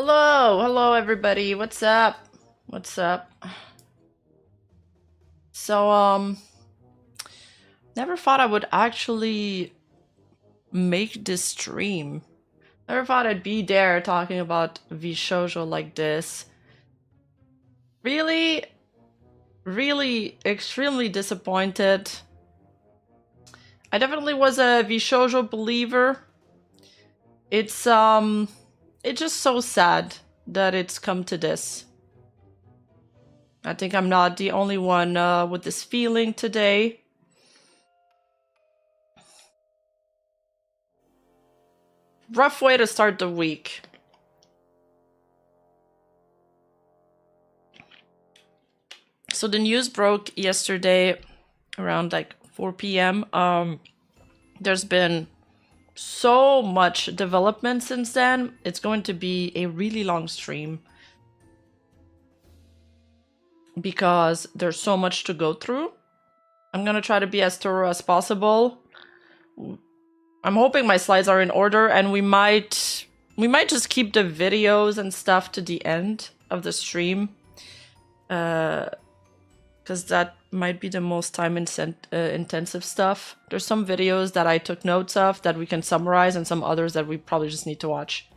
Hello everybody. What's up? What's up? So, never thought I would actually make this stream. Never thought I'd be there talking about VShojo like this. Really, really extremely disappointed. I definitely was a VShojo believer. It's just so sad that it's come to this. I think I'm not the only one with this feeling today. Rough way to start the week. So the news broke yesterday around like 4 p.m. There's been so much development since then. It's going to be a really long stream because there's so much to go through. I'm gonna try to be as thorough as possible. I'm hoping my slides are in order, and we might just keep the videos and stuff to the end of the stream, because that might be the most time intensive stuff. There's some videos that I took notes of that we can summarize, and some others that we probably just need to watch.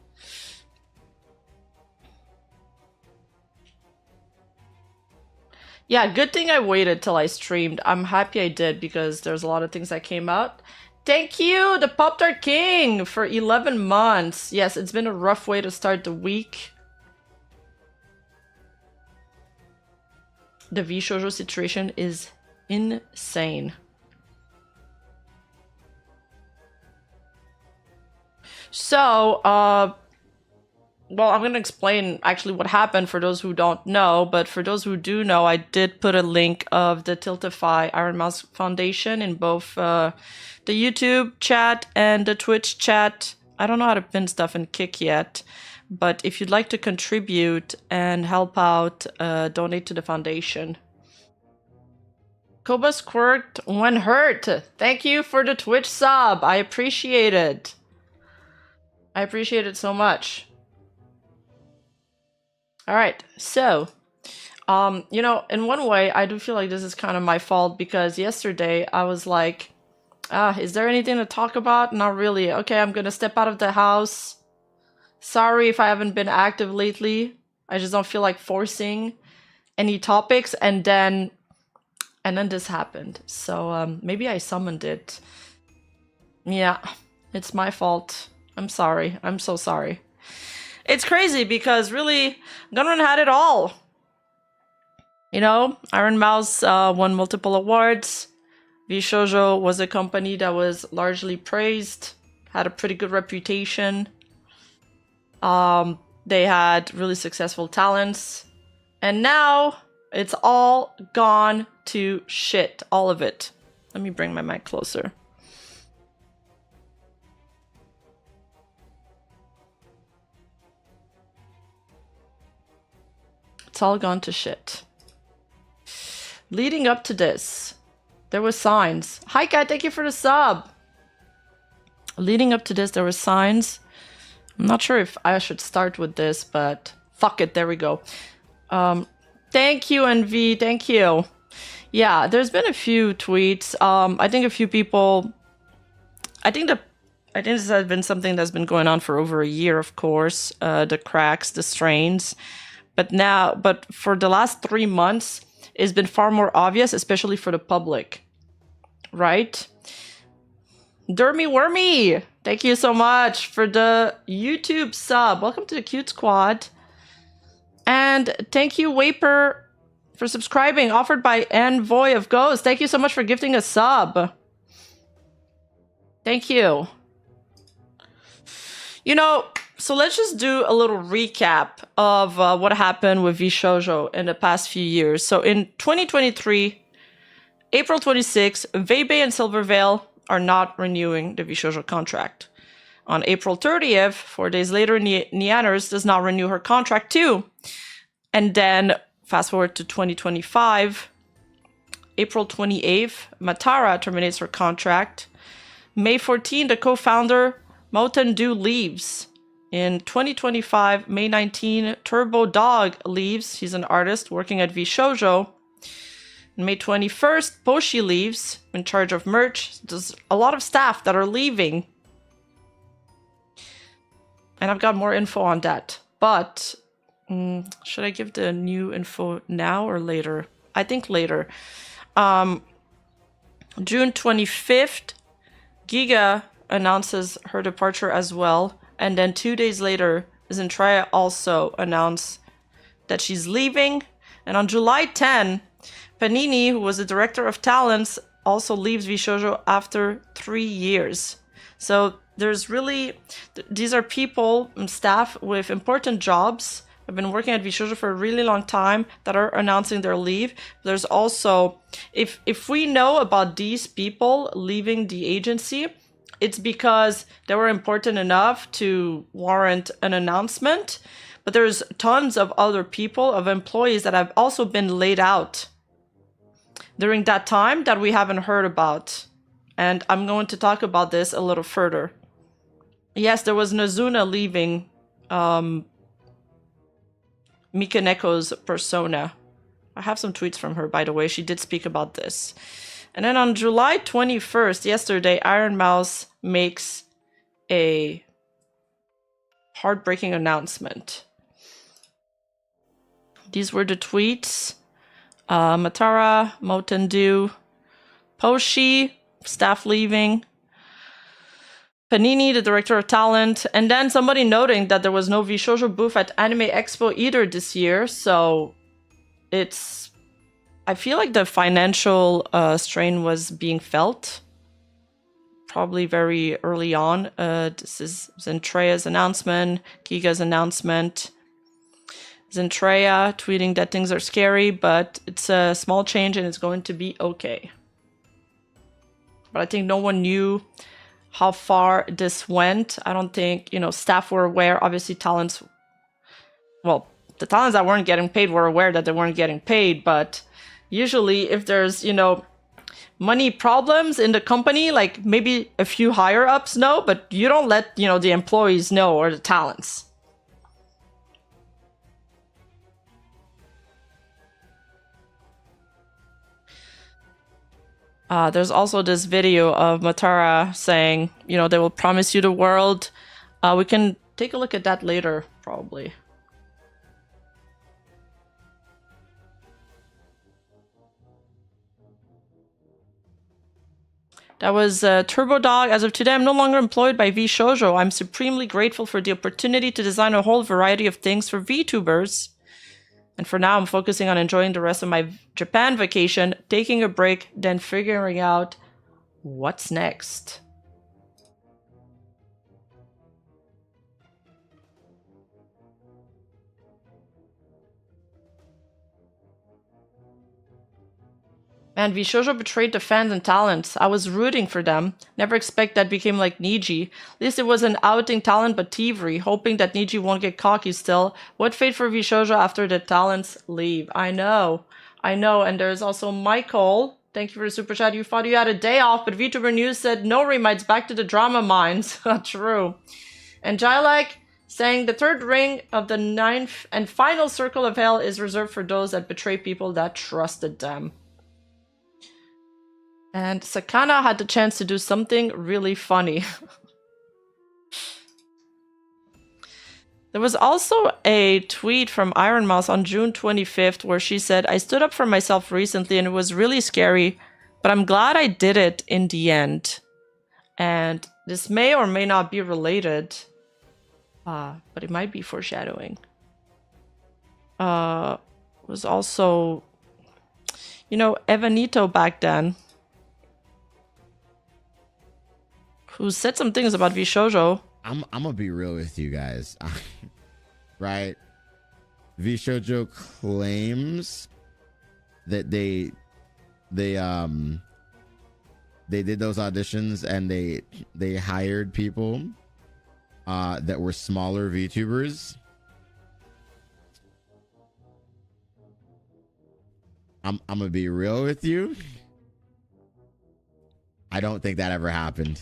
Yeah, good thing I waited till I streamed. I'm happy I did because there's a lot of things that came out. Thank you, the Pop-Tart King, for 11 months. Yes, it's been a rough way to start the week. The VShojo situation is insane. So, well, I'm gonna explain actually what happened for those who don't know, but for those who do know, I did put a link of the Tiltify Ironmouse Foundation in both the YouTube chat and the Twitch chat. I don't know how to pin stuff in Kick yet, but if you'd like to contribute and help out, donate to the foundation. Koba Squirt when hurt. Thank you for the Twitch sub. I appreciate it. I appreciate it so much. All right, so, you know, in one way, I do feel like this is kind of my fault because yesterday I was like, is there anything to talk about? Not really. Okay, I'm gonna step out of the house. Sorry if I haven't been active lately. I just don't feel like forcing any topics, and then this happened. So maybe I summoned it. Yeah, it's my fault. I'm sorry. I'm so sorry. It's crazy because really, Gunrun had it all. You know, Ironmouse won multiple awards. VShojo was a company that was largely praised, had a pretty good reputation. They had really successful talents. And now it's all gone to shit, all of it. Let me bring my mic closer. It's all gone to shit. Leading up to this, there were signs. Hi, Kat, thank you for the sub. Leading up to this, there were signs. I'm not sure if I should start with this, but fuck it, there we go. Thank you, NV, thank you. Yeah, there's been a few tweets. I think a few people... I think this has been something that's been going on for over a year, of course. The cracks, the strains. But for the last 3 months, it's been far more obvious, especially for the public, right? Dermy Wormy, thank you so much for the YouTube sub. Welcome to the Cute Squad. And thank you, Waper, for subscribing, offered by Envoy of Ghosts. Thank you so much for gifting a sub. Thank you. You know, so let's just do a little recap of what happened with VShojo in the past few years. So in 2023, April 26, Vebe and Silvervale are not renewing the VShojo contract. On April 30th, 4 days later, Nianners does not renew her contract too. And then fast forward to 2025, April 28th, Matara terminates her contract. May 14th, the co-founder, Moten Du leaves. In 2025, May 19, Turbo Dog leaves. He's an artist working at VShojo. May 21st, Poshi leaves, in charge of merch. There's a lot of staff that are leaving. And I've got more info on that. But should I give the new info now or later? I think later. June 25th, Giga announces her departure as well. And then 2 days later, Zentraya also announced that she's leaving. And on July 10, Panini, who was the director of talents, also leaves VShojo after 3 years. So there's really, these are people and staff with important jobs. I've been working at VShojo for a really long time that are announcing their leave. There's also, if we know about these people leaving the agency, it's because they were important enough to warrant an announcement. But there's tons of other people, of employees that have also been laid out during that time that we haven't heard about. And I'm going to talk about this a little further. Yes, there was Nazuna leaving Mikaneko's persona. I have some tweets from her, by the way. She did speak about this. And then on July 21st, yesterday, Ironmouse makes a heartbreaking announcement. These were the tweets. Matara, Motendu, Poshi, staff leaving, Panini, the director of talent, and then somebody noting that there was no VShojo booth at Anime Expo either this year, so it's... I feel like the financial strain was being felt probably very early on. This is Zentraya's announcement, Giga's announcement. Zentraya tweeting that things are scary, but it's a small change and it's going to be okay. But I think no one knew how far this went. I don't think, staff were aware. Obviously, talents, well, the talents that weren't getting paid were aware that they weren't getting paid, but usually if there's, money problems in the company, like maybe a few higher ups know, but you don't let, the employees know or the talents. There's also this video of Matara saying, they will promise you the world. We can take a look at that later, probably. That was Turbo Dog. As of today, I'm no longer employed by VShojo. I'm supremely grateful for the opportunity to design a whole variety of things for VTubers. And for now, I'm focusing on enjoying the rest of my Japan vacation, taking a break, then figuring out what's next. Man, VShojo betrayed the fans and talents. I was rooting for them. Never expect that became like Niji. At least it was an outing talent but thievery, hoping that Niji won't get cocky still. What fate for VShojo after the talents leave? I know. And there's also Michael. Thank you for the super chat. You thought you had a day off, but VTuber News said no remites back to the drama mines. True. And Jylek saying the third ring of the 9th and final circle of hell is reserved for those that betray people that trusted them. And Sakana had the chance to do something really funny. There was also a tweet from Ironmouse on June 25th where she said, I stood up for myself recently and it was really scary, but I'm glad I did it in the end. And this may or may not be related, but it might be foreshadowing. Was also, Evanito back then, who said some things about VShojo. I'm gonna be real with you guys. Right? VShojo claims that they did those auditions and they hired people that were smaller VTubers. I'm gonna be real with you. I don't think that ever happened.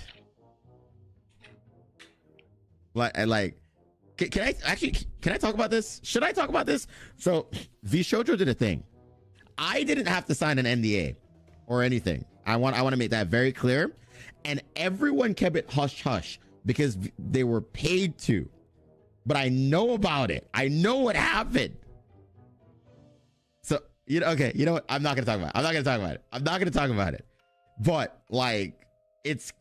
Like Can I actually, can I talk about this? Should I talk about this? So VShojo did a thing. I didn't have to sign an NDA or anything. I want to make that very clear. And everyone kept it hush hush because they were paid to. But I know about it. I know what happened. So, you know, okay, you know what? I'm not gonna talk about it. I'm not gonna talk about it. But like, it's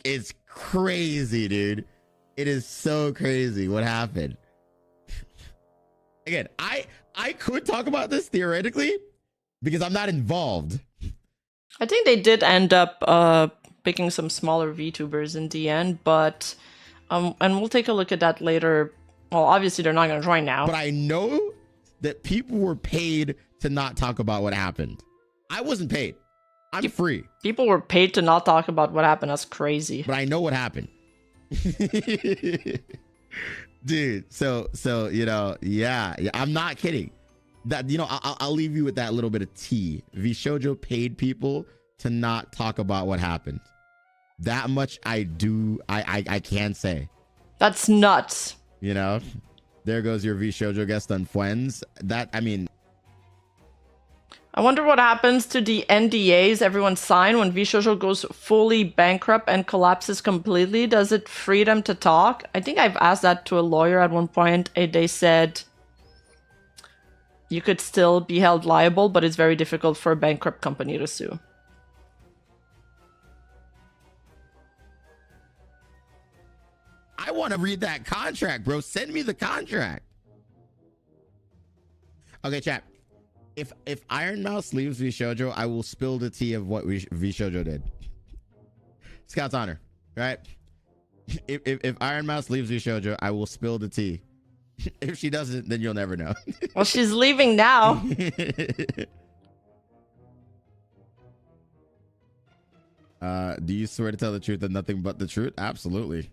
crazy, dude. It is so crazy what happened. Again, I could talk about this theoretically because I'm not involved. I think they did end up picking some smaller VTubers in the end, but and we'll take a look at that later. Well, obviously they're not going to join now. But I know that people were paid to not talk about what happened. I wasn't paid. I'm free. People were paid to not talk about what happened. That's crazy. But I know what happened. Dude, so you know, yeah, I'm not kidding. That, you know, I'll leave you with that little bit of tea. VShojo paid people to not talk about what happened. That much I can say. That's nuts. You know, there goes your VShojo guest on Friends. That, I mean, I wonder what happens to the NDAs everyone signed when VShojo goes fully bankrupt and collapses completely. Does it free them to talk? I think I've asked that to a lawyer at one point, and they said you could still be held liable, but it's very difficult for a bankrupt company to sue. I want to read that contract, bro. Send me the contract. Okay, chat. If Ironmouse leaves VShojo, I will spill the tea of what VShojo did. Scout's honor, right? If Ironmouse leaves VShojo, I will spill the tea. If she doesn't, then you'll never know. Well, she's leaving now. Do you swear to tell the truth and nothing but the truth? Absolutely.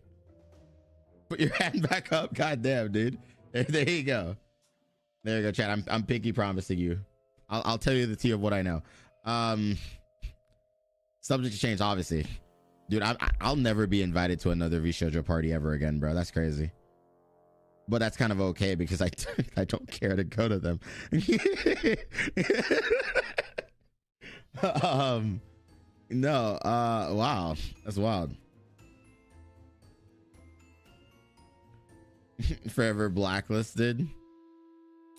Put your hand back up. Goddamn, dude. There you go. There you go, chat. I'm pinky promising you. I'll tell you the tea of what I know. Subject to change, obviously. Dude, I'll never be invited to another VShojo party ever again, bro. That's crazy. But that's kind of okay because I don't care to go to them. No, wow. That's wild. Forever blacklisted.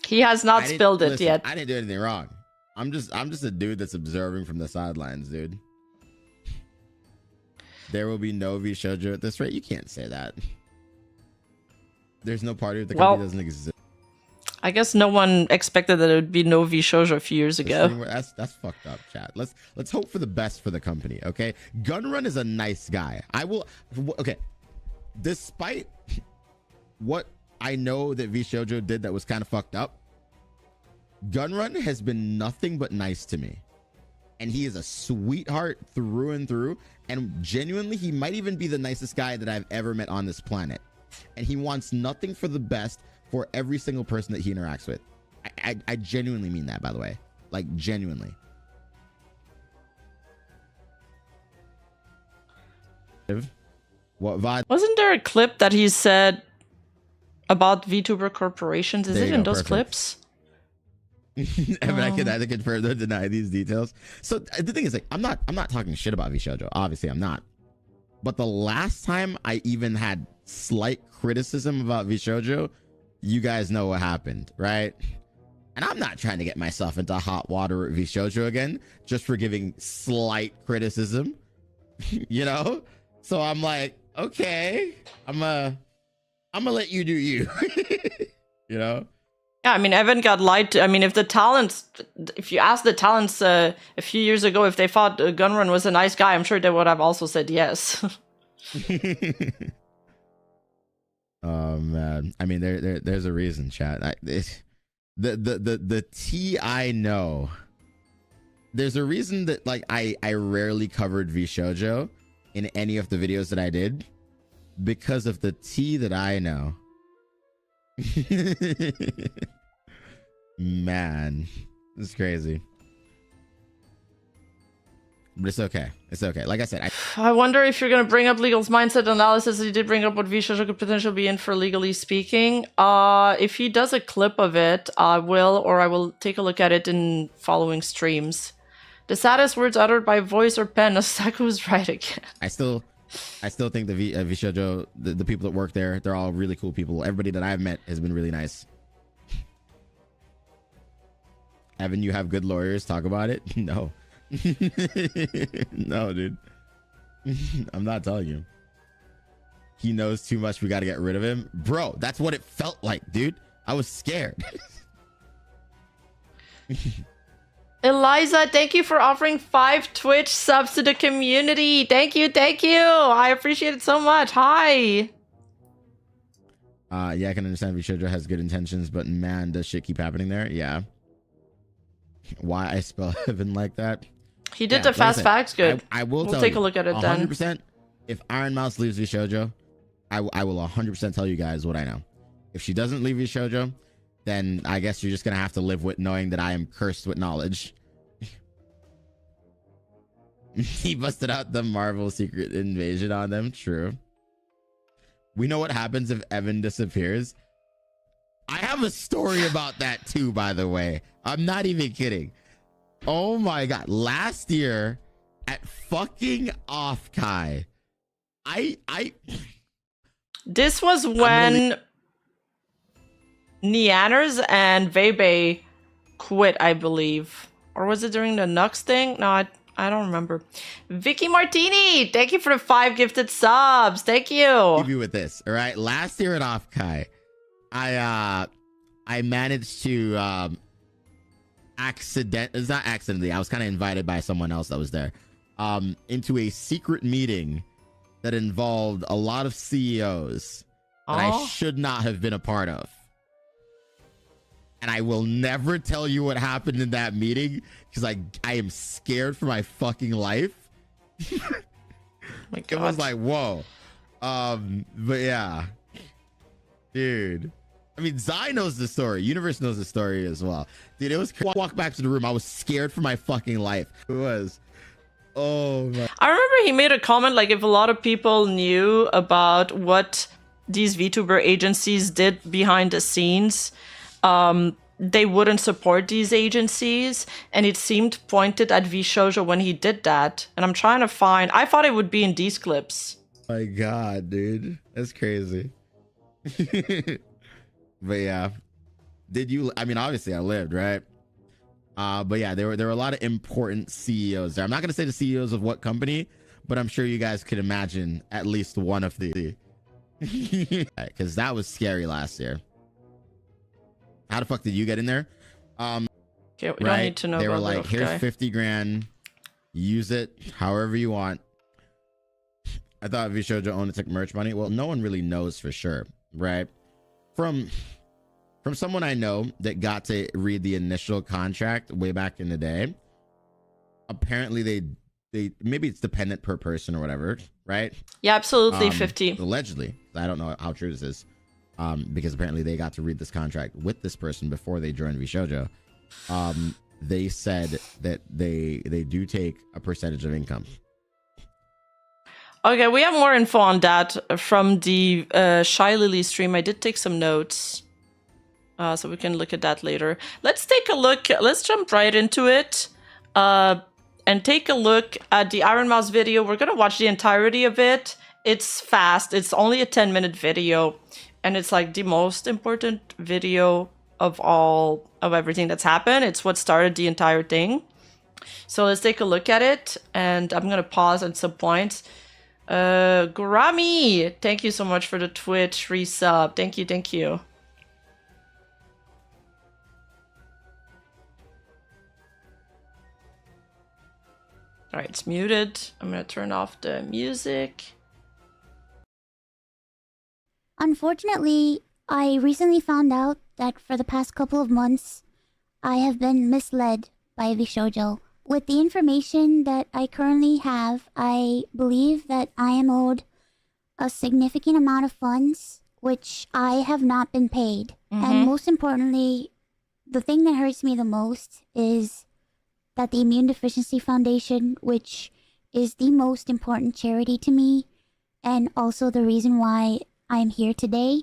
He has not spilled it yet. I didn't do anything wrong. I'm just a dude that's observing from the sidelines, dude. There will be no VShojo at this rate. You can't say that. There's no party if the company doesn't exist. I guess no one expected that it would be no VShojo a few years ago. That's fucked up, chat. Let's hope for the best for the company, okay? Gunrun is a nice guy. Okay. Despite what I know that VShojo did that was kind of fucked up, Gunrun has been nothing but nice to me. And he is a sweetheart through and through. And genuinely, he might even be the nicest guy that I've ever met on this planet. And he wants nothing for the best for every single person that he interacts with. I genuinely mean that, by the way. Like, genuinely. What vibe? Wasn't there a clip that he said about VTuber corporations? Is it in those clips? Evan, I can neither confirm nor deny these details. So the thing is, like, I'm not talking shit about VShojo. Obviously, I'm not. But the last time I even had slight criticism about VShojo, you guys know what happened, right? And I'm not trying to get myself into hot water with VShojo again, just for giving slight criticism, you know? So I'm like, okay, I'm gonna let you do you, you know? Yeah, I mean, Evan got lied to. I mean, if you asked the talents a few years ago if they thought Gunrun was a nice guy, I'm sure they would have also said yes. Oh man, I mean, there's a reason, chat. The tea I know. There's a reason that, like, I rarely covered VShojo in any of the videos that I did, because of the tea that I know. Man, this is crazy. But it's okay. It's okay. Like I said, I wonder if you're going to bring up legal's mindset analysis. You did bring up what VShojo could potentially be in for legally speaking. If he does a clip of it, I will take a look at it in following streams. The saddest words uttered by voice or pen. Osaka was right again. I still think the VShojo, the people that work there, they're all really cool people. Everybody that I've met has been really nice. Evan, you have good lawyers. Talk about it. No. No, dude. I'm not telling you. He knows too much. We got to get rid of him. Bro, that's what it felt like, dude. I was scared. Eliza, thank you for offering 5 Twitch subs to the community. Thank you, thank you. I appreciate it so much. Hi. Yeah, I can understand VShojo has good intentions, but man, does shit keep happening there? Yeah. Why I spell heaven like that? He did the fast facts good. I will we'll take a look at it 100%, then. If Ironmouse leaves VShojo, I will 100% tell you guys what I know. If she doesn't leave VShojo, then I guess you're just going to have to live with knowing that I am cursed with knowledge. He busted out the Marvel Secret Invasion on them. True. We know what happens if Evan disappears. I have a story about that too, by the way. I'm not even kidding. Oh my god. Last year at fucking Offkai, this was when Neanners and Vebe quit, I believe. Or was it during the Nux thing? No, I don't remember. Vicky Martini, thank you for the 5 gifted subs. Thank you. Leave you with this, all right? Last year at Offkai, I managed to it's not accidentally, I was kind of invited by someone else that was there into a secret meeting that involved a lot of CEOs that I should not have been a part of. And I will never tell you what happened in that meeting because I am scared for my fucking life. My God. It was like, whoa. But yeah. Dude. I mean, Zai knows the story. Universe knows the story as well. Dude, it was walk back to the room. I was scared for my fucking life. It was. Oh my. I remember he made a comment like if a lot of people knew about what these VTuber agencies did behind the scenes, they wouldn't support these agencies, and it seemed pointed at VShojo when he did that. And I'm trying to find. I thought it would be in these clips. My God, dude, that's crazy. But yeah, did you? I mean, obviously, I lived, right? But yeah, there were a lot of important CEOs there. I'm not gonna say the CEOs of what company, but I'm sure you guys could imagine at least one of the. Because that was scary last year. How the fuck did you get in there? Okay, we don't need to know. They were about like, here's 50 grand, use it however you want. I thought VShojo owned its like merch money. Well, no one really knows for sure, right? From someone I know that got to read the initial contract way back in the day. Apparently they maybe it's dependent per person or whatever, right? Yeah, absolutely. 50. Allegedly. I don't know how true this is. Because apparently they got to read this contract with this person before they joined VShojo. They said that they do take a percentage of income. Okay, we have more info on that from the Shy Lily stream. I did take some notes, so we can look at that later. Let's take a look. Let's jump right into it and take a look at the Ironmouse video. We're going to watch the entirety of it. It's fast. It's only a 10-minute video, and it's like the most important video of everything that's happened. It's what started the entire thing. So let's take a look at it, and I'm going to pause at some points. Gurami, thank you so much for the Twitch resub. Thank you, thank you. All right, it's muted. I'm gonna turn off the music. Unfortunately, I recently found out that for the past couple of months, I have been misled by VShojo. With the information that I currently have, I believe that I am owed a significant amount of funds, which I have not been paid. And most importantly, the thing that hurts me the most is that the Immune Deficiency Foundation, which is the most important charity to me, and also the reason why I'm here today,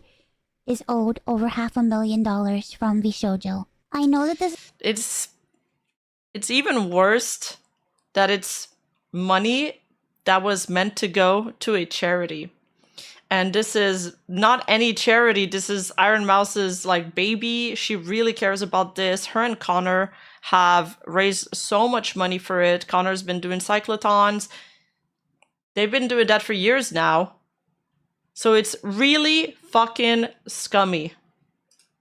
is owed over $500,000 from VShojo. I know that this... It's even worse that it's money that was meant to go to a charity. And this is not any charity. This is Ironmouse's like baby. She really cares about this. Her and Connor have raised so much money for it. Connor's been doing cyclothons. They've been doing that for years now. So it's really fucking scummy.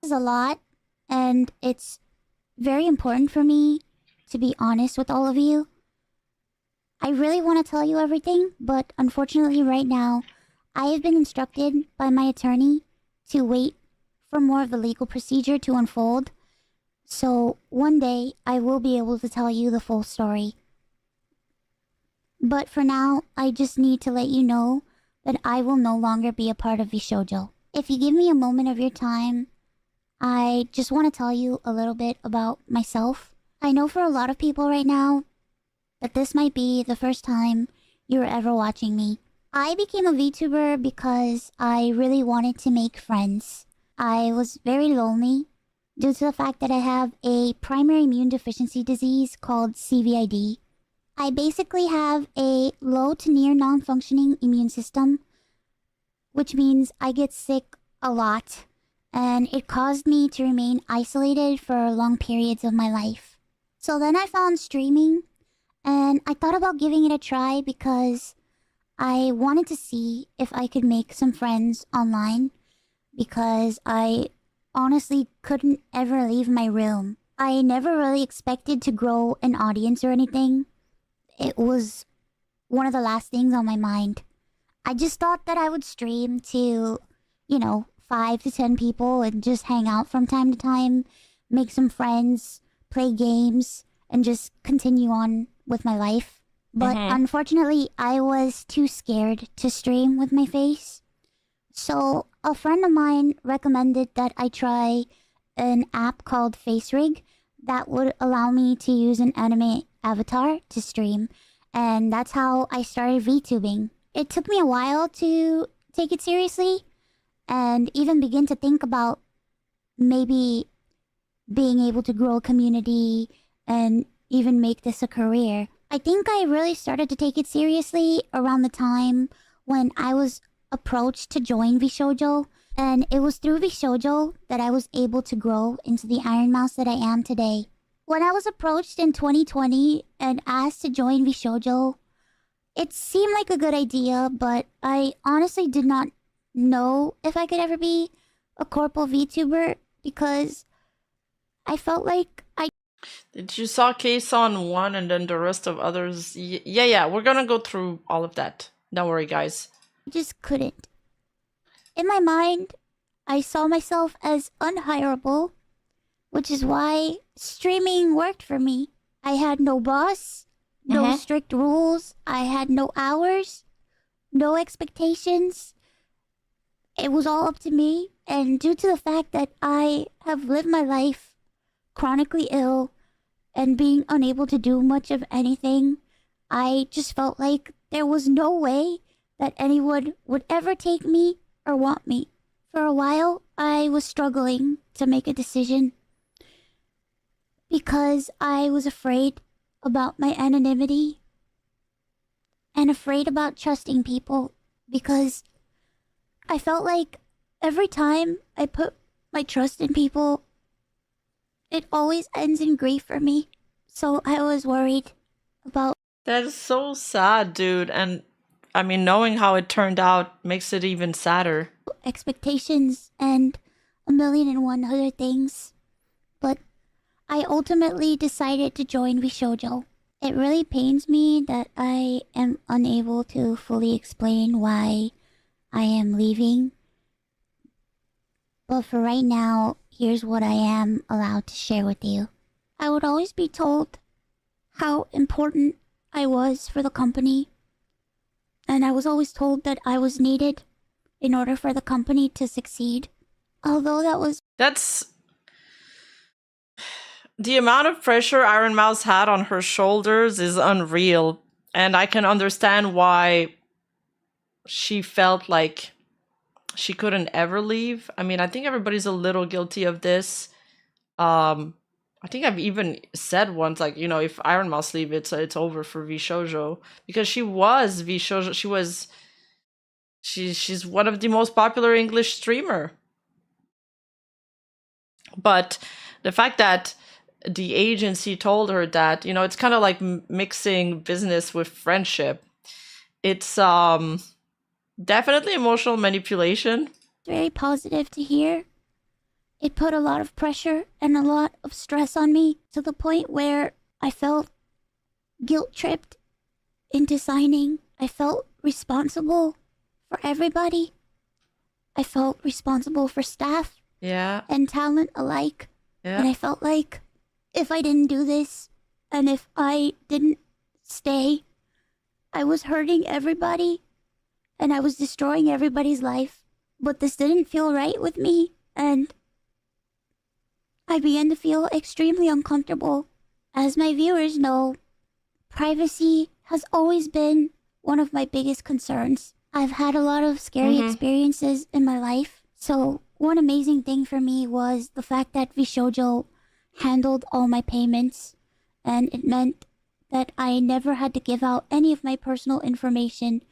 This is a lot, and it's very important for me to be honest with all of you. I really want to tell you everything, but unfortunately right now, I have been instructed by my attorney to wait for more of the legal procedure to unfold. So one day, I will be able to tell you the full story. But for now, I just need to let you know that I will no longer be a part of VShojo. If you give me a moment of your time, I just want to tell you a little bit about myself. I know for a lot of people right now that this might be the first time you're ever watching me. I became a VTuber because I really wanted to make friends. I was very lonely due to the fact that I have a primary immune deficiency disease called CVID. I basically have a low to near non-functioning immune system, which means I get sick a lot, and it caused me to remain isolated for long periods of my life. So then I found streaming, and I thought about giving it a try because I wanted to see if I could make some friends online, because I honestly couldn't ever leave my room. I never really expected to grow an audience or anything. It was one of the last things on my mind. I just thought that I would stream to, 5 to 10 people and just hang out from time to time, make some friends, play games, and just continue on with my life. But unfortunately, I was too scared to stream with my face. So a friend of mine recommended that I try an app called FaceRig that would allow me to use an anime avatar to stream. And that's how I started VTubing. It took me a while to take it seriously and even begin to think about maybe being able to grow a community and even make this a career. I think I really started to take it seriously around the time when I was approached to join VShojo, and it was through VShojo that I was able to grow into the Ironmouse that I am today. When I was approached in 2020 and asked to join VShojo, it seemed like a good idea, but I honestly did not know if I could ever be a corporal VTuber because I felt like Did you saw case on one and then the rest of others? Yeah, we're gonna go through all of that. Don't worry, guys. I just couldn't. In my mind, I saw myself as unhireable, which is why streaming worked for me. I had no boss, no strict rules, I had no hours, no expectations. It was all up to me, and due to the fact that I have lived my life chronically ill and being unable to do much of anything, I just felt like there was no way that anyone would ever take me or want me. For a while, I was struggling to make a decision because I was afraid about my anonymity and afraid about trusting people because I felt like every time I put my trust in people, it always ends in grief for me. So I was worried about... That is so sad, dude. And I mean, knowing how it turned out makes it even sadder. expectations and 1,000,001 other things. But I ultimately decided to join VShojo. It really pains me that I am unable to fully explain why I am leaving. But for right now, here's what I am allowed to share with you. I would always be told how important I was for the company. And I was always told that I was needed in order for the company to succeed. Although that was... That's... The amount of pressure Ironmouse had on her shoulders is unreal. And I can understand why she felt like she couldn't ever leave. I mean, I think everybody's a little guilty of this. I think I've even said once, like, you know, if Ironmouse leave, it's over for VShojo, because she was VShojo. She's one of the most popular English streamer. But the fact that the agency told her that, you know, it's kind of like mixing business with friendship. It's definitely emotional manipulation. Very positive to hear. It put a lot of pressure and a lot of stress on me to the point where I felt guilt-tripped into signing. I felt responsible for everybody. I felt responsible for staff Yeah. and talent alike. Yeah. And I felt like if I didn't do this and if I didn't stay, I was hurting everybody and I was destroying everybody's life. But this didn't feel right with me, and I began to feel extremely uncomfortable. As my viewers know, privacy has always been one of my biggest concerns. I've had a lot of scary experiences in my life, so one amazing thing for me was the fact that VShojo handled all my payments, and it meant that I never had to give out any of my personal information,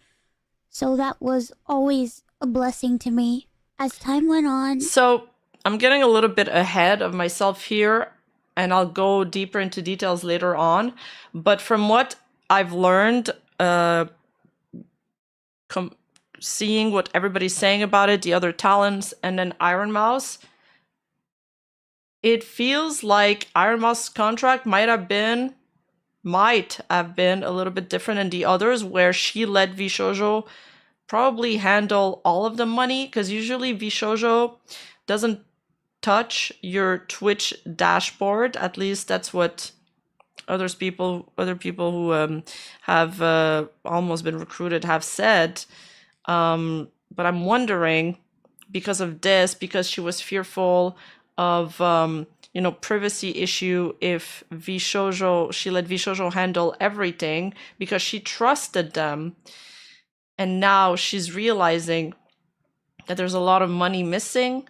so that was always a blessing to me. As time went on... So I'm getting a little bit ahead of myself here, and I'll go deeper into details later on. But from what I've learned, seeing what everybody's saying about it, the other talents, and then Ironmouse, it feels like Ironmouse's contract might have been a little bit different than the others, where she let VShojo probably handle all of the money, because usually VShojo doesn't touch your Twitch dashboard. At least that's what other people who have almost been recruited have said. But I'm wondering, because of this, because she was fearful of privacy issue, if she let VShojo handle everything because she trusted them. And now she's realizing that there's a lot of money missing.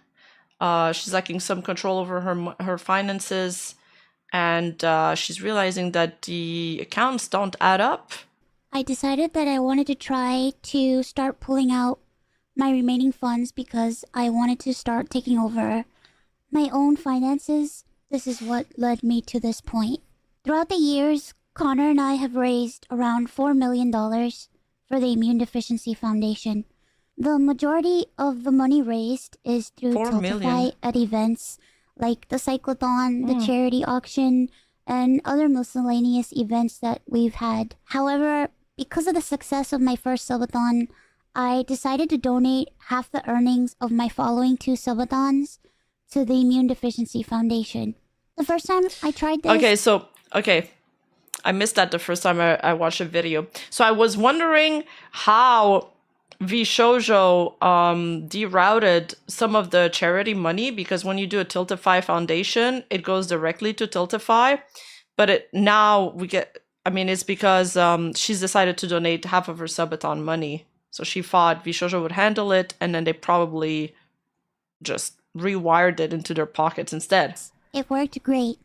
She's lacking some control over her finances, and she's realizing that the accounts don't add up. I decided that I wanted to try to start pulling out my remaining funds because I wanted to start taking over my own finances. This is what led me to this point. Throughout the years, Connor and I have raised around $4 million for the Immune Deficiency Foundation. The majority of the money raised is through Tiltify at events like the Cyclothon, the charity auction, and other miscellaneous events that we've had. However, because of the success of my first subathon, I decided to donate half the earnings of my following 2 subathons to the Immune Deficiency Foundation. The first time I tried this... Okay. I missed that the first time I watched a video. So I was wondering how VShojo derouted some of the charity money, because when you do a Tiltify Foundation, it goes directly to Tiltify. But it's because she's decided to donate half of her subathon money. So she thought VShojo would handle it, and then they probably just rewired it into their pockets instead. It worked great.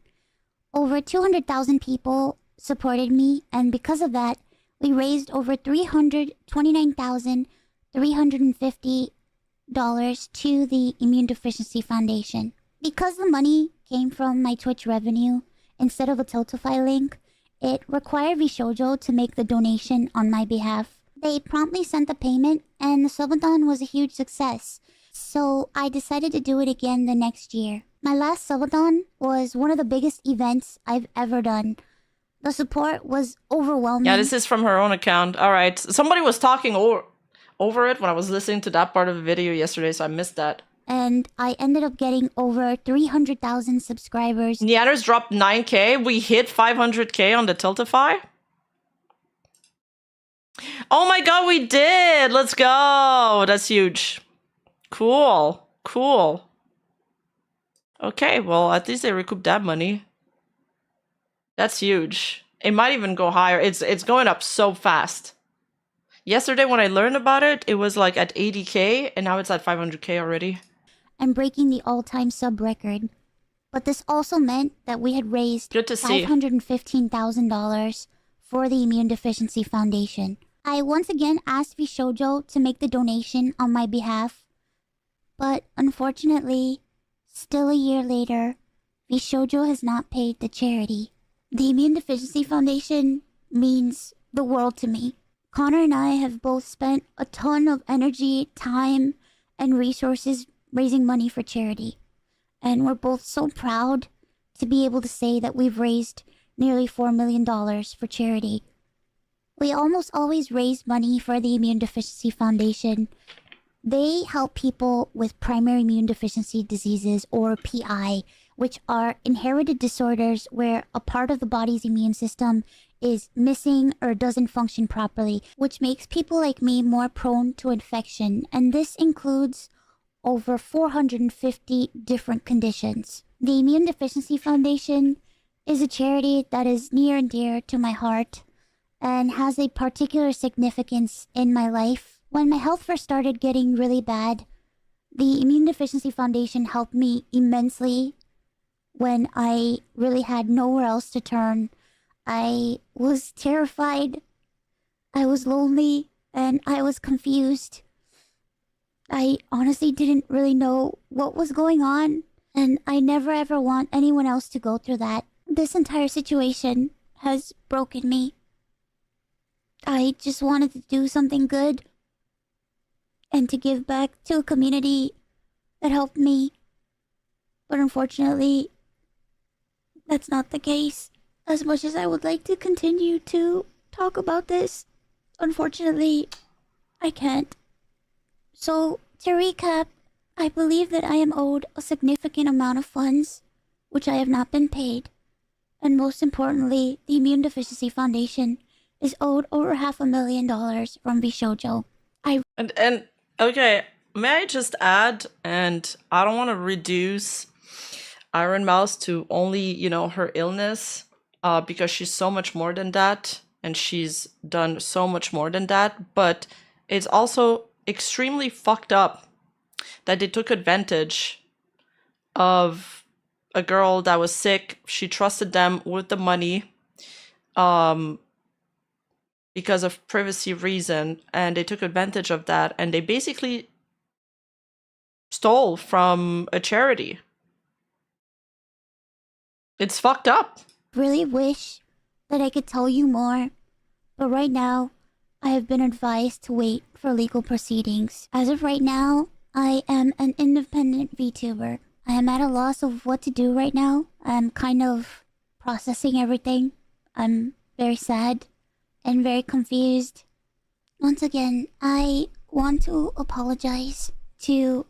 Over 200,000 people supported me, and because of that, we raised over $329,350 to the Immune Deficiency Foundation. Because the money came from my Twitch revenue instead of a Tiltify link, it required VShojo to make the donation on my behalf. They promptly sent the payment, and the subathon was a huge success. So I decided to do it again the next year. My last subathon was one of the biggest events I've ever done. The support was overwhelming. Yeah, this is from her own account. All right. Somebody was talking over it when I was listening to that part of the video yesterday, so I missed that. And I ended up getting over 300,000 subscribers. Neanders dropped 9K. We hit 500K on the Tiltify. Oh my god, we did! Let's go! That's huge. Cool. Okay, well, at least they recouped that money. That's huge. It might even go higher. It's going up so fast. Yesterday when I learned about it, it was like at 80K, and now it's at 500K already. And breaking the all-time sub record. But this also meant that we had raised Good to see. $515,000 for the Immune Deficiency Foundation. I once again asked VShojo to make the donation on my behalf, but unfortunately, still a year later, VShojo has not paid the charity. The Immune Deficiency Foundation means the world to me. Connor and I have both spent a ton of energy, time, and resources raising money for charity. And we're both so proud to be able to say that we've raised nearly $4 million for charity. We almost always raise money for the Immune Deficiency Foundation. They help people with primary immune deficiency diseases, or PI, which are inherited disorders where a part of the body's immune system is missing or doesn't function properly, which makes people like me more prone to infection. And this includes over 450 different conditions. The Immune Deficiency Foundation is a charity that is near and dear to my heart and has a particular significance in my life. When my health first started getting really bad, the Immune Deficiency Foundation helped me immensely when I really had nowhere else to turn. I was terrified, I was lonely, and I was confused. I honestly didn't really know what was going on, and I never ever want anyone else to go through that. This entire situation has broken me. I just wanted to do something good and to give back to a community that helped me. But unfortunately, that's not the case. As much as I would like to continue to talk about this, unfortunately, I can't. So, to recap, I believe that I am owed a significant amount of funds, which I have not been paid. And most importantly, the Immune Deficiency Foundation is owed over $500,000 from VShojo. And okay, may I just add, and I don't want to reduce Ironmouse to only, you know, her illness, because she's so much more than that, and she's done so much more than that, but it's also extremely fucked up that they took advantage of a girl that was sick. She trusted them with the money because of privacy reason, and they took advantage of that, and they basically stole from a charity. It's fucked up. Really wish that I could tell you more, but right now, I have been advised to wait for legal proceedings. As of right now, I am an independent VTuber. I am at a loss of what to do right now. I'm kind of processing everything. I'm very sad and very confused. Once again, I want to apologize to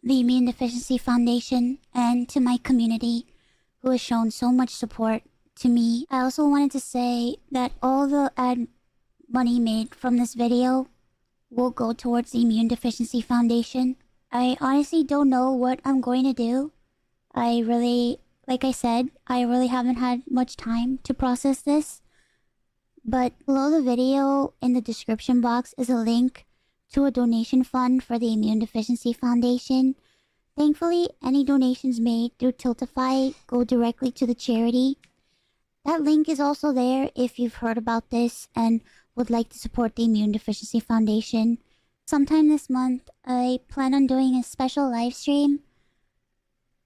the Immune Deficiency Foundation and to my community who has shown so much support to me. I also wanted to say that all the ad money made from this video will go towards the Immune Deficiency Foundation. I honestly don't know what I'm going to do. Like I said, I really haven't had much time to process this. But below the video in the description box is a link to a donation fund for the Immune Deficiency Foundation. Thankfully, any donations made through Tiltify go directly to the charity. That link is also there if you've heard about this and would like to support the Immune Deficiency Foundation. Sometime this month, I plan on doing a special live stream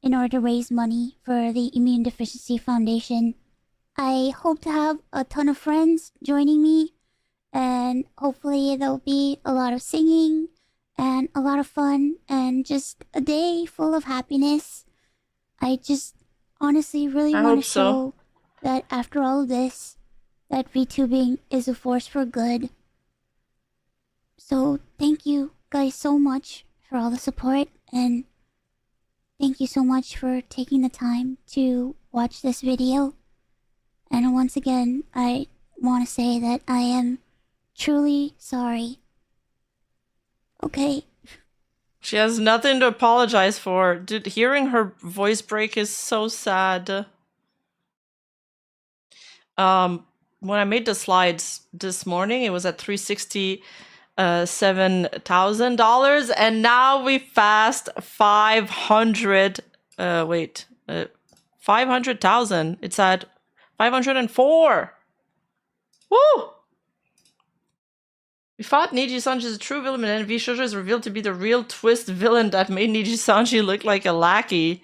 in order to raise money for the Immune Deficiency Foundation. I hope to have a ton of friends joining me, and hopefully there'll be a lot of singing and a lot of fun and just a day full of happiness. I just honestly really want to show that after all of this, that VTubing is a force for good. So thank you guys so much for all the support, and thank you so much for taking the time to watch this video. And once again, I want to say that I am truly sorry. Okay. She has nothing to apologize for. Dude, hearing her voice break is so sad. When I made the slides this morning, it was at $367,000, and now we passed 500. 500,000. It's at 504. Woo! We thought Niji Sanji is a true villain, and then VShojo is revealed to be the real twist villain that made Niji Sanji look like a lackey.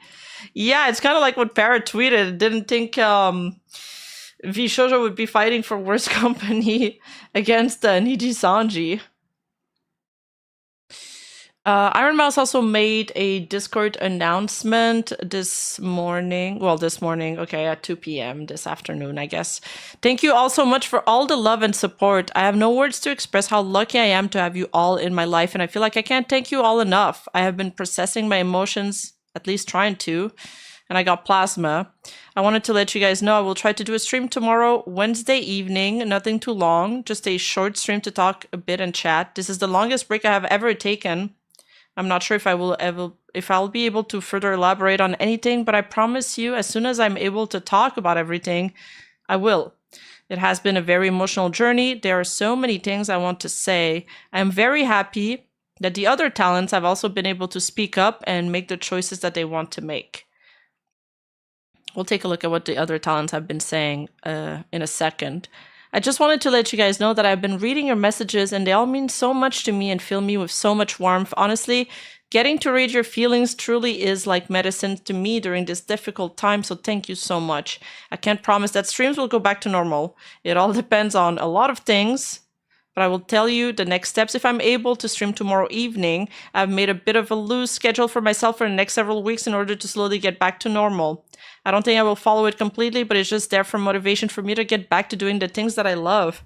Yeah, it's kind of like what Parrot tweeted. Didn't think VShojo would be fighting for worse company against Niji Sanji. Ironmouse also made a Discord announcement this morning. Well, this morning, okay, at 2 p.m. this afternoon, I guess. Thank you all so much for all the love and support. I have no words to express how lucky I am to have you all in my life, and I feel like I can't thank you all enough. I have been processing my emotions, at least trying to, and I got plasma. I wanted to let you guys know I will try to do a stream tomorrow, Wednesday evening, nothing too long, just a short stream to talk a bit and chat. This is the longest break I have ever taken. I'm not sure if I'll be able to further elaborate on anything, but I promise you, as soon as I'm able to talk about everything, I will. It has been a very emotional journey. There are so many things I want to say. I am very happy that the other talents have also been able to speak up and make the choices that they want to make. We'll take a look at what the other talents have been saying in a second. I just wanted to let you guys know that I've been reading your messages and they all mean so much to me and fill me with so much warmth. Honestly, getting to read your feelings truly is like medicine to me during this difficult time, so thank you so much. I can't promise that streams will go back to normal. It all depends on a lot of things, but I will tell you the next steps if I'm able to stream tomorrow evening. I've made a bit of a loose schedule for myself for the next several weeks in order to slowly get back to normal. I don't think I will follow it completely, but it's just there for motivation for me to get back to doing the things that I love.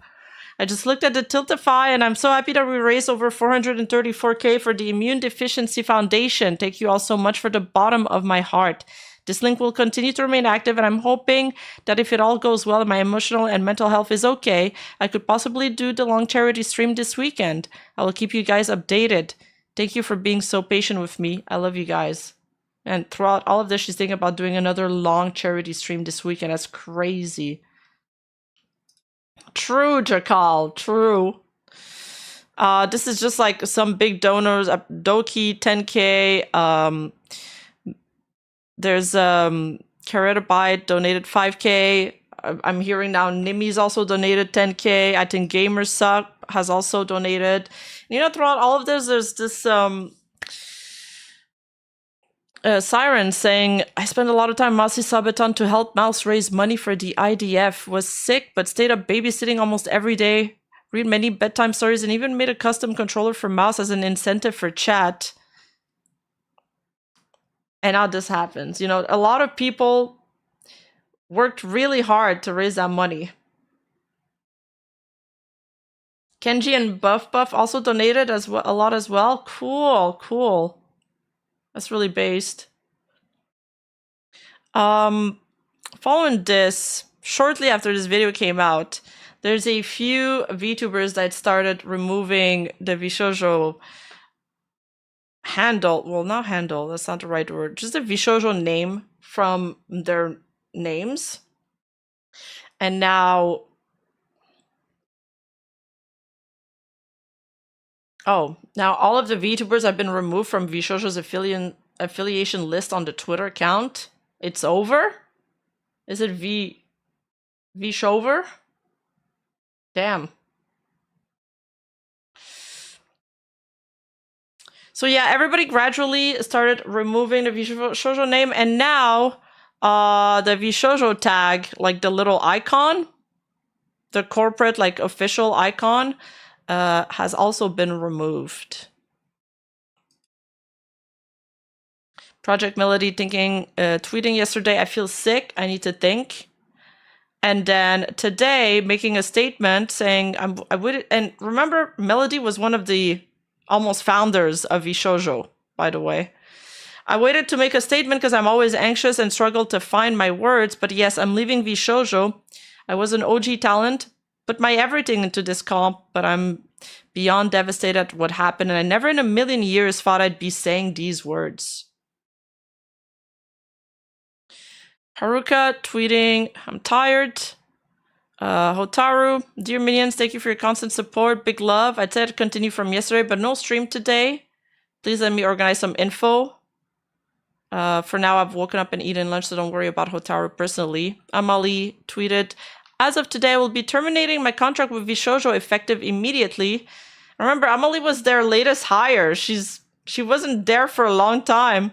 I just looked at the Tiltify and I'm so happy that we raised over 434k for the Immune Deficiency Foundation. Thank you all so much for the bottom of my heart. This link will continue to remain active and I'm hoping that if it all goes well and my emotional and mental health is okay, I could possibly do the long charity stream this weekend. I will keep you guys updated. Thank you for being so patient with me. I love you guys. And throughout all of this, she's thinking about doing another long charity stream this weekend. That's crazy. True, Jakal. True. This is just like some big donors. Doki, 10k. There's Caretabyte donated 5k. I'm hearing now Nimi's also donated 10k. I think Gamersuck has also donated. You know, throughout all of this, there's this Siren saying, I spent a lot of time Masi Sabaton to help Mouse raise money for the IDF. Was sick, but stayed up babysitting almost every day. Read many bedtime stories and even made a custom controller for Mouse as an incentive for chat. And now this happens. You know, a lot of people worked really hard to raise that money. Kenji and Buff also donated as well, a lot as well. Cool, cool. That's really based. Following this, shortly after this video came out, there's a few VTubers that started removing the VShojo handle. Well, not handle, that's not the right word. Just the VShojo name from their names. And now... Oh, now all of the VTubers have been removed from VShojo's affiliation list on the Twitter account. It's over? Is it VShover? Damn. So yeah, everybody gradually started removing the VShojo name, and now the VShojo tag, like the little icon, the corporate like official icon, has also been removed. Project Melody tweeting yesterday, I feel sick, I need to think. And then today making a statement saying, I would, and remember Melody was one of the almost founders of VShojo, by the way. I waited to make a statement because I'm always anxious and struggle to find my words, but yes, I'm leaving VShojo. I was an OG talent, put my everything into this comp, but I'm beyond devastated at what happened, and I never in a million years thought I'd be saying these words. Haruka tweeting, I'm tired. Hotaru, dear minions, thank you for your constant support. Big love. I'd say I'd continue from yesterday, but no stream today. Please let me organize some info. For now, I've woken up and eaten lunch, so don't worry about Hotaru personally. Amali tweeted, as of today, I will be terminating my contract with VShojo effective immediately. Remember, Amali was their latest hire. She wasn't there for a long time.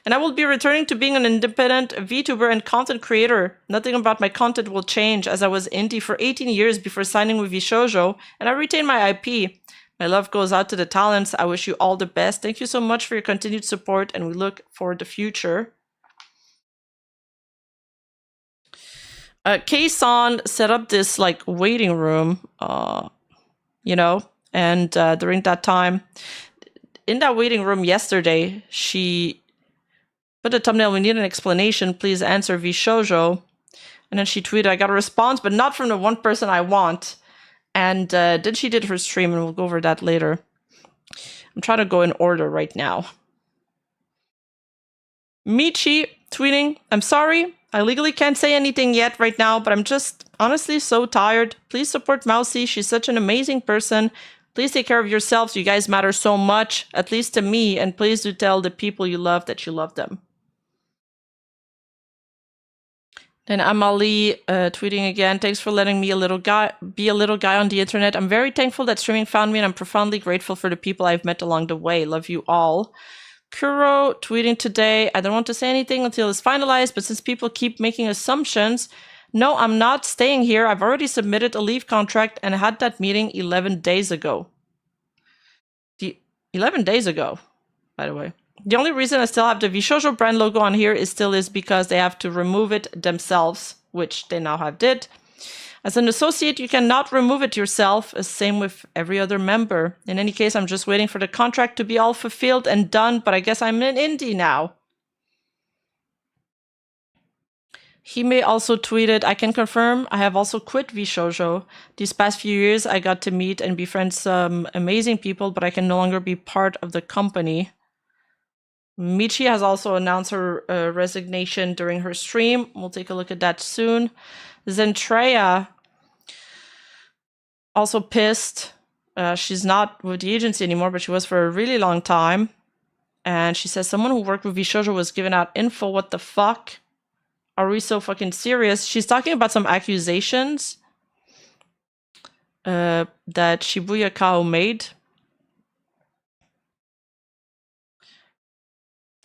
And I will be returning to being an independent VTuber and content creator. Nothing about my content will change, as I was indie for 18 years before signing with VShojo, and I retain my IP. My love goes out to the talents. I wish you all the best. Thank you so much for your continued support, and we look forward to the future. Kei-san set up this like waiting room, you know, and during that time, in that waiting room yesterday, she put a thumbnail, we need an explanation, please answer VShojo. And then she tweeted, I got a response, but not from the one person I want. And then she did her stream, and we'll go over that later. I'm trying to go in order right now. Michi tweeting, I'm sorry, I legally can't say anything yet right now, but I'm just honestly so tired. Please support Mousy, she's such an amazing person. Please take care of yourselves, you guys matter so much, at least to me, and please do tell the people you love that you love them. Then Amali tweeting again, thanks for letting me be a little guy on the internet. I'm very thankful that streaming found me, and I'm profoundly grateful for the people I've met along the way. Love you all. Kuro tweeting today, I don't want to say anything until it's finalized, but since people keep making assumptions, no, I'm not staying here. I've already submitted a leave contract and had that meeting 11 days ago. 11 days ago, by the way. The only reason I still have the VShojo brand logo on here is because they have to remove it themselves, which they now have did. As an associate, you cannot remove it yourself, same with every other member. In any case, I'm just waiting for the contract to be all fulfilled and done, but I guess I'm an indie now. Hime also tweeted, I can confirm I have also quit VShojo. These past few years, I got to meet and befriend some amazing people, but I can no longer be part of the company. Michi has also announced her resignation during her stream. We'll take a look at that soon. Zentreya also pissed. She's not with the agency anymore, but she was for a really long time. And she says, someone who worked with VShojo was giving out info. What the fuck? Are we so fucking serious? She's talking about some accusations that Shibuya Kao made.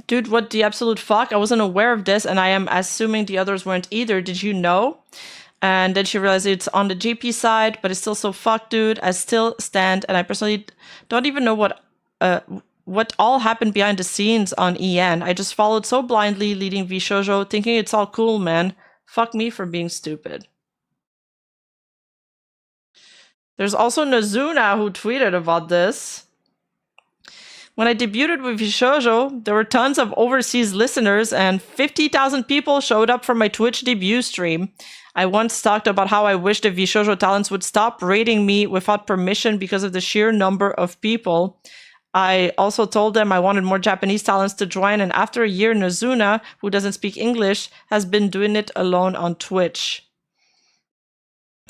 Dude, what the absolute fuck? I wasn't aware of this, and I am assuming the others weren't either. Did you know? And then she realized it's on the JP side, but it's still so fucked, dude. I still stand, and I personally don't even know what all happened behind the scenes on EN. I just followed so blindly, leading VShojo, thinking it's all cool, man. Fuck me for being stupid. There's also Nazuna who tweeted about this. When I debuted with VShojo, there were tons of overseas listeners and 50,000 people showed up for my Twitch debut stream. I once talked about how I wish the VShojo talents would stop rating me without permission because of the sheer number of people. I also told them I wanted more Japanese talents to join, and after a year, Nazuna, who doesn't speak English, has been doing it alone on Twitch.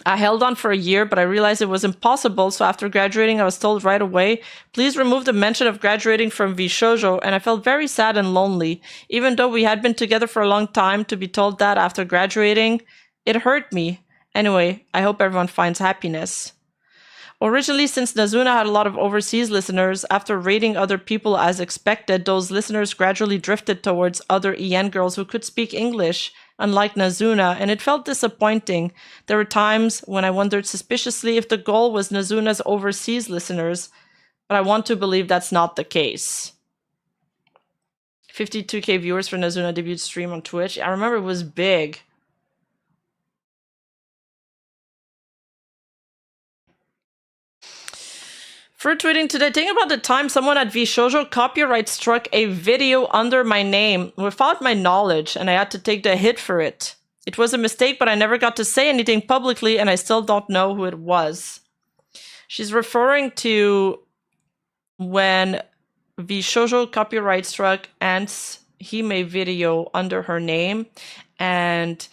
I held on for a year, but I realized it was impossible, so after graduating, I was told right away, please remove the mention of graduating from VShojo, and I felt very sad and lonely. Even though we had been together for a long time, to be told that after graduating, it hurt me. Anyway, I hope everyone finds happiness. Originally, since Nazuna had a lot of overseas listeners, after rating other people as expected, those listeners gradually drifted towards other EN girls who could speak English, unlike Nazuna, and it felt disappointing. There were times when I wondered suspiciously if the goal was Nazuna's overseas listeners, but I want to believe that's not the case. 52k viewers for Nazuna debut stream on Twitch. I remember it was big. For tweeting today, think about the time someone at VShojo copyright struck a video under my name without my knowledge, and I had to take the hit for it. It was a mistake, but I never got to say anything publicly, and I still don't know who it was. She's referring to when VShojo copyright struck Ant's Hime video under her name, and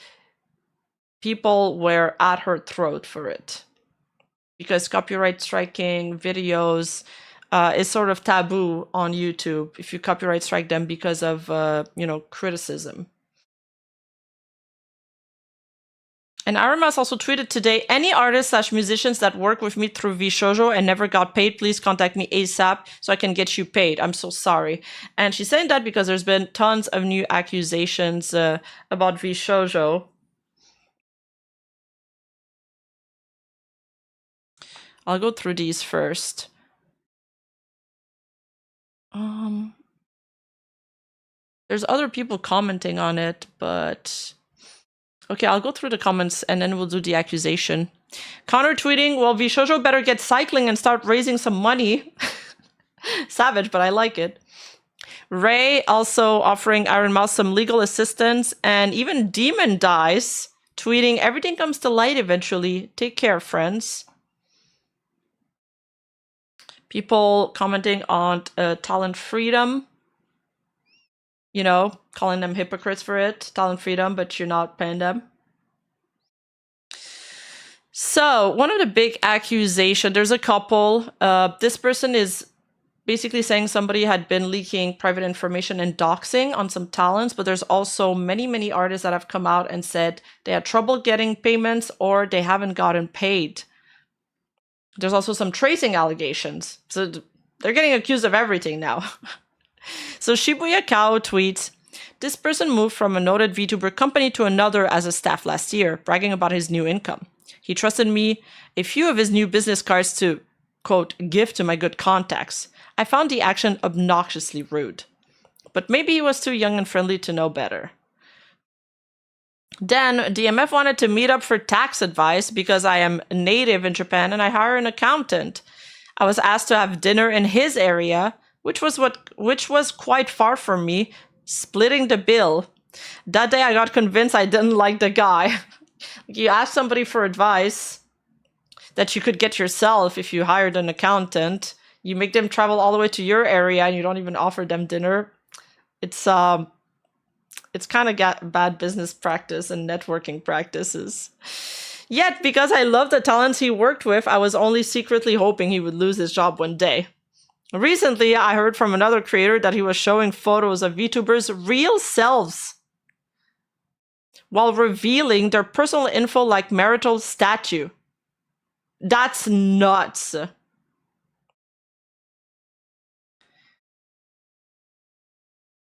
people were at her throat for it. Because copyright striking videos is sort of taboo on YouTube if you copyright strike them because of, criticism. And Ironmouse also tweeted today, any artists/musicians that work with me through VShojo and never got paid, please contact me ASAP so I can get you paid. I'm so sorry. And she's saying that because there's been tons of new accusations about VShojo. I'll go through these first. There's other people commenting on it, but... Okay, I'll go through the comments and then we'll do the accusation. Connor tweeting, well, VShojo better get cycling and start raising some money. Savage, but I like it. Ray also offering Ironmouse some legal assistance, and even Demon Dice tweeting, everything comes to light eventually. Take care, friends. People commenting on talent freedom. You know, calling them hypocrites for it. Talent freedom, but you're not paying them. So, one of the big accusations, there's a couple. This person is basically saying somebody had been leaking private information and doxing on some talents, but there's also many, many artists that have come out and said they had trouble getting payments or they haven't gotten paid. There's also some tracing allegations. So, they're getting accused of everything now. So Shibuya Kao tweets, this person moved from a noted VTuber company to another as a staff last year, bragging about his new income. He trusted me a few of his new business cards to, quote, give to my good contacts. I found the action obnoxiously rude. But maybe he was too young and friendly to know better. Then DMF wanted to meet up for tax advice because I am native in Japan and I hire an accountant. I was asked to have dinner in his area, which was quite far from me, splitting the bill. That day I got convinced I didn't like the guy. You ask somebody for advice that you could get yourself if you hired an accountant. You make them travel all the way to your area and you don't even offer them dinner. It's kind of bad business practice and networking practices. Yet, because I love the talents he worked with, I was only secretly hoping he would lose his job one day. Recently, I heard from another creator that he was showing photos of VTubers' real selves while revealing their personal info like marital status. That's nuts.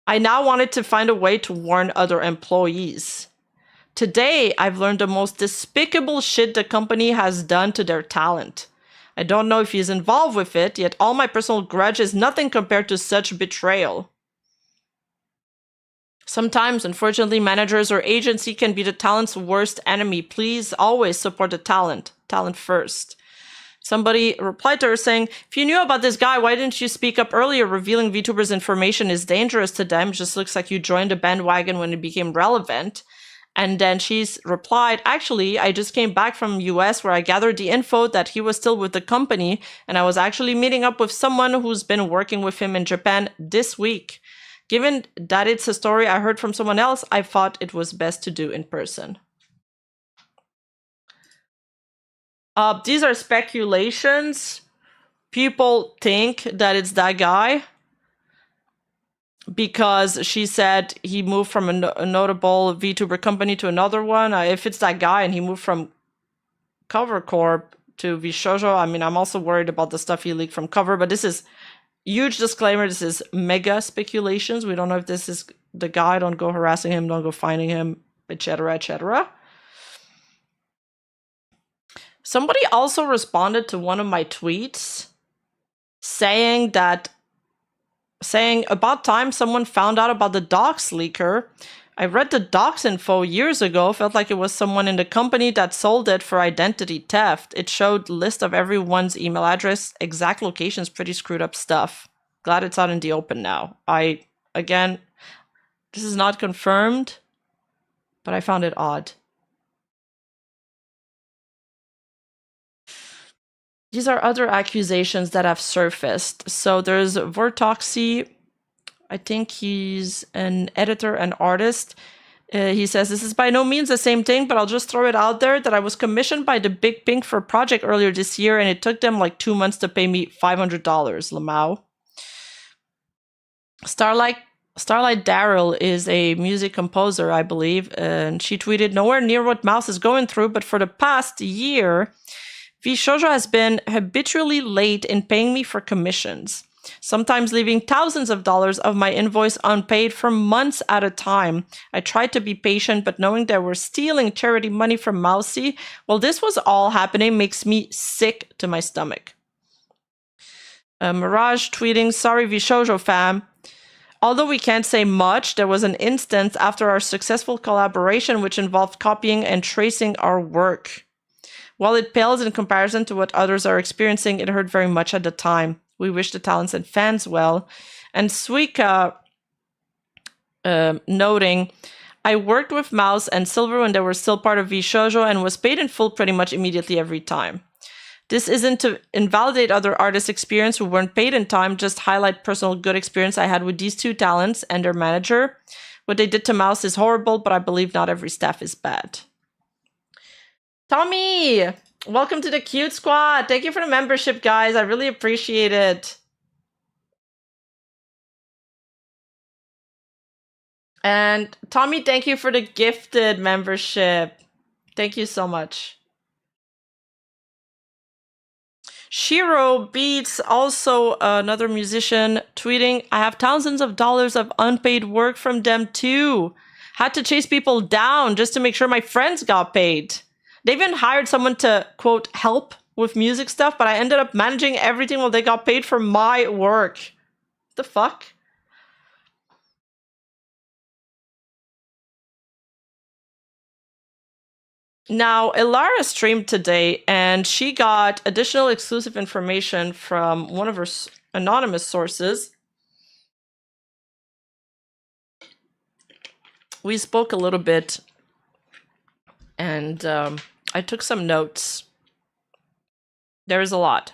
I now wanted to find a way to warn other employees. Today, I've learned the most despicable shit the company has done to their talent. I don't know if he's involved with it, yet all my personal grudge is nothing compared to such betrayal. Sometimes, unfortunately, managers or agency can be the talent's worst enemy. Please always support the talent. Talent first. Somebody replied to her saying, if you knew about this guy, why didn't you speak up earlier? Revealing VTubers' information is dangerous to them. It just looks like you joined the bandwagon when it became relevant. And then she's replied, actually, I just came back from US where I gathered the info that he was still with the company. And I was actually meeting up with someone who's been working with him in Japan this week. Given that it's a story I heard from someone else, I thought it was best to do in person. These are speculations. People think that it's that guy because she said he moved from a notable VTuber company to another one. If it's that guy and he moved from Cover Corp to VShojo, I mean, I'm also worried about the stuff he leaked from Cover, but this is huge disclaimer. This is mega speculations. We don't know if this is the guy. Don't go harassing him. Don't go finding him, etc., etc. Somebody also responded to one of my tweets saying about time someone found out about the docs leaker. I read the docs info years ago, felt like it was someone in the company that sold it for identity theft. It showed list of everyone's email address, exact locations, pretty screwed up stuff. Glad it's out in the open now. Again, this is not confirmed, but I found it odd. These are other accusations that have surfaced. So there's Vortoxy. I think he's an editor and artist. He says, this is by no means the same thing, but I'll just throw it out there that I was commissioned by the Big Pink for a project earlier this year, and it took them like 2 months to pay me $500, Lamau. Starlight Daryl is a music composer, I believe, and she tweeted, nowhere near what Mouse is going through, but for the past year, VShojo has been habitually late in paying me for commissions, sometimes leaving thousands of dollars of my invoice unpaid for months at a time. I tried to be patient, but knowing they were stealing charity money from Mousy while this was all happening makes me sick to my stomach. Mirage tweeting, sorry VShojo fam. Although we can't say much, there was an instance after our successful collaboration which involved copying and tracing our work. While it pales in comparison to what others are experiencing, it hurt very much at the time. We wish the talents and fans well. And Suika noting, I worked with Mouse and Silver when they were still part of VShojo and was paid in full pretty much immediately every time. This isn't to invalidate other artists' experience who weren't paid in time, just highlight personal good experience I had with these two talents and their manager. What they did to Mouse is horrible, but I believe not every staff is bad. Tommy, welcome to the Cute Squad. Thank you for the membership, guys. I really appreciate it. And Tommy, thank you for the gifted membership. Thank you so much. Shiro Beats, also another musician, tweeting, I have thousands of dollars of unpaid work from them too. Had to chase people down just to make sure my friends got paid. They even hired someone to, quote, help with music stuff, but I ended up managing everything while they got paid for my work. What the fuck? Now, Ilara streamed today, and she got additional exclusive information from one of her anonymous sources. We spoke a little bit, and I took some notes. There is a lot.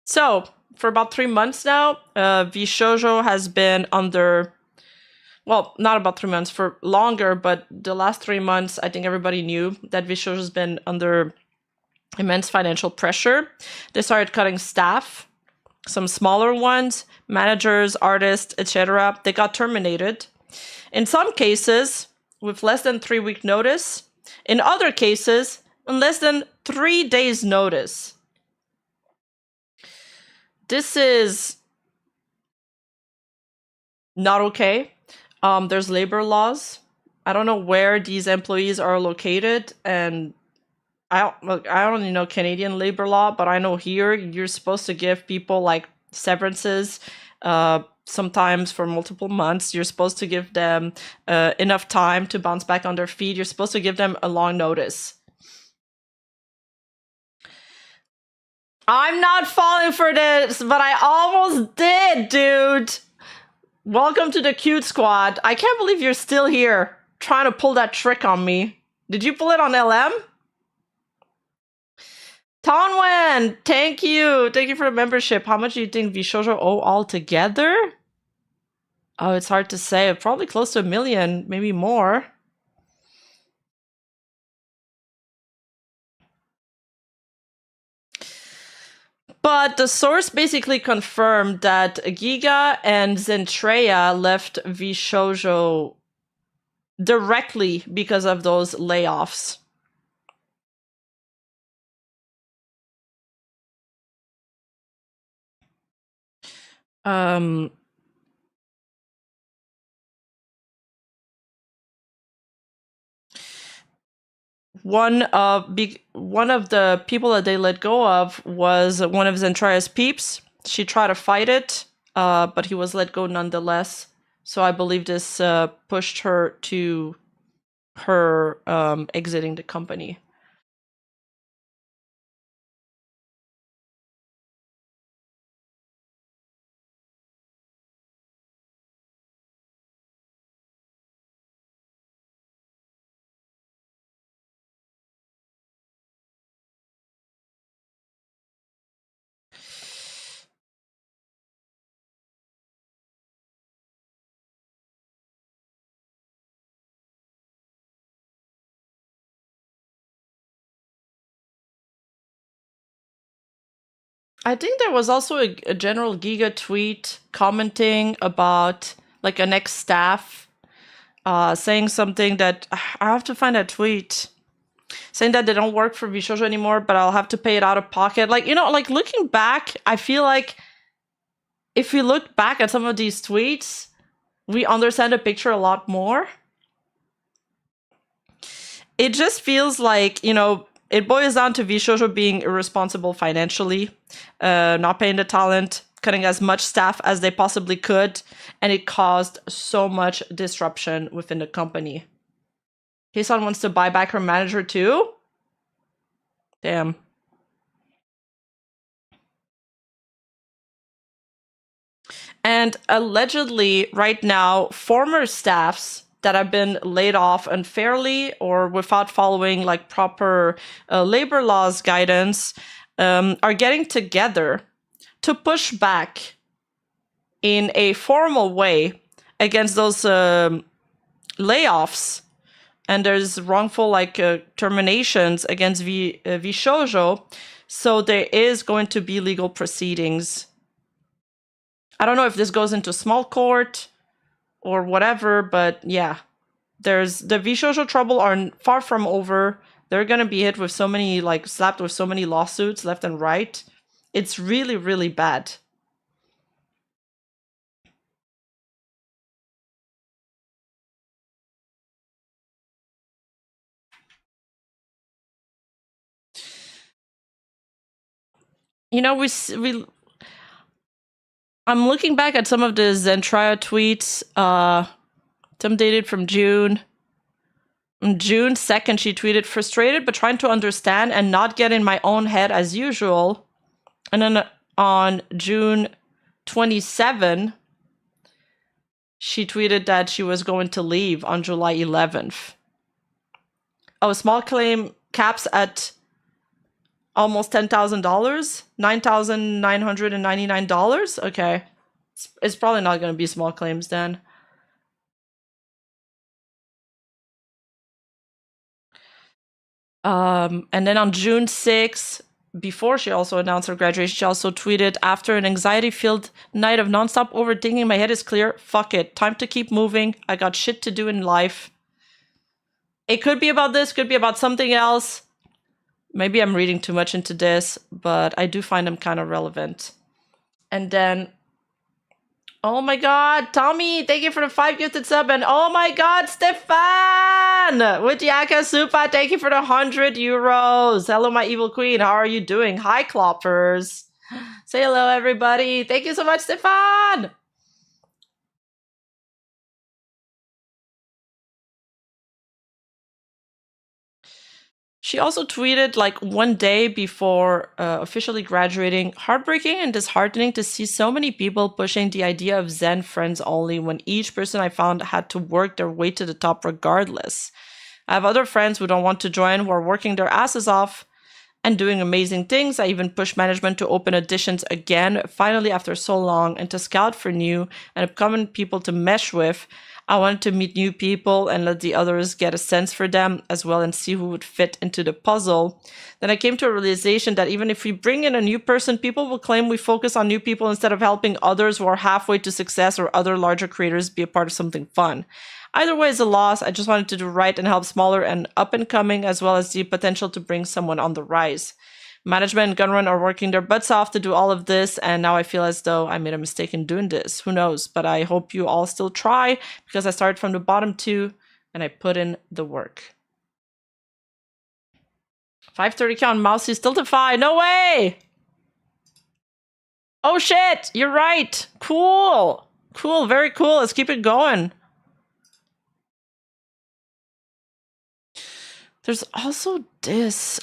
So, for about 3 months now, VShojo has been under, well, not about 3 months, for longer, but the last 3 months, I think everybody knew that VShojo has been under immense financial pressure. They started cutting staff, some smaller ones, managers, artists, etc. They got terminated. In some cases, with less than 3-week notice. In other cases, in less than 3 days notice. This is not okay. There's labor laws. I don't know where these employees are located, and I don't even know Canadian labor law, but I know here you're supposed to give people like severances, sometimes for multiple months. You're supposed to give them enough time to bounce back on their feet. You're supposed to give them a long notice. I'm not falling for this, but I almost did, dude. Welcome to the Cute Squad. I can't believe you're still here trying to pull that trick on me. Did you pull it on LM? Tonwen, thank you. Thank you for the membership. How much do you think VShojo owe altogether? Oh, it's hard to say. Probably close to $1 million, maybe more. But the source basically confirmed that Giga and Zentreya left VShojo directly because of those layoffs. One of the people that they let go of was one of Zentreya's peeps. She tried to fight it, but he was let go nonetheless. So I believe this pushed her to her exiting the company. I think there was also a general Giga tweet commenting about like an ex-staff saying something that I have to find that tweet. Saying that they don't work for VShojo anymore, but I'll have to pay it out of pocket. Like, you know, like looking back, I feel like if we look back at some of these tweets, we understand the picture a lot more. It just feels like, you know, it boils down to VShojo being irresponsible financially, not paying the talent, cutting as much staff as they possibly could, and it caused so much disruption within the company. Heisan wants to buy back her manager too? Damn. And allegedly, right now, former staffs that have been laid off unfairly or without following like proper labor laws guidance are getting together to push back in a formal way against those layoffs. And there's wrongful like terminations against VShojo. So there is going to be legal proceedings. I don't know if this goes into small court or whatever, but yeah. There's the VShojo trouble are far from over. They're gonna be hit with so many, like slapped with so many lawsuits left and right. It's really, really bad. You know, I'm looking back at some of the Zentria tweets, some dated from June. On June 2nd, she tweeted, frustrated but trying to understand and not get in my own head as usual. And then on June 27, she tweeted that she was going to leave on July 11th. Oh, small claim caps at almost $10,000, $9,999. Okay, it's probably not going to be small claims then. And then on June 6th, before she also announced her graduation, she also tweeted, after an anxiety-filled night of nonstop overthinking, my head is clear. Fuck it. Time to keep moving. I got shit to do in life. It could be about this, could be about something else. Maybe I'm reading too much into this, but I do find them kind of relevant. And then, oh my god, Tommy, thank you for the 5 gifted sub. And oh my god, Stefan with the Akasupa, thank you for the 100 euros. Hello, my evil queen. How are you doing? Hi, Cloppers. Say hello, everybody. Thank you so much, Stefan. She also tweeted like one day before officially graduating, heartbreaking and disheartening to see so many people pushing the idea of Zen friends only when each person I found had to work their way to the top regardless. I have other friends who don't want to join who are working their asses off and doing amazing things. I even pushed management to open auditions again, finally after so long, and to scout for new and upcoming people to mesh with. I wanted to meet new people and let the others get a sense for them as well and see who would fit into the puzzle. Then I came to a realization that even if we bring in a new person, people will claim we focus on new people instead of helping others who are halfway to success or other larger creators be a part of something fun. Either way is a loss. I just wanted to do right and help smaller and up-and-coming as well as the potential to bring someone on the rise. Management and Gunrun are working their butts off to do all of this, and now I feel as though I made a mistake in doing this. Who knows? But I hope you all still try, because I started from the bottom too, and I put in the work. 530k on Mousy, still to 5. No way! Oh shit! You're right! Cool! Cool, very cool. Let's keep it going. There's also this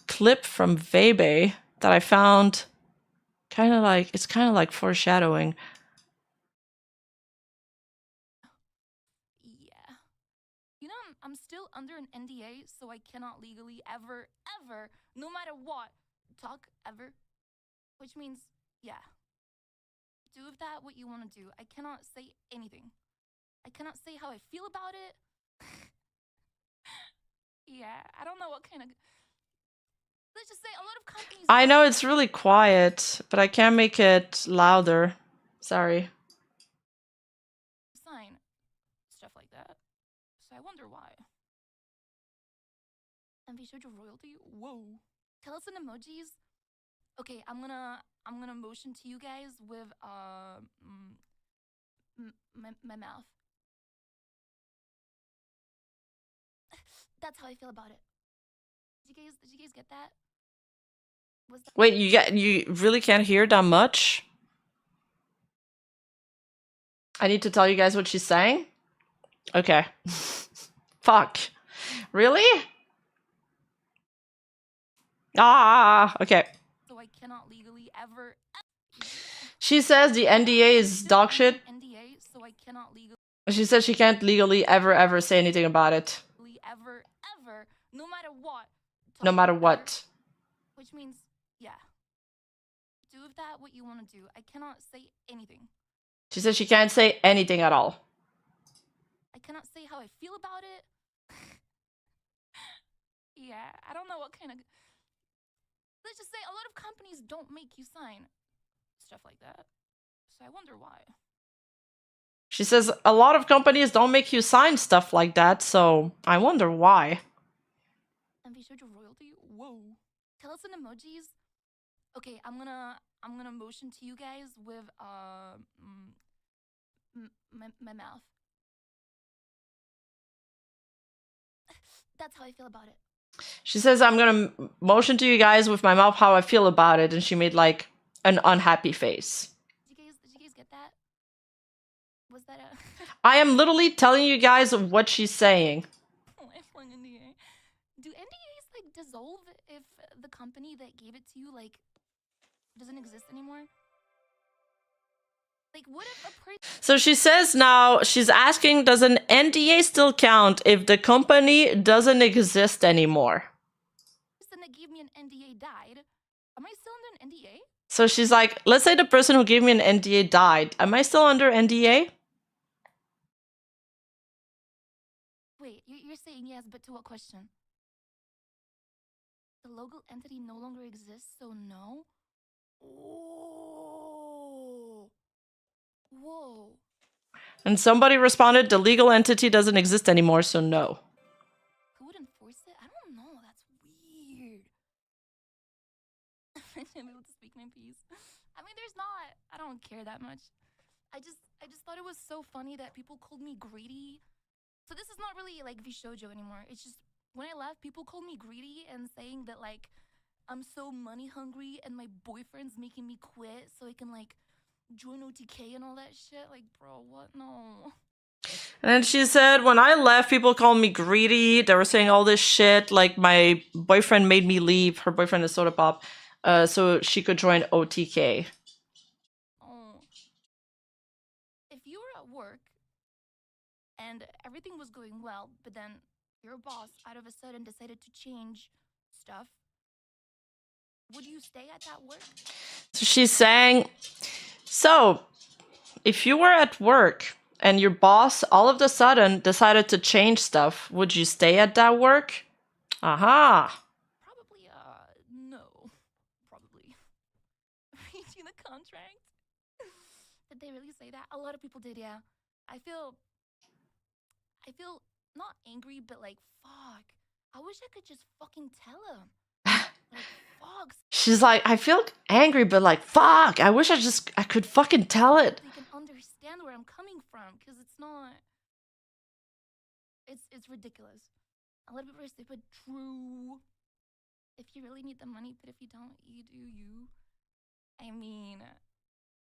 clip from Vebe that I found kind of like, it's kind of like foreshadowing. Yeah. You know, I'm still under an NDA, so I cannot legally ever, no matter what, talk ever. Which means, yeah. Do with that what you want to do. I cannot say anything. I cannot say how I feel about it. Yeah, I don't know what kind of let's just say a lot of companies. I know it's really quiet, but I can't make it louder. Sorry. Sign stuff like that. So I wonder why. And VShojo royalty? Whoa. Tell us in emojis. Okay, I'm gonna motion to you guys with my mouth. That's how I feel about it. Did you guys get that? Was that Wait, you really can't hear that much? I need to tell you guys what she's saying? Okay. Fuck. Really? Ah, okay. so I cannot legally ever She says the NDA is dog shit. NDA, so I cannot legally She says she can't legally ever say anything about it. ever no matter what. No matter ever, what. Which means, yeah. Do with that what you want to do. I cannot say anything. She says she can't say anything at all. I cannot say how I feel about it. Yeah, I don't know what kind of. Let's just say a lot of companies don't make you sign stuff like that. So I wonder why. She says a lot of companies don't make you sign stuff like that, so I wonder why. And VShojo royalty? Whoa. Tell us in emojis. Okay, I'm gonna motion to you guys with my mouth. That's how I feel about it. She says I'm gonna motion to you guys with my mouth how I feel about it, and she made like an unhappy face. Did you guys get that? Was that a I am literally telling you guys what she's saying. lifelong NDA? Do NDAs like dissolve if the company that gave it to you like doesn't exist anymore? Like, what if a person? So she says now, she's asking, does an NDA still count if the company doesn't exist anymore? That gave me an NDA died. Am I still under an NDA? So she's like, let's say the person who gave me an NDA died. Am I still under NDA? Wait, you're saying yes, but to what question? The local entity no longer exists, so no? Oh. Whoa. And somebody responded, the legal entity doesn't exist anymore, so no. Who would enforce it? I don't know. That's weird. I'm able to speak my piece. I mean, there's not. I don't care that much. I just thought it was so funny that people called me greedy. So this is not really like VShojo anymore. It's just when I left, people called me greedy and saying that like I'm so money hungry and my boyfriend's making me quit so I can like join OTK and all that shit. Like, bro, what? No. And then she said, when I left, people called me greedy. They were saying all this shit. Like, my boyfriend made me leave. Her boyfriend is Soda Pop. So she could join OTK. Oh. If you were at work and everything was going well, but then your boss out of a sudden decided to change stuff, would you stay at that work? So she's saying, so if you were at work and your boss all of a sudden decided to change stuff, would you stay at that work? Aha. Probably, no. Probably. Reading the contract? Did they really say that? A lot of people did, yeah. I feel not angry, but like, fuck. I wish I could just fucking tell him. Like, fuck. She's like, I feel angry, but like, fuck. I wish I could fucking tell it. They can understand where I'm coming from, because it's not. It's ridiculous. A lot of people say, but true. If you really need the money, but if you don't, you do you. I mean,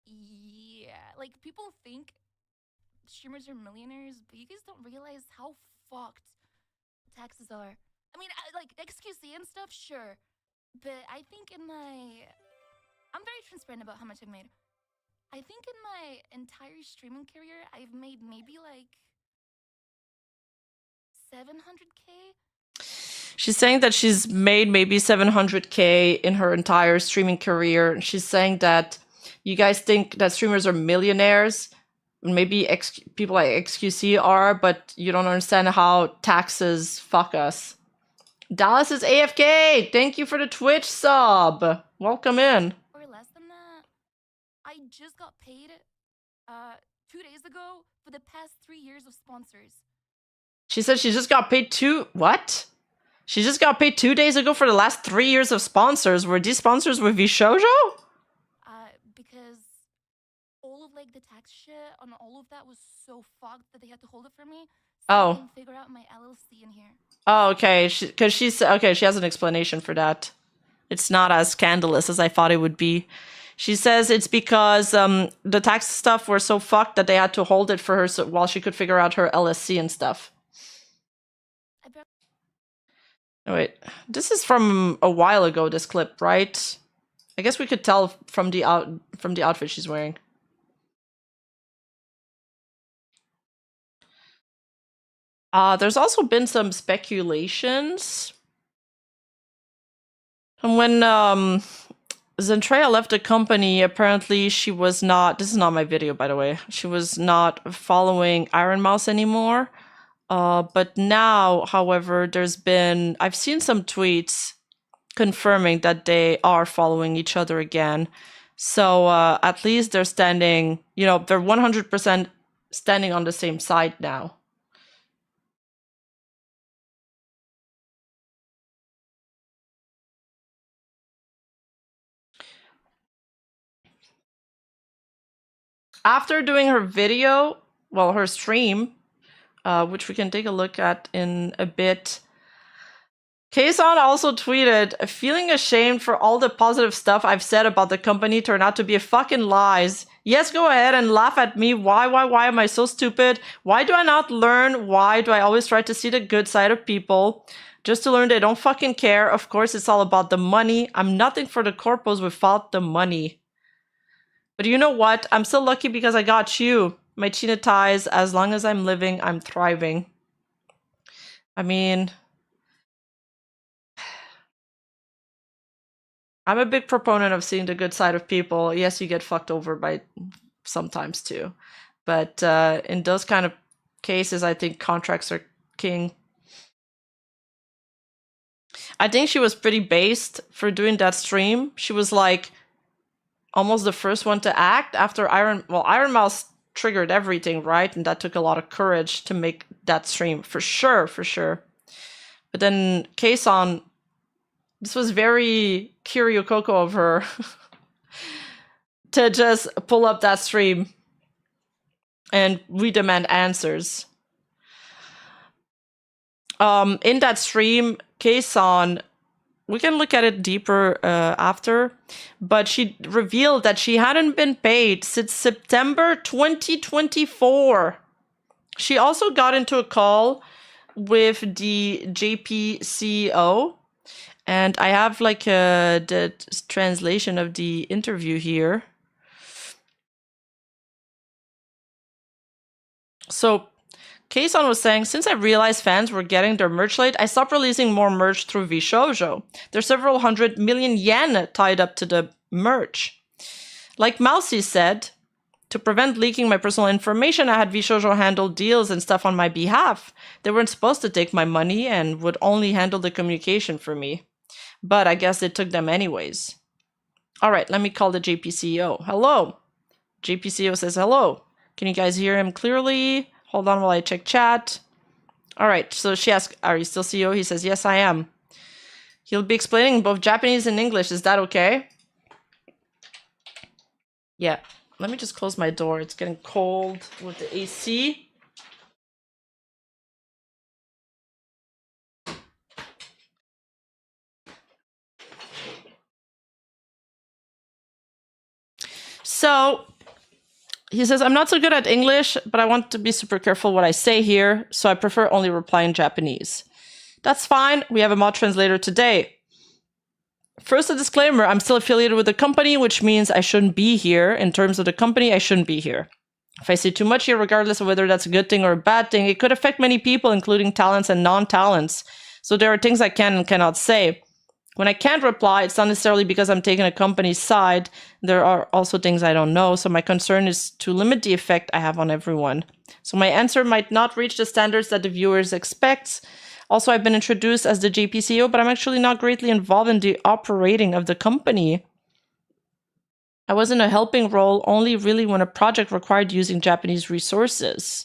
yeah. Like, people think streamers are millionaires, but you guys don't realize how fucked taxes are. I mean, like, XQC and stuff, sure. But I think I'm very transparent about how much I've made. I think in my entire streaming career, I've made maybe like 700K. She's saying that she's made maybe 700K in her entire streaming career. She's saying that you guys think that streamers are millionaires. Maybe people like XQC are, but you don't understand how taxes fuck us. Dallas is AFK. Thank you for the Twitch sub. Welcome in. Or less than that. I just got paid 2 days ago for the past 3 years of sponsors. She said she just got paid what? She just got paid 2 days ago for the last 3 years of sponsors. Were these sponsors with VShojo? Because all of like the tax shit and all of that was so fucked that they had to hold it for me. So I can figure out my LLC in here. Oh, okay. Because she's okay. She has an explanation for that. It's not as scandalous as I thought it would be. She says it's because the tax stuff were so fucked that they had to hold it for her while she could figure out her LSC and stuff. Oh, wait, this is from a while ago. This clip, right? I guess we could tell from the outfit she's wearing. There's also been some speculations. And when Zentrea left the company, apparently she was not, this is not my video, by the way, she was not following Ironmouse anymore. But now, however, I've seen some tweets confirming that they are following each other again. So at least they're standing, they're 100% standing on the same side now. After doing her video, well, her stream, which we can take a look at in a bit, Kayson also tweeted, feeling ashamed for all the positive stuff I've said about the company turned out to be a fucking lies. Yes, go ahead and laugh at me. Why am I so stupid? Why do I not learn? Why do I always try to see the good side of people? Just to learn they don't fucking care. Of course, it's all about the money. I'm nothing for the corpos without the money. But you know what? I'm still lucky because I got you. My China ties, as long as I'm living, I'm thriving. I mean, I'm a big proponent of seeing the good side of people. Yes, you get fucked over by sometimes too. But in those kind of cases, I think contracts are king. I think she was pretty based for doing that stream. She was like almost the first one to act after Ironmouse triggered everything, right? And that took a lot of courage to make that stream, for sure. But then Kayson, this was very Kiryokoko of her to just pull up that stream and we demand answers. In that stream, Kayson, we can look at it deeper after, but she revealed that she hadn't been paid since September 2024. She also got into a call with the JP CEO, and I have like the translation of the interview here. So Kayson was saying, since I realized fans were getting their merch late, I stopped releasing more merch through VShojo. There's several 100 million yen tied up to the merch. Like Mousy said, to prevent leaking my personal information, I had VShojo handle deals and stuff on my behalf. They weren't supposed to take my money and would only handle the communication for me. But I guess they took them anyways. All right, let me call the JP CEO. Hello. JP CEO says hello. Can you guys hear him clearly? Hold on while I check chat. All right, so she asked, are you still CEO? He says, yes, I am. He'll be explaining both Japanese and English. Is that okay? Yeah, let me just close my door. It's getting cold with the AC. So he says, I'm not so good at English, but I want to be super careful what I say here, so I prefer only reply in Japanese. That's fine. We have a mod translator today. First, a disclaimer. I'm still affiliated with the company, which means I shouldn't be here. In terms of the company, I shouldn't be here. If I say too much here, regardless of whether that's a good thing or a bad thing, it could affect many people, including talents and non-talents. So there are things I can and cannot say. When I can't reply, it's not necessarily because I'm taking a company's side. There are also things I don't know. So my concern is to limit the effect I have on everyone. So my answer might not reach the standards that the viewers expect. Also, I've been introduced as the JP CEO, but I'm actually not greatly involved in the operating of the company. I was in a helping role only really when a project required using Japanese resources.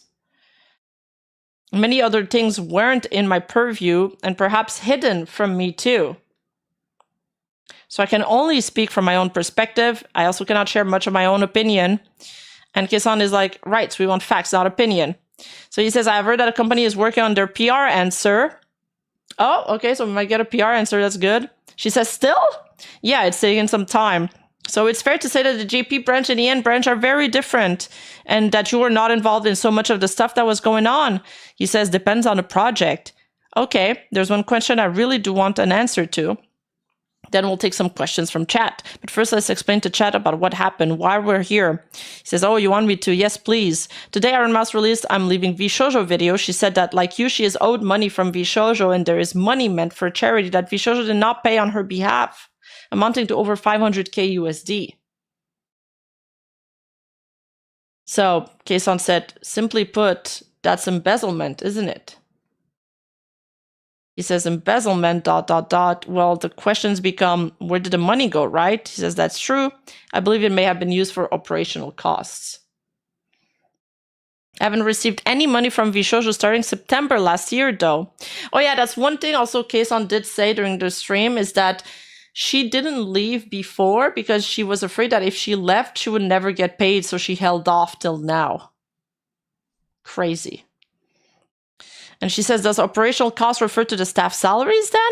Many other things weren't in my purview and perhaps hidden from me too. So I can only speak from my own perspective. I also cannot share much of my own opinion. And Kisan is like, right, so we want facts, not opinion. So he says, I have heard that a company is working on their PR answer. Oh, okay, so we might get a PR answer, that's good. She says, still? Yeah, it's taking some time. So it's fair to say that the JP branch and the EN branch are very different and that you were not involved in so much of the stuff that was going on. He says, depends on the project. Okay, there's one question I really do want an answer to. Then we'll take some questions from chat. But first, let's explain to chat about what happened, why we're here. He says, oh, you want me to? Yes, please. Today, Ironmouse released I'm leaving VShojo video. She said that, like you, she is owed money from VShojo, and there is money meant for charity that VShojo did not pay on her behalf, amounting to over 500k USD. So, Kason said, simply put, that's embezzlement, isn't it? He says embezzlement, ... Well, the questions become, where did the money go, right? He says, that's true. I believe it may have been used for operational costs. I haven't received any money from VShojo starting September last year, though. Oh yeah, that's one thing also Kason did say during the stream is that she didn't leave before because she was afraid that if she left, she would never get paid, so she held off till now. Crazy. And she says, does operational costs refer to the staff salaries then?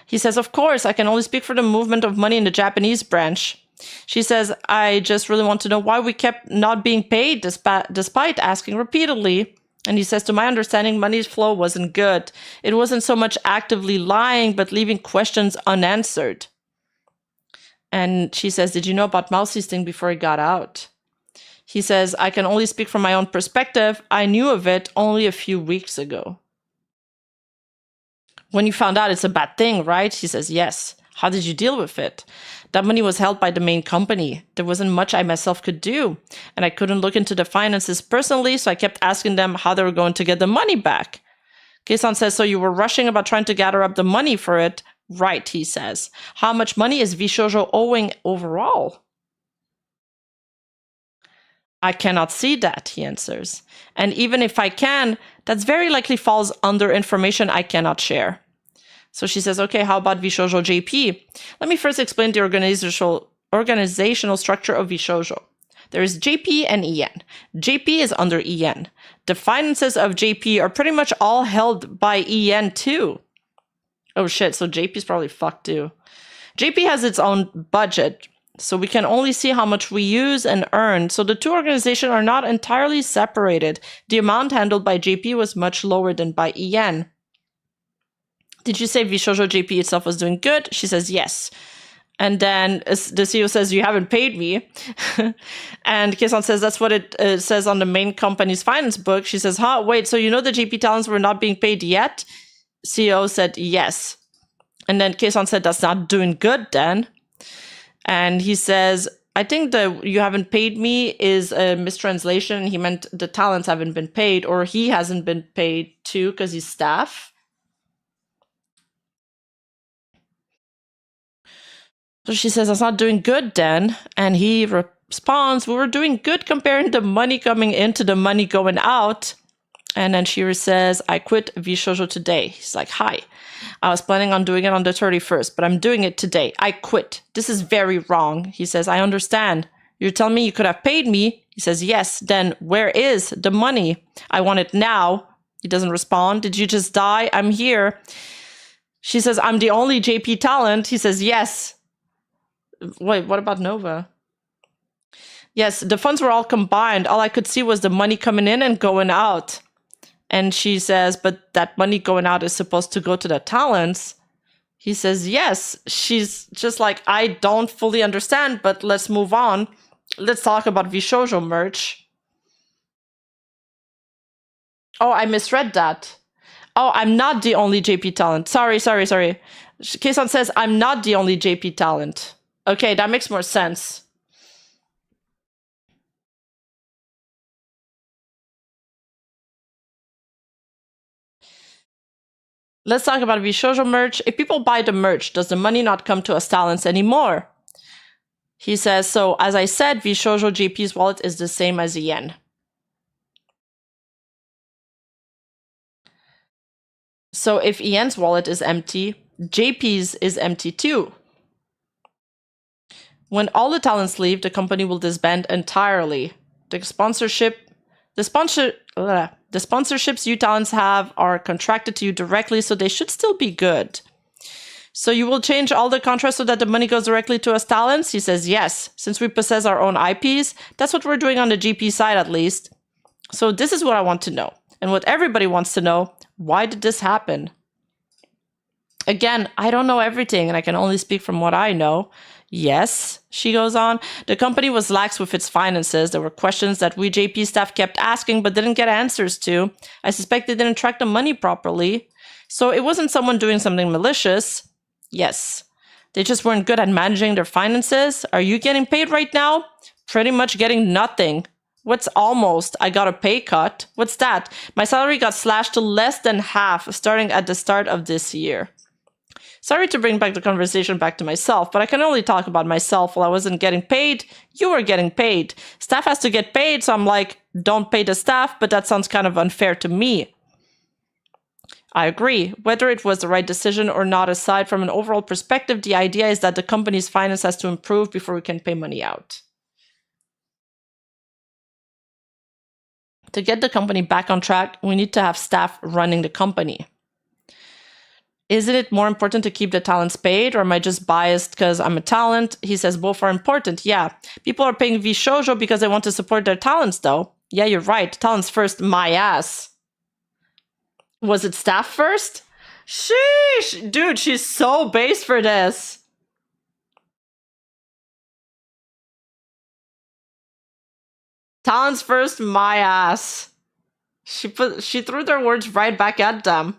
He says, of course, I can only speak for the movement of money in the Japanese branch. She says, I just really want to know why we kept not being paid despite asking repeatedly. And he says, to my understanding, money's flow wasn't good. It wasn't so much actively lying, but leaving questions unanswered. And she says, did you know about Mousie's thing before it got out? He says, I can only speak from my own perspective. I knew of it only a few weeks ago. When you found out it's a bad thing, right? He says, yes. How did you deal with it? That money was held by the main company. There wasn't much I myself could do. And I couldn't look into the finances personally, so I kept asking them how they were going to get the money back. Kason says, so you were rushing about trying to gather up the money for it? Right, he says. How much money is VShojo owing overall? I cannot see that, he answers. And even if I can, that's very likely falls under information I cannot share. So she says, okay, how about VShojo JP? Let me first explain the organizational structure of VShojo. There is JP and EN. JP is under EN. The finances of JP are pretty much all held by EN too. Oh shit, so JP is probably fucked too. JP has its own budget, so we can only see how much we use and earn. So the two organizations are not entirely separated. The amount handled by JP was much lower than by EN. Did you say VShojo JP itself was doing good? She says yes. And then the CEO says, you haven't paid me. And Kason says, that's what it says on the main company's finance book. She says, huh, wait, so you know the JP talents were not being paid yet? CEO said yes. And then Kason said, that's not doing good then. And he says, I think that you haven't paid me is a mistranslation. He meant the talents haven't been paid, or he hasn't been paid too because he's staff. So she says, that's not doing good then. And he responds, we were doing good comparing the money coming in to the money going out. And then she says, I quit VShojo today. He's like, hi. I was planning on doing it on the 31st, but I'm doing it today. I quit. This is very wrong. He says, I understand. You're telling me you could have paid me? He says, yes. Then where is the money? I want it now. He doesn't respond. Did you just die? I'm here. She says, I'm the only JP talent. He says, yes. Wait, what about Nova? Yes, the funds were all combined. All I could see was the money coming in and going out. And she says, but that money going out is supposed to go to the talents. He says, yes. She's just like, I don't fully understand, but let's move on. Let's talk about VShojo merch. Oh, I misread that. Oh, I'm not the only JP talent. Sorry. Kason says, I'm not the only JP talent. Okay, that makes more sense. let's talk about VShojo merch. If people buy the merch, does the money not come to us talents anymore? He says, so as I said, VShojo JP's wallet is the same as the yen. So if Ian's wallet is empty, JP's is empty too. When all the talents leave, the company will disband entirely. The sponsorships you talents have are contracted to you directly, so they should still be good. So you will change all the contracts so that the money goes directly to us talents? He says, yes, since we possess our own IPs, that's what we're doing on the GP side at least. So this is what I want to know. And what everybody wants to know, why did this happen? Again, I don't know everything and I can only speak from what I know. Yes, she goes on, the company was lax with its finances. There were questions that we JP staff kept asking but didn't get answers to. I suspect they didn't track the money properly. So it wasn't someone doing something malicious. Yes, they just weren't good at managing their finances. Are you getting paid right now? Pretty much getting nothing. What's almost? I got a pay cut. What's that? My salary got slashed to less than half starting at the start of this year. Sorry to bring back the conversation back to myself, but I can only talk about myself. While I wasn't getting paid, you were getting paid. Staff has to get paid, so I'm like, don't pay the staff, but that sounds kind of unfair to me. I agree. Whether it was the right decision or not, aside from an overall perspective, the idea is that the company's finance has to improve before we can pay money out. To get the company back on track, we need to have staff running the company. Isn't it more important to keep the talents paid, or am I just biased because I'm a talent? He says both are important. Yeah, people are paying VShojo because they want to support their talents, though. Yeah, you're right. Talents first, my ass. Was it staff first? Sheesh! Dude, she's so base for this. Talents first, my ass. She threw their words right back at them.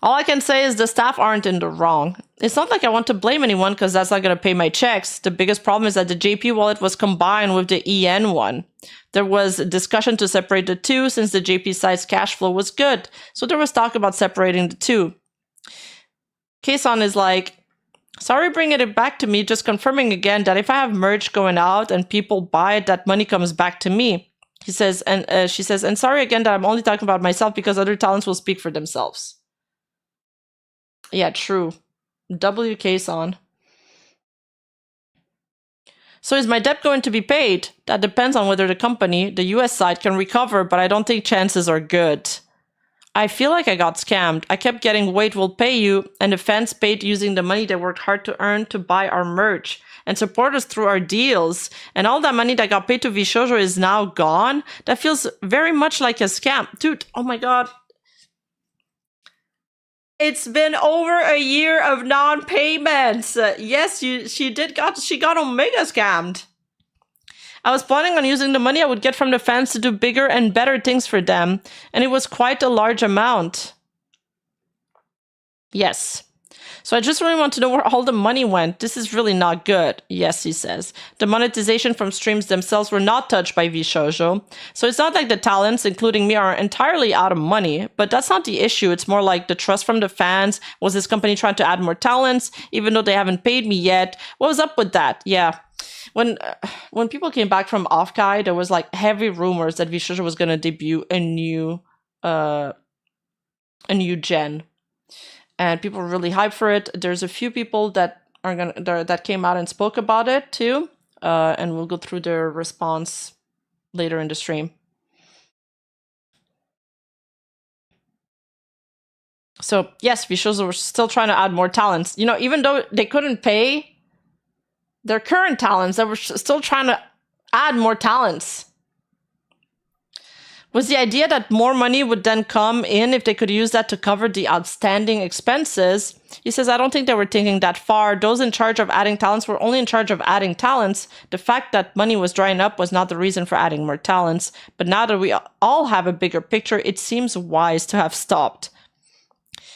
All I can say is the staff aren't in the wrong. It's not like I want to blame anyone because that's not going to pay my checks. The biggest problem is that the JP wallet was combined with the EN one. There was a discussion to separate the two since the JP side's cash flow was good. So there was talk about separating the two. Kason is like, sorry bringing it back to me, just confirming again that if I have merch going out and people buy it, that money comes back to me. He says, and she says, and sorry again that I'm only talking about myself because other talents will speak for themselves. Yeah, true. WK's on. So is my debt going to be paid? That depends on whether the company, the US side, can recover, but I don't think chances are good. I feel like I got scammed. I kept getting wait, we'll pay you, and the fans paid using the money they worked hard to earn to buy our merch and support us through our deals. And all that money that got paid to VShojo is now gone? That feels very much like a scam. Dude, oh my god. It's been over a year of non-payments. Yes, she got Omega scammed. I was planning on using the money I would get from the fans to do bigger and better things for them, and it was quite a large amount. Yes. So I just really want to know where all the money went. This is really not good. Yes, he says. The monetization from streams themselves were not touched by VShojo. So it's not like the talents, including me, are entirely out of money. But that's not the issue. It's more like the trust from the fans. Was this company trying to add more talents, even though they haven't paid me yet? What was up with that? Yeah. When people came back from Offkai, there was like heavy rumors that VShojo was going to debut a new gen. And people were really hyped for it. There's a few people that that came out and spoke about it too, and we'll go through their response later in the stream. So yes, VShojo were still trying to add more talents. You know, even though they couldn't pay their current talents, they were still trying to add more talents. Was the idea that more money would then come in if they could use that to cover the outstanding expenses? He says, I don't think they were thinking that far. Those in charge of adding talents were only in charge of adding talents. The fact that money was drying up was not the reason for adding more talents. But now that we all have a bigger picture, it seems wise to have stopped.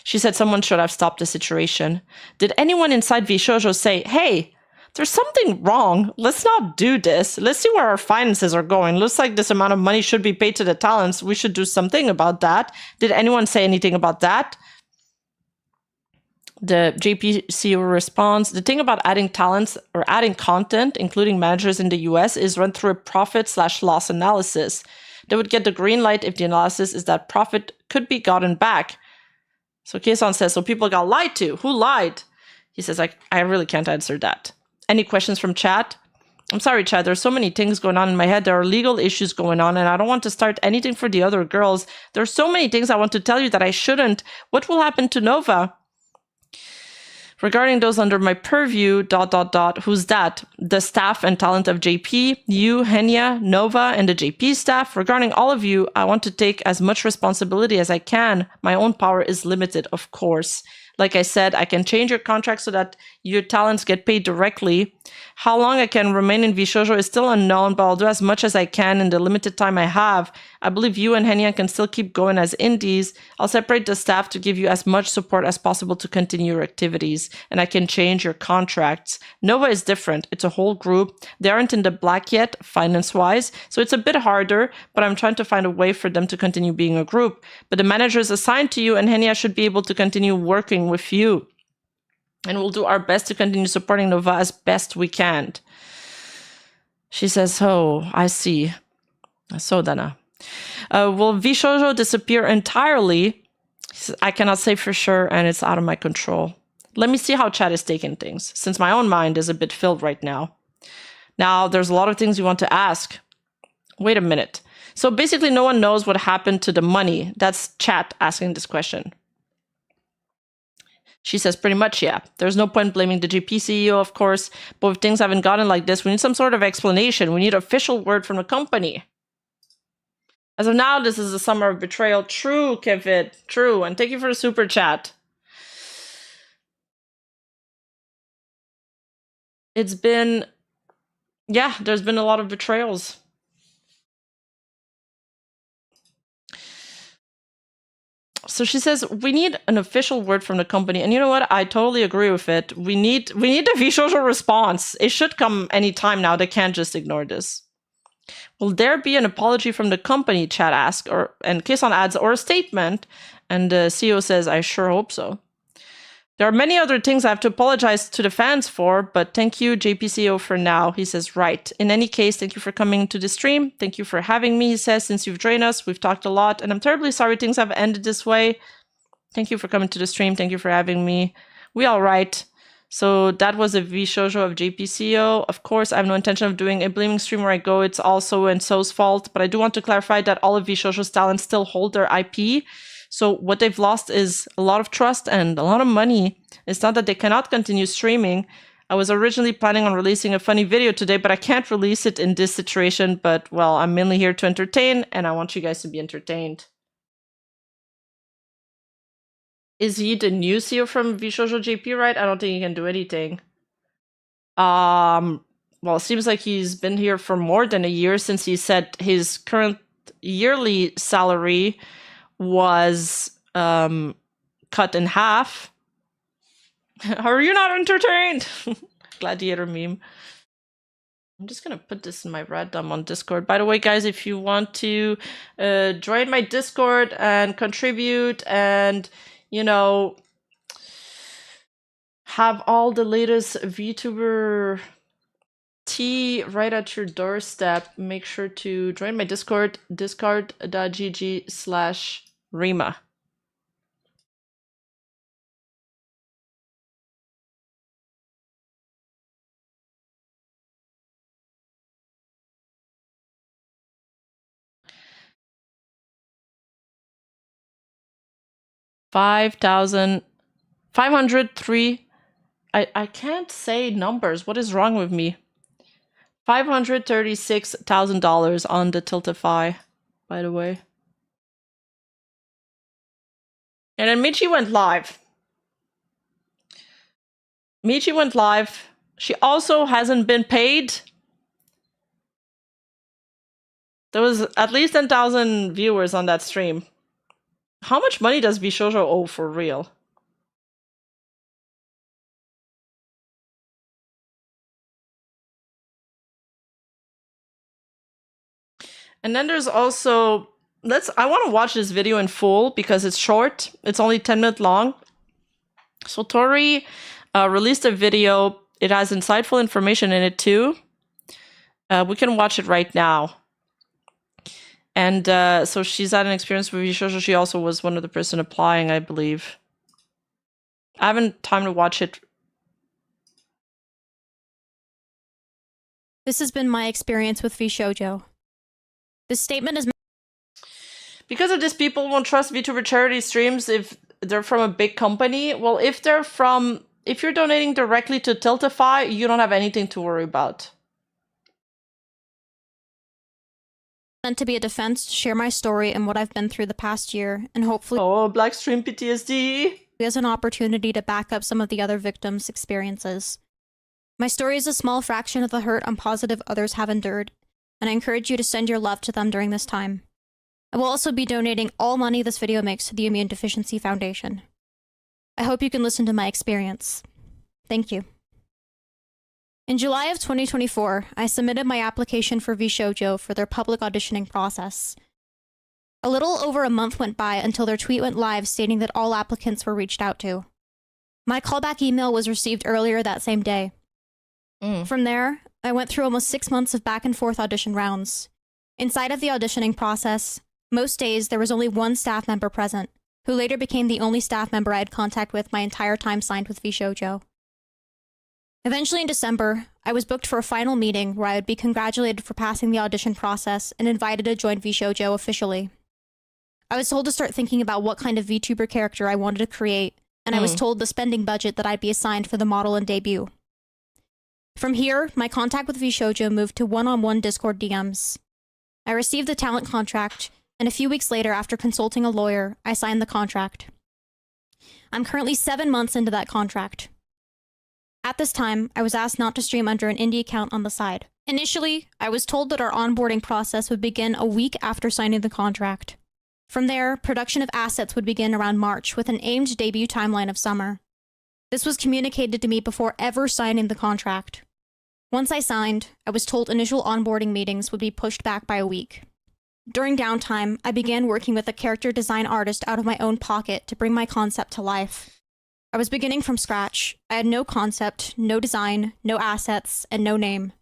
She said someone should have stopped the situation. Did anyone inside VShojo say, hey, there's something wrong. Let's not do this. Let's see where our finances are going. Looks like this amount of money should be paid to the talents. We should do something about that. Did anyone say anything about that? The JPCO responds, the thing about adding talents or adding content, including managers in the US, is run through a profit/loss analysis. They would get the green light if the analysis is that profit could be gotten back. So Kason says, so people got lied to. Who lied? He says, I really can't answer that. Any questions from chat? I'm sorry, chat. There's so many things going on in my head. There are legal issues going on, and I don't want to start anything for the other girls. There's so many things I want to tell you that I shouldn't. What will happen to Nova? Regarding those under my purview, ... Who's that? The staff and talent of JP, you, Henya, Nova, and the JP staff. Regarding all of you, I want to take as much responsibility as I can. My own power is limited, of course. Like I said, I can change your contract so that your talents get paid directly. How long I can remain in VShojo is still unknown, but I'll do as much as I can in the limited time I have. I believe you and Henya can still keep going as indies. I'll separate the staff to give you as much support as possible to continue your activities, and I can change your contracts. Nova is different. It's a whole group. They aren't in the black yet, finance-wise, so it's a bit harder, but I'm trying to find a way for them to continue being a group. But the manager is assigned to you, and Henya should be able to continue working with you. And we'll do our best to continue supporting Nova as best we can. She says, oh, I see. So, Dana. Will VShojo disappear entirely? Says, I cannot say for sure, and it's out of my control. Let me see how chat is taking things, since my own mind is a bit filled right now. Now, there's a lot of things you want to ask. Wait a minute. So basically, no one knows what happened to the money. That's chat asking this question. She says pretty much, yeah. There's no point blaming the GP CEO, of course, but if things haven't gotten like this, we need some sort of explanation. We need official word from the company. As of now, this is a summer of betrayal. True, Kevin. True. And thank you for the super chat. It's been... yeah, there's been a lot of betrayals. So she says, we need an official word from the company. And you know what? I totally agree with it. We need the VShojo response. It should come anytime now. They can't just ignore this. Will there be an apology from the company, chat asks, and Kason adds, or a statement? And the CEO says, I sure hope so. There are many other things I have to apologize to the fans for, but thank you, JPCO, for now. He says, right. In any case, thank you for coming to the stream. Thank you for having me, he says, since you've joined us. We've talked a lot, and I'm terribly sorry things have ended this way. Thank you for coming to the stream. Thank you for having me. We all right. So that was a VShojo of JPCO. Of course, I have no intention of doing a blaming stream where I go. It's also and so's fault, but I do want to clarify that all of VShojo's talents still hold their IP. So what they've lost is a lot of trust and a lot of money. It's not that they cannot continue streaming. I was originally planning on releasing a funny video today, but I can't release it in this situation. But, well, I'm mainly here to entertain, and I want you guys to be entertained. Is he the new CEO from VShojo JP, right? I don't think he can do anything. Well, it seems like he's been here for more than a year since he said his current yearly salary was cut in half. Are you not entertained? Gladiator meme. I'm just gonna put this in my random on Discord. By the way, guys, if you want to join my Discord and contribute and, you know, have all the latest VTuber tea right at your doorstep, make sure to join my Discord, discord.gg/Rima. $5,503. I can't say numbers. What is wrong with me? $536,000 on the Tiltify, by the way. And then Michi went live. Michi went live. She also hasn't been paid. There was at least 10,000 viewers on that stream. How much money does VShojo owe for real? And then there's also I want to watch this video in full because it's short. It's only 10 minutes long. So Tori released a video. It has insightful information in it too. We can watch it right now. And so she's had an experience with VShojo. She also was one of the person applying, I believe. I haven't time to watch it. This has been my experience with VShojo. This statement is... Because of this, people won't trust VTuber charity streams if they're from a big company. Well, if you're donating directly to Tiltify, you don't have anything to worry about. meant to be a defense to share my story and what I've been through the past year, and hopefully Black stream PTSD. as an opportunity to back up some of the other victims' experiences. My story is a small fraction of the hurt I'm positive others have endured, and I encourage you to send your love to them during this time. I will also be donating all money this video makes to the Immune Deficiency Foundation. I hope you can listen to my experience. Thank you. In July of 2024, I submitted my application for VShojo for their public auditioning process. A little over a month went by until their tweet went live stating that all applicants were reached out to. My callback email was received earlier that same day. From there, I went through almost 6 months of back and forth audition rounds. Inside of the auditioning process, most days there was only one staff member present, who later became the only staff member I had contact with my entire time signed with VShojo. Eventually in December, I was booked for a final meeting where I would be congratulated for passing the audition process and invited to join VShojo officially. I was told to start thinking about what kind of VTuber character I wanted to create, and I was told the spending budget that I'd be assigned for the model and debut. From here, my contact with VShojo moved to one-on-one Discord DMs. I received the talent contract, and a few weeks later, after consulting a lawyer, I signed the contract. I'm currently 7 months into that contract. At this time, I was asked not to stream under an indie account on the side. Initially, I was told that our onboarding process would begin a week after signing the contract. From there, production of assets would begin around March with an aimed debut timeline of summer. This was communicated to me before ever signing the contract. Once I signed, I was told initial onboarding meetings would be pushed back by a week. During downtime, I began working with a character design artist out of my own pocket to bring my concept to life. I was beginning from scratch. I had no concept, no design, no assets, and no name.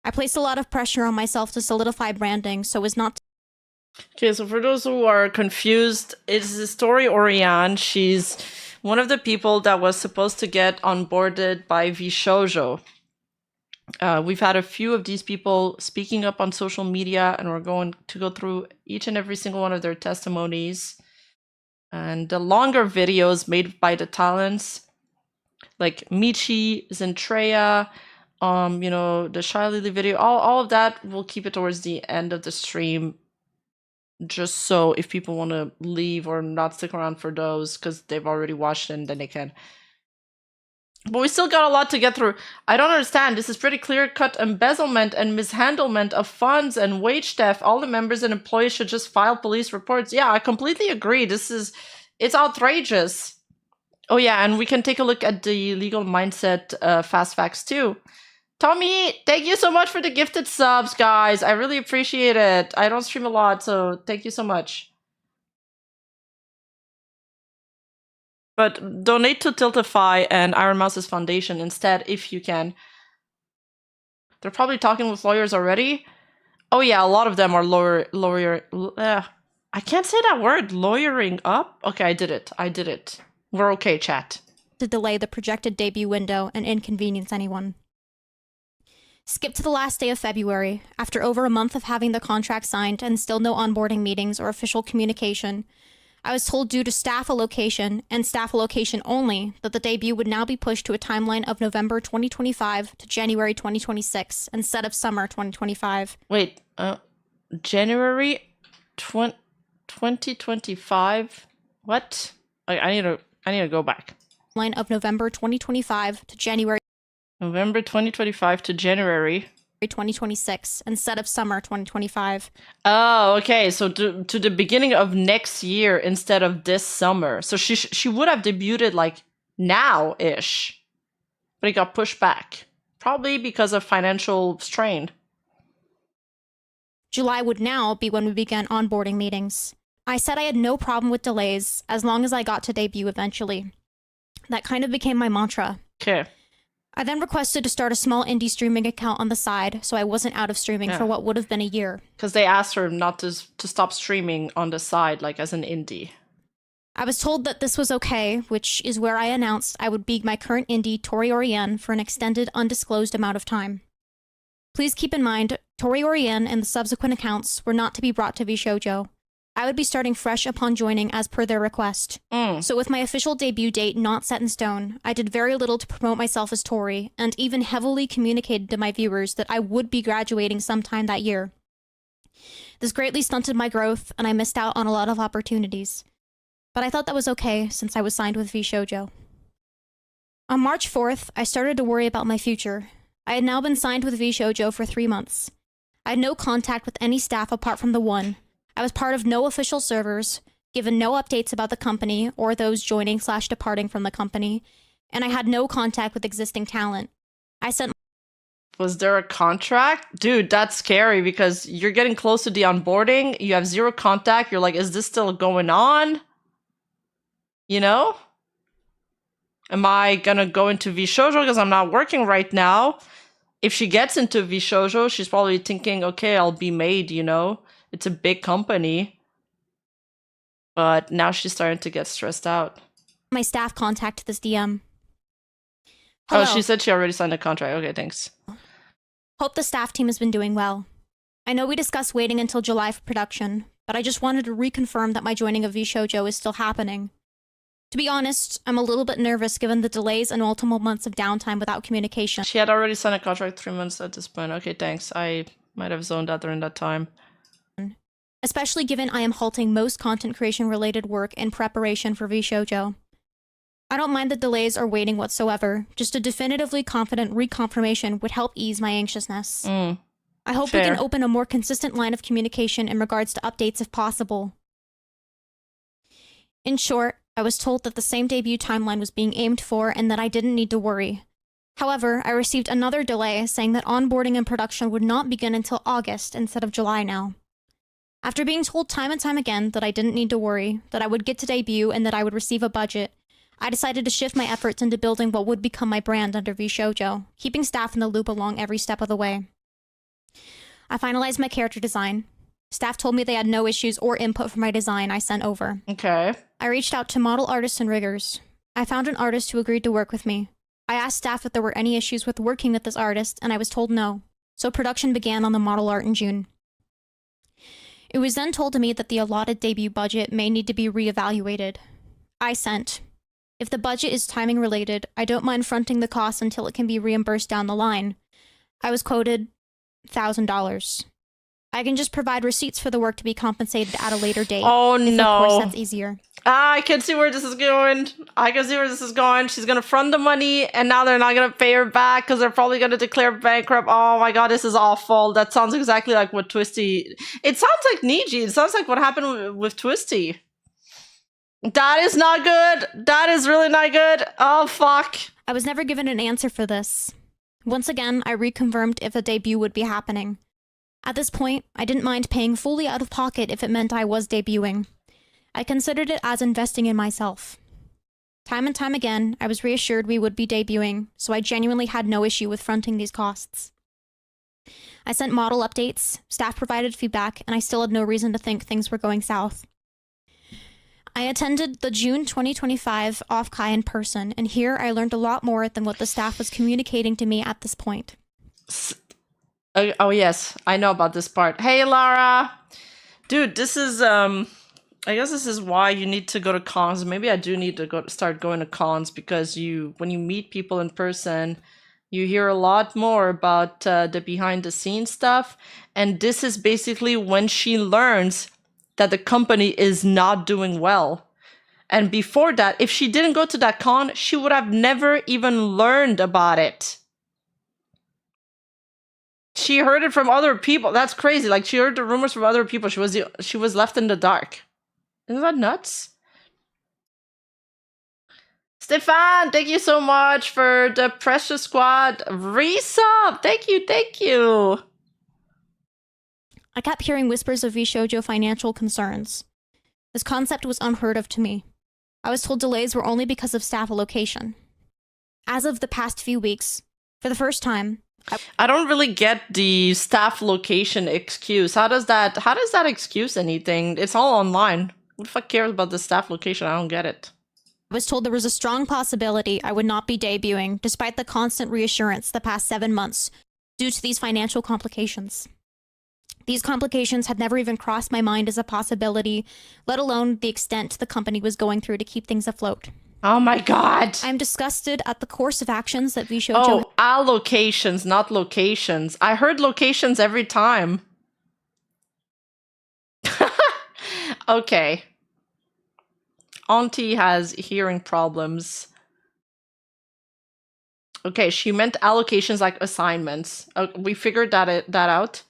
I placed a lot of pressure on myself to solidify branding so as not to... Okay, so for those who are confused, it's the story Oriane. She's one of the people that was supposed to get onboarded by VShojo. We've had a few of these people speaking up on social media, and we're going to go through each and every single one of their testimonies. And the longer videos made by the talents, like Michi, Zentreya, the Shy Lily video, all of that, we'll keep it towards the end of the stream. Just so if people want to leave or not stick around for those, because they've already watched it, and then they can. But we still got a lot to get through. I don't understand. This is pretty clear-cut embezzlement and mishandlement of funds and wage theft. All the members and employees should just file police reports. Yeah, I completely agree. It's outrageous. Oh yeah, and we can take a look at the legal mindset fast facts too. Tommy, thank you so much for the gifted subs, guys. I really appreciate it. I don't stream a lot, so thank you so much. But donate to Tiltify and Ironmouse's foundation instead, if you can. They're probably talking with lawyers already. Oh yeah, a lot of them are I can't say that word. Lawyering up? Okay, I did it. We're okay, chat. to delay the projected debut window and inconvenience anyone. Skip to the last day of February. After over a month of having the contract signed and still no onboarding meetings or official communication, I was told due to staff allocation, and staff allocation only, that the debut would now be pushed to a timeline of November 2025 to January 2026 instead of summer 2025. Wait, January 2025? What? I need to go back. Line of November 2025 to January November 2025 to January 2026 instead of summer 2025. Oh, okay. So to the beginning of next year instead of this summer. So she would have debuted like now-ish, but it got pushed back, probably because of financial strain. July would now be when we began onboarding meetings. I said I had no problem with delays as long as I got to debut eventually. That kind of became my mantra. Okay. I then requested to start a small indie streaming account on the side so I wasn't out of streaming for what would have been a year. Because they asked her not to stop streaming on the side, like as an indie. I was told that this was okay, which is where I announced I would be my current indie, Tori Orien, for an extended, undisclosed amount of time. Please keep in mind, Tori Orien and the subsequent accounts were not to be brought to VShojo. I would be starting fresh upon joining as per their request. So with my official debut date not set in stone, I did very little to promote myself as Tori, and even heavily communicated to my viewers that I would be graduating sometime that year. This greatly stunted my growth, and I missed out on a lot of opportunities. But I thought that was okay, since I was signed with VShojo. On March 4th, I started to worry about my future. I had now been signed with VShojo for 3 months. I had no contact with any staff apart from the one. I was part of no official servers, given no updates about the company or those joining/departing from the company, and I had no contact with existing talent. I sent... Was there a contract? Dude, that's scary because you're getting close to the onboarding, you have zero contact, you're like, is this still going on? You know? Am I gonna go into VShojo because I'm not working right now? If she gets into VShojo, she's probably thinking, okay, I'll be made, you know? It's a big company. But now she's starting to get stressed out. My staff contacted this DM. Hello. Oh, she said she already signed a contract. Okay, thanks. Hope the staff team has been doing well. I know we discussed waiting until July for production, but I just wanted to reconfirm that my joining of VShojo is still happening. To be honest, I'm a little bit nervous given the delays and multiple months of downtime without communication. She had already signed a contract 3 months at this point. Okay, thanks. I might have zoned out during that time. Especially given I am halting most content creation related work in preparation for VShojo. I don't mind the delays or waiting whatsoever, just a definitively confident reconfirmation would help ease my anxiousness. I hope we can open a more consistent line of communication in regards to updates if possible. In short, I was told that the same debut timeline was being aimed for and that I didn't need to worry. However, I received another delay saying that onboarding and production would not begin until August instead of July now. After being told time and time again that I didn't need to worry, that I would get to debut and that I would receive a budget, I decided to shift my efforts into building what would become my brand under VShojo, keeping staff in the loop along every step of the way. I finalized my character design. Staff told me they had no issues or input for my design I sent over. Okay. I reached out to model artists and riggers. I found an artist who agreed to work with me. I asked staff if there were any issues with working with this artist, and I was told no. So production began on the model art in June. It was then told to me that the allotted debut budget may need to be reevaluated. I sent. If the budget is timing related, I don't mind fronting the cost until it can be reimbursed down the line. I was quoted $1,000. I can just provide receipts for the work to be compensated at a later date. Oh if, no. Of course, that's easier. I can see where this is going. I can see where this is going. She's gonna front the money, and now they're not gonna pay her back because they're probably gonna declare bankrupt. Oh my god, this is awful. That sounds exactly like what Twisty... It sounds like Niji. It sounds like what happened with Twisty. That is not good. That is really not good. Oh, fuck. I was never given an answer for this. Once again, I reconfirmed if a debut would be happening. At this point, I didn't mind paying fully out of pocket if it meant I was debuting. I considered it as investing in myself. Time and time again, I was reassured we would be debuting, so I genuinely had no issue with fronting these costs. I sent model updates, staff provided feedback, and I still had no reason to think things were going south. I attended the June 2025 Off-Kai in person, and here I learned a lot more than what the staff was communicating to me at this point. Oh yes, I know about this part. Hey Lara! Dude, this is, I guess this is why you need to go to cons. Maybe I do need to start going to cons, because when you meet people in person, you hear a lot more about the behind the scenes stuff. And this is basically when she learns that the company is not doing well. And before that, if she didn't go to that con, she would have never even learned about it. She heard it from other people. That's crazy. Like, she heard the rumors from other people. She was left in the dark. Isn't that nuts? Stefan, thank you so much for the Precious Squad resub. Thank you, thank you. I kept hearing whispers of VShojo financial concerns. This concept was unheard of to me. I was told delays were only because of staff allocation. As of the past few weeks, for the first time, I don't really get the staff location excuse. How does that excuse anything? It's all online. Who the fuck cares about the staff location? I don't get it. I was told there was a strong possibility I would not be debuting, despite the constant reassurance the past 7 months, due to these financial complications. These complications had never even crossed my mind as a possibility, let alone the extent the company was going through to keep things afloat. Oh my god. I am disgusted at the course of actions that VShojo... Oh, allocations, not locations. I heard locations every time. Okay. Auntie has hearing problems. Okay, she meant allocations like assignments. We figured that out.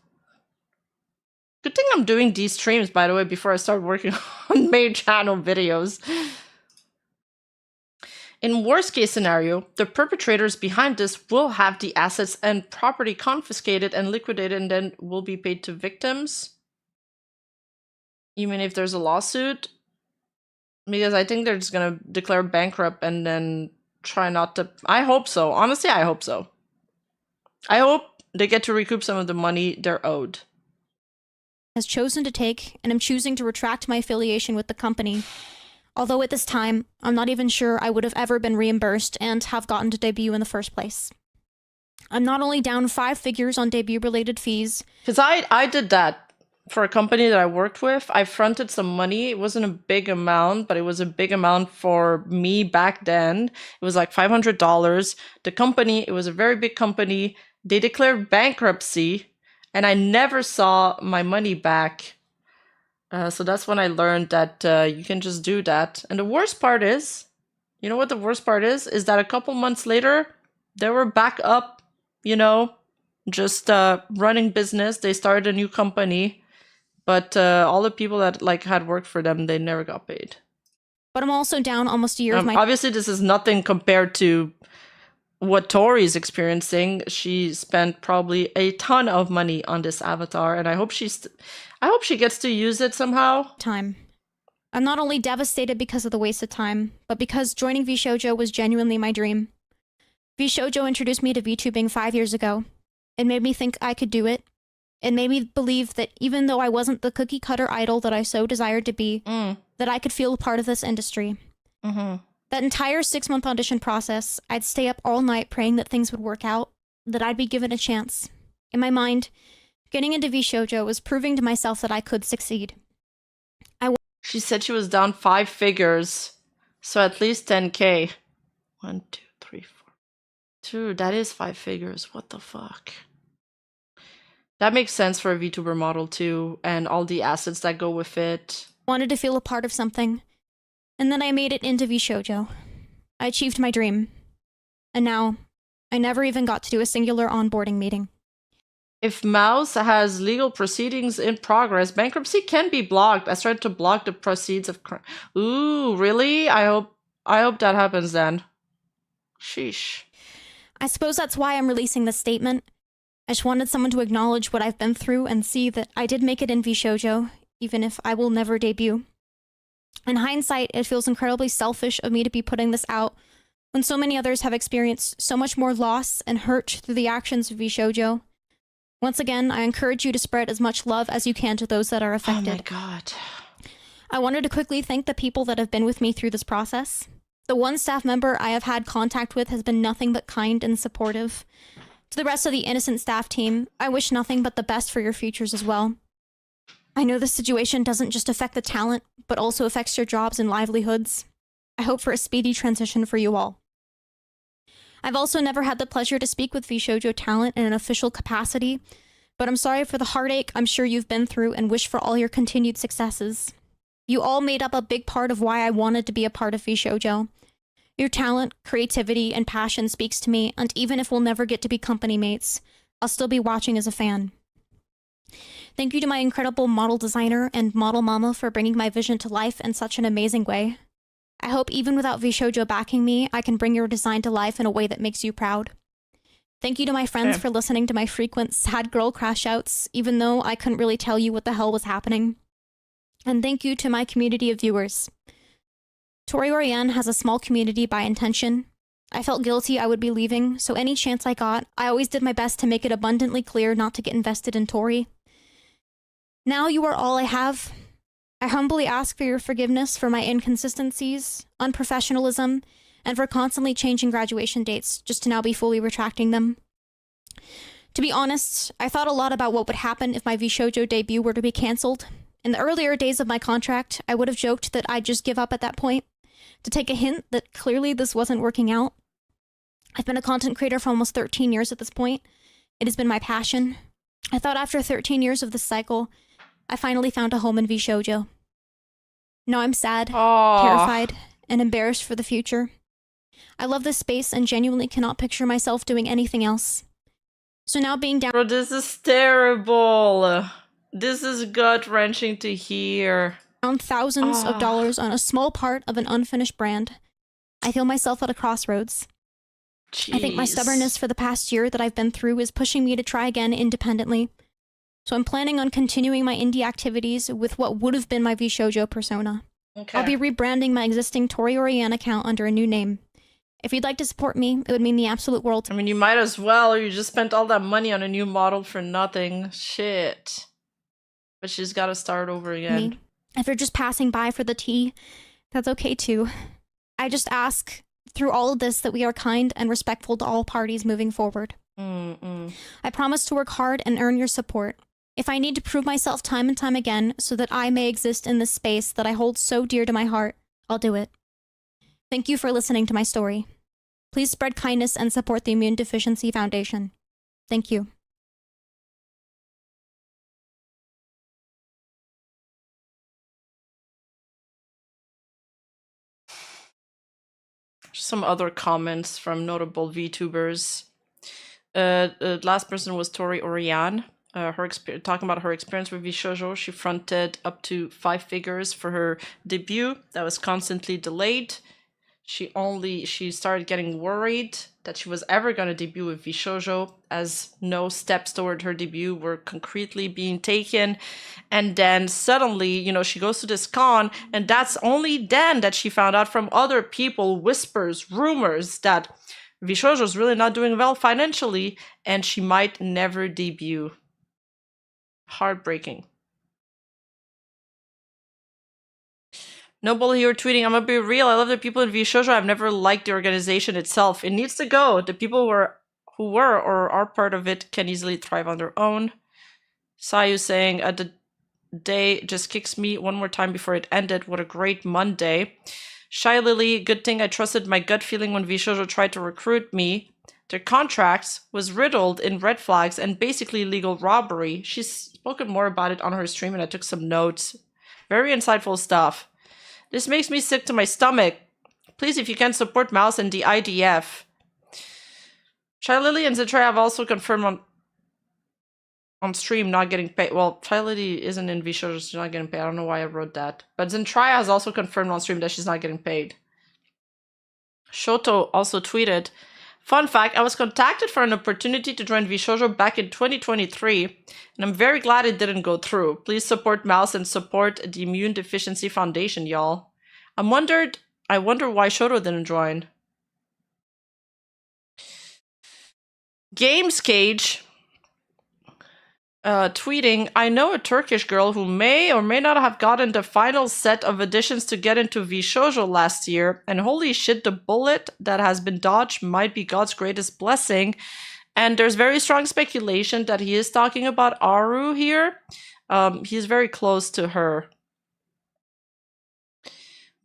Good thing I'm doing these streams, by the way, before I start working on main channel videos. In worst case scenario, the perpetrators behind this will have the assets and property confiscated and liquidated and then will be paid to victims. Even if there's a lawsuit. Because I think they're just gonna declare bankrupt and then try not to... I hope so. Honestly, I hope so. I hope they get to recoup some of the money they're owed. Has chosen to take, and I'm choosing to retract my affiliation with the company. Although at this time, I'm not even sure I would have ever been reimbursed and have gotten to debut in the first place. I'm not only down 5 figures on debut-related fees... Because I did that for a company that I worked with. I fronted some money. It wasn't a big amount, but it was a big amount for me back then. It was like $500. The company, it was a very big company. They declared bankruptcy, and I never saw my money back. So that's when I learned that you can just do that. And the worst part is, you know what the worst part is? Is that a couple months later, they were back up, you know, just running business. They started a new company. But all the people that like had worked for them, they never got paid. But I'm also down almost a year of my... Obviously, this is nothing compared to what Tori's experiencing. She spent probably a ton of money on this avatar, and I hope she gets to use it somehow. Time. I'm not only devastated because of the waste of time, but because joining VShojo was genuinely my dream. VShojo introduced me to VTubing 5 years ago. It made me think I could do it. It made me believe that even though I wasn't the cookie-cutter idol that I so desired to be, that I could feel a part of this industry. That entire 6-month audition process, I'd stay up all night praying that things would work out, that I'd be given a chance. In my mind, getting into VShojo was proving to myself that I could succeed. She said she was down 5 figures, so at least 10K. 1, 2, 3, 4. Dude, that is 5 figures. What the fuck? That makes sense for a VTuber model too, and all the assets that go with it. Wanted to feel a part of something, and then I made it into VShojo. I achieved my dream. And now, I never even got to do a singular onboarding meeting. If Mouse has legal proceedings in progress, bankruptcy can be blocked. I started to block the proceeds of crime. Ooh, really? I hope that happens then. Sheesh. I suppose that's why I'm releasing this statement. I just wanted someone to acknowledge what I've been through and see that I did make it in VShojo, even if I will never debut. In hindsight, it feels incredibly selfish of me to be putting this out when so many others have experienced so much more loss and hurt through the actions of VShojo. Once again, I encourage you to spread as much love as you can to those that are affected. Oh my god. I wanted to quickly thank the people that have been with me through this process. The one staff member I have had contact with has been nothing but kind and supportive. To the rest of the innocent staff team, I wish nothing but the best for your futures as well. I know this situation doesn't just affect the talent, but also affects your jobs and livelihoods. I hope for a speedy transition for you all. I've also never had the pleasure to speak with VShojo talent in an official capacity, but I'm sorry for the heartache I'm sure you've been through and wish for all your continued successes. You all made up a big part of why I wanted to be a part of VShojo. Your talent, creativity, and passion speaks to me, and even if we'll never get to be company mates, I'll still be watching as a fan. Thank you to my incredible model designer and model mama for bringing my vision to life in such an amazing way. I hope even without VShojo backing me, I can bring your design to life in a way that makes you proud. Thank you to my friends Okay. for listening to my frequent sad girl crash outs, even though I couldn't really tell you what the hell was happening. And thank you to my community of viewers. Tori Oriane has a small community by intention. I felt guilty I would be leaving, so any chance I got, I always did my best to make it abundantly clear not to get invested in Tori. Now you are all I have. I humbly ask for your forgiveness for my inconsistencies, unprofessionalism, and for constantly changing graduation dates, just to now be fully retracting them. To be honest, I thought a lot about what would happen if my VShojo debut were to be cancelled. In the earlier days of my contract, I would have joked that I'd just give up at that point, to take a hint that clearly this wasn't working out. I've been a content creator for almost 13 years at this point. It has been my passion. I thought after 13 years of this cycle, I finally found a home in VShojo. Now I'm sad, terrified, and embarrassed for the future. I love this space and genuinely cannot picture myself doing anything else. So now being down Bro, this is terrible. This is gut-wrenching to hear. thousands of dollars on a small part of an unfinished brand, I feel myself at a crossroads. I think my Jeez. stubbornness for the past year that I've been through is pushing me to try again independently. So I'm planning on continuing my indie activities with what would have been my VShojo persona. Okay. I'll be rebranding my existing Tori Oriane account under a new name. If you'd like to support me, it would mean the absolute world I mean, you might as well. You just spent all that money on a new model for nothing. Shit. But she's got to start over to again. me. If you're just passing by for the tea, that's okay too. I just ask through all of this that we are kind and respectful to all parties moving forward. I promise to work hard and earn your support. If I need to prove myself time and time again so that I may exist in this space that I hold so dear to my heart, I'll do it. Thank you for listening to my story. Please spread kindness and support the Immune Deficiency Foundation. Thank you. Some other comments from notable VTubers. Last person was Tori Oriane. Talking about her experience with VShojo, she fronted up to 5 figures for her debut that was constantly delayed. She started getting worried that she was ever going to debut with VShojo, as no steps toward her debut were concretely being taken. And then suddenly, she goes to this con, and that's only then that she found out from other people, whispers, rumors, that VShojo is really not doing well financially, and she might never debut. Heartbreaking. Noble here tweeting, I'm gonna be real, I love the people in VShojo. I've never liked the organization itself. It needs to go. The people who were or are part of it can easily thrive on their own. Sayu saying, the day just kicks me one more time before it ended. What a great Monday. Shy Lily, good thing I trusted my gut feeling when VShojo tried to recruit me. Their contracts was riddled in red flags and basically legal robbery. She's spoken more about it on her stream and I took some notes. Very insightful stuff. This makes me sick to my stomach. Please, if you can, support Mouse and the IDF. Shy Lily and Zitray have also confirmed on stream not getting paid. Well, Shy Lily isn't in VShojo, she's not getting paid. I don't know why I wrote that. But Zentraya has also confirmed on stream that she's not getting paid. Shoto also tweeted, fun fact, I was contacted for an opportunity to join VShojo back in 2023, and I'm very glad it didn't go through. Please support Mouse and support the Immune Deficiency Foundation, y'all. I wonder why Shoto didn't join. Games Cage tweeting, I know a Turkish girl who may or may not have gotten the final set of additions to get into VShojo last year, and holy shit, the bullet that has been dodged might be God's greatest blessing. And there's very strong speculation that he is talking about Aru here. He's very close to her.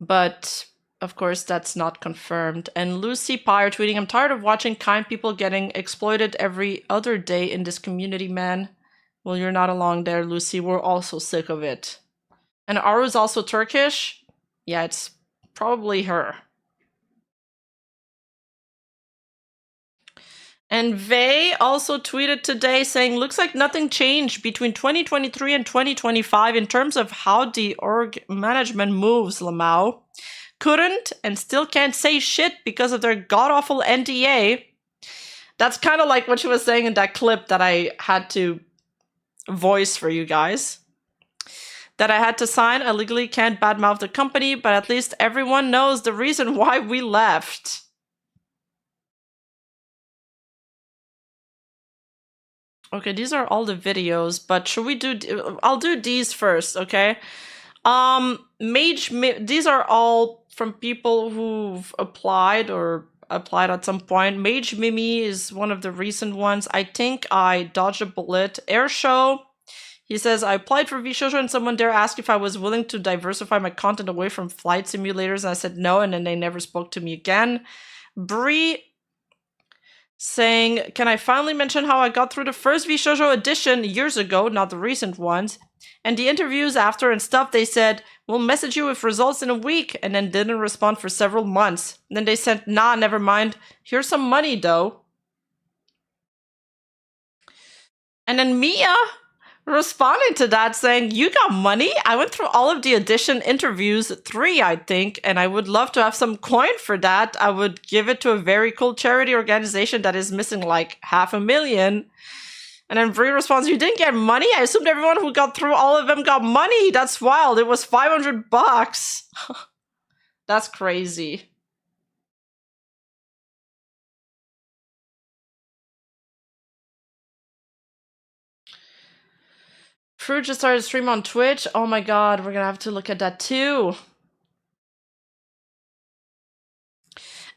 But of course, that's not confirmed. And Lucy Pyre tweeting, I'm tired of watching kind people getting exploited every other day in this community, man. Well, you're not alone there, Lucy. We're also sick of it. And Aru's also Turkish? Yeah, it's probably her. And Vey also tweeted today saying, looks like nothing changed between 2023 and 2025 in terms of how the org management moves, Lamau. Couldn't and still can't say shit because of their god-awful NDA. That's kind of like what she was saying in that clip that I had to voice for you guys. That I had to sign. I legally can't badmouth the company, but at least everyone knows the reason why we left. Okay, these are all the videos, but should we do... I'll do these first, okay? These are all from people who've applied or applied at some point. Mage Mimi is one of the recent ones. I think I dodged a bullet. Airshow. He says, I applied for VShojo and someone there asked if I was willing to diversify my content away from flight simulators. And I said no, and then they never spoke to me again. Bree saying, can I finally mention how I got through the first VShojo edition years ago, not the recent ones, and the interviews after and stuff, they said, we'll message you with results in a week, and then didn't respond for several months. And then they said, nah, never mind. Here's some money, though. And then Mia responding to that saying, you got money? I went through all of the Audition interviews, 3 I think, and I would love to have some coin for that. I would give it to a very cool charity organization that is missing like $500,000. And then Bree responds, you didn't get money? I assumed everyone who got through all of them got money. That's wild. It was $500. That's crazy. Fruit just started stream on Twitch. Oh my god, we're gonna have to look at that too.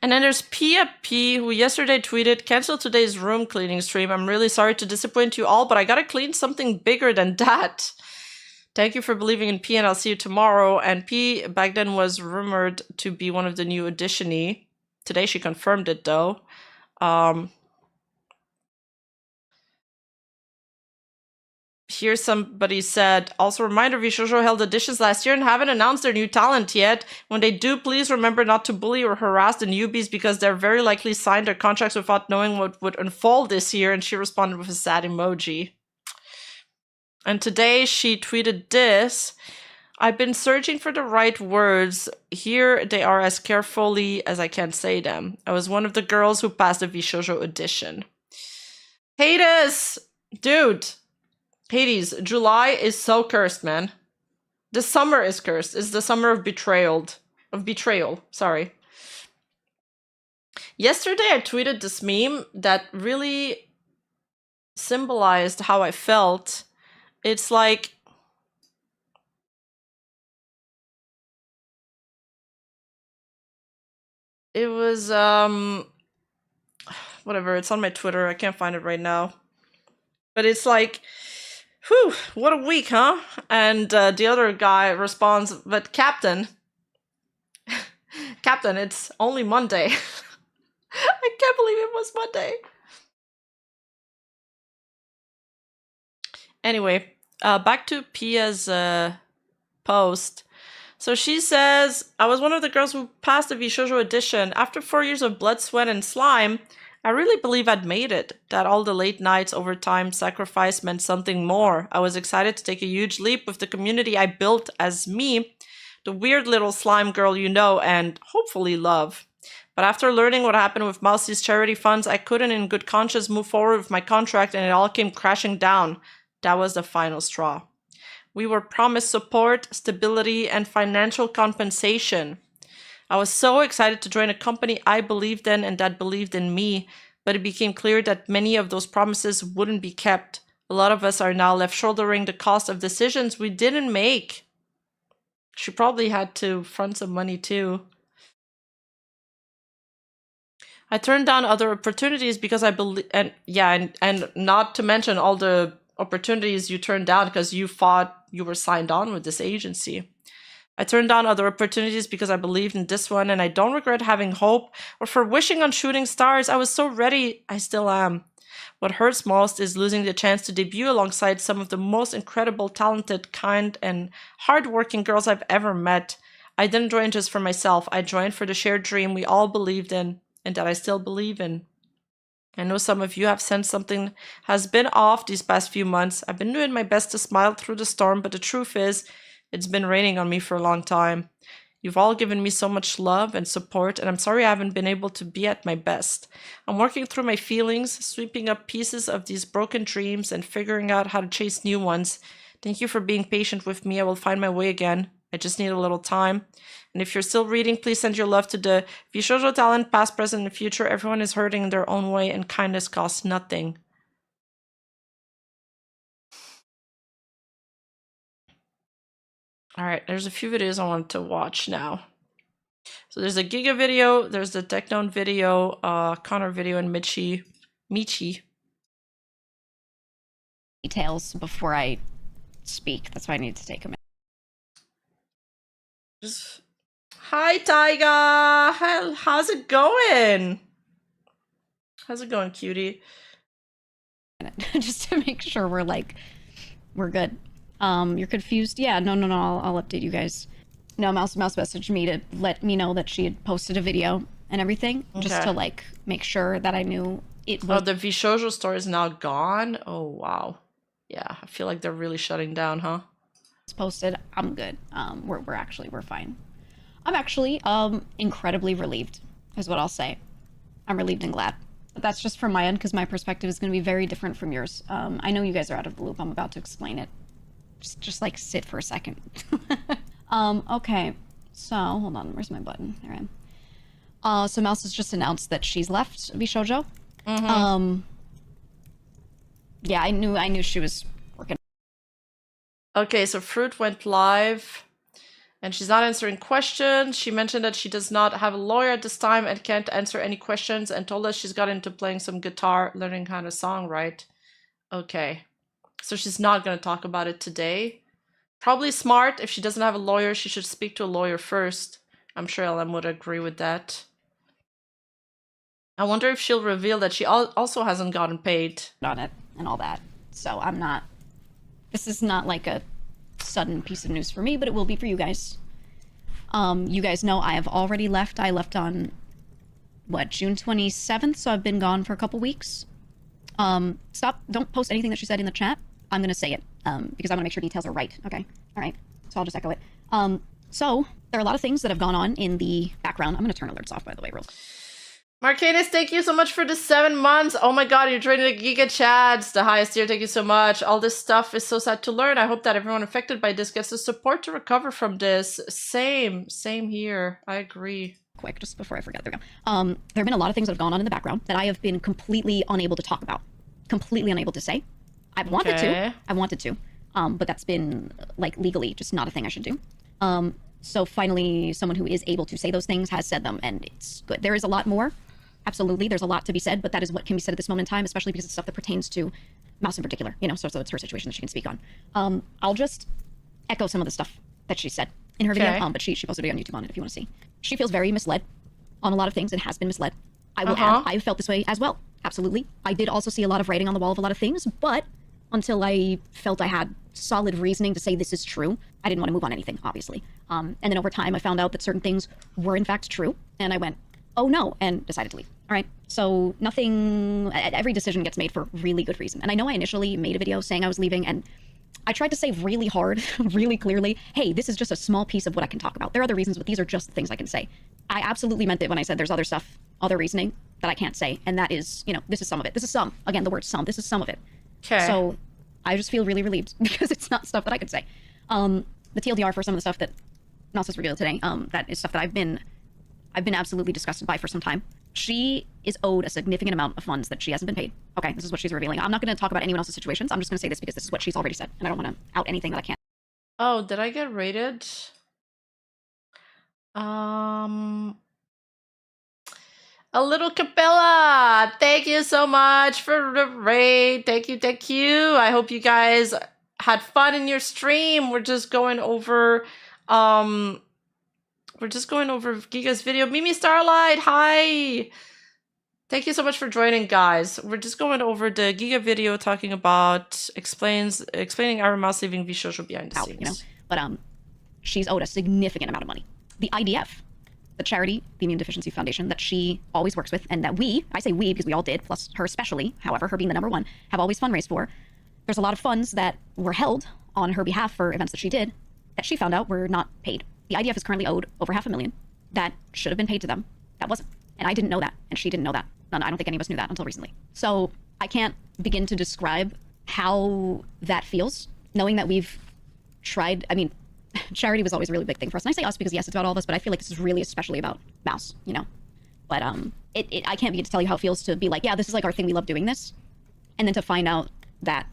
And then there's Pia P, who yesterday tweeted, cancel today's room cleaning stream. I'm really sorry to disappoint you all, but I gotta clean something bigger than that. Thank you for believing in P, and I'll see you tomorrow. And P back then was rumored to be one of the new Audition-y. Today she confirmed it though. Here somebody said, also reminder, VShojo held auditions last year and haven't announced their new talent yet. When they do, please remember not to bully or harass the newbies because they're very likely signed their contracts without knowing what would unfold this year. And she responded with a sad emoji. And today she tweeted this. I've been searching for the right words. Here they are as carefully as I can say them. I was one of the girls who passed the VShojo audition. Hades! Dude! Hades, July is so cursed, man. The summer is cursed. It's the summer of betrayal. Sorry. Yesterday I tweeted this meme that really symbolized how I felt. It's like... It was, whatever, it's on my Twitter. I can't find it right now. But it's like... Whew, what a week, huh? And the other guy responds, but Captain, it's only Monday. I can't believe it was Monday. Anyway, back to Pia's post. So she says, I was one of the girls who passed the VShojo audition. After 4 years of blood, sweat, and slime, I really believe I'd made it, that all the late nights, overtime, sacrifice meant something more. I was excited to take a huge leap with the community I built as me, the weird little slime girl you know and hopefully love. But after learning what happened with Mousie's charity funds, I couldn't in good conscience move forward with my contract and it all came crashing down. That was the final straw. We were promised support, stability, and financial compensation. I was so excited to join a company I believed in and that believed in me, but it became clear that many of those promises wouldn't be kept. A lot of us are now left shouldering the cost of decisions we didn't make. She probably had to front some money too. I turned down other opportunities because I believe, and not to mention all the opportunities you turned down because you thought you were signed on with this agency. I turned down other opportunities because I believed in this one, and I don't regret having hope or for wishing on shooting stars. I was so ready. I still am. What hurts most is losing the chance to debut alongside some of the most incredible, talented, kind, and hardworking girls I've ever met. I didn't join just for myself. I joined for the shared dream we all believed in, and that I still believe in. I know some of you have sensed something has been off these past few months. I've been doing my best to smile through the storm, but the truth is, it's been raining on me for a long time. You've all given me so much love and support, and I'm sorry I haven't been able to be at my best. I'm working through my feelings, sweeping up pieces of these broken dreams, and figuring out how to chase new ones. Thank you for being patient with me. I will find my way again. I just need a little time. And if you're still reading, please send your love to the VShojo talent, past, present, and future. Everyone is hurting in their own way, and kindness costs nothing. All right, there's a few videos I want to watch now. So there's a Giga video, there's the Technone video, Connor video, and Michi. Details before I speak. That's why I need to take a minute. Hi, Taiga. How's it going? How's it going, cutie? Just to make sure we're good. You're confused? Yeah, no, I'll update you guys. No, Mouse messaged me to let me know that she had posted a video and everything, just to like make sure that I knew it was. Oh, the VShojo store is now gone? Oh, wow. Yeah, I feel like they're really shutting down, huh? It's posted. I'm good. We're fine. I'm actually incredibly relieved, is what I'll say. I'm relieved and glad. But that's just from my end, because my perspective is going to be very different from yours. I know you guys are out of the loop. I'm about to explain it. Just like sit for a second. Okay. So hold on. Where's my button? There I am. So Mouse has just announced that she's left VShojo. Yeah, I knew she was working. Okay, so Fruit went live, and she's not answering questions. She mentioned that she does not have a lawyer at this time and can't answer any questions, and told us she's got into playing some guitar, learning how to songwrite. Okay. So she's not going to talk about it today. Probably smart. If she doesn't have a lawyer, she should speak to a lawyer first. I'm sure LM would agree with that. I wonder if she'll reveal that she also hasn't gotten paid on it and all that. So I'm not... This is not like a sudden piece of news for me, but it will be for you guys. You guys know I have already left. I left on, what, June 27th? So I've been gone for a couple weeks. Don't post anything that she said in the chat. I'm going to say it, because I want to make sure details are right. Okay. All right. So I'll just echo it. So there are a lot of things that have gone on in the background. I'm going to turn alerts off, by the way, real quick. Marcanus, thank you so much for the 7 months. Oh my god, you're joining the Giga Chads, the highest tier. Thank you so much. All this stuff is so sad to learn. I hope that everyone affected by this gets the support to recover from this. Same here. I agree. Quick, just before I forget. There we go. There have been a lot of things that have gone on in the background that I have been completely unable to talk about. Completely unable to say. I've wanted to, but that's been, like, legally just not a thing I should do. So finally, someone who is able to say those things has said them, and it's good. There is a lot more. Absolutely, there's a lot to be said, but that is what can be said at this moment in time, especially because it's stuff that pertains to Mouse in particular, you know, so it's her situation that she can speak on. I'll just echo some of the stuff that she said in her video, but she posted a video on YouTube on it if you want to see. She feels very misled on a lot of things and has been misled. I will add, I felt this way as well. Absolutely. I did also see a lot of writing on the wall of a lot of things, but until I felt I had solid reasoning to say this is true, I didn't want to move on anything, obviously. And then over time, I found out that certain things were in fact true, and I went, oh no, and decided to leave. All right. So every decision gets made for really good reason. And I know I initially made a video saying I was leaving, and I tried to say really hard, really clearly, hey, this is just a small piece of what I can talk about. There are other reasons, but these are just the things I can say. I absolutely meant it when I said there's other stuff, other reasoning that I can't say. And that is, you know, this is some of it. This is some. Again, the word some. This is some of it. Okay. So I just feel really relieved because it's not stuff that I could say. The TLDR for some of the stuff that Mouse has revealed today, that is stuff that I've been absolutely disgusted by for some time. She is owed a significant amount of funds that she hasn't been paid. Okay, this is what she's revealing. I'm not going to talk about anyone else's situations. I'm just going to say this because this is what she's already said, and I don't want to out anything that I can't. Oh, did I get rated? A little Capella, thank you so much for the raid. Thank you. I hope you guys had fun in your stream. We're just going over Giga's video. Mimi Starlight, hi. Thank you so much for joining, guys. We're just going over the Giga video talking about explaining Ironmouse leaving VShojo behind the scenes. You know, but she's owed a significant amount of money. The IDF, the charity, the Immune Deficiency Foundation, that she always works with, and that I say we because we all did, plus her especially, however, her being the #1, have always fundraised for. There's a lot of funds that were held on her behalf for events that she did that she found out were not paid. The IDF is currently owed over $500,000 that should have been paid to them. That wasn't. And I didn't know that. And she didn't know that. And I don't think any of us knew that until recently. So I can't begin to describe how that feels, knowing that we've tried. I mean, charity was always a really big thing for us. And I say us because, yes, it's about all of us, but I feel like this is really especially about Mouse, you know? But I can't begin to tell you how it feels to be like, yeah, this is like our thing. We love doing this. And then to find out that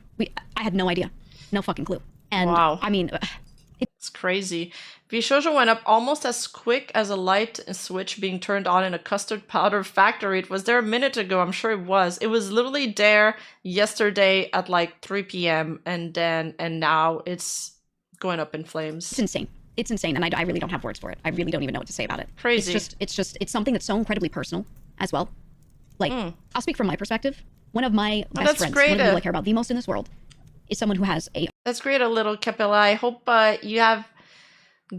I had no idea. No fucking clue. And wow. I mean, it's crazy. VShojo went up almost as quick as a light switch being turned on in a custard powder factory. It was there a minute ago. I'm sure it was. It was literally there yesterday at like 3 p.m. and now it's going up in flames. It's insane. It's insane. And I really don't have words for it. I really don't even know what to say about it. Crazy. It's something that's so incredibly personal as well. Like, I'll speak from my perspective. One of my best friends, one of the people I care about the most in this world, is someone who has a... That's great, a little Capella. I hope you have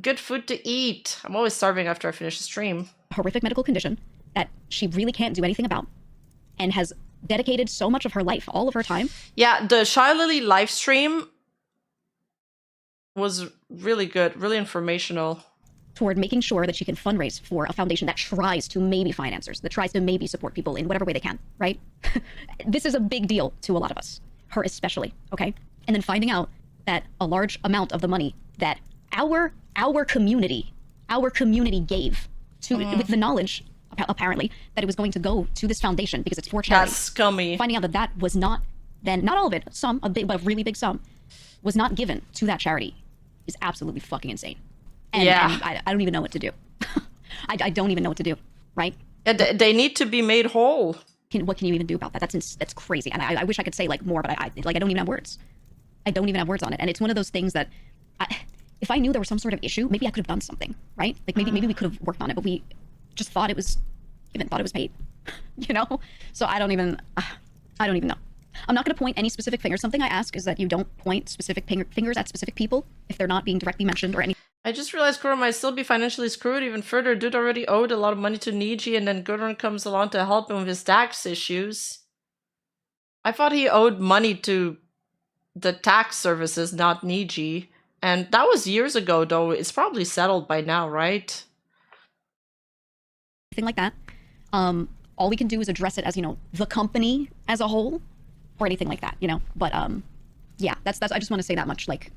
good food to eat. I'm always starving after I finish the stream. Horrific medical condition that she really can't do anything about and has dedicated so much of her life, all of her time. Yeah, the Shy Lily live stream was really good, really informational. Toward making sure that she can fundraise for a foundation that tries to maybe financiers, that tries to maybe support people in whatever way they can, right? This is a big deal to a lot of us, her especially, okay? And then finding out that a large amount of the money that our community gave to, with the knowledge, apparently, that it was going to go to this foundation because it's for charity. That's scummy. Finding out that that was not, then, not all of it, some, a really big sum, was not given to that charity is absolutely fucking insane. And, and I don't even know what to do. I don't even know what to do, right? They need to be made whole. What can you even do about that? That's crazy. And I wish I could say like more, but I don't even have words. I don't even have words on it. And it's one of those things that if I knew there was some sort of issue, maybe I could have done something, right? Like maybe we could have worked on it, but we just thought it was given, thought it was paid, you know? So I don't even know. I'm not going to point any specific finger. Something I ask is that you don't point specific fingers at specific people if they're not being directly mentioned or anything. I just realized Kuro might still be financially screwed even further. Dude already owed a lot of money to Niji, and then Gudrun comes along to help him with his tax issues. I thought he owed money to the tax services, not Niji. And that was years ago, though. It's probably settled by now, right? Anything like that. All we can do is address it as, you know, the company as a whole, or anything like that, you know? But, yeah, that's I just want to say that much, like,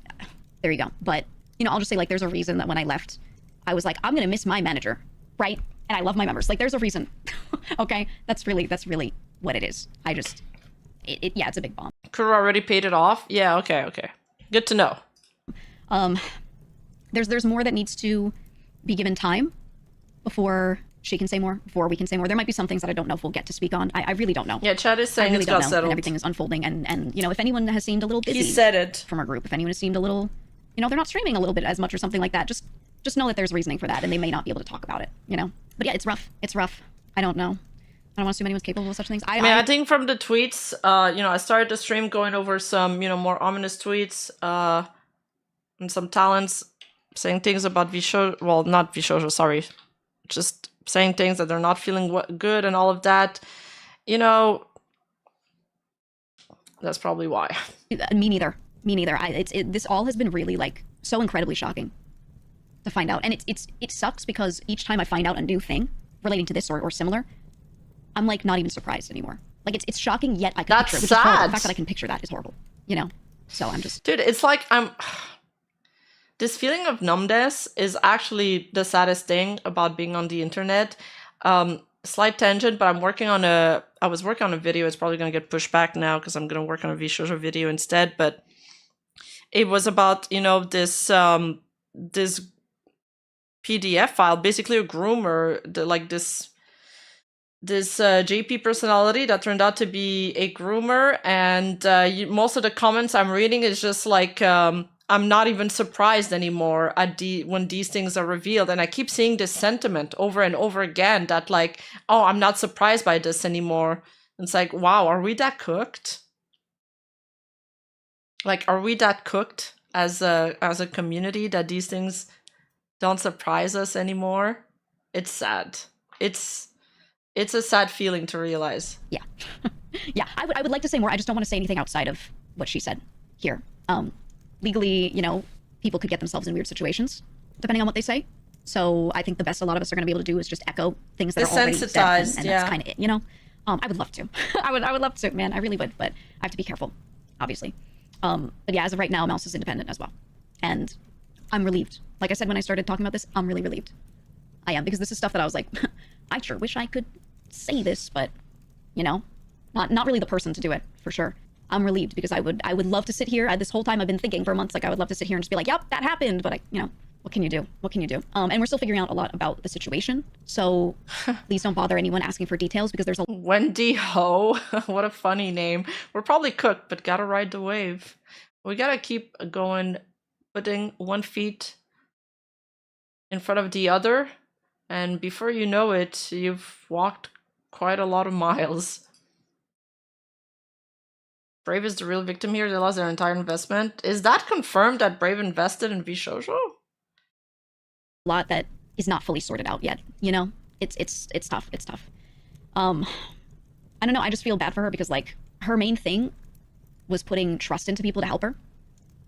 there you go. But, you know, I'll just say, like, there's a reason that when I left, I was like, I'm going to miss my manager, right? And I love my members. Like, there's a reason, okay? That's really what it is. I just, yeah, it's a big bomb. Kuro already paid it off? Yeah, okay. Good to know. There's more that needs to be given time before she can say more, before we can say more. There might be some things that I don't know if we'll get to speak on. I really don't know. Yeah, Chad is saying it's got settled. And everything is unfolding. And, you know, if anyone has seemed a little busy. He said it. From our group, if anyone has seemed a little, you know, they're not streaming a little bit as much or something like that, just know that there's reasoning for that, and they may not be able to talk about it, you know? But yeah, it's rough. It's rough. I don't know. I don't want to assume anyone's capable of such things. I think from the tweets, you know, I started the stream going over some, you know, more ominous tweets, and some talents saying things about VShojo, well, not VShojo, sorry, just saying things that they're not feeling good and all of that, you know, that's probably why. Me neither. This all has been really, like, so incredibly shocking to find out. And it sucks because each time I find out a new thing relating to this or similar, I'm, like, not even surprised anymore. Like, it's shocking, yet I can picture it, which is horrible. The fact that I can picture that is horrible, you know? So I'm just... Dude, it's like this feeling of numbness is actually the saddest thing about being on the internet. Slight tangent, but I was working on a video. It's probably going to get pushed back now because I'm going to work on a VShojo video instead. But it was about, you know, this this PDF file, basically a groomer, this JP personality that turned out to be a groomer, and most of the comments I'm reading is just like, I'm not even surprised anymore at when these things are revealed. And I keep seeing this sentiment over and over again that like, oh, I'm not surprised by this anymore. And it's like, wow, are we that cooked? Like, are we that cooked as a community that these things don't surprise us anymore? It's sad. It's a sad feeling to realize. Yeah. Yeah, I would like to say more. I just don't want to say anything outside of what she said here. Legally, you know, people could get themselves in weird situations depending on what they say. So I think the best a lot of us are going to be able to do is just echo things that are already said, Desensitized, and yeah. that's kind of it, you know? I would love to. I would love to, man. I really would, but I have to be careful, obviously. But yeah, as of right now, Mouse is independent as well. And I'm relieved. Like I said, when I started talking about this, I'm really relieved. I am, because this is stuff that I was like, I sure wish I could say this, but, you know, not really the person to do it, for sure. I'm relieved because I would love to sit here. This whole time I've been thinking for months, like I would love to sit here and just be like, yep, that happened. But you know, what can you do? What can you do? And we're still figuring out a lot about the situation. So please don't bother anyone asking for details because there's a Wendy Ho. What a funny name. We're probably cooked, but gotta ride the wave. We gotta keep going, putting 1 foot in front of the other. And before you know it, you've walked quite a lot of miles. Brave is the real victim here. They lost their entire investment. Is that confirmed that Brave invested in VShojo? lot that is not fully sorted out yet. You know, it's tough. It's tough. I don't know. I just feel bad for her because like her main thing was putting trust into people to help her.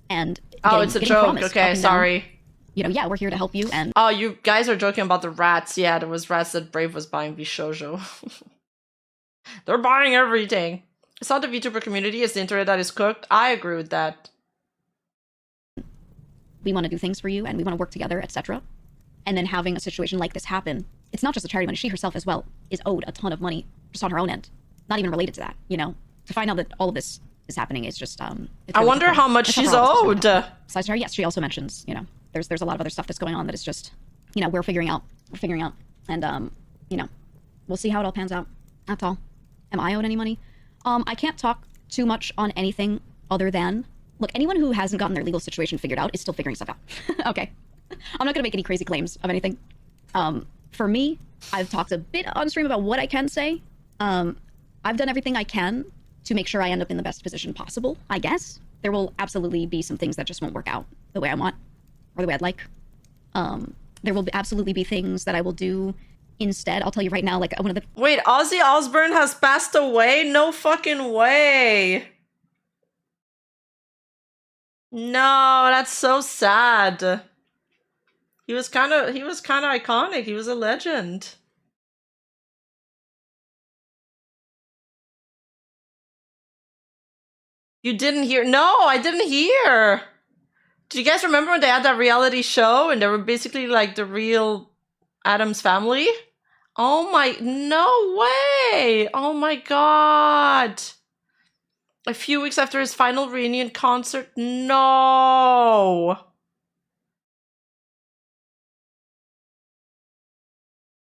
And it's a joke. Okay, sorry. You know, yeah, we're here to help you. And oh, you guys are joking about the rats. Yeah, there was rats that Brave was buying VShojo. They're buying everything. It's not the VTuber community, it's the internet that is cooked. I agree with that. We want to do things for you and we want to work together, etc. And then having a situation like this happen, it's not just a charity money. She herself as well is owed a ton of money just on her own end. Not even related to that, you know? To find out that all of this is happening is just, it's I really wonder how much she's owed. Besides her, yes, she also mentions, you know, there's a lot of other stuff that's going on that is just, you know, we're figuring out. And, you know, we'll see how it all pans out. That's all. Am I owed any money? I can't talk too much on anything other than, look, anyone who hasn't gotten their legal situation figured out is still figuring stuff out. Okay. I'm not gonna make any crazy claims of anything. For me, I've talked a bit on stream about what I can say. I've done everything I can to make sure I end up in the best position possible, I guess. There will absolutely be some things that just won't work out the way I want, or the way I'd like. There will absolutely be things that I will do instead. I'll tell you right now, like one of the— Wait, Ozzy Osbourne has passed away? No fucking way. No, that's so sad. He was kind of iconic. He was a legend. You didn't hear? No, I didn't hear. Do you guys remember when they had that reality show and they were basically like the real Addams Family? Oh my, no way. Oh my God. A few weeks after his final reunion concert? No.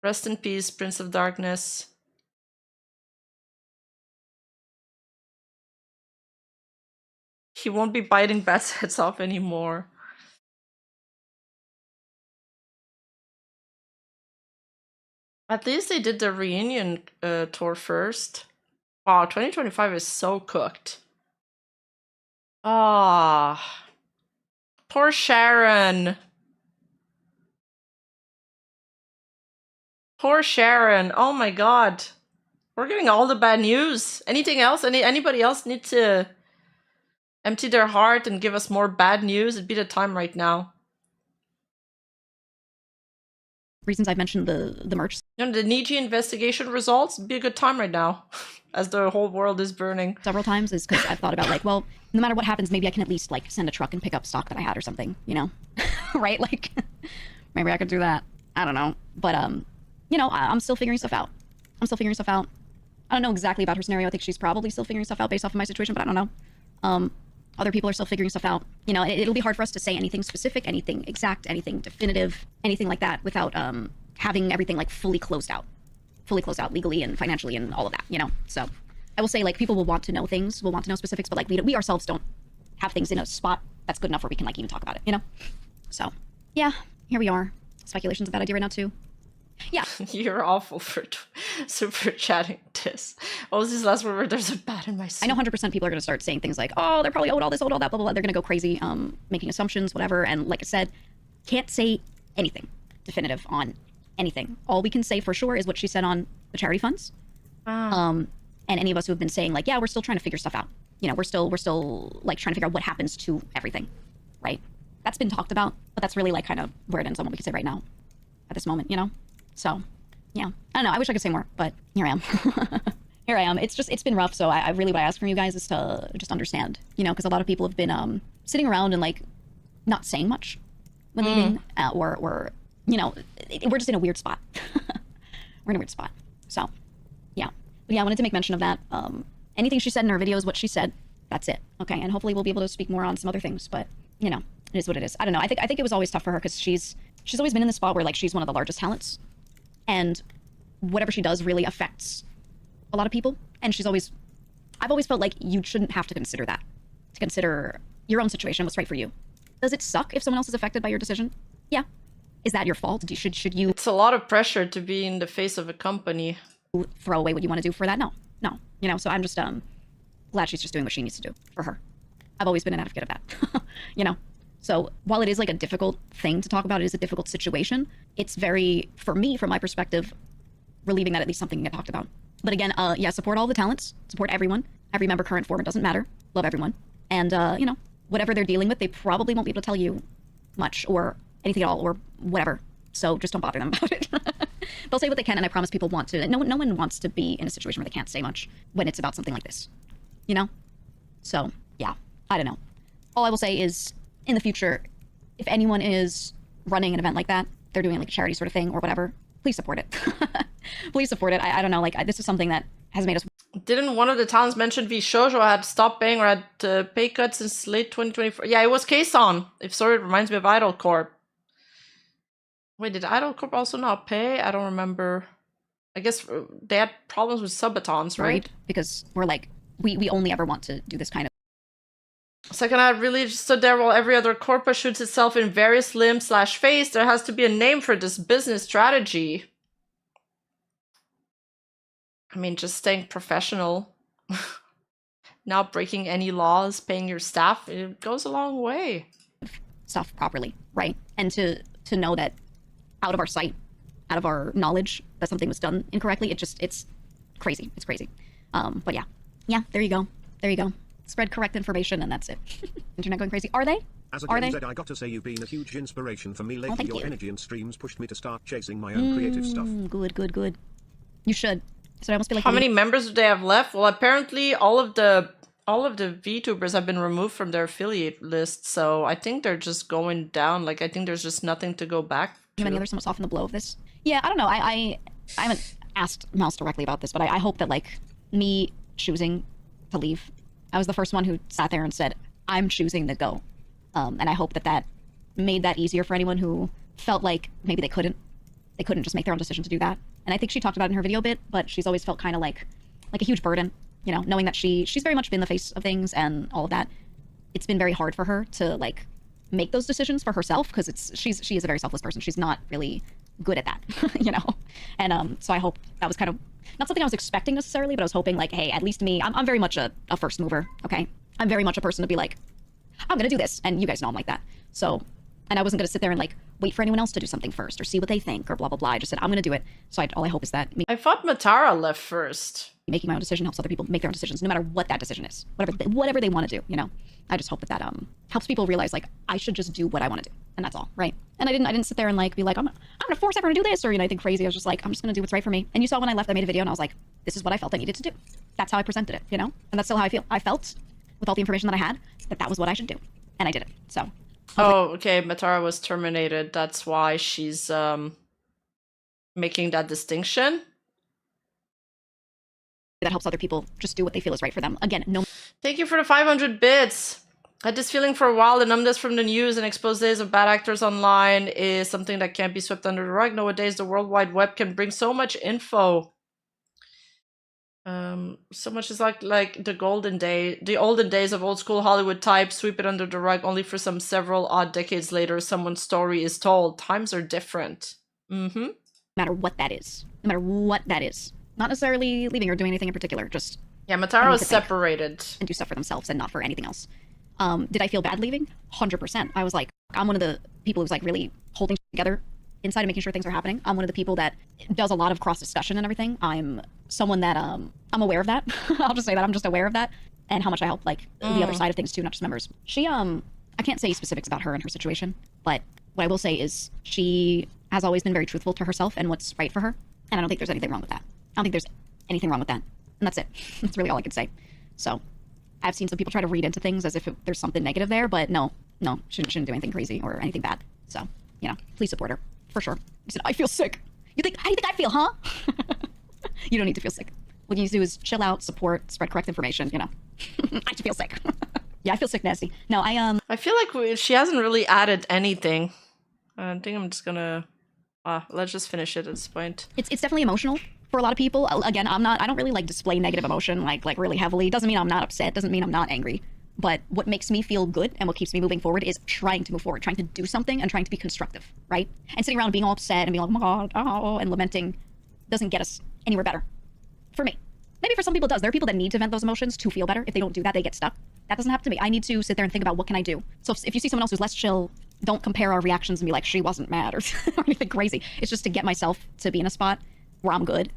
Rest in peace, Prince of Darkness. He won't be biting bats' heads off anymore. At least they did the reunion tour first. Wow, 2025 is so cooked. Ah, poor Sharon. Poor Sharon. Oh my God. We're getting all the bad news. Anything else? Anybody else need to empty their heart and give us more bad news? It'd be the time right now. reasons I've mentioned the merch You know, the Niji investigation results would be a good time right now, as the whole world is burning. several times is because I've thought about like, well, no matter what happens, maybe I can at least like send a truck and pick up stock that I had or something, you know? Right? Like, maybe I could do that. I don't know. But, you know, I'm still figuring stuff out. I don't know exactly about her scenario. I think she's probably still figuring stuff out based off of my situation, but I don't know. Other people are still figuring stuff out. You know, it'll be hard for us to say anything specific, anything exact, anything definitive, anything like that without having everything like fully closed out legally and financially and all of that, you know? So I will say like people will want to know things, will want to know specifics, but like we ourselves don't have things in a spot that's good enough where we can like even talk about it, you know? So yeah, here we are. Speculation's a bad idea right now too. Yeah. You're awful for super chatting this. What was his last word? There's a bat in my soup. I know 100% people are going to start saying things like, oh, they're probably owed all this, owed all that, blah, blah, blah. They're going to go crazy, making assumptions, whatever. And like I said, can't say anything definitive on anything. All we can say for sure is what she said on the charity funds. And any of us who have been saying like, yeah, we're still trying to figure stuff out. You know, we're still like trying to figure out what happens to everything, right? that's been talked about, but that's really like kind of where it ends on what we can say right now at this moment, you know? So, yeah. I don't know. I wish I could say more, but here I am. Here I am. It's been rough, so I really, what I ask from you guys is to just understand, you know, because a lot of people have been sitting around and like not saying much when leaving, or you know, we're just in a weird spot. We're in a weird spot. So, yeah. But yeah, I wanted to make mention of that. Anything she said in her video is what she said. That's it. Okay, and hopefully we'll be able to speak more on some other things, but, you know, it is what it is. I don't know. I think it was always tough for her because she's always been in this spot where, like, she's one of the largest talents, and whatever she does really affects a lot of people, and I've always felt like you shouldn't have to consider that. To consider your own situation, what's right for you. Does it suck if someone else is affected by your decision? Yeah. Is that your fault? Should you... It's a lot of pressure to be in the face of a company. Throw away what you want to do for that? No. You know, so I'm just glad she's just doing what she needs to do for her. I've always been an advocate of that. You know? So while it is like a difficult thing to talk about, it is a difficult situation. It's very, for me, from my perspective, relieving that at least something can get talked about. But again, yeah, support all the talents. Support everyone. Every member, current, former, doesn't matter. Love everyone. And, you know, whatever they're dealing with, they probably won't be able to tell you much or anything at all or whatever. So just don't bother them about it. They'll say what they can, and I promise people want to. No one wants to be in a situation where they can't say much when it's about something like this. You know? So, yeah. I don't know. All I will say is, in the future, if anyone is running an event like that, they're doing like a charity sort of thing or whatever, please support it. Please support it. I don't know, like, this is something that has made us... Didn't one of the talents mention VShojo had stopped paying or had pay cuts since late 2024? Yeah, it was Kason. If so, it reminds me of Idol Corp. Wait, did Idol Corp also not pay? I don't remember. I guess they had problems with subatons, right? Because we're like, we only ever want to do this kind of... Second, I really just stood there while every other corpus shoots itself in various limbs/face. There has to be a name for this business strategy. I mean, just staying professional. Not breaking any laws, paying your staff, it goes a long way. Stuff properly, right? And to know that out of our sight, out of our knowledge that something was done incorrectly, it's crazy. It's crazy. But yeah, there you go. Spread correct information, and that's it. Internet going crazy. Are they? As a Gen Z, I got to say you've been a huge inspiration for me lately. Your energy and streams pushed me to start chasing my own creative stuff. Good. You should. So I almost feel like... How many members do they have left? Well, apparently all of the VTubers have been removed from their affiliate list, so I think they're just going down. Like, I think there's just nothing to go back to. Many others somewhat soften the blow of this. Yeah, I don't know. I haven't asked Mouse directly about this, but I hope that, like, me choosing to leave, I was the first one who sat there and said, I'm choosing to go. And I hope that that made that easier for anyone who felt like maybe they couldn't just make their own decision to do that. And I think she talked about it in her video a bit, but she's always felt kind of like a huge burden, you know, knowing that she's very much been the face of things and all of that. It's been very hard for her to, like, make those decisions for herself, because she is a very selfless person. She's not really good at that, you know? And so I hope that was kind of not something I was expecting necessarily, but I was hoping, like, hey, at least me, I'm very much a first mover, okay? I'm very much a person to be like, I'm gonna do this, and you guys know I'm like that. So, and I wasn't gonna sit there and, like, wait for anyone else to do something first or see what they think or blah blah blah. I just said I'm gonna do it. So all I hope is that me... I thought Matara left first. Making my own decision helps other people make their own decisions, no matter what that decision is, whatever they want to do, you know. I just hope that helps people realize, like, I should just do what I want to do, and that's all, right? And I didn't sit there and, like, be like, I'm gonna force everyone to do this, or, you know, anything crazy. I was just like, I'm just gonna do what's right for me. And you saw when I left, I made a video and I was like, this is what I felt I needed to do. That's how I presented it, you know. And that's still how I feel. I felt with all the information that I had that was what I should do, and I did it. So. Oh, okay. Matara was terminated. That's why she's making that distinction. That helps other people just do what they feel is right for them. Again, no... Thank you for the 500 bits. I had this feeling for a while. The numbness from the news and exposes of bad actors online is something that can't be swept under the rug. Nowadays, the World Wide Web can bring so much info. So much is like the olden days of old school Hollywood types, sweep it under the rug, only for some several odd decades later, someone's story is told. Times are different. No matter what that is. No matter what that is. Not necessarily leaving or doing anything in particular, just... Yeah, Matara was separated. And do stuff for themselves and not for anything else. Did I feel bad leaving? 100%. I was like, I'm one of the people who's, like, really holding together inside and making sure things are happening. I'm one of the people that does a lot of cross-discussion and everything. I'm someone that, I'm aware of that. I'll just say that. I'm just aware of that. And how much I help, like, the other side of things, too, not just members. She I can't say specifics about her and her situation, but what I will say is she has always been very truthful to herself and what's right for her. And I don't think there's anything wrong with that. I don't think there's anything wrong with that. And that's it. That's really all I can say. So I've seen some people try to read into things as if there's something negative there, but no, shouldn't do anything crazy or anything bad. So, you know, please support her, for sure. You said, I feel sick. How do you think I feel, huh? You don't need to feel sick. What you need to do is chill out, support, spread correct information, you know. I feel sick. Yeah, I feel sick, nasty. No, I feel like she hasn't really added anything. I think I'm just gonna... let's just finish it at this point. It's definitely emotional for a lot of people. Again, I don't really like display negative emotion like really heavily. Doesn't mean I'm not upset, doesn't mean I'm not angry. But what makes me feel good and what keeps me moving forward is trying to move forward, trying to do something and trying to be constructive, right? And sitting around being all upset and being like, oh my God, oh, and lamenting doesn't get us anywhere better. For me. Maybe for some people it does. There are people that need to vent those emotions to feel better. If they don't do that, they get stuck. That doesn't happen to me. I need to sit there and think about what can I do. So if you see someone else who's less chill, don't compare our reactions and be like, she wasn't mad or anything crazy. It's just to get myself to be in a spot where I'm good.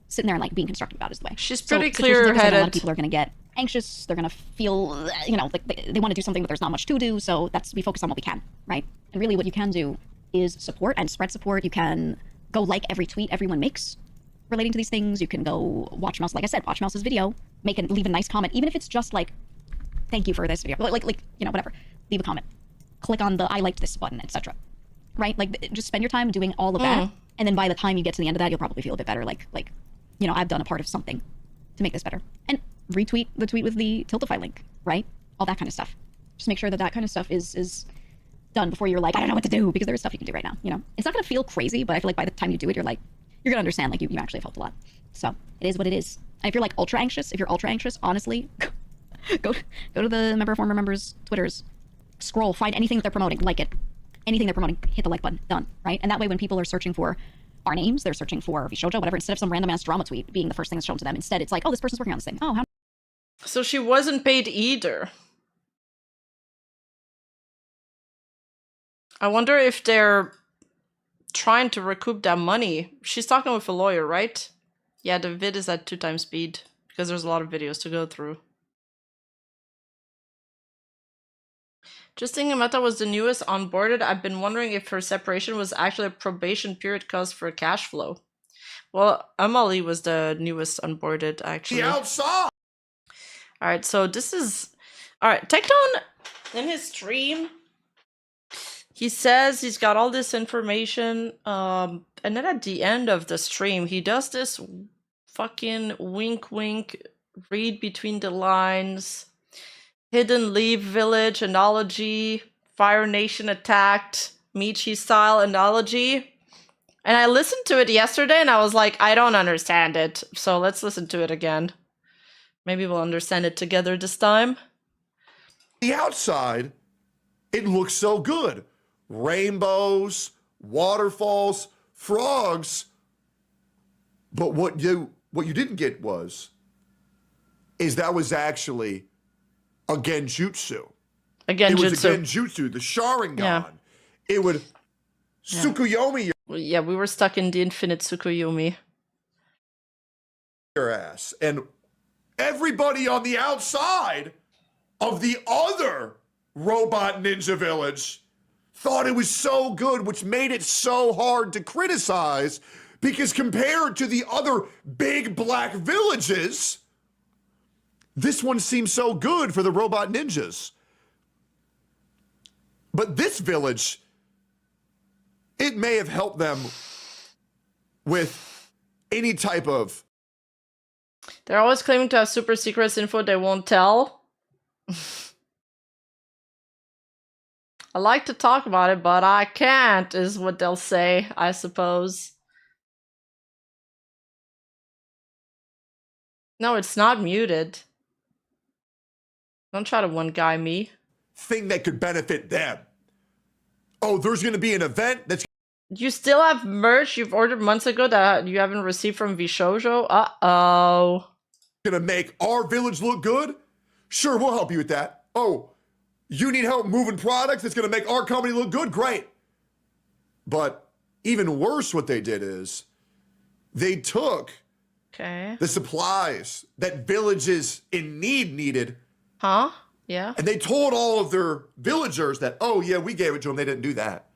Sitting there and like being constructive about it is the way. She's pretty so clear-headed. A lot of people are going to get anxious. They're going to feel, you know, like they want to do something, but there's not much to do. So we focus on what we can, right? And really what you can do is support and spread support. You can go like every tweet everyone makes relating to these things. You can go watch Mouse, like I said, watch Mouse's video, leave a nice comment, even if it's just like, thank you for this video, like you know, whatever. Leave a comment. Click on the I liked this button, etc. Right? Like just spend your time doing all of that, and then by the time you get to the end of that, you'll probably feel a bit better. Like you know, I've done a part of something to make this better. And retweet the tweet with the Tiltify link, right? All that kind of stuff. Just make sure that kind of stuff is done before you're like, I don't know what to do, because there is stuff you can do right now. You know, it's not gonna feel crazy, but I feel like by the time you do it, you're gonna understand like you actually have helped a lot. So it is what it is. And if you're like ultra anxious, honestly, go to the former members' Twitters, scroll, find anything that they're promoting, like it. Anything they're promoting, hit the like button, done, right? And that way when people are searching for our names, they're searching for VShojo, whatever, instead of some random ass drama tweet being the first thing that's shown to them, instead it's like, oh, this person's working on this thing. Oh, how? So she wasn't paid either. I wonder if they're trying to recoup that money. She's talking with a lawyer, right? Yeah, the vid is at 2x speed because there's a lot of videos to go through. Just thinking Meta was the newest onboarded, I've been wondering if her separation was actually a probation period cause for cash flow. Well, Amalie was the newest onboarded, actually. The outside! Alright, so this is... Alright, Tecton, in his stream, he says he's got all this information, and then at the end of the stream, he does this fucking wink wink, read between the lines... Hidden Leaf Village analogy, Fire Nation attacked, Michi style analogy. And I listened to it yesterday and I was like, I don't understand it. So let's listen to it again. Maybe we'll understand it together this time. The outside, it looks so good. Rainbows, waterfalls, frogs. But what you didn't get is that was actually a genjutsu. A genjutsu. It was a genjutsu, the Sharingan. Yeah. It would Tsukuyomi yeah, we were stuck in the infinite Tsukuyomi. Your ass. And everybody on the outside of the other robot ninja village thought it was so good, which made it so hard to criticize, because compared to the other big black villages, this one seems so good for the robot ninjas. But this village, it may have helped them with any type of... They're always claiming to have super secrets info they won't tell. I like to talk about it, but I can't, is what they'll say, I suppose. No, it's not muted. Don't try to one guy me. Thing that could benefit them. Oh, there's going to be an event that's... You still have merch you've ordered months ago that you haven't received from VShojo? Uh-oh. Going to make our village look good? Sure, we'll help you with that. Oh, you need help moving products that's going to make our company look good? Great. But even worse, what they did is they took the supplies that villages in need needed. Huh? Yeah. And they told all of their villagers that, oh, yeah, we gave it to them. They didn't do that.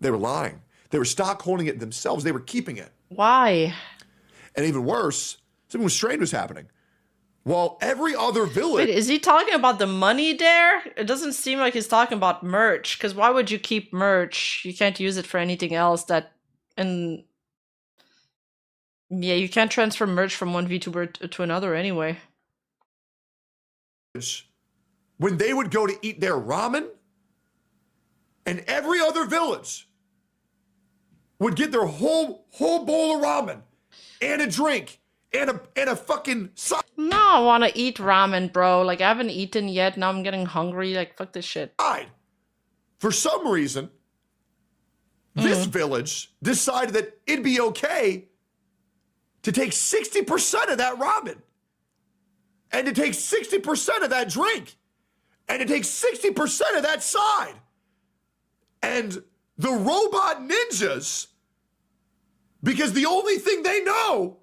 They were lying. They were stock holding it themselves. They were keeping it. Why? And even worse, something strange was happening. Well, every other village... Wait, is he talking about the money there? It doesn't seem like he's talking about merch. Because why would you keep merch? You can't use it for anything else that... And... Yeah, you can't transfer merch from one VTuber to another anyway. When they would go to eat their ramen, and every other village would get their whole bowl of ramen and a drink and a fucking side. No, I want to eat ramen, bro. Like, I haven't eaten yet. Now I'm getting hungry. Like, fuck this shit. For some reason, this village decided that it'd be okay to take 60% of that ramen and to take 60% of that drink and to take 60% of that side. And the robot ninjas, because the only thing they know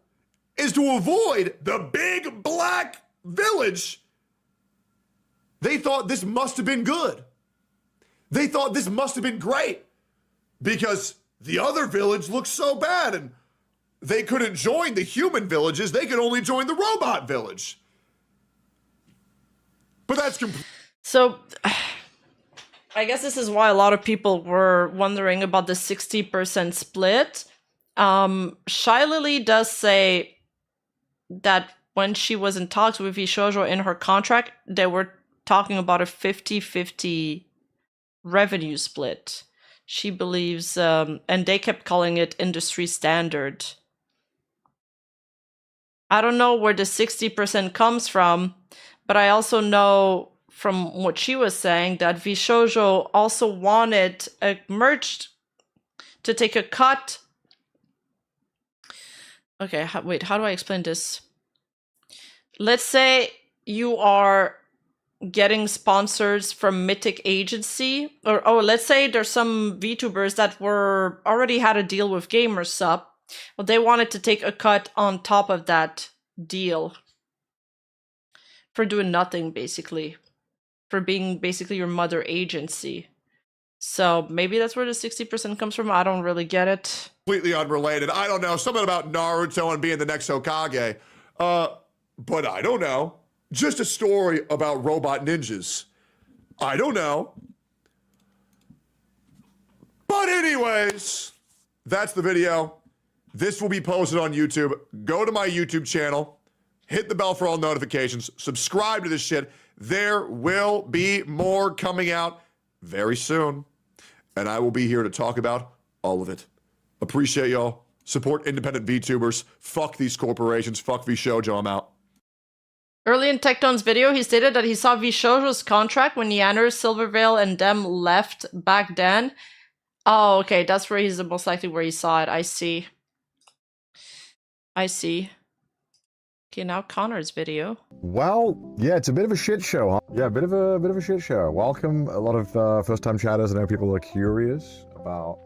is to avoid the big black village, they thought this must have been good. They thought this must have been great because the other village looked so bad and they couldn't join the human villages. They could only join the robot village. But that's so I guess this is why a lot of people were wondering about the 60% split. Shy Lily does say that when she was in talks with VShojo in her contract, they were talking about a 50-50 revenue split. She believes, and they kept calling it industry standard. I don't know where the 60% comes from, but I also know from what she was saying that VShojo also wanted a merch to take a cut. Okay, wait, how do I explain this? Let's say you are getting sponsors from Mythic Agency, or let's say there's some VTubers that already had a deal with GamerSup. Well, they wanted to take a cut on top of that deal for doing nothing, basically. For being basically your mother agency. So maybe that's where the 60% comes from. I don't really get it. Completely unrelated. I don't know. Something about Naruto and being the next Hokage. But I don't know. Just a story about robot ninjas. I don't know. But anyways, that's the video. This will be posted on YouTube. Go to my YouTube channel. Hit the bell for all notifications. Subscribe to this shit. There will be more coming out very soon. And I will be here to talk about all of it. Appreciate y'all. Support independent VTubers. Fuck these corporations. Fuck VShojo. I'm out. Early in Tecton's video, he stated that he saw VShojo's contract when Yanner, Silvervale, and them left back then. Oh, okay. That's where he's most likely where he saw it. I see. I see. Okay, now Connor's video. Well, yeah, it's a bit of a shit show, huh? Yeah, a bit of a shit show. Welcome, a lot of first-time chatters. I know people are curious about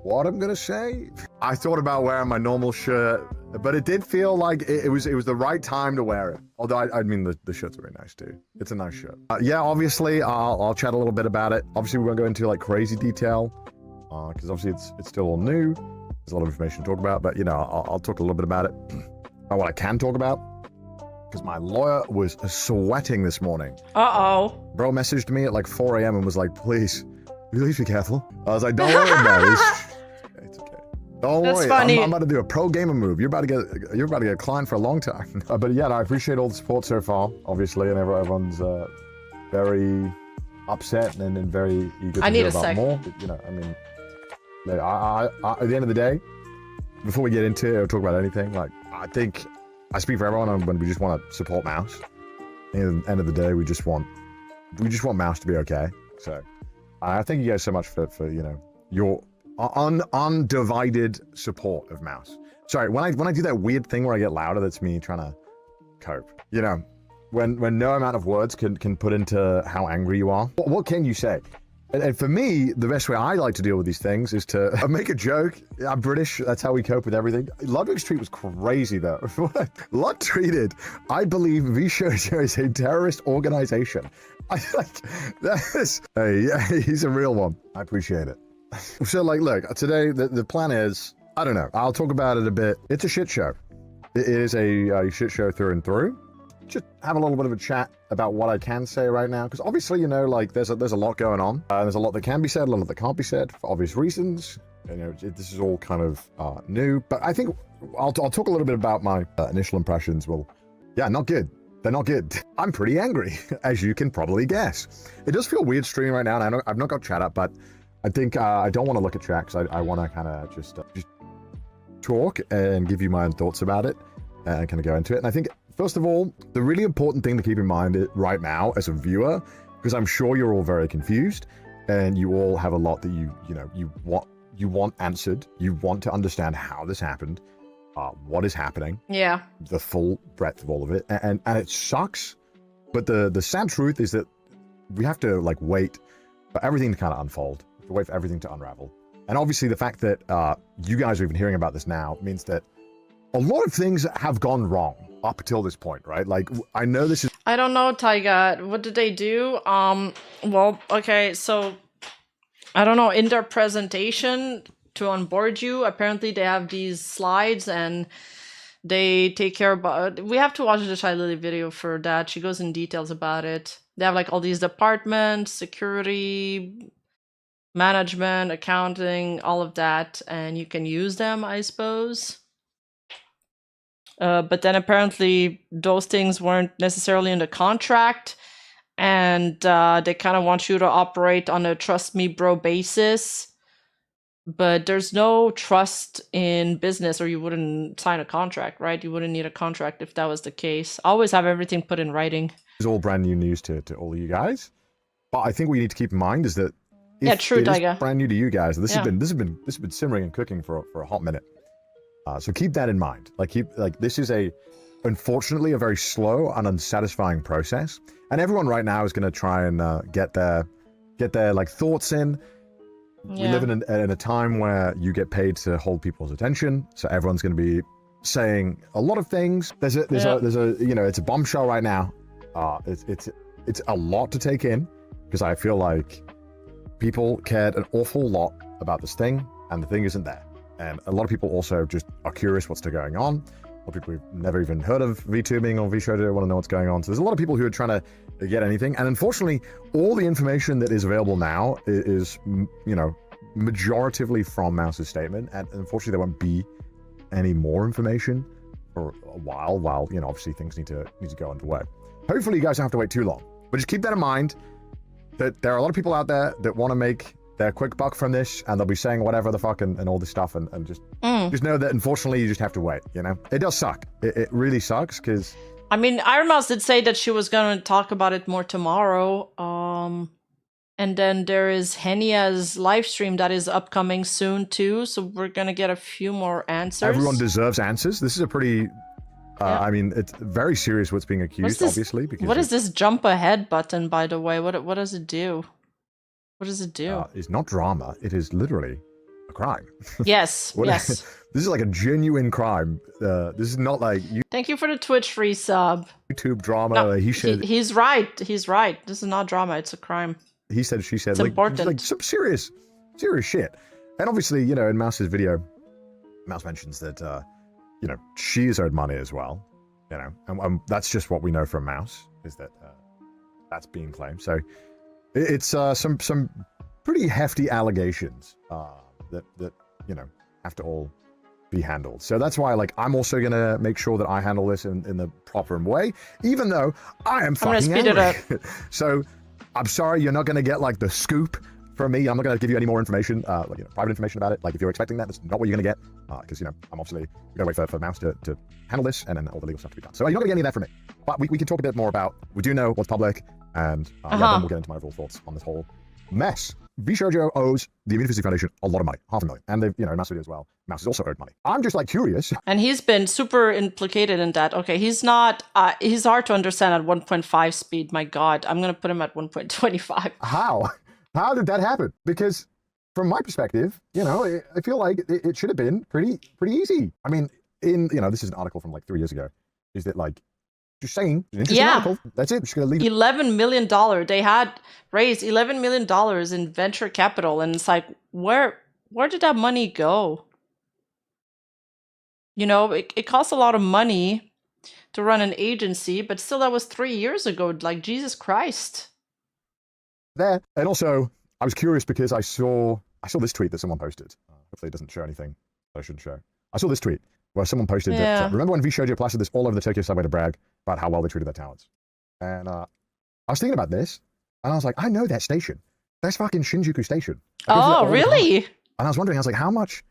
what I'm gonna say. I thought about wearing my normal shirt, but it did feel like it was the right time to wear it. Although I mean the shirt's very nice too. It's a nice shirt. Yeah, obviously I'll chat a little bit about it. Obviously we won't go into like crazy detail because obviously it's still all new. There's a lot of information to talk about, but you know I'll talk a little bit about it. About what I can talk about, because my lawyer was sweating this morning. Uh-oh. Bro messaged me at like 4 a.m. and was like, please be careful. I was like, don't worry about it. It's okay. Don't worry. Funny. I'm about to do a pro gamer move. You're about to get a client for a long time. But yeah, I appreciate all the support so far, obviously, and everyone's very upset and very eager to hear about more. You know, I mean, I at the end of the day, before we get into it or talk about anything, like, I think I speak for everyone when we just want to support Mouse. At the end of the day, we just want Mouse to be okay. So I thank you guys so much for you know your undivided support of Mouse. Sorry, when I do that weird thing where I get louder, that's me trying to cope. You know, when no amount of words can put into how angry you are. What can you say? And for me, the best way I like to deal with these things is to make a joke. I'm British. That's how we cope with everything. Ludwig's tweet was crazy, though. Lud tweeted, I believe VShojo is a terrorist organization. I like that. Hey, he's a real one. I appreciate it. So, like, look, today, the plan is, I don't know. I'll talk about it a bit. It's a shit show. It is a shit show through and through. Just have a little bit of a chat about what I can say right now, because obviously, you know, like there's a lot going on. There's a lot that can be said, a lot that can't be said for obvious reasons. You know, this is all kind of new, but I think I'll talk a little bit about my initial impressions. Well, yeah, not good. They're not good. I'm pretty angry, as you can probably guess. It does feel weird streaming right now, and I've not got chat up, but I think I don't want to look at chat because I want to kind of just talk and give you my own thoughts about it and kind of go into it. And I think, first of all, the really important thing to keep in mind right now as a viewer, because I'm sure you're all very confused and you all have a lot that you want answered. You want to understand how this happened, what is happening. Yeah. The full breadth of all of it. And it sucks. But the sad truth is that we have to like wait for everything to kind of unfold, to wait for everything to unravel. And obviously the fact that you guys are even hearing about this now means that a lot of things have gone wrong up till this point, right? Like, I know this is... I don't know, Taiga. What did they do? Well, okay, so... I don't know, in their presentation to onboard you, apparently they have these slides and they take care about... We have to watch the Shy Lily video for that. She goes in details about it. They have like all these departments, security, management, accounting, all of that, and you can use them, I suppose. But then apparently those things weren't necessarily in the contract, and they kind of want you to operate on a trust me bro basis. But there's no trust in business or you wouldn't sign a contract, right? You wouldn't need a contract if that was the case. Always have everything put in writing. It's all brand new news to all of you guys. But I think what we need to keep in mind is that yeah, true, Daiga. Brand new to you guys. This has been simmering and cooking for a hot minute. So keep that in mind. This is unfortunately a very slow and unsatisfying process, and everyone right now is going to try and get their like thoughts in. Yeah. We live in a time where you get paid to hold people's attention, so everyone's going to be saying a lot of things. There's a it's a bombshell right now. It's a lot to take in because I feel like people cared an awful lot about this thing, and the thing isn't there. And a lot of people also just are curious what's still going on. A lot of people who've never even heard of VTubing or VShojo want to know what's going on. So there's a lot of people who are trying to get anything. And unfortunately, all the information that is available now is majoritively from Mouse's statement. And unfortunately, there won't be any more information for a while obviously things need to go underway. Hopefully, you guys don't have to wait too long. But just keep that in mind, that there are a lot of people out there that want to make their quick buck from this, and they'll be saying whatever the fuck and all this stuff, and just know that unfortunately you just have to wait. It does suck. It really sucks because I mean, Ironmouse did say that she was going to talk about it more tomorrow. And then there is Henia's live stream that is upcoming soon too, so we're gonna get a few more answers. Everyone deserves answers. This is a pretty I mean, it's very serious what's being accused, obviously. Because what is this jump ahead button, by the way? What does it do? What does it do? It's not drama. It is literally a crime. Yes, yes. This is like a genuine crime. This is not like... Thank you for the Twitch free sub. YouTube drama. No, he's right. He's right. This is not drama. It's a crime. He said, she said. It's important. Like some serious shit. And obviously, in Mouse's video, Mouse mentions that, she is owed money as well. And that's just what we know from Mouse, is that that's being claimed. So... It's some pretty hefty allegations that have to all be handled. So that's why I'm also gonna make sure that I handle this in the proper way, even though I am fucking angry. So I'm sorry, you're not gonna get the scoop from me. I'm not gonna give you any more information, private information about it. If you're expecting that, that's not what you're gonna get, because I'm obviously gonna wait for Mouse to handle this and then all the legal stuff to be done. So you're not gonna get any of that from me. But we can talk a bit more about. We do know what's public. And then we'll get into my overall thoughts on this whole mess. VShojo owes the Immunity Foundation a lot of money, $500,000. And they've, Mouse video as well. Mouse is also owed money. I'm just curious. And he's been super implicated in that. Okay, he's not, he's hard to understand at 1.5 speed. My God, I'm going to put him at 1.25. How? How did that happen? Because from my perspective, I feel like it should have been pretty easy. I mean, this is an article from like 3 years ago. Is that like, just saying, an interesting article. That's it. Just gonna leave it. $11 million. They had raised $11 million in venture capital, and it's like, where did that money go? It costs a lot of money to run an agency, but still, that was 3 years ago. Like, Jesus Christ. There. And also, I was curious because I saw this tweet that someone posted. Hopefully it doesn't show anything that I shouldn't show. I saw this tweet where someone posted that, remember when VShojo plastered this all over the Tokyo subway to brag about how well they treated their talents? And I was thinking about this, and I was like, I know that station. That's fucking Shinjuku Station. Oh, really? And I was wondering, I was like, how much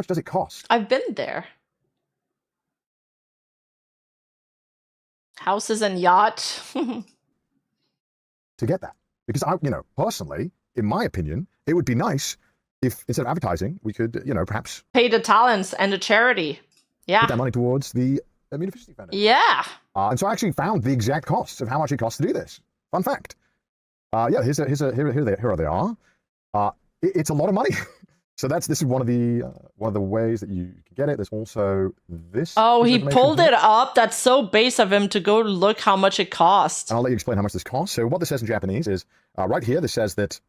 does it cost? I've been there. Houses and yacht. To get that. Because personally, in my opinion, it would be nice if instead of advertising, we could, perhaps pay the talents and the charity. Yeah. Put that money towards the Immune Deficiency Foundation. Yeah. And so I actually found the exact costs of how much it costs to do this. Fun fact. Here they are. It's a lot of money. So this is one of the ways that you can get it. There's also this. Oh, he pulled it up. That's so base of him to go look how much it costs. And I'll let you explain how much this costs. So what this says in Japanese is right here. This says that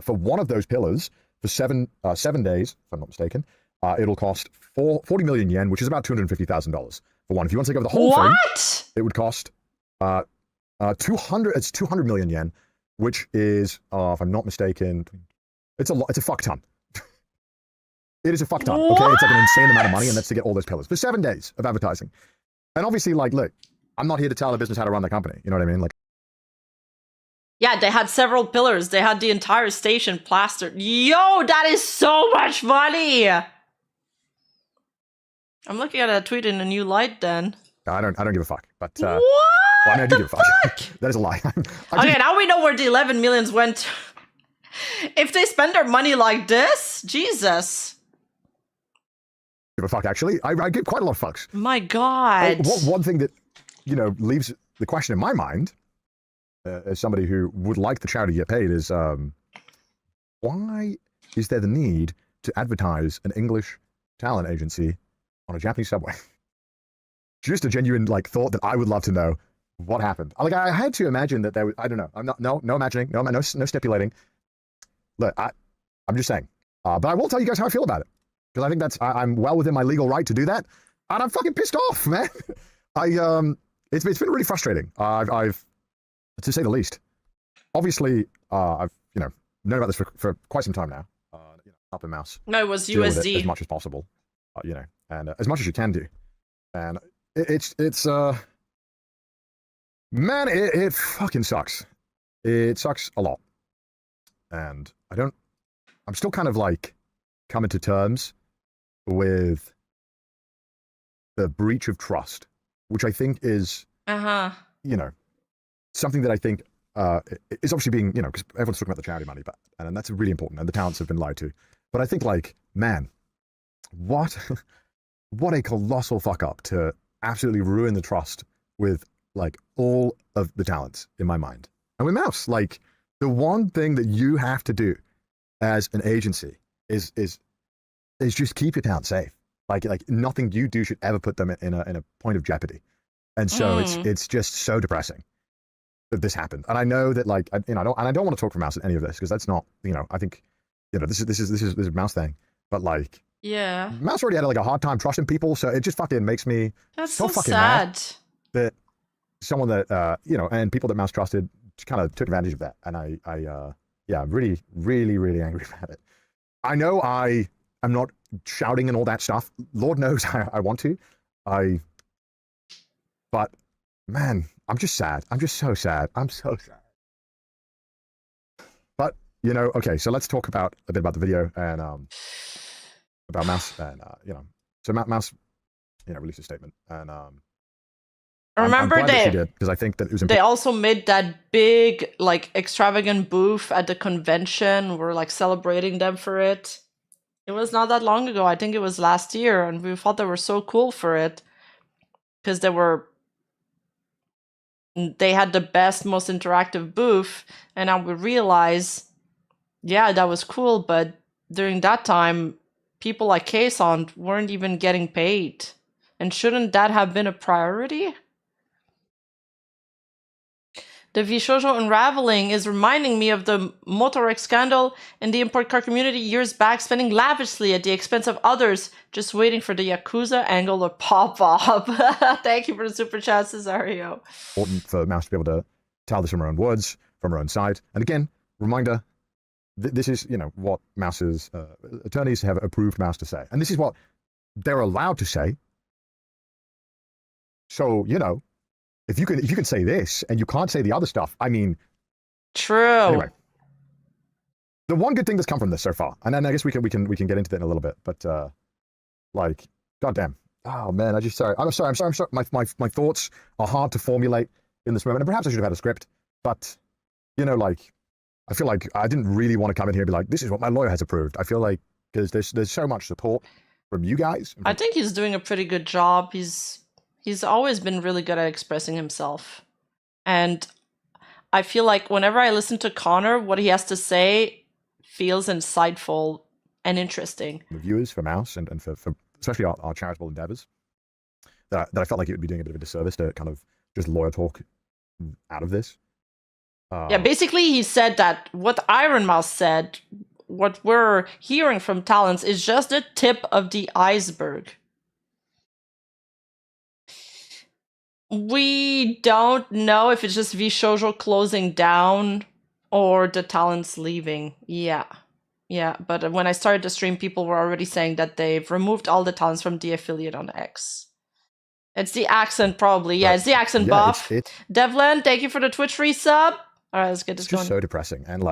for one of those pillars for 7 days, if I'm not mistaken, it'll cost 40 million yen, which is about $250,000 for one. If you want to take over the whole thing, it would cost 200. It's 200 million yen, which is, if I'm not mistaken, it's a fuck ton. It is a fuck ton. Okay, it's like an insane amount of money, and that's to get all those pillars for 7 days of advertising. And obviously, like, look, I'm not here to tell a business how to run their company. You know what I mean? Like, yeah, they had several pillars. They had the entire station plastered. Yo, that is so much money. I'm looking at that tweet in a new light. Then I don't give a fuck. But what? Well, I mean, I do give a fuck. That is a lie. Okay, now we know where the 11 millions went. If they spend their money like this, Jesus. Give a fuck. Actually, I give quite a lot of fucks. My God. One thing that leaves the question in my mind, as somebody who would like the charity to get paid, is why is there the need to advertise an English talent agency on a Japanese subway? Just a genuine thought that I would love to know what happened. I had to imagine that there was, I don't know. I'm not no imagining, no stipulating. Look, I'm just saying. But I will tell you guys how I feel about it. Because I think I'm well within my legal right to do that. And I'm fucking pissed off, man. It's been really frustrating. I've to say the least. Obviously, I've known about this for quite some time now. Up in mouse. No, it was USD. As much as possible, and as much as you can do. And it's man, it fucking sucks. It sucks a lot. And I'm still kind of coming to terms with the breach of trust, which I think is, something that I think is obviously being, because everyone's talking about the charity money, and that's really important, and the talents have been lied to. But I think, man, what a colossal fuck up to absolutely ruin the trust with all of the talents in my mind. And with Mouse, the one thing that you have to do as an agency is just keep your talent safe. Nothing you do should ever put them in a point of jeopardy. And so it's just so depressing that this happened. And I know that I don't want to talk for Mouse in any of this because that's not, I think, this is a Mouse thing. But yeah, Mouse already had a hard time trusting people, so it just fucking makes me so fucking sad mad that someone that and people that Mouse trusted kind of took advantage of that. And I'm really, really, really angry about it. I know I'm not shouting and all that stuff. Lord knows I want to. But man, I'm just sad. I'm just so sad. I'm so sad. But okay, so let's talk a bit about the video and about Mouse and so Mouse released a statement and remember I'm glad that she did, because I think that it was they also made that big extravagant booth at the convention. We're celebrating them for it. It was not that long ago. I think it was last year, and we thought they were so cool for it because they had the best, most interactive booth, and now we realize Yeah, that was cool, but during that time, people like Kason weren't even getting paid. And shouldn't that have been a priority? The VShojo unraveling is reminding me of the Motorx scandal in the import car community years back, spending lavishly at the expense of others, just waiting for the Yakuza angle to pop up. Thank you for the super chat, Cesario. Important for Mouse to be able to tell this from her own words, from her own side. And again, reminder, this is, what Mouse's attorneys have approved Mouse to say. And this is what they're allowed to say. So, if you can say this and you can't say the other stuff, I mean, true. Anyway, the one good thing that's come from this so far, and then I guess we can get into that in a little bit, but goddamn, oh man, I'm sorry. My thoughts are hard to formulate in this moment, and perhaps I should have had a script, but I feel like I didn't really want to come in here and be like, this is what my lawyer has approved. I feel like because there's so much support from you guys. I think he's doing a pretty good job. He's always been really good at expressing himself. And I feel like whenever I listen to Connor, what he has to say feels insightful and interesting. The viewers for Mouse and for especially our charitable endeavors, that I felt like it would be doing a bit of a disservice to kind of just lawyer talk out of this. Yeah, basically he said that what Ironmouse said, what we're hearing from Talents is just the tip of the iceberg. We don't know if it's just VShojo closing down or the Talents leaving. Yeah, but when I started the stream, people were already saying that they've removed all the Talents from the affiliate on X. It's the accent, probably. Yeah, it's the accent buff. Devlin, thank you for the Twitch resub. All right, let's get this going. It's just so depressing. And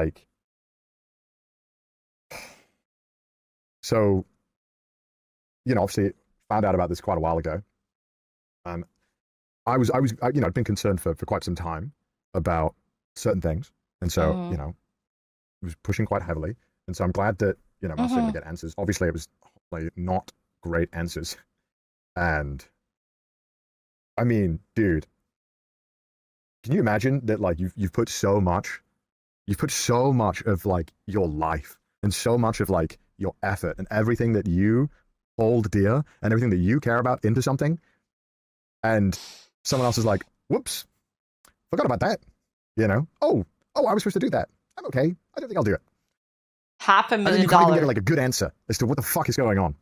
so, obviously found out about this quite a while ago. I was, I'd been concerned for quite some time about certain things. And so, I was pushing quite heavily. And so I'm glad that, I was able to get answers. Obviously, it was not great answers. And I mean, dude, can you imagine that you've put so much of your life and so much of your effort and everything that you hold dear and everything that you care about into something, and someone else is like, whoops, forgot about that. Oh, I was supposed to do that. I'm okay. I don't think I'll do it. $500,000. And you can't even get a good answer as to what the fuck is going on.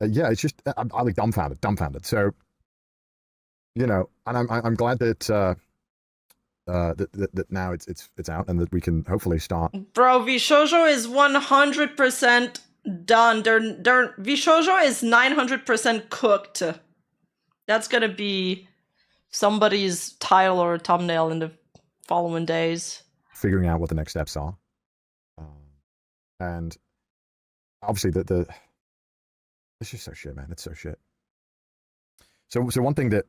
Yeah, it's just I'm dumbfounded. So, and I'm glad that that now it's out and that we can hopefully start. Bro, VShojo is 100% done. VShojo is 900% cooked. That's gonna be somebody's title or thumbnail in the following days. Figuring out what the next steps are, and obviously the it's just so shit, man. It's so shit. So one thing that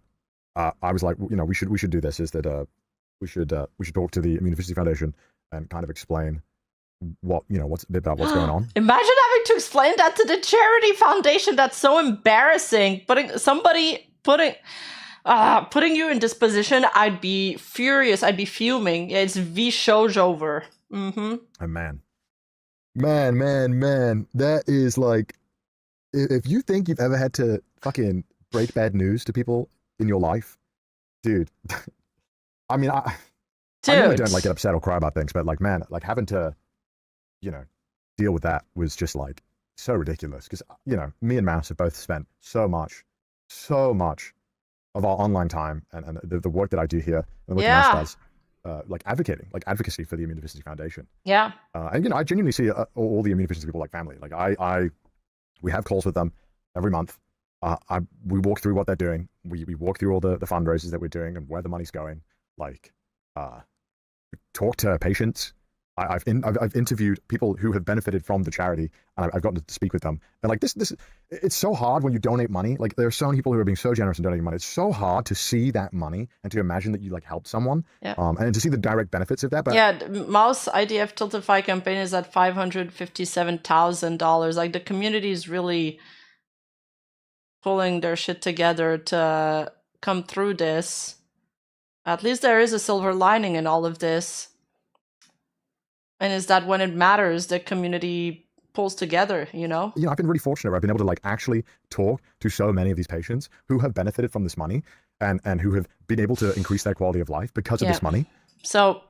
I was like, we should do this is that we should talk to the Immunodeficiency Foundation and kind of explain what's a bit about what's going on. Imagine having to explain that to the charity foundation. That's so embarrassing. Putting you in this position, I'd be furious. I'd be fuming. It's VShojo over. Mm-hmm. Oh, man, that is if you think you've ever had to fucking break bad news to people in your life, dude. I mean, I normally don't get upset or cry about things, but man, having to, deal with that was just so ridiculous. Because me and Mouse have both spent so much of our online time and the work that I do here and what Mouse does, advocacy for the Immunodeficiency Foundation. Yeah. And I genuinely see all the immunodeficiency people like family. We have calls with them every month. We walk through what they're doing. We walk through all the fundraisers that we're doing and where the money's going. Talk to patients. I've interviewed people who have benefited from the charity, and I've gotten to speak with them. And this it's so hard when you donate money. There are so many people who are being so generous in donating money. It's so hard to see that money and to imagine that you helped someone. Yeah. And to see the direct benefits of that. But yeah, Mouse IDF Tiltify campaign is at $557,000. The community is really pulling their shit together to come through this. At least there is a silver lining in all of this. And is that when it matters, the community pulls together, you know? I've been really fortunate where I've been able to like actually talk to so many of these patients who have benefited from this money and who have been able to increase their quality of life because of this money. So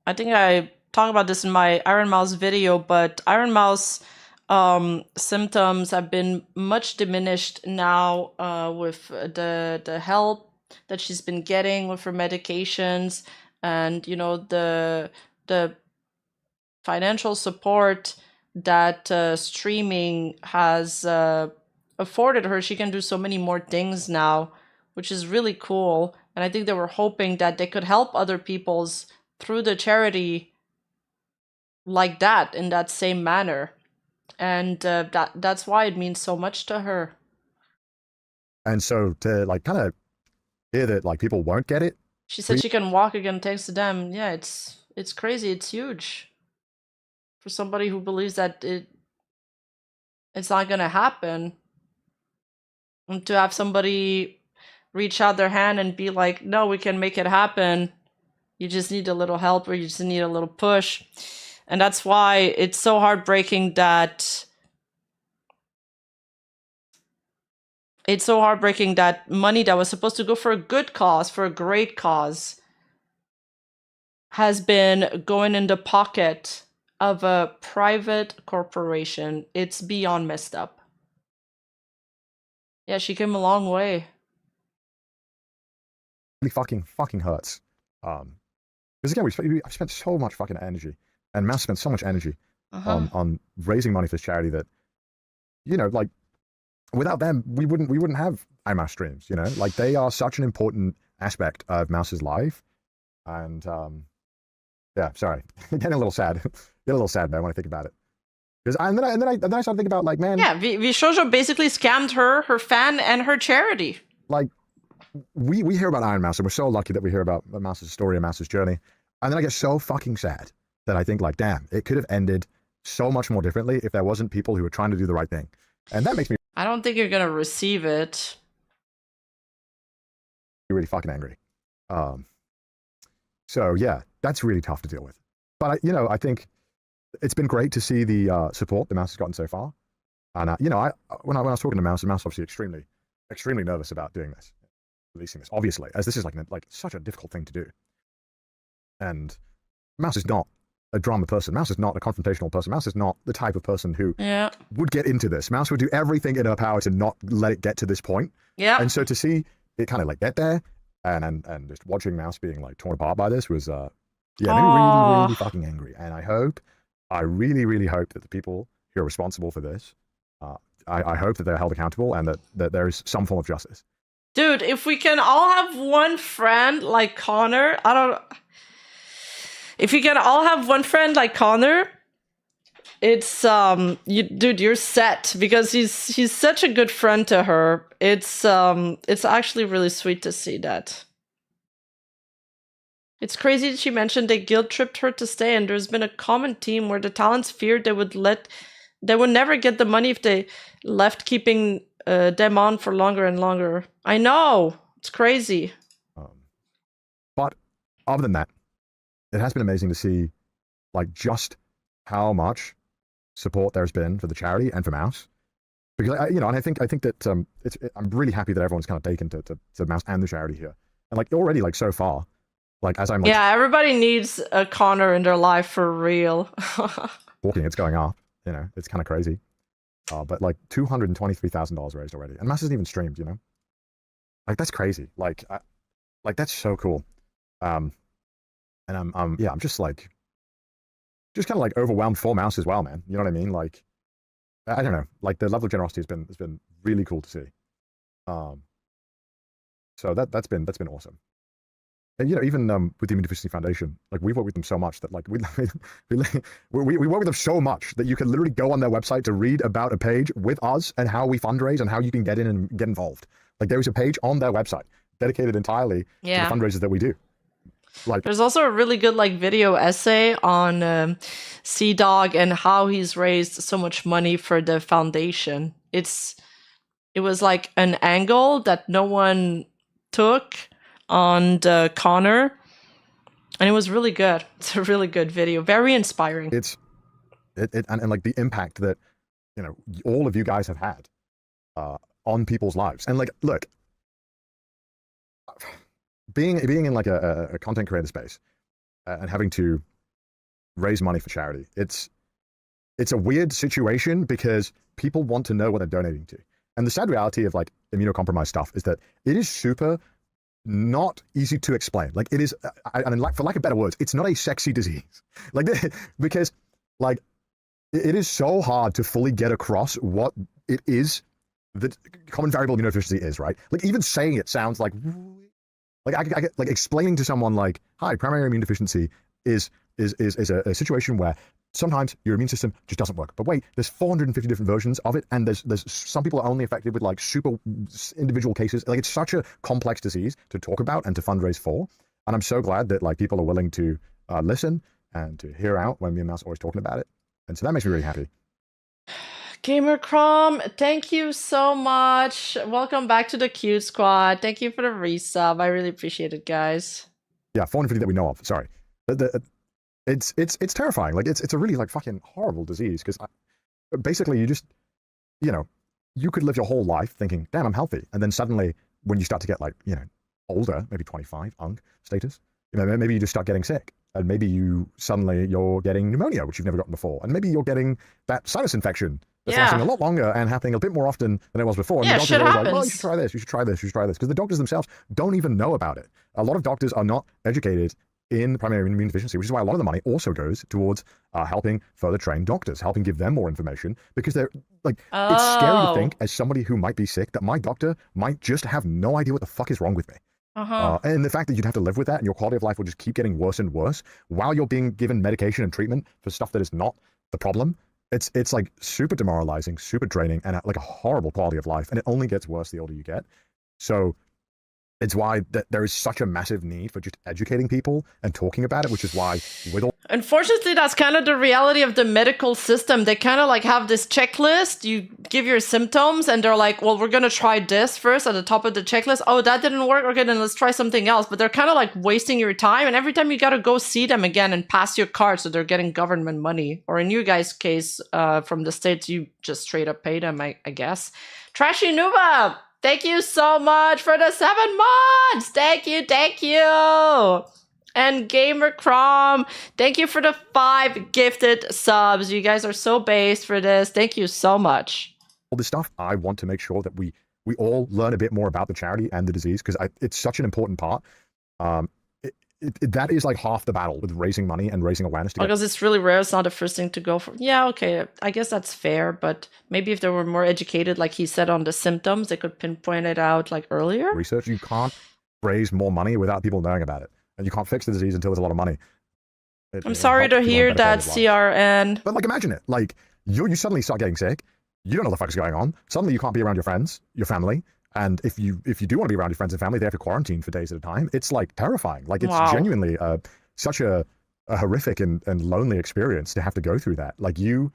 I think I talk about this in my Ironmouse video, but Ironmouse symptoms have been much diminished now with the help that she's been getting with her medications, and the financial support that streaming has afforded her. She can do so many more things now, which is really cool. And I think they were hoping that they could help other people's through the charity like that, in that same manner. And that's why it means so much to her. And so to like kind of hear that like people won't get it. She said she can walk again thanks to them. Yeah, it's crazy. It's huge for somebody who believes that it's not gonna happen. And to have somebody reach out their hand and be like, no, we can make it happen. You just need a little help, or you just need a little push. And that's why it's so heartbreaking that money that was supposed to go for a good cause, for a great cause, has been going in the pocket of a private corporation. It's beyond messed up. Yeah, she came a long way. Really fucking hurts. Because again, I've spent so much fucking energy, and Mouse spent so much energy on raising money for this charity that, like, without them, we wouldn't have Ironmouse streams. Like, they are such an important aspect of Mouse's life. And yeah, sorry, getting a little sad. Get a little sad, man, when I think about it. And then I started thinking about, like, man. Yeah, VShojo basically scammed her fan, and her charity. Like, we hear about Ironmouse, and we're so lucky that we hear about Mouse's story and Mouse's journey. And then I get so fucking sad that I think, like, damn, it could have ended so much more differently if there wasn't people who were trying to do the right thing. And that makes me... I don't think you're gonna receive it. Really fucking angry. So, yeah, that's really tough to deal with. But, I think it's been great to see the support the Mouse has gotten so far. And, when I was talking to Mouse, the Mouse obviously extremely nervous about doing this, releasing this, obviously, as this is like such a difficult thing to do. And Mouse is not a drama person. Mouse is not a confrontational person. Mouse is not the type of person who would get into this. Mouse would do everything in her power to not let it get to this point. Yeah. And so to see it kind of like get there, and just watching Mouse being like torn apart by this was made me really fucking angry. And I really, really hope that the people who are responsible for this, I hope that they're held accountable, and that there is some form of justice. Dude, if we can all have one friend like Connor, if you can all have one friend like Connor, it's dude, you're set, because he's such a good friend to her. It's actually really sweet to see that. It's crazy that she mentioned they guilt-tripped her to stay, and there's been a common theme where the talents feared they would never get the money if they left, keeping them on for longer and longer. I know, it's crazy. But other than that, it has been amazing to see, like, just how much support there's been for the charity and for Mouse. Because and I think that I'm really happy that everyone's kind of taken to Mouse and the charity here, and like already, like, so far, like, as I'm like, yeah, everybody needs a Connor in their life for real. walking, it's going up. It's kind of crazy. But like $223,000 raised already, and Mouse isn't even streamed. Like, that's crazy. Like that's so cool. And I'm just kind of like overwhelmed for Mouse as well, man. You know what I mean? Like, I don't know. Like, the level of generosity has been really cool to see. So that's been awesome. And even with the Immune Deficiency Foundation, like, we've worked with them so much that, like, we work with them so much that you can literally go on their website to read about a page with us and how we fundraise and how you can get in and get involved. Like, there is a page on their website dedicated entirely to the fundraisers that we do. Like, there's also a really good video essay on Sea-Dog and how he's raised so much money for the foundation. It was like an angle that no one took. on Connor, and it was really good. It's a really good video, very inspiring. And like the impact that all of you guys have had on people's lives. And like, look, being in like a content creator space and having to raise money for charity, it's a weird situation because people want to know what they're donating to. And the sad reality of like immunocompromised stuff is that it is super not easy to explain. Like it is, and like for lack of better words, it's not a sexy disease. Like because like it is so hard to fully get across what it is that common variable immunodeficiency is, right? Like even saying it sounds like I like explaining to someone like, hi, primary immune deficiency is a situation where sometimes your immune system just doesn't work. But wait, there's 450 different versions of it, and there's some people are only affected with like super individual cases. Like it's such a complex disease to talk about and to fundraise for. And I'm so glad that like people are willing to listen and to hear out when me and Mouse are always talking about it. And so that makes me really happy. Gamer Crom, thank you so much. Welcome back to the Cute Squad. Thank you for the resub. I really appreciate it, guys. Yeah, 450 that we know of. Sorry. It's terrifying. Like it's a really like fucking horrible disease because basically you just you could live your whole life thinking, damn, I'm healthy, and then suddenly when you start to get like older, maybe 25 status, maybe you just start getting sick, and maybe you're getting pneumonia, which you've never gotten before, and maybe you're getting that sinus infection that's lasting a lot longer and happening a bit more often than it was before. And the doctors are always like, well, you should try this, you should try this, you should try this, because the doctors themselves don't even know about it. A lot of doctors are not educated in primary immune deficiency, which is why a lot of the money also goes towards helping further train doctors, helping give them more information, because they're like, it's scary to think as somebody who might be sick that my doctor might just have no idea what the fuck is wrong with me. And the fact that you'd have to live with that and your quality of life will just keep getting worse and worse while you're being given medication and treatment for stuff that is not the problem. It's like super demoralizing, super draining, and like a horrible quality of life. And it only gets worse the older you get. So it's why that there is such a massive need for just educating people and talking about it, which is why with all... Unfortunately, that's kind of the reality of the medical system. They kind of like have this checklist. You give your symptoms and they're like, well, we're going to try this first at the top of the checklist. Oh, that didn't work. Okay, then let's try something else. But they're kind of like wasting your time. And every time you got to go see them again and pass your card. So they're getting government money. Or in you guys' case, from the States, you just straight up pay them, I guess. Trashy Nuba, thank you so much for the 7 months. Thank you, thank you. And Gamer Crom, thank you for the 5 gifted subs. You guys are so based for this. Thank you so much. All this stuff, I want to make sure that we all learn a bit more about the charity and the disease, because it's such an important part. That is like half the battle with raising money and raising awareness. Because it's really rare. It's not the first thing to go for. Yeah, okay. I guess that's fair. But maybe if they were more educated, like he said, on the symptoms, they could pinpoint it out like earlier. Research, you can't raise more money without people knowing about it. And you can't fix the disease until there's a lot of money. I'm sorry to hear that, CRN. But like, imagine it. Like, you suddenly start getting sick. You don't know what the fuck is going on. Suddenly you can't be around your friends, your family. And if you do want to be around your friends and family, they have to quarantine for days at a time. It's like terrifying. Like it's genuinely such a horrific and lonely experience to have to go through that. Like you,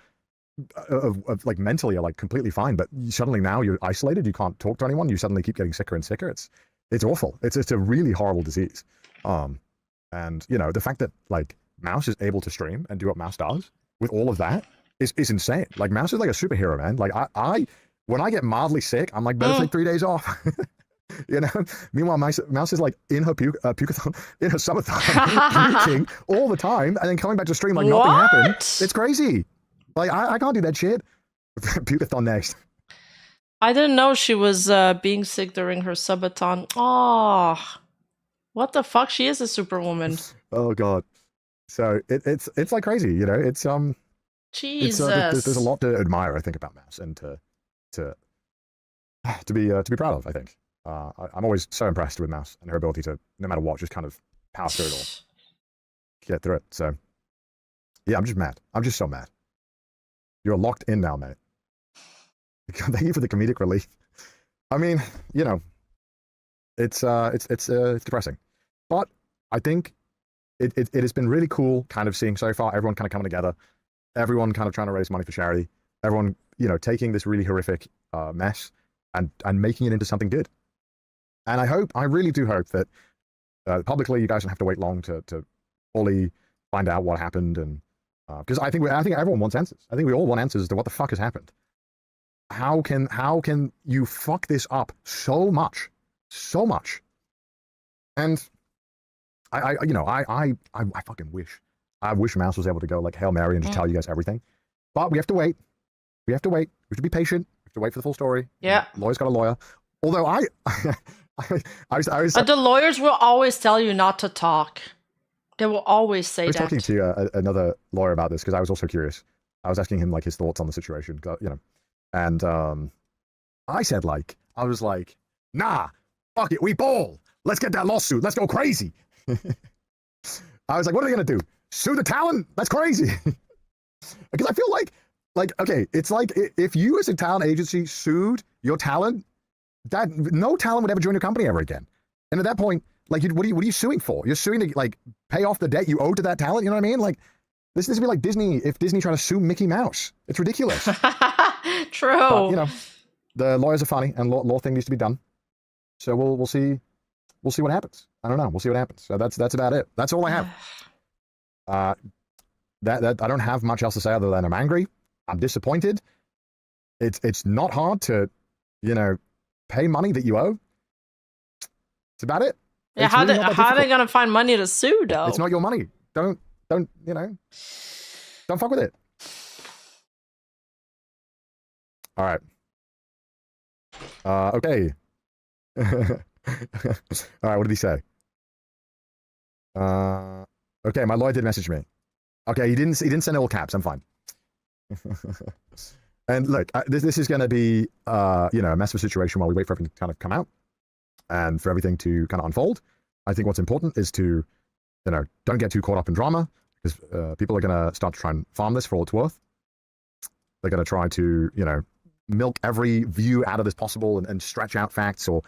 like mentally are like completely fine, but suddenly now you're isolated. You can't talk to anyone. You suddenly keep getting sicker and sicker. It's awful. It's a really horrible disease. And the fact that like Mouse is able to stream and do what Mouse does with all of that is insane. Like Mouse is like a superhero, man. Like I when I get mildly sick, I'm like, better take 3 days off. Meanwhile, Mouse is like in her pukathon, in her subathon, puking all the time, and then coming back to stream like nothing happened. It's crazy. Like I can't do that shit. Pukathon next. I didn't know she was being sick during her subathon. Oh, what the fuck? She is a superwoman. Oh god. So it's like crazy, It's Jesus. There's a lot to admire, I think, about Mouse, and to be proud of. I think I'm always so impressed with Mouse and her ability to, no matter what, just kind of power through it all, get through it. So yeah, I'm just mad. I'm just so mad. You're locked in now, mate. Thank you for the comedic relief. I mean, it's depressing, but I think it has been really cool, kind of seeing so far everyone kind of coming together, everyone kind of trying to raise money for charity, everyone taking this really horrific mess and making it into something good. And I really do hope that Publicly, you guys don't have to wait long to fully find out what happened, and because I think everyone wants answers. I think we all want answers to what the fuck has happened. How can you fuck this up so much? And I fucking wish. I wish Mouse was able to go like Hail Mary and just tell you guys everything. But we have to wait. We have to wait. We should be patient. We have to wait for the full story. Yeah. Lawyer's got a lawyer. Although I But the lawyers will always tell you not to talk. They will always say that. I was talking to another lawyer about this because I was also curious. I was asking him like his thoughts on the situation, you know. And I said I was like, nah, fuck it, we ball. Let's get that lawsuit. Let's go crazy. I was like, what are they gonna do? Sue the talent? That's crazy. Because I feel like okay, it's like if you as a talent agency sued your talent, that no talent would ever join your company ever again. And at that point, like, what are you suing for? You're suing to like pay off the debt you owe to that talent. You know what I mean? Like, this would be like Disney if Disney tried to sue Mickey Mouse. It's ridiculous. True. But, you know, the lawyers are funny, and law thing needs to be done. So we'll see what happens. I don't know. We'll see what happens. So that's about it. That's all I have. That I don't have much else to say other than I'm angry. I'm disappointed. It's not hard to, you know, pay money that you owe. It's about it. Yeah, how are they gonna find money to sue though? It's not your money. Don't you know? Don't fuck with it. All right. Okay. All right. What did he say? Okay. My lawyer did message me. Okay. He didn't send all caps. I'm fine. And look, this is going to be, you know, a mess of a situation while we wait for everything to kind of come out and for everything to kind of unfold. I think what's important is to, you know, don't get too caught up in drama because people are going to start to try and farm this for all it's worth. They're going to try to, you know, milk every view out of this possible and stretch out facts or,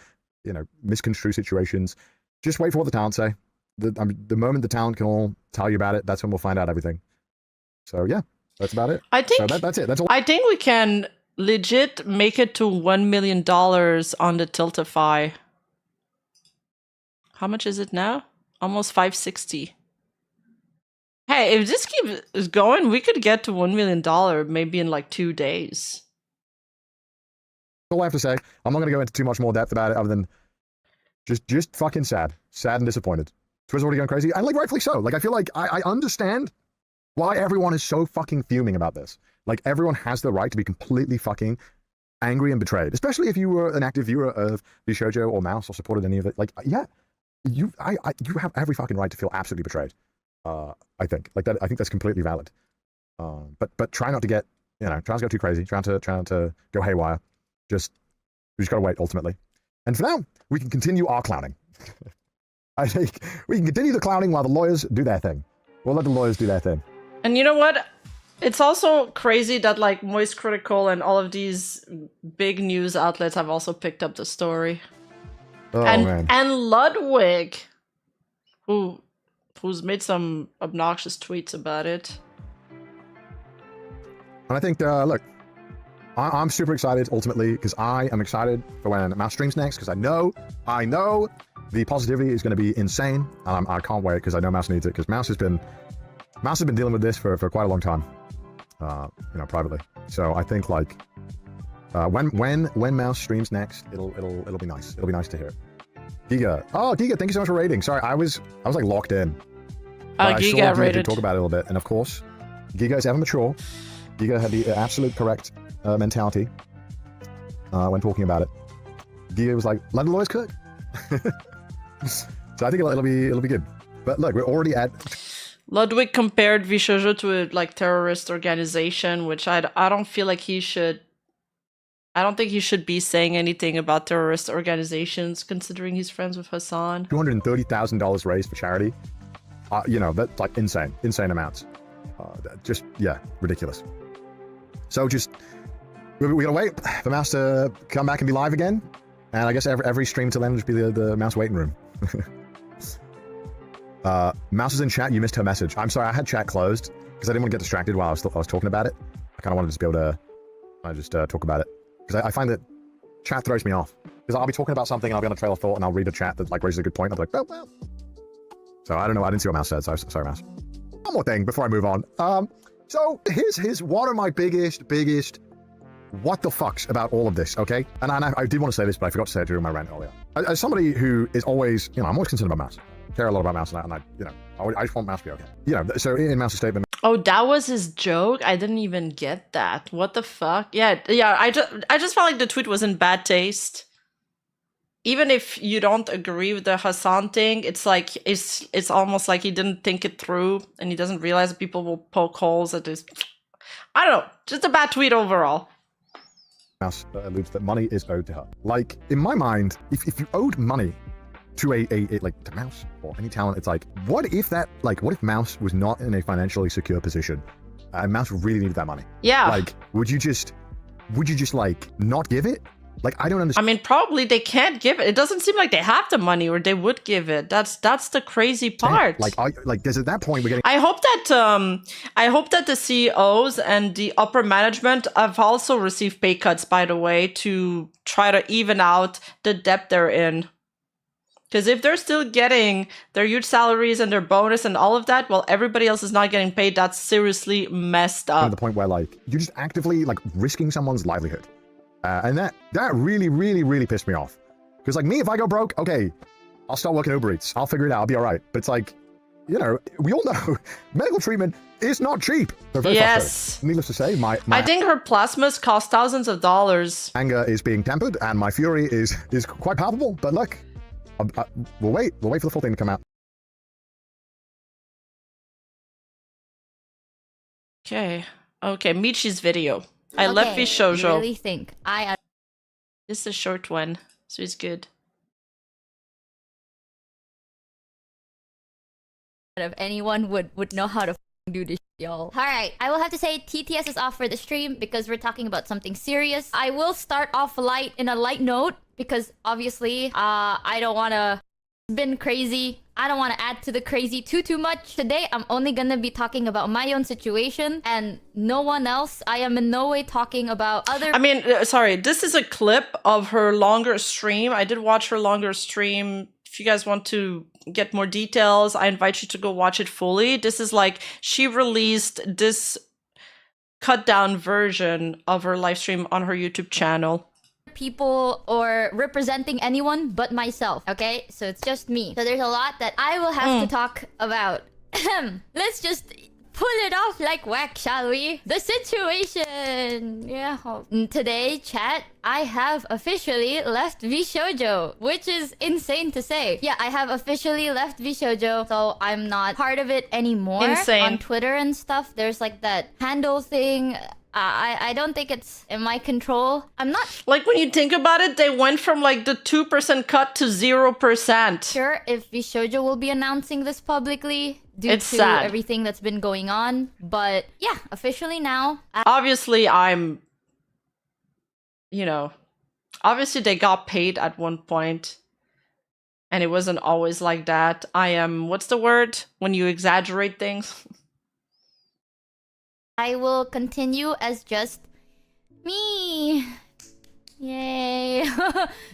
you know, misconstrue situations. Just wait for what the talent say. The moment the talent can all tell you about it, that's when we'll find out everything. So yeah, that's about it. I think so that's it. That's all. I think we can legit make it to $1 million on the Tiltify. How much is it now? Almost 560. Hey, if this keeps going, we could get to $1 million maybe in like 2 days. All I have to say. I'm not going to go into too much more depth about it other than just fucking sad and disappointed. Twitter's already going crazy, and like rightfully so. Like I feel like I understand why everyone is so fucking fuming about this. Like everyone has the right to be completely fucking angry and betrayed, especially if you were an active viewer of VShojo or Mouse or supported any of it. Like yeah, you have every fucking right to feel absolutely betrayed. I think like that. I think that's completely valid. But try not to get, you know, try not to go too crazy. Try not to go haywire. We just gotta wait ultimately. And for now, we can continue our clowning. I think we can continue the clowning while the lawyers do their thing. We'll let the lawyers do their thing. And you know what? It's also crazy that like Moist Critical and all of these big news outlets have also picked up the story. Oh, man. And Ludwig, who's made some obnoxious tweets about it. And I think, look, I'm super excited ultimately because I am excited for when Mouse streams next because I know the positivity is going to be insane. I can't wait because I know Mouse needs it because Mouse has been dealing with this for quite a long time, you know, privately. So I think like when Mouse streams next, it'll be nice. It'll be nice to hear it. Giga, thank you so much for rating. Sorry, I was like locked in. Giga rated. Talk about it a little bit, and of course, Giga is ever mature. Giga had the absolute correct mentality when talking about it. Giga was like, let the lawyers cook. So I think it'll be good. But look, we're already at. Ludwig compared VShojo to a like terrorist organization, which I don't feel like he should. I don't think he should be saying anything about terrorist organizations, considering he's friends with Hassan. $230,000 raised for charity. You know, that's like insane amounts. Just yeah, ridiculous. So just we gotta wait for Mouse to come back and be live again, and I guess every stream till then will just be the Mouse waiting room. Mouse is in chat. You missed her message. I'm sorry, I had chat closed because I didn't want to get distracted while I was talking about it. I kind of wanted to just be able to talk about it because I find that chat throws me off because I'll be talking about something and I'll be on a trail of thought and I'll read a chat that like raises a good point. I'll be like, well, So I don't know. I didn't see what Mouse said. So sorry, Mouse. One more thing before I move on. So here's one of my biggest what the fucks about all of this, okay? And I did want to say this, but I forgot to say it during my rant earlier. As somebody who is always, I'm always concerned about Mouse. Care a lot about Mouse, and I just want Mouse to be okay. So in Mouse's statement. Oh, that was his joke? I didn't even get that. What the fuck? Yeah, I just felt like the tweet was in bad taste. Even if you don't agree with the Hassan thing, it's like it's almost like he didn't think it through and he doesn't realize that people will poke holes at this. I don't know, just a bad tweet overall. Mouse alludes that money is owed to her. Like, in my mind, if you owed money to to Mouse or any talent, it's like, what if Mouse was not in a financially secure position and Mouse really needed that money? Yeah. Like, would you just like not give it? Like, I don't understand. I mean, probably they can't give it. It doesn't seem like they have the money, or they would give it. That's the crazy part. Because at that point we're getting. I hope that the CEOs and the upper management have also received pay cuts, by the way, to try to even out the debt they're in. Because if they're still getting their huge salaries and their bonus and all of that, while everybody else is not getting paid, that's seriously messed up. To the point where you're just actively risking someone's livelihood. And that really, really, really pissed me off. Because me, if I go broke, okay, I'll start working Uber Eats. I'll figure it out. I'll be all right. But it's we all know medical treatment is not cheap. They're very frustrating. Needless to say, I think her plasmas cost thousands of dollars. Anger is being tempered, and my fury is quite palpable. But look, we'll wait. We'll wait for the full thing to come out. Okay, Michi's video. I left VShojo. I really think This is a short one, so it's good. If anyone would know how to do this, y'all. Alright, I will have to say TTS is off for the stream because we're talking about something serious. I will start off in a light note because obviously I don't want to spin crazy. I don't want to add to the crazy too much. Today, I'm only gonna be talking about my own situation and no one else. I am in no way talking about other... I mean, sorry, this is a clip of her longer stream. I did watch her longer stream. If you guys want to get more details, I invite you to go watch it fully. This is she released this cut down version of her live stream on her YouTube channel. People or representing anyone but myself, okay? So it's just me. So there's a lot that I will have to talk about. Let's just pull it off like whack, shall we? The situation! Yeah. Today, chat, I have officially left VShojo, which is insane to say. Yeah, I have officially left VShojo, so I'm not part of it anymore. Insane. On Twitter and stuff, there's that handle thing. I don't think it's in my control. I'm not when you think about it, they went from the 2% cut to 0%. Sure if VShojo will be announcing this publicly due to sad. Everything that's been going on. But yeah, officially now. Obviously, obviously they got paid at one point. And it wasn't always like that. I am, what's the word? When you exaggerate things? I will continue as just me. Yay.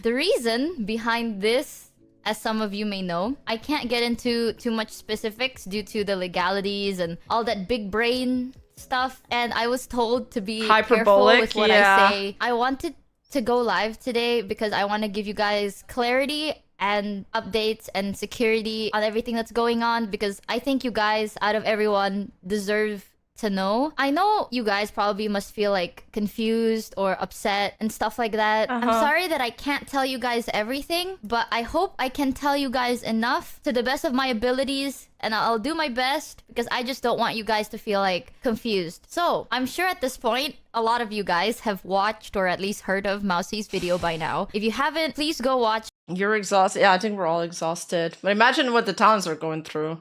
The reason behind this, as some of you may know, I can't get into too much specifics due to the legalities and all that big brain stuff. And I was told to be hyperbolic, careful with what I say. I wanted to go live today because I want to give you guys clarity and updates and security on everything that's going on, because I think you guys, out of everyone, deserve to know. I know you guys probably must feel confused or upset and stuff like that. I'm sorry that I can't tell you guys everything, but I hope I can tell you guys enough to the best of my abilities, and I'll do my best because I just don't want you guys to feel confused. So I'm sure at this point a lot of you guys have watched or at least heard of Mousie's video by now. If you haven't, please go watch. You're exhausted. Yeah, I think we're all exhausted. But imagine what the towns are going through.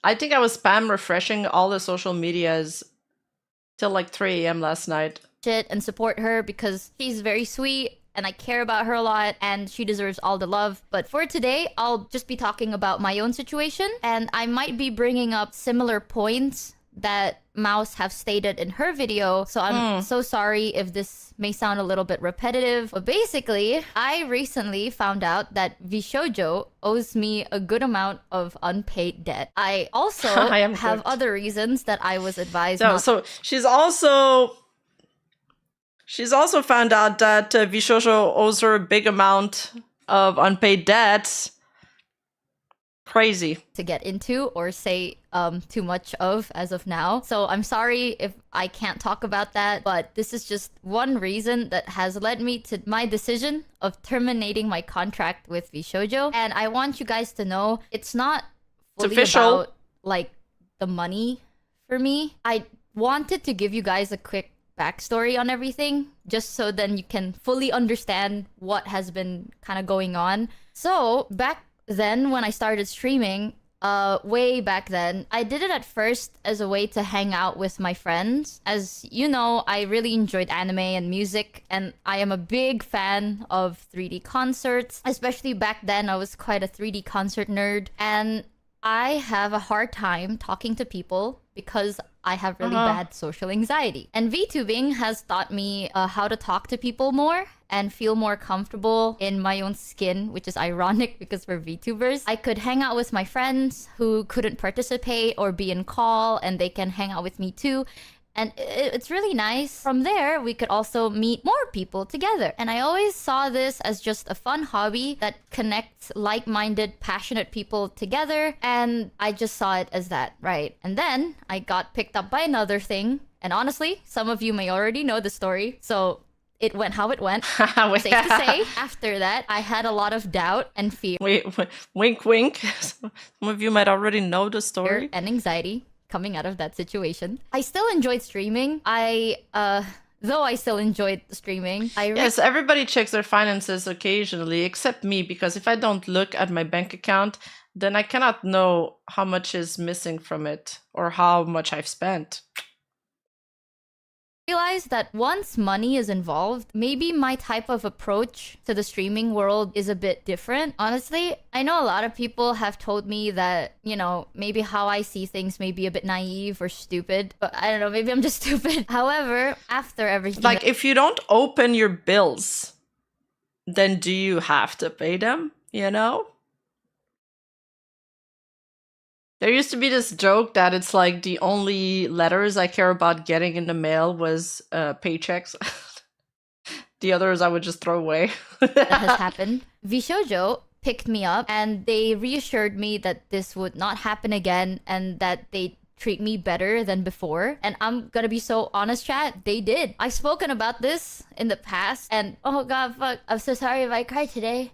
I think I was spam refreshing all the social medias till 3 a.m. last night. And support her because she's very sweet and I care about her a lot and she deserves all the love. But for today, I'll just be talking about my own situation, and I might be bringing up similar points that Mouse have stated in her video, so I'm so sorry if this may sound a little bit repetitive. But basically, I recently found out that VShojo owes me a good amount of unpaid debt. I also have other reasons that I was advised not. So she's also found out that VShojo owes her a big amount of unpaid debts. Crazy to get into or say too much of as of now. So I'm sorry if I can't talk about that, but this is just one reason that has led me to my decision of terminating my contract with VShojo. And I want you guys to know it's not fully about like the money for me. I wanted to give you guys a quick backstory on everything just so then you can fully understand what has been kind of going on. So back then when I started streaming, way back then, I did it at first as a way to hang out with my friends. As you know, I really enjoyed anime and music, and I am a big fan of 3D concerts. Especially back then, I was quite a 3D concert nerd, and I have a hard time talking to people because I have really bad social anxiety. And VTubing has taught me how to talk to people more and feel more comfortable in my own skin, which is ironic because we're VTubers. I could hang out with my friends who couldn't participate or be in call, and they can hang out with me too. And it's really nice. From there, we could also meet more people together. And I always saw this as just a fun hobby that connects like-minded, passionate people together. And I just saw it as that, right? And then I got picked up by another thing. And honestly, some of you may already know the story. So it went how it went. Safe to say, after that, I had a lot of doubt and fear. Wait, wink, wink. Some of you might already know the story. And anxiety coming out of that situation. I still enjoyed streaming. Though I still enjoyed streaming. Yes, everybody checks their finances occasionally, except me, because if I don't look at my bank account, then I cannot know how much is missing from it or how much I've spent. Realize that once money is involved, maybe my type of approach to the streaming world is a bit different. Honestly, I know a lot of people have told me that, you know, maybe how I see things may be a bit naive or stupid, but I don't know, maybe I'm just stupid. However, after everything... Like, if you don't open your bills, then do you have to pay them, you know? There used to be this joke that it's like the only letters I care about getting in the mail was paychecks. The others I would just throw away. That has happened. VShojo picked me up and they reassured me that this would not happen again and that they treat me better than before. And I'm gonna be so honest, chat, they did. I've spoken about this in the past and oh god, fuck, I'm so sorry if I cried today.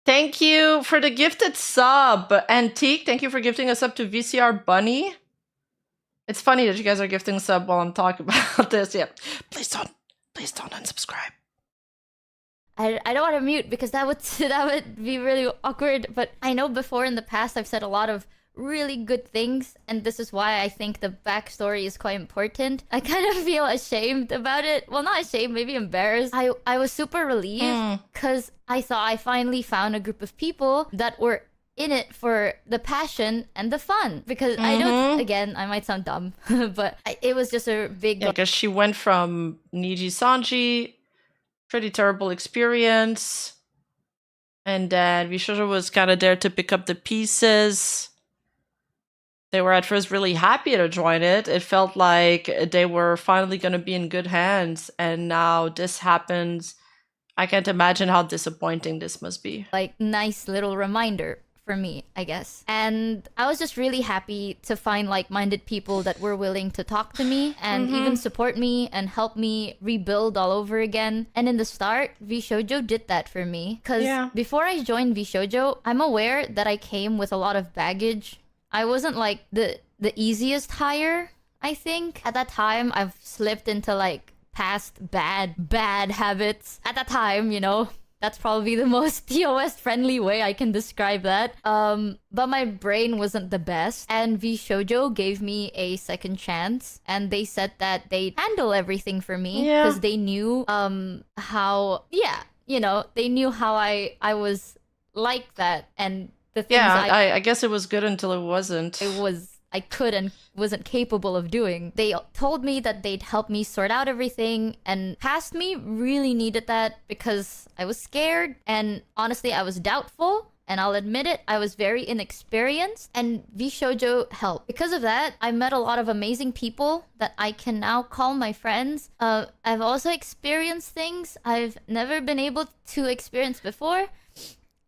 Thank you for the gifted sub. Antique, thank you for gifting a sub to VCR Bunny. It's funny that you guys are gifting a sub while I'm talking about this. Yeah. Please don't unsubscribe. I don't want to mute because that would be really awkward. But I know before in the past I've said a lot of really good things, and this is why I think the backstory is quite important. I kind of feel ashamed about it. Well, not ashamed, maybe embarrassed. I was super relieved because I thought I finally found a group of people that were in it for the passion and the fun. Because I don't, again, I might sound dumb, but it was just a big... Yeah, because she went from Niji Sanji, pretty terrible experience, and then VShojo was kind of there to pick up the pieces. They were at first really happy to join it. It felt like they were finally going to be in good hands. And now this happens. I can't imagine how disappointing this must be. Like, nice little reminder for me, I guess. And I was just really happy to find like-minded people that were willing to talk to me and even support me and help me rebuild all over again. And in the start, VShojo did that for me. Because before I joined VShojo, I'm aware that I came with a lot of baggage. I wasn't like the easiest hire, I think. At that time, I've slipped into like past bad habits. At that time, you know, that's probably the most TOS friendly way I can describe that. But my brain wasn't the best. And VShojo gave me a second chance. And they said that they'd handle everything for me. Because they knew how, you know, they knew how I was like that. And the things I guess it was good until it wasn't. It was I could and wasn't capable of doing. They told me that they'd help me sort out everything, and past me really needed that because I was scared, and honestly, I was doubtful. And I'll admit it, I was very inexperienced, and VShojo helped. Because of that, I met a lot of amazing people that I can now call my friends. I've also experienced things I've never been able to experience before,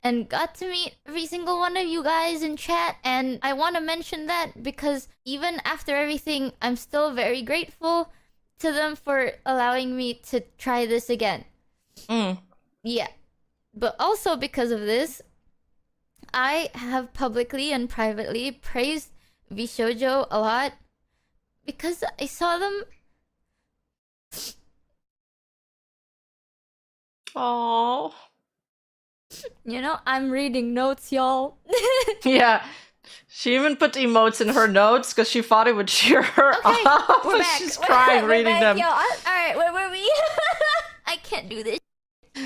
and got to meet every single one of you guys in chat. And I want to mention that because even after everything, I'm still very grateful to them for allowing me to try this again. Yeah. But also because of this, I have publicly and privately praised VShojo a lot because I saw them. Oh. You know, I'm reading notes, y'all. Yeah. She even put emotes in her notes because she thought it would cheer her up. We're back. She's crying reading them. Yo, alright, where were we? I can't do this.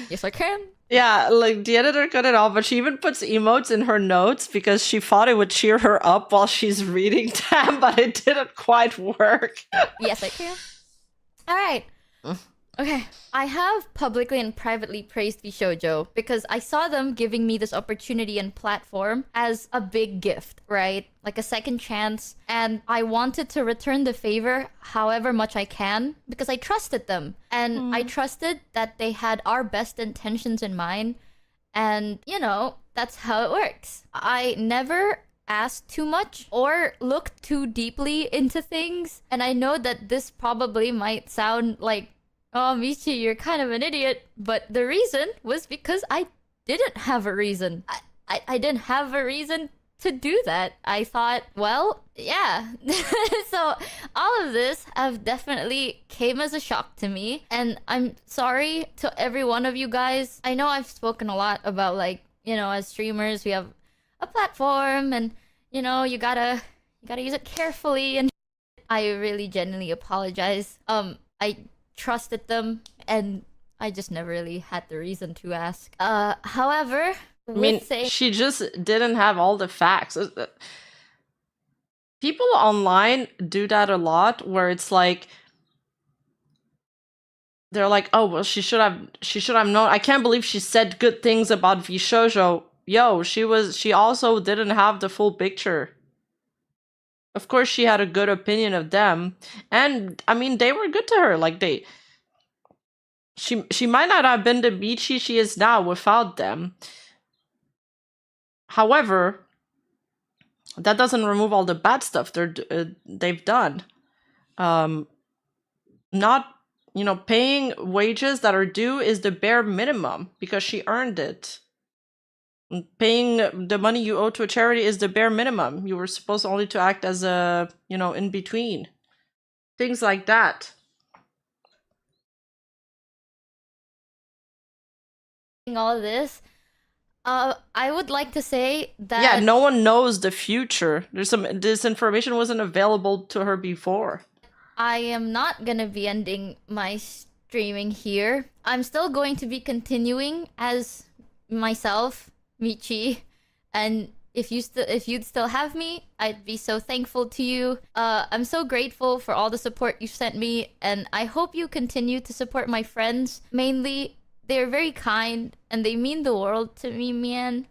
Yes, I can. Yeah, like the editor cut it off, but she even puts emotes in her notes because she thought it would cheer her up while she's reading them, but it didn't quite work. Yes, I can. Alright. Okay. I have publicly and privately praised VShojo because I saw them giving me this opportunity and platform as a big gift, right? Like a second chance. And I wanted to return the favor however much I can because I trusted them. And I trusted that they had our best intentions in mind. And, you know, that's how it works. I never asked too much or looked too deeply into things. And I know that this probably might sound like, oh, Michi, you're kind of an idiot. But the reason was because I didn't have a reason. I didn't have a reason to do that. I thought, well, yeah. So all of this have definitely came as a shock to me. And I'm sorry to every one of you guys. I know I've spoken a lot about, like, you know, as streamers, we have a platform and, you know, you gotta use it carefully. And I really genuinely apologize. I trusted them and I just never really had the reason to ask. However, I mean, she just didn't have all the facts. People online do that a lot where it's like they're like, oh well, she should have known. I can't believe she said good things about VShojo. Yo, she also didn't have the full picture. Of course, she had a good opinion of them, and I mean, they were good to her. Like she might not have been the Michi she is now without them. However, that doesn't remove all the bad stuff they've done. Not, you know, paying wages that are due is the bare minimum because she earned it. Paying the money you owe to a charity is the bare minimum. You were supposed only to act as a, you know, in between. Things like that. All of this, I would like to say that... Yeah, no one knows the future. This information wasn't available to her before. I am not gonna be ending my streaming here. I'm still going to be continuing as myself, Michi, and if you'd still have me, I'd be so thankful to you. I'm so grateful for all the support you sent me, and I hope you continue to support my friends. Mainly, they're very kind, and they mean the world to me, man.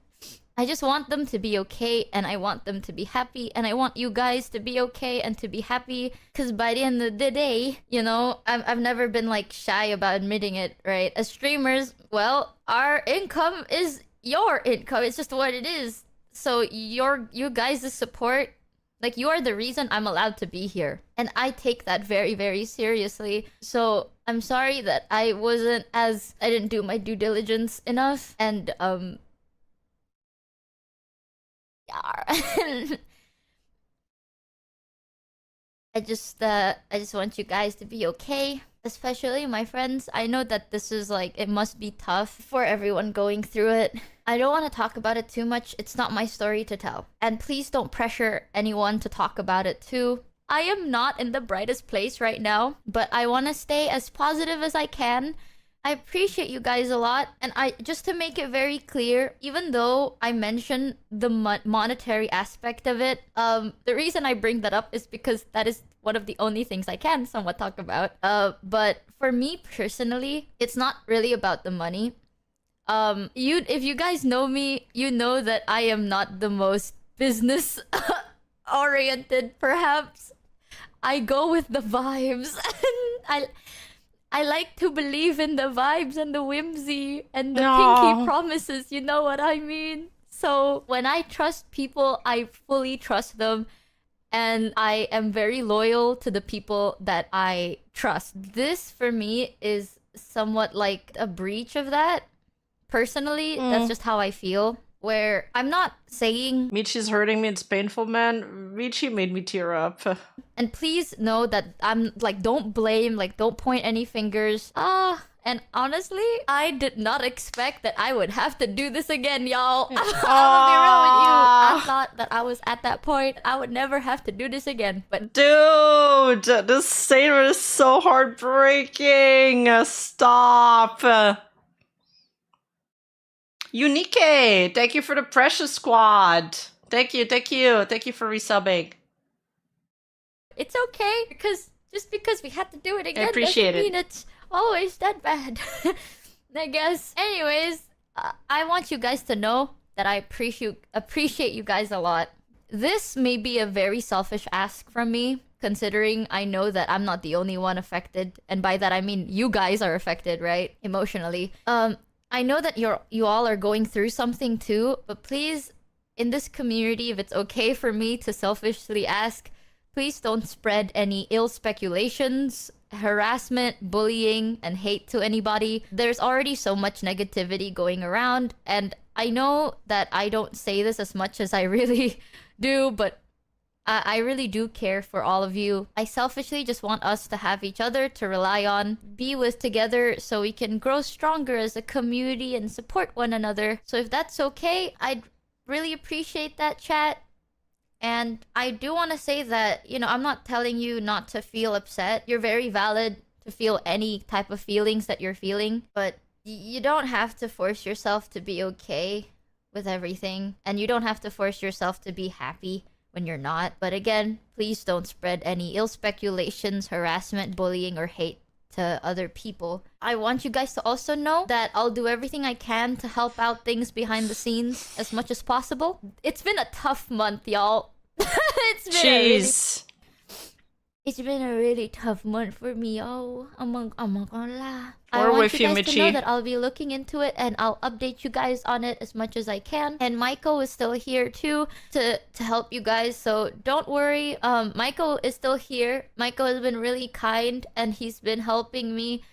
I just want them to be okay, and I want them to be happy, and I want you guys to be okay and to be happy, because by the end of the day, you know, I've never been, like, shy about admitting it, right? As streamers, well, our income is your income. It's just what it is. So you guys' support, like, you are the reason I'm allowed to be here. And I take that very, very seriously. So I'm sorry that I didn't do my due diligence enough. And, I just want you guys to be okay. Especially my friends. I know that this is like, it must be tough for everyone going through it. I don't want to talk about it too much. It's not my story to tell. And please don't pressure anyone to talk about it too. I am not in the brightest place right now, but I want to stay as positive as I can I appreciate you guys a lot. And I just to make it very clear, even though I mentioned the monetary aspect of it, the reason I bring that up is because that is one of the only things I can somewhat talk about. But for me personally, it's not really about the money. If you guys know me, you know that I am not the most business oriented, perhaps. I go with the vibes. I like to believe in the vibes and the whimsy and the pinky promises, you know what I mean? So when I trust people, I fully trust them. And I am very loyal to the people that I trust. This, for me, is somewhat like a breach of that. Personally, that's just how I feel. Where I'm not saying... Michi's hurting me, it's painful, man. Michi made me tear up. And please know that I'm, like, don't blame, like, don't point any fingers. And honestly, I did not expect that I would have to do this again, y'all. I will be real with you. I thought that I was at that point. I would never have to do this again. But dude, this statement is so heartbreaking. Stop. Unique, thank you for the precious squad. Thank you for resubbing. It's okay, because just because we had to do it again I appreciate doesn't mean it's always that bad. I guess. Anyways, I want you guys to know that I appreciate you guys a lot. This may be a very selfish ask from me, considering I know that I'm not the only one affected, and by that I mean you guys are affected, right? Emotionally. I know that you all are going through something too, but please, in this community, if it's okay for me to selfishly ask, please don't spread any ill speculations, harassment, bullying, and hate to anybody. There's already so much negativity going around, and I know that I don't say this as much as I really do, but I really do care for all of you. I selfishly just want us to have each other to rely on, be with together, so we can grow stronger as a community and support one another. So if that's okay, I'd really appreciate that, chat. And I do want to say that, you know, I'm not telling you not to feel upset. You're very valid to feel any type of feelings that you're feeling, but you don't have to force yourself to be okay with everything, and you don't have to force yourself to be happy when you're not. But again, please don't spread any ill speculations, harassment, bullying, or hate to other people. I want you guys to also know that I'll do everything I can to help out things behind the scenes as much as possible. It's been a tough month, y'all. It's been a really tough month for me, y'all. I'm not gonna lie. I want you guys to know that I'll be looking into it and I'll update you guys on it as much as I can. And Michael is still here too to help you guys, so don't worry. Michael is still here. Michael has been really kind and he's been helping me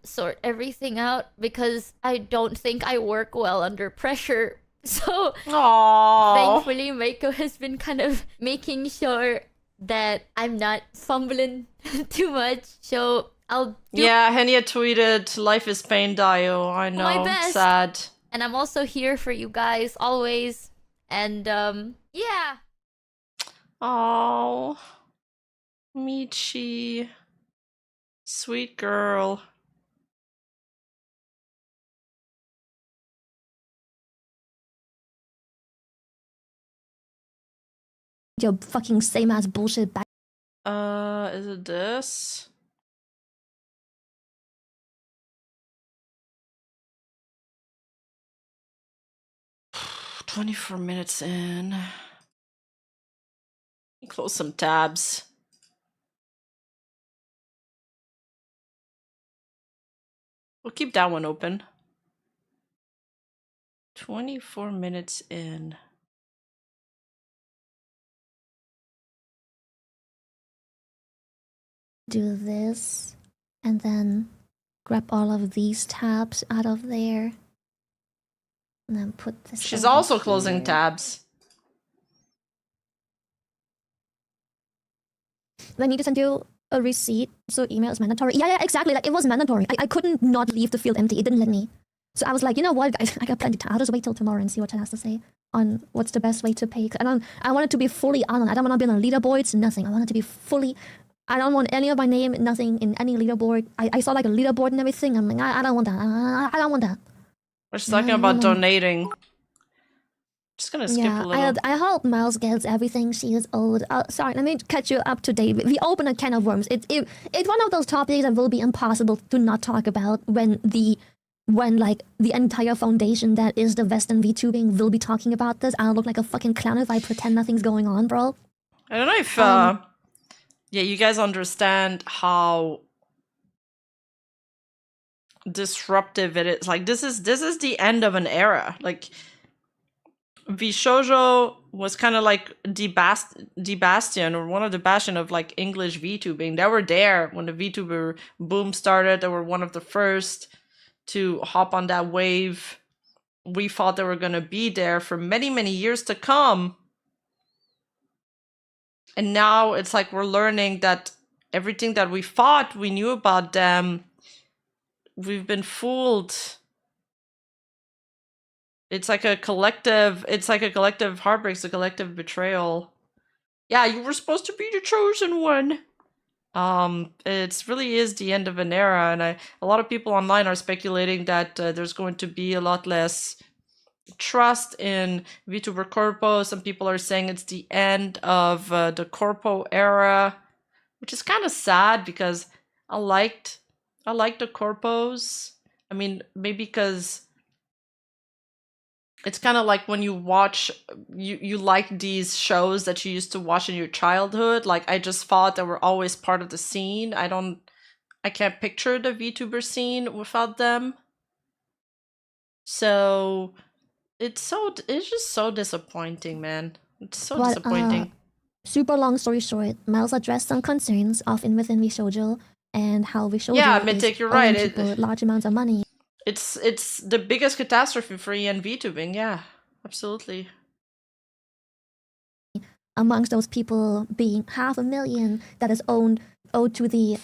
sort everything out because I don't think I work well under pressure. So thankfully Michael has been kind of making sure that I'm not fumbling too much. So I'll do Henia tweeted, "Life is pain, Dio." I know, my best. Sad. And I'm also here for you guys always. And yeah. Oh, Michi, sweet girl. Your fucking same ass bullshit back. Is it this? "24 minutes in. Close some tabs. We'll keep that one open. 24 minutes in. Do this, and then grab all of these tabs out of there, and then put this. She's also closing tabs. They need to send you a receipt, so email is mandatory. Yeah, exactly. Like, it was mandatory. I couldn't not leave the field empty. It didn't let me. So I was like, you know what, guys, I got plenty of time. I'll just wait till tomorrow and see what Chan has to say on what's the best way to pay. I want it to be fully on. I don't want to be on a leaderboards, nothing. I want it to be fully I don't want any of my name, nothing in any leaderboard. I saw like a leaderboard and everything. I'm like, I don't want that. I don't want that. We're just talking about donating. Just gonna skip a little. I hope Miles gets everything she is owed. Sorry, let me catch you up to date. We open a can of worms. It's one of those topics that will be impossible to not talk about when like the entire foundation that is the Western VTubing will be talking about this. I'll look like a fucking clown if I pretend nothing's going on, bro. I don't know if yeah, you guys understand how disruptive it is. Like this is the end of an era. Like VShojo was kind of like the bastion, or one of the bastion of like English VTubing. They were there when the VTuber boom started. They were one of the first to hop on that wave. We thought they were going to be there for many, many years to come. And now it's like we're learning that everything that we thought we knew about them, we've been fooled. It's like a collective heartbreak, it's a collective betrayal. Yeah, you were supposed to be the chosen one. It really is the end of an era, and a lot of people online are speculating that there's going to be a lot less trust in VTuber Corpo. Some people are saying it's the end of the Corpo era, which is kind of sad because I liked the Corpos. I mean, maybe because it's kind of like when you watch, you like these shows that you used to watch in your childhood. Like, I just thought they were always part of the scene. I can't picture the VTuber scene without them. So it's just so disappointing, man. It's so disappointing. Super long story short, Miles addressed some concerns within VShojo and how VShojo Mythic, you're right. People large amounts of money. It's the biggest catastrophe for EN VTubing, yeah, absolutely. Amongst those people being 500,000 that is owed to the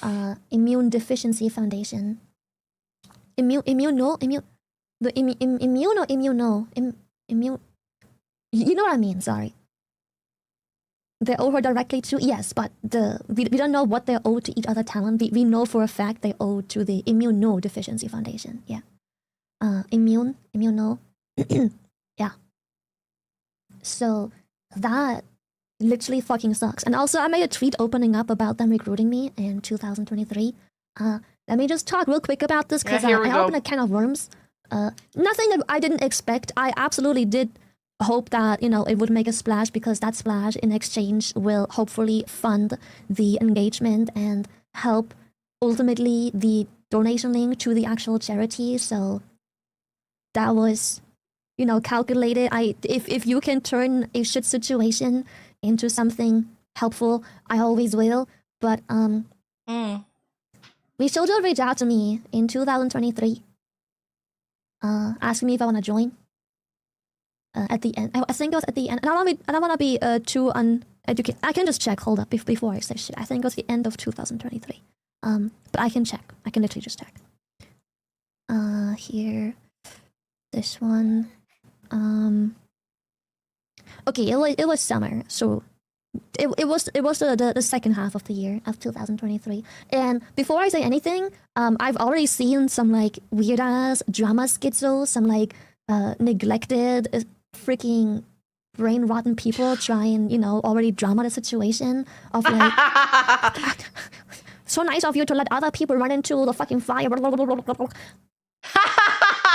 Immune Deficiency Foundation. Immune. You know what I mean, sorry. They owe her directly to, yes, but we don't know what they owe to each other talent. We know for a fact they owe to the Immuno Deficiency Foundation, yeah. Immuno, yeah. So that literally fucking sucks. And also I made a tweet opening up about them recruiting me in 2023. Let me just talk real quick about this because I opened a can of worms. Nothing that I didn't expect. I absolutely did hope that, it would make a splash because that splash in exchange will hopefully fund the engagement and help ultimately the donation link to the actual charity. So that was, calculated. If you can turn a shit situation into something helpful, I always will. But VShojo reached out to me in 2023, asking me if I want to join. At the end, I think it was at the end. And I don't want to be too uneducated. I can just check. Hold up, before I say shit. I think it was the end of 2023. But I can check. I can literally just check. Here, this one. Okay, it was summer, so it was the second half of the year of 2023. And before I say anything, I've already seen some like weird ass drama schizo, some like neglected freaking brain rotten people try and already drama the situation of like so nice of you to let other people run into the fucking fire.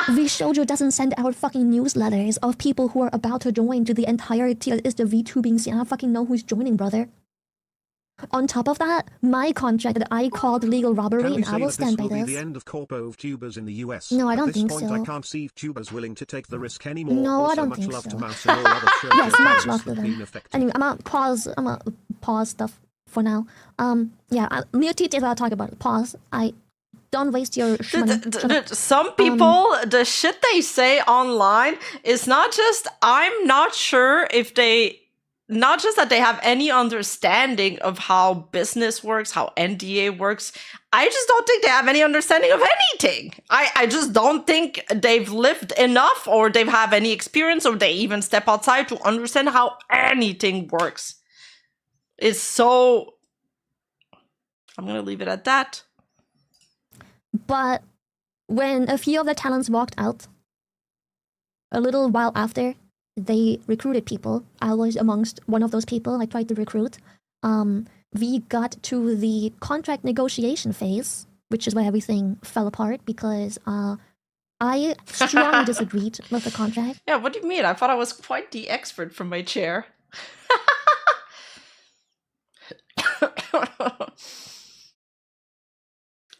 VShojo doesn't send out fucking newsletters of people who are about to join to the entirety that is the VTubing scene. I don't fucking know who's joining, brother. On top of that, my contract that I called legal robbery, and I will stand by this. The end of Corpo tubers in the US. No, I don't think so. I can't see tubers willing to take the risk anymore. No, I don't think so. Yes, much love to them. Anyway, I'm gonna pause stuff for now. Yeah, mere details I'll talk about. Pause. Don't waste your money. Some people, the shit they say online is not just, I'm not sure if they, not just that they have any understanding of how business works, how NDA works. I just don't think they have any understanding of anything. I just don't think they've lived enough, or they have any experience, or they even step outside to understand how anything works. It's so I'm gonna leave it at that. But when a few of the talents walked out, a little while after, they recruited people. I was amongst one of those people I tried to recruit. We got to the contract negotiation phase, which is where everything fell apart because I strongly disagreed with the contract. Yeah, what do you mean? I thought I was quite the expert from my chair.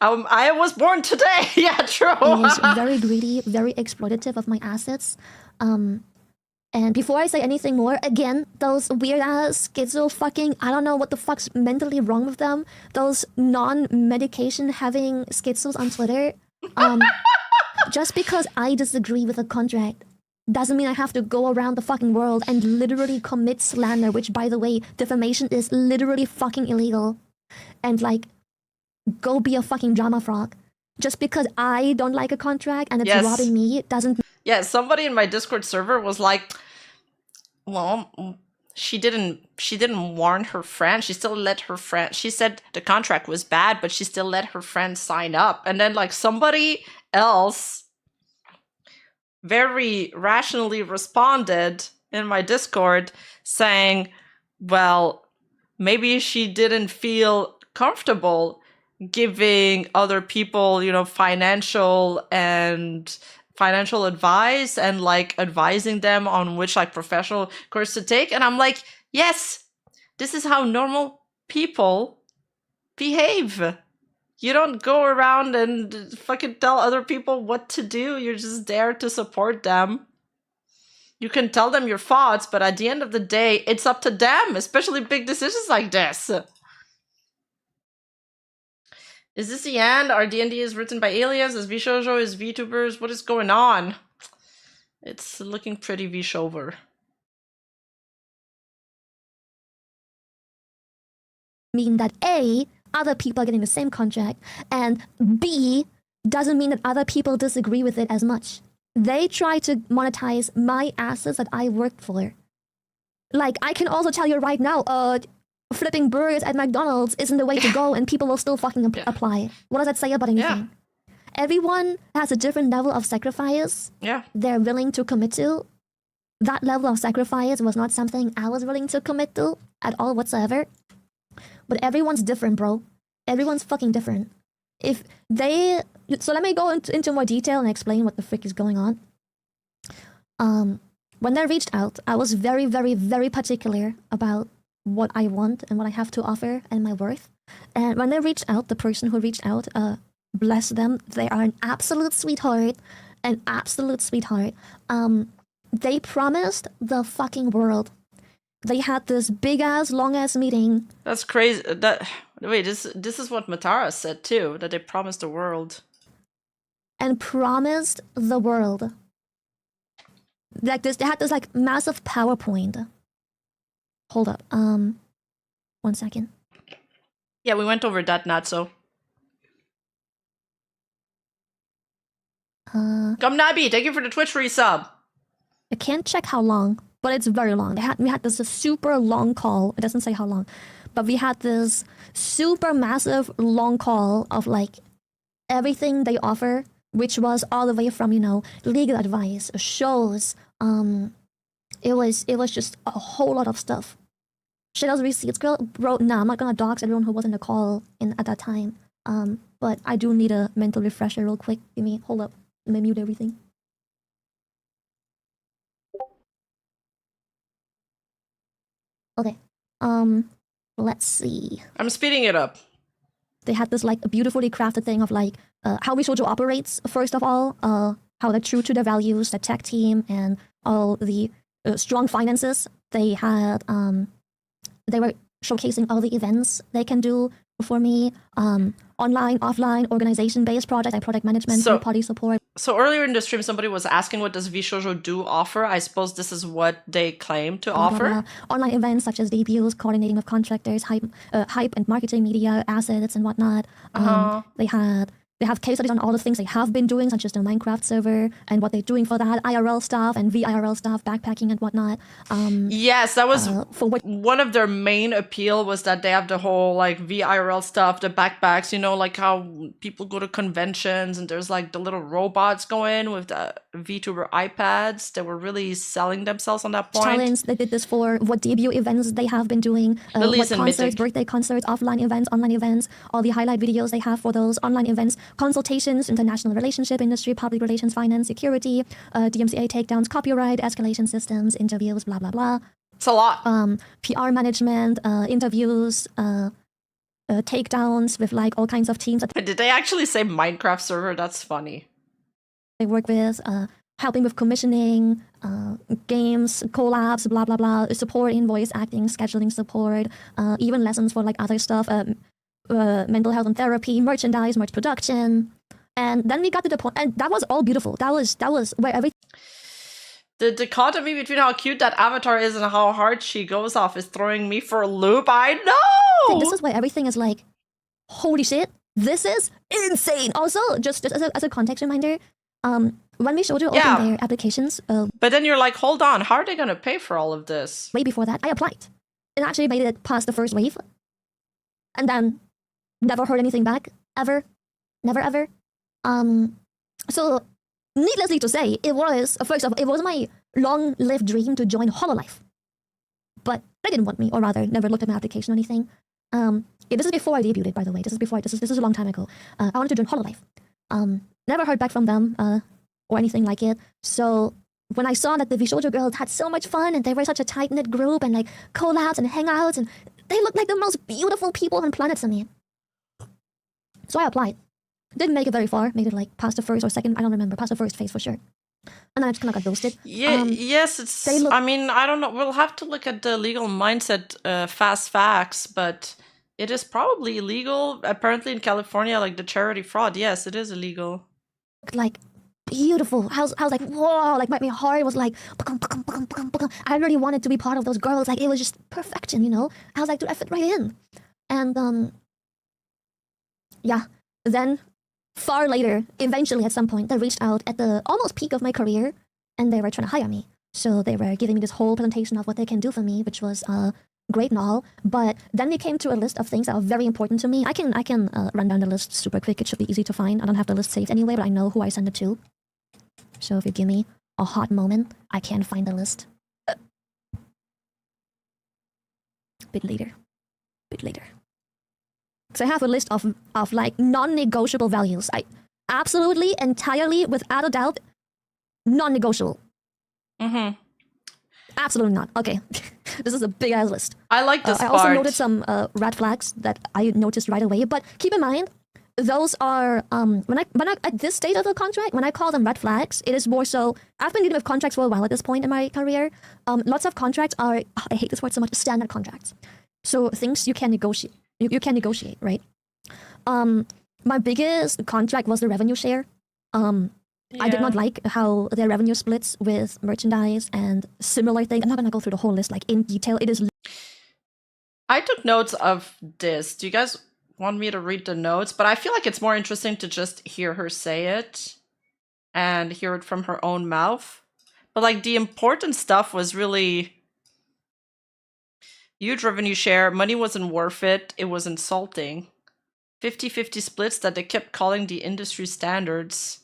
I was born today. Yeah, true. I was very greedy, very exploitative of my assets. And before I say anything more, again, those weird ass schizo fucking, I don't know what the fuck's mentally wrong with them. Those non-medication having schizos on Twitter. Just because I disagree with a contract doesn't mean I have to go around the fucking world and literally commit slander, which, by the way, defamation is literally fucking illegal. And like, go be a fucking drama frog. Just because I don't like a contract and it's robbing me doesn't... Yeah, somebody in my Discord server was like, well, she didn't warn her friend. She still let her friend... She said the contract was bad, but she still let her friend sign up. And then like somebody else very rationally responded in my Discord saying, well, maybe she didn't feel comfortable giving other people, you know, financial advice and like advising them on which like professional course to take. And I'm like, yes, this is how normal people behave. You don't go around and fucking tell other people what to do. You're just there to support them. You can tell them your thoughts, but at the end of the day, it's up to them, especially big decisions like this. Is this the end? Our D&D is written by aliens? Is VShojo? Is VTubers? What is going on? It's looking pretty VShover. Mean that A, other people are getting the same contract, and B, doesn't mean that other people disagree with it as much. They try to monetize my assets that I worked for. Like, I can also tell you right now, flipping burgers at McDonald's isn't the way to go, and people will still fucking apply. What does that say about anything? Everyone has a different level of sacrifice they're willing to commit to. That level of sacrifice was not something I was willing to commit to at all whatsoever. But everyone's different, bro. Everyone's fucking different. If they... So let me go into more detail and explain what the frick is going on. When they reached out, I was very, very, very particular about what I want and what I have to offer and my worth. And when they reached out, the person who reached out, bless them, they are an absolute sweetheart. An absolute sweetheart. They promised the fucking world. They had this big-ass, long-ass meeting. That's crazy. Wait, this is what Matara said too, that they promised the world. And promised the world. Like this, they had this like massive PowerPoint. Hold up. 1 second. Yeah, we went over that, Natso. Gumnabi, thank you for the Twitch resub. I can't check how long, but it's very long. We had this super long call. It doesn't say how long, but we had this super massive long call of like everything they offer, which was all the way from, you know, legal advice, shows. It was just a whole lot of stuff. Shadow's receipts, girl, bro. Nah, I'm not gonna dox everyone who was in the call at that time. But I do need a mental refresher real quick. Hold up. Let me mute everything. Okay. Let's see. I'm speeding it up. They had this like beautifully crafted thing of like how VShojo operates. First of all, how they're true to their values, the tech team, and all the strong finances. They had they were showcasing all the events they can do for me. Online, offline, organization-based project, like product management, third-party support. So earlier in the stream, somebody was asking what does VShojo do offer? I suppose this is what they claim to offer. Online events such as debuts, coordinating of contractors, hype and marketing media assets and whatnot. They had They have case studies on all the things they have been doing, such as the Minecraft server and what they're doing for that, IRL stuff and VIRL stuff, backpacking and whatnot. Yes, that was one of their main appeal, was that they have the whole like VIRL stuff, the backpacks, you know, like how people go to conventions and there's like the little robots go in with the VTuber iPads. They were really selling themselves on that point. Challenge, they did this for what debut events they have been doing, what concerts, birthday concerts, offline events, online events, all the highlight videos they have for those online events, consultations, international relationship industry, public relations, finance, security, DMCA takedowns, copyright, escalation systems, interviews, blah, blah, blah. It's a lot. PR management, interviews, takedowns with like all kinds of teams. Did they actually say Minecraft server? That's funny. They work with, helping with commissioning, games, collabs, blah, blah, blah, support in voice acting, scheduling support, even lessons for like other stuff, mental health and therapy, merchandise, merch production. And then we got to the point, and that was all beautiful. That was where everything... The dichotomy between how cute that avatar is and how hard she goes off is throwing me for a loop. I know! This is where everything is like, holy shit, this is insane. Also, just as a context reminder, when VShojo opened their applications... but then you're like, hold on, how are they going to pay for all of this? Way before that, I applied. It actually made it past the first wave. And then never heard anything back, ever. Never, ever. So, needlessly to say, it was, first of all, it was my long-lived dream to join Hololive. But they didn't want me, or rather, never looked at my application or anything. This is before I debuted, by the way. This is a long time ago. I wanted to join Hololive. Never heard back from them, or anything like it. So, when I saw that the VShojo girls had so much fun, and they were such a tight-knit group, and like collabs and hangouts, and they looked like the most beautiful people on planet to me. So I applied. Didn't make it very far. Made it like past the first or second. I don't remember. Past the first phase for sure. And then I just kind of got ghosted. Yeah, yes, it's... I mean, I don't know. We'll have to look at the legal mindset, fast facts, but it is probably illegal. Apparently in California, like the charity fraud. Yes, it is illegal. Like beautiful. I was like, whoa, like my heart was like, I really wanted to be part of those girls. Like it was just perfection, you know? I was like, dude, I fit right in. And yeah, then far later, eventually at some point, they reached out at the almost peak of my career and they were trying to hire me. So they were giving me this whole presentation of what they can do for me, which was great and all. But then we came to a list of things that are very important to me. I can run down the list super quick. It should be easy to find. I don't have the list saved anyway, but I know who I send it to. So if you give me a hot moment, I can find the list. Bit later. So I have a list of like non-negotiable values. I absolutely, entirely, without a doubt, non-negotiable. Mm-hmm. Absolutely not. Okay. This is a big ass list. I like this I part. also noted some red flags that I noticed right away, but keep in mind, those are when I at this stage of the contract, when I call them red flags, it is more so I've been dealing with contracts for a while at this point in my career. Lots of contracts are, I hate this word so much, standard contracts. So things you can negotiate. You can negotiate, right? My biggest contract was the revenue share. I did not like how their revenue splits with merchandise and similar things. I'm not gonna go through the whole list like in detail. It is. I took notes of this. Do you guys want me to read the notes? But I feel like it's more interesting to just hear her say it and hear it from her own mouth. But like the important stuff was really huge revenue share. Money wasn't worth it. It was insulting. 50-50 splits that they kept calling the industry standards.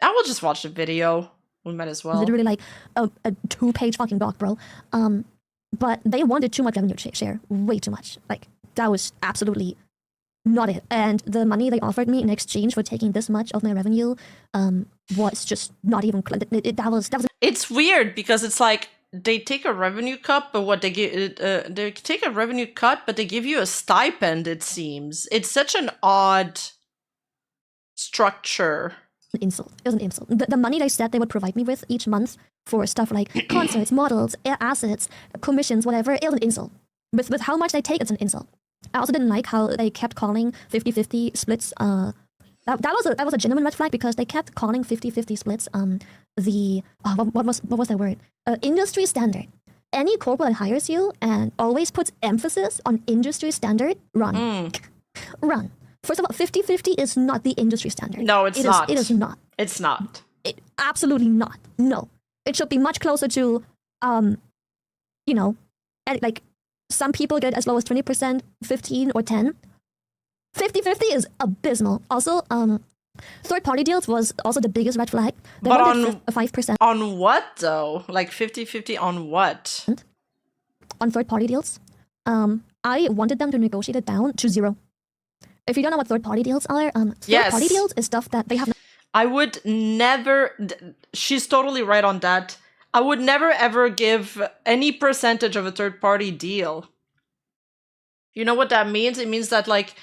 I will just watch the video. We might as well. Literally like a 2-page fucking doc, bro. But they wanted too much revenue share. Way too much. Like, that was absolutely not it. And the money they offered me in exchange for taking this much of my revenue was just not even... That was... It's weird because it's like they take a revenue cut, but what they give... they take a revenue cut, but they give you a stipend, it seems. It's such an odd structure. Insult. It was an insult. The money they said they would provide me with each month for stuff like concerts, models, assets, commissions, whatever, it was an insult. With how much they take, it's an insult. I also didn't like how they kept calling 50-50 splits. That was a genuine red flag because they kept calling 50-50 splits what was that word? Industry standard. Any corporate that hires you and always puts emphasis on industry standard, run. Run. First of all, 50-50 is not the industry standard. No, it's not. It is not. It's not. Absolutely not. No. It should be much closer to, you know, like some people get as low as 20%, 15 or 10. 50-50 is abysmal. Also, third-party deals was also the biggest red flag. They But wanted 5%. On what, though? Like 50-50 on what? On third-party deals. I wanted them to negotiate it down to 0. If you don't know what third-party deals are, third-party deals is stuff that they have... I would never... She's totally right on that. I would never ever give any percentage of a third-party deal. You know what that means? It means that, like...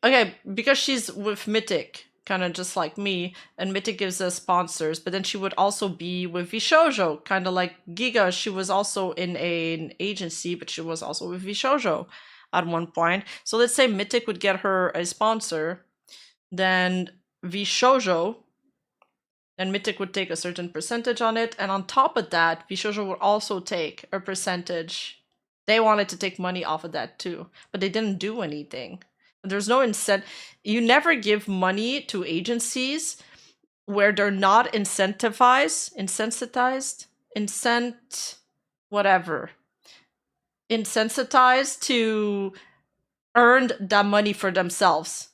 Okay, because she's with Mythic, kind of just like me, and Mythic gives us sponsors, but then she would also be with VShojo, kind of like Giga. She was also in an agency, but she was also with VShojo at one point. So let's say Mythic would get her a sponsor, then VShojo, and Mythic would take a certain percentage on it, and on top of that, VShojo would also take a percentage. They wanted to take money off of that too, but they didn't do anything. There's no incentive. You never give money to agencies where they're not incentivized, insensitized to earn that money for themselves.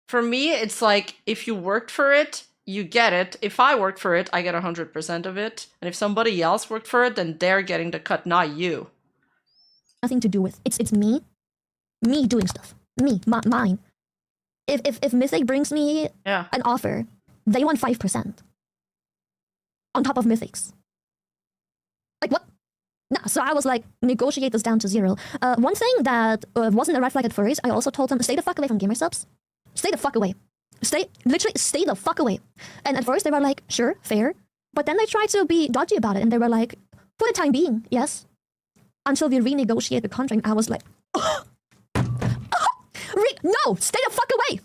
For me, it's like, if you worked for it, you get it. If I worked for it, I get 100% of it. And if somebody else worked for it, then they're getting the cut, not you. Nothing to do with. It's me doing stuff. Mine. If Mythic brings me an offer, they want 5% on top of Mythic's. Like, what? No, so I was like, negotiate this down to 0. One thing that wasn't a red flag at first, I also told them, stay the fuck away from gamer subs. Stay the fuck away. Literally stay the fuck away. And at first they were like, sure, fair. But then they tried to be dodgy about it, and they were like, for the time being, yes. Until we renegotiate the contract, I was like, no, stay the fuck away.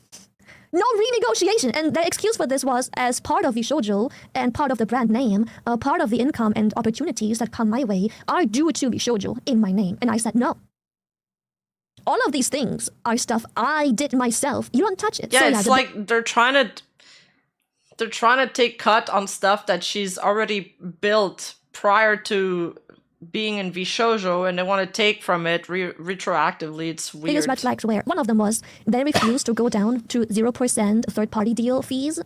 No renegotiation. And the excuse for this was, as part of VShojo and part of the brand name, part of the income and opportunities that come my way are due to VShojo in my name. And I said, no. All of these things are stuff I did myself. You don't touch it. Yeah, so, it's like they're trying to take cut on stuff that she's already built prior to being in VShojo, and they want to take from it retroactively. It's weird. Biggest red flags were, one of them was they refused to go down to 0% third-party deal fees.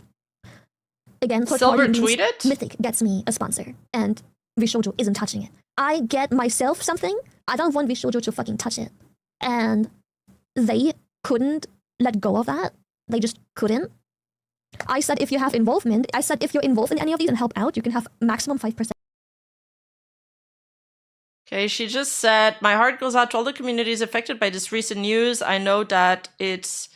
Again, Silver tweeted? Mythic gets me a sponsor, and VShojo isn't touching it. I get myself something, I don't want VShojo to fucking touch it. And they couldn't let go of that. They just couldn't. I said, if you have involvement, if you're involved in any of these and help out, you can have maximum 5%. Okay, she just said, my heart goes out to all the communities affected by this recent news. I know that it's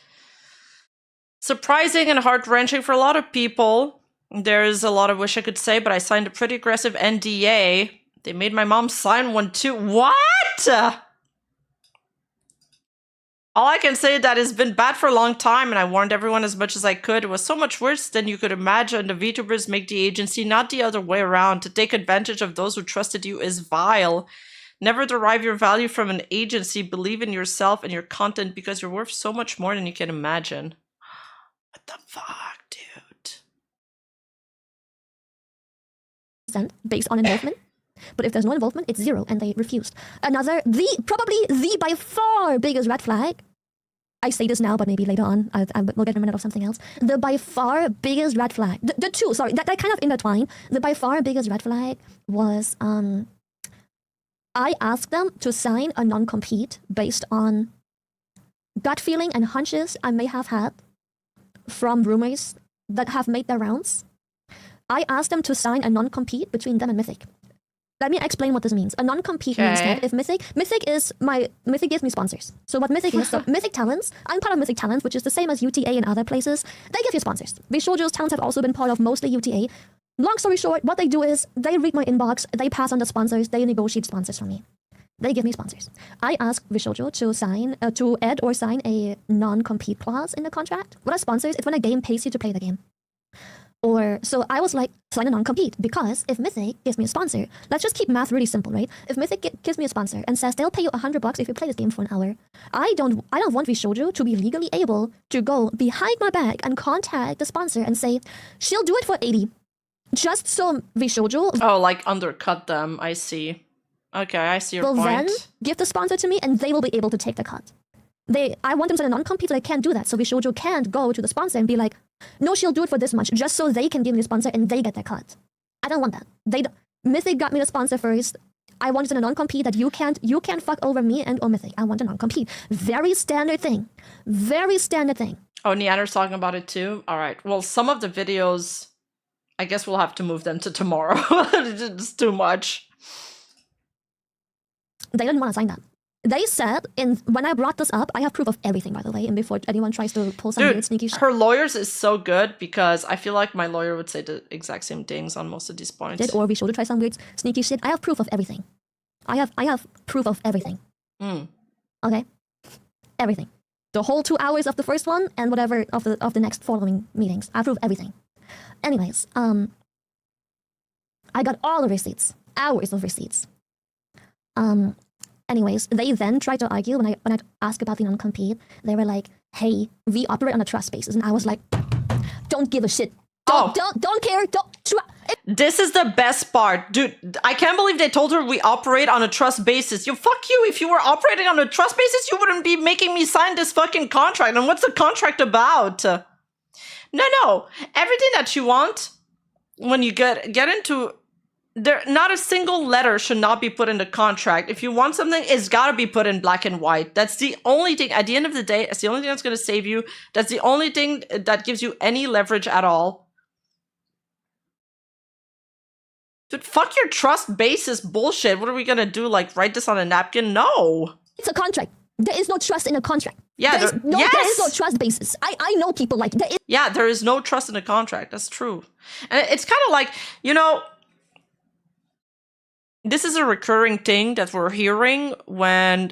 surprising and heart-wrenching for a lot of people. There's a lot of wish I could say, but I signed a pretty aggressive NDA. They made my mom sign one too. What? All I can say is that it's been bad for a long time, and I warned everyone as much as I could. It was so much worse than you could imagine. The VTubers make the agency, not the other way around. To take advantage of those who trusted you is vile. Never derive your value from an agency. Believe in yourself and your content, because you're worth so much more than you can imagine. What the fuck, dude? Based on involvement. But if there's no involvement, it's 0, and they refused. Another, probably the by far biggest red flag. I say this now, but maybe later on, we'll get a minute of something else. The by far biggest red flag, the two, sorry, that kind of intertwine. The by far biggest red flag was, I asked them to sign a non-compete based on gut feeling and hunches I may have had from rumors that have made their rounds. I asked them to sign a non-compete between them and Mythic. Let me explain what this means. A non-compete means that if Mythic gives me sponsors. So what Mythic is, so Mythic Talents, I'm part of Mythic Talents, which is the same as UTA in other places. They give you sponsors. VShojo's talents have also been part of mostly UTA. Long story short, what they do is they read my inbox, they pass on the sponsors, they negotiate sponsors for me. They give me sponsors. I asked VShojo to sign, to add or sign a non-compete clause in the contract. What are sponsors? It's when a game pays you to play the game. Or So I was like, sign a non-compete, because if Mythic gives me a sponsor, let's just keep math really simple, right? If Mythic gives me a sponsor and says they'll pay you $100 if you play this game for an hour, I don't want VShojo to be legally able to go behind my back and contact the sponsor and say, she'll do it for 80. Just so VShojo... Oh, like undercut them, I see. Okay, I see your point. Will then give the sponsor to me and they will be able to take the cut. I want them to sign a non-compete, so they can't do that. So VShojo can't go to the sponsor and be like, no, she'll do it for this much, just so they can give me the sponsor and they get their cut. I don't want that. Mythic got me the sponsor first. I want a non-compete that you can't fuck over me and or Mythic. I want a non-compete. Very standard thing. Very standard thing. Oh, Neander's talking about it too? Alright, well, some of the videos, I guess we'll have to move them to tomorrow. It's too much. They didn't want to sign that. They said, when I brought this up, I have proof of everything, by the way, and before anyone tries to pull some weird sneaky shit. Her lawyers is so good, because I feel like my lawyer would say the exact same things on most of these points. Or we should try some weird sneaky shit. I have proof of everything. I have proof of everything. Okay? Everything. The whole 2 hours of the first one and whatever of the next following meetings. I prove everything. Anyways, I got all the receipts. Hours of receipts. Anyways, they then tried to argue when I asked about the non-compete. They were like, hey, we operate on a trust basis. And I was like, don't give a shit. Don't care. This is the best part. Dude, I can't believe they told her we operate on a trust basis. Fuck you. If you were operating on a trust basis, you wouldn't be making me sign this fucking contract. And what's the contract about? No. Everything that you want, when you get into... not a single letter should not be put in the contract. If you want something, it's got to be put in black and white. That's the only thing. At the end of the day, it's the only thing that's going to save you. That's the only thing that gives you any leverage at all. Dude, fuck your trust basis bullshit. What are we going to do? Like, write this on a napkin? No. It's a contract. There is no trust in a contract. Yeah, there is no trust basis. I know people like that. Yeah, there is no trust in a contract. That's true. And it's kind of like, this is a recurring thing that we're hearing when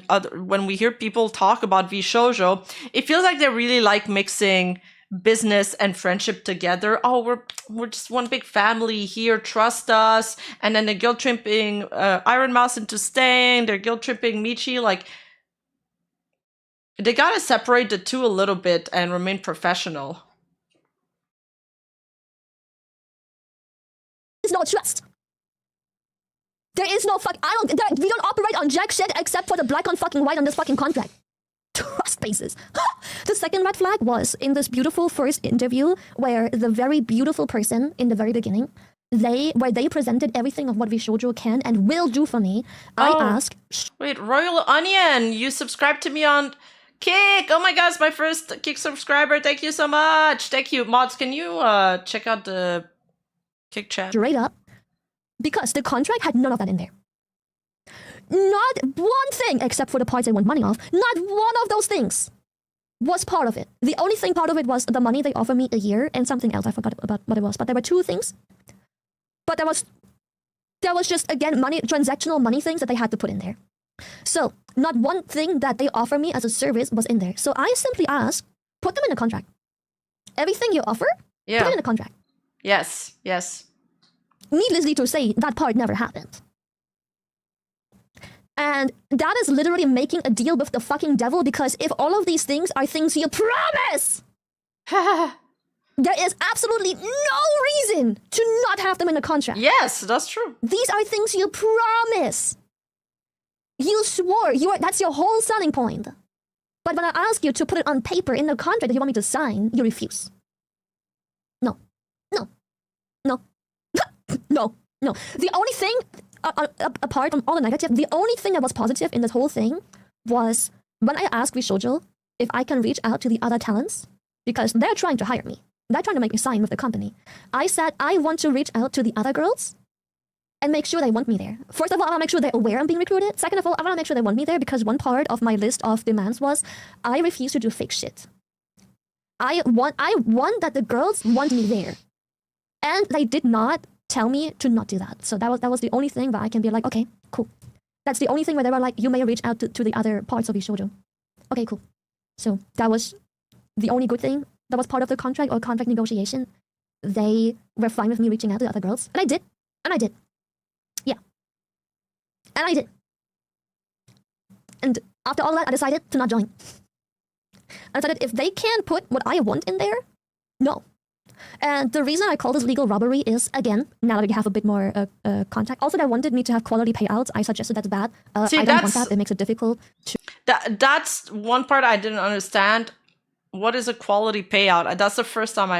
we hear people talk about VShojo. It feels like they really like mixing business and friendship together. Oh, we're just one big family here. Trust us. And then they're guilt tripping Ironmouse into staying. They're guilt tripping Michi. Like, they gotta separate the two a little bit and remain professional. There's no trust. There is no we don't operate on jack shit except for the black on fucking white on this fucking contract. Trust basis. The second red flag was in this beautiful first interview where the very beautiful person in the very beginning, where they presented everything of what VShojo can and will do for me. I asked... Wait, Royal Onion, you subscribed to me on Kick. Oh my gosh, my first Kick subscriber. Thank you so much. Thank you. Mods, can you check out the Kick chat? Straight up. Because the contract had none of that in there. Not one thing, except for the parts I want money off, not one of those things was part of it. The only thing part of it was the money they offer me a year and something else. I forgot about what it was, but there were two things. But there was just, again, transactional money things that they had to put in there. So, not one thing that they offer me as a service was in there. So I simply asked, put them in a contract. Everything you offer, put it in a contract. Yes. Needlessly to say, that part never happened. And that is literally making a deal with the fucking devil, because if all of these things are things you promise, there is absolutely no reason to not have them in a contract. Yes, that's true. These are things you promise. You swore. That's your whole selling point. But when I ask you to put it on paper in the contract that you want me to sign, you refuse. No. The only thing, apart from all the negative, the only thing that was positive in this whole thing was when I asked VShojo if I can reach out to the other talents, because they're trying to hire me. They're trying to make me sign with the company. I said I want to reach out to the other girls and make sure they want me there. First of all, I want to make sure they're aware I'm being recruited. Second of all, I want to make sure they want me there, because one part of my list of demands was I refuse to do fake shit. I want that the girls want me there. And they did not tell me to not do that. So that was the only thing that I can be like, okay, cool. That's the only thing where they were like, you may reach out to the other parts of VShojo. Okay, cool. So that was the only good thing that was part of the contract or contract negotiation. they were fine with me reaching out to other girls. And I did. And I did. Yeah. And I did. And after all that, I decided to not join. I decided if they can't put what I want in there, no. And the reason I call this legal robbery is, again, now that we have a bit more contact. Also, they wanted me to have quality payouts. I suggested that's bad. See, I don't want that. It makes it difficult to... That's one part I didn't understand. What is a quality payout? That's the first time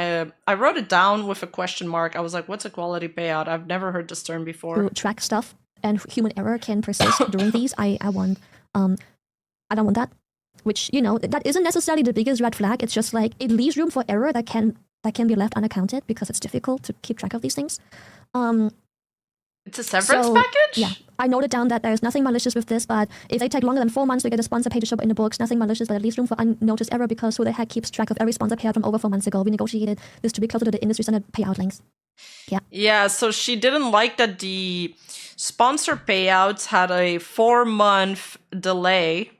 I wrote it down with a question mark. I was like, what's a quality payout? I've never heard this term before. To track stuff, and human error can persist during these. I want... I don't want that. Which, you know, that isn't necessarily the biggest red flag. It's just like, it leaves room for error that can be left unaccounted because it's difficult to keep track of these things. It's a severance package? Yeah, I noted down that there's nothing malicious with this, but if they take longer than 4 months to get a sponsor pay to show up in the books, nothing malicious, but it leaves room for unnoticed error because who the heck keeps track of every sponsor payout from over 4 months ago? We negotiated this to be closer to the industry standard payout lengths. Yeah. Yeah, so she didn't like that the sponsor payouts had a 4-month delay.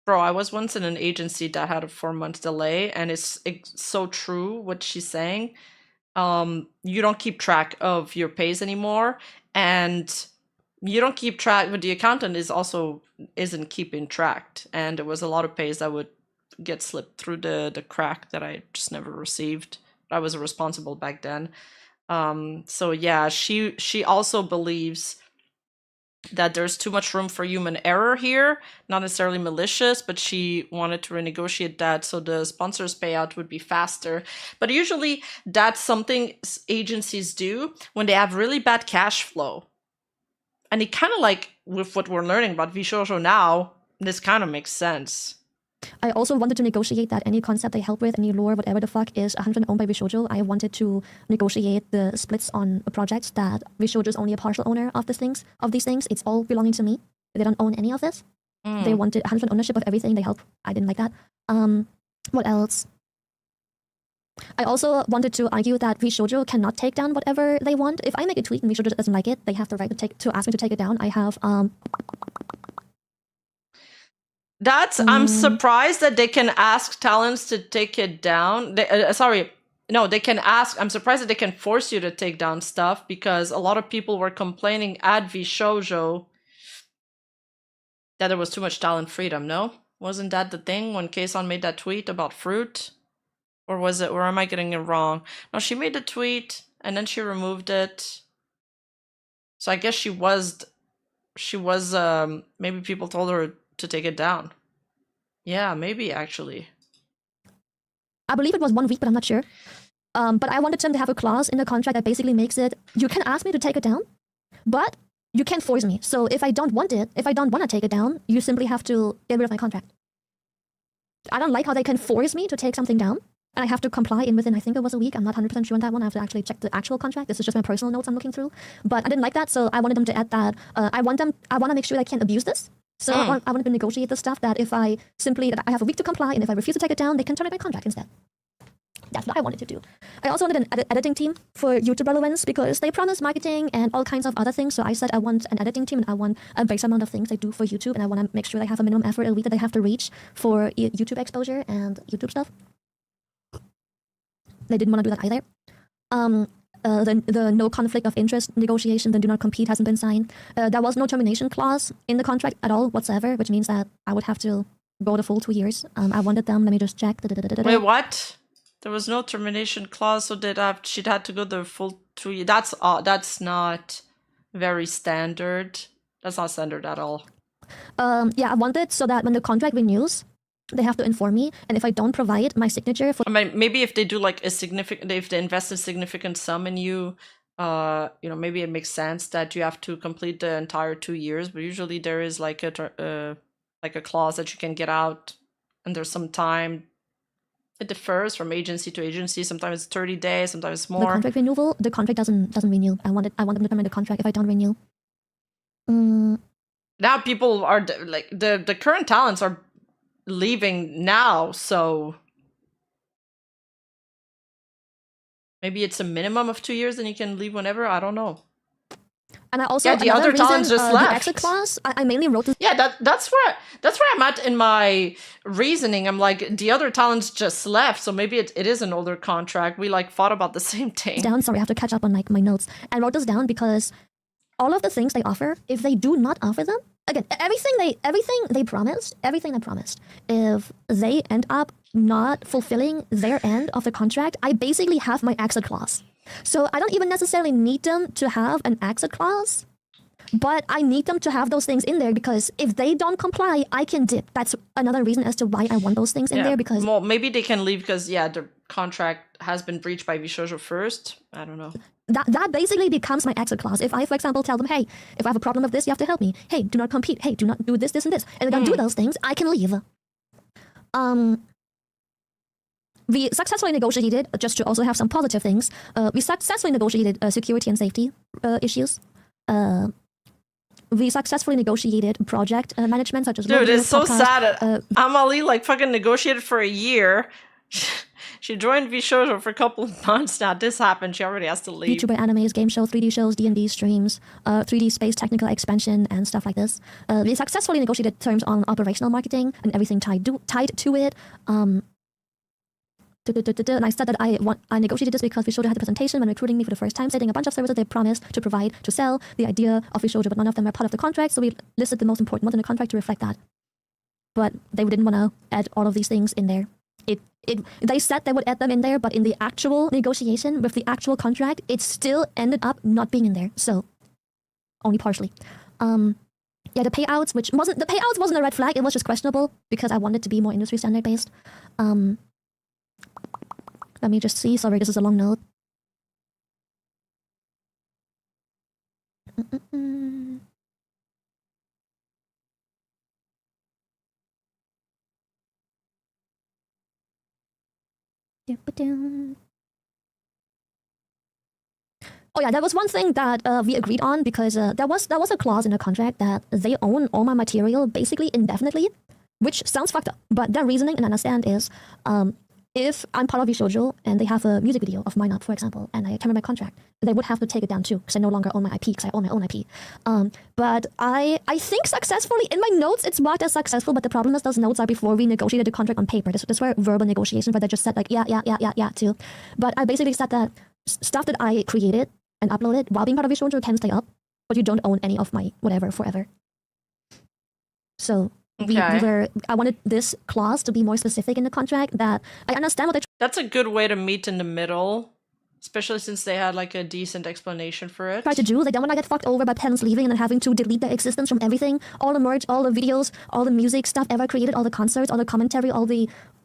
Bro, I was once in an agency that had a 4-month delay, and it's so true what she's saying. You don't keep track of your pays anymore, and you don't keep track, but the accountant isn't keeping track, and there was a lot of pays that would get slipped through the crack that I just never received. I was responsible back then. So yeah, she also believes that there's too much room for human error here, not necessarily malicious, but she wanted to renegotiate that so the sponsors payout would be faster. But usually that's something agencies do when they have really bad cash flow. And it kind of like, with what we're learning about VShojo now, this kind of makes sense. I also wanted to negotiate that any concept they help with, any lore, whatever the fuck, is 100% owned by VShojo. I wanted to negotiate the splits on projects that VShojo is only a partial owner of these things. It's all belonging to me. They don't own any of this. They wanted 100% ownership of everything they help. I didn't like that. What else? I also wanted to argue that VShojo cannot take down whatever they want. If I make a tweet and VShojo doesn't like it, they have the right to ask me to take it down. I have I'm surprised that they can ask talents to take it down. They can ask. I'm surprised that they can force you to take down stuff, because a lot of people were complaining at VShojo that there was too much talent freedom. No, wasn't that the thing when Kason made that tweet about fruit, or was it? Or am I getting it wrong? No, she made the tweet and then she removed it. So I guess she was. Maybe people told her to take it down. Yeah, maybe actually. I believe it was 1 week, but I'm not sure. But I wanted them to have a clause in the contract that basically makes it, you can ask me to take it down, but you can't force me. So if I don't want to take it down, you simply have to get rid of my contract. I don't like how they can force me to take something down, and I have to comply within, I think it was a week. I'm not 100% sure on that one. I have to actually check the actual contract. This is just my personal notes I'm looking through. But I didn't like that, so I wanted them to add that. I want to make sure they can't abuse this. So I wanted to negotiate the stuff that if I have a week to comply, and if I refuse to take it down, they can terminate my contract instead. That's what I wanted to do. I also wanted an editing team for YouTube relevance, because they promise marketing and all kinds of other things. So I said I want an editing team, and I want a base amount of things they do for YouTube, and I want to make sure they have a minimum effort a week that they have to reach for YouTube exposure and YouTube stuff. They didn't want to do that either. The no conflict of interest negotiation, the do not compete, hasn't been signed. There was no termination clause in the contract at all whatsoever, which means that I would have to go the full 2 years. I wanted them, let me just check. Wait, what? There was no termination clause, so she'd had to go the full 2 years. That's not very standard. That's not standard at all. Yeah, I wanted so that when the renews, they have to inform me, and if I don't provide my signature for... I mean, maybe if they do like if they invest a significant sum in you, maybe it makes sense that you have to complete the entire 2 years, but usually there is like a clause that you can get out, and there's some time. It differs from agency to agency. Sometimes it's 30 days, sometimes it's more. The contract renewal, the contract doesn't renew. I want them to terminate the contract if I don't renew. Now people are like the current talents are leaving now, so maybe it's a minimum of 2 years and you can leave whenever. I don't know. And I also the other talents just the left. exit clause. I mainly wrote this. Yeah, that's where I'm at in my reasoning. I'm like, the other talents just left, so maybe it is an older contract. We like thought about the same thing. Down. Sorry, I have to catch up on like my notes. And wrote this down because all of the things they offer, if they do not offer them, again, everything they promised, if they end up not fulfilling their end of the contract, I basically have my exit clause. So I don't even necessarily need them to have an exit clause, but I need them to have those things in there because if they don't comply, I can dip. That's another reason as to why I want those things in there because... Well, maybe they can leave because, the contract has been breached by VShojo first. I don't know. That basically becomes my exit clause. If I, for example, tell them, hey, if I have a problem with this, you have to help me. Hey, do not compete. Hey, do not do this, this, and this. And they don't do those things, I can leave. We successfully negotiated, just to also have some positive things, we successfully negotiated security and safety issues. We successfully negotiated project management, such as... Dude, it's so sad. Amalie, like, fucking negotiated for a year. She joined VShojo for a couple of months now. This happened. She already has to leave. VTuber animes, game shows, 3D shows, D&D streams, 3D space technical expansion, and stuff like this. We successfully negotiated terms on operational marketing and everything tied to it. And I said that I negotiated this because VShojo had the presentation when recruiting me for the first time, stating a bunch of services they promised to provide, to sell, the idea of VShojo, but none of them are part of the contract, so we listed the most important ones in the contract to reflect that. But they didn't want to add all of these things in there. They said they would add them in there, but in the actual negotiation with the actual contract, it still ended up not being in there. So, only partially. The payouts, wasn't a red flag. It was just questionable because I wanted to be more industry standard based. Let me just see. Sorry, this is a long note. Oh yeah, that was one thing that we agreed on because there was a clause in the contract that they own all my material basically indefinitely, which sounds fucked up. But their reasoning, and I understand, is if I'm part of VShojo and they have a music video of mine up, for example, and I terminate my contract, they would have to take it down too because I no longer own my IP because I own my own IP. But I think successfully, in my notes, it's marked as successful, but the problem is those notes are before we negotiated the contract on paper. This were verbal negotiations where they just said like, yeah, too. But I basically said that stuff that I created and uploaded while being part of VShojo can stay up, but you don't own any of my whatever forever. So... Okay. I wanted this clause to be more specific in the contract that I understand what That's a good way to meet in the middle, especially since they had like a decent explanation for it. try to do. They don't want to get fucked over by parents leaving and then having to delete their existence from everything. All the merch, all the videos, all the music stuff ever created, all the concerts, all the commentary,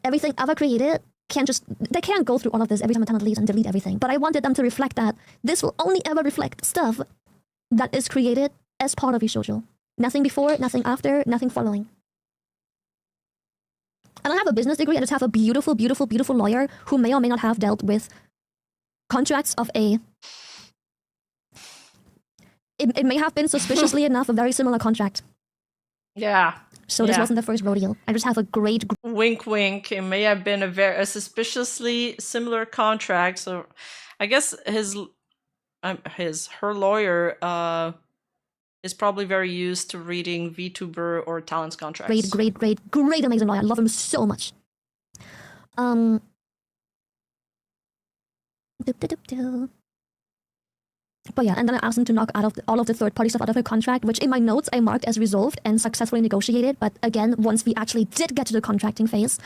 everything ever created. They can't go through all of this every time a talent leaves and delete everything. But I wanted them to reflect that this will only ever reflect stuff that is created as part of VShojo. Nothing before, nothing after, nothing following. I don't have a business degree. I just have a beautiful, beautiful, beautiful lawyer who may or may not have dealt with contracts of a... It may have been suspiciously enough a very similar contract. Yeah. So this wasn't the first rodeo. I just have a great... Wink, wink. It may have been a suspiciously similar contract. So I guess her lawyer is probably very used to reading VTuber or talents contracts. Great, amazing lawyer. I love him so much. But yeah, and then I asked him to knock out all of the third-party stuff out of her contract, which in my notes I marked as resolved and successfully negotiated. But again, once we actually did get to the contracting phase,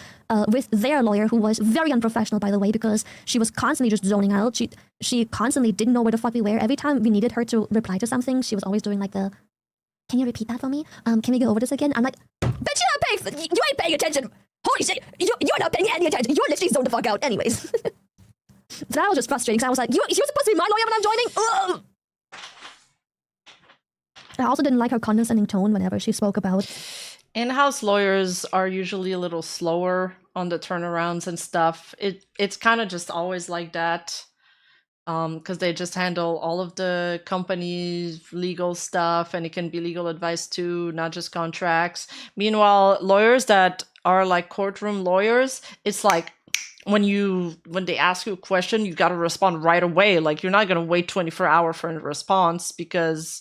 with their lawyer, who was very unprofessional, by the way, because she was constantly just zoning out. She constantly didn't know where the fuck we were. Every time we needed her to reply to something, she was always doing like the, can you repeat that for me? Can we go over this again? I'm like, but you ain't paying attention. Holy shit, you're not paying any attention. You're literally zoned the fuck out anyways. So that was just frustrating because I was like, you're supposed to be my lawyer when I'm joining? Ugh! I also didn't like her condescending tone whenever she spoke about... In-house lawyers are usually a little slower on the turnarounds and stuff. It's kind of just always like that. Because they just handle all of the company's legal stuff, and it can be legal advice too, not just contracts. Meanwhile, lawyers that are like courtroom lawyers, it's like... when they ask you a question, you got to respond right away. Like, you're not going to wait 24 hours for a response because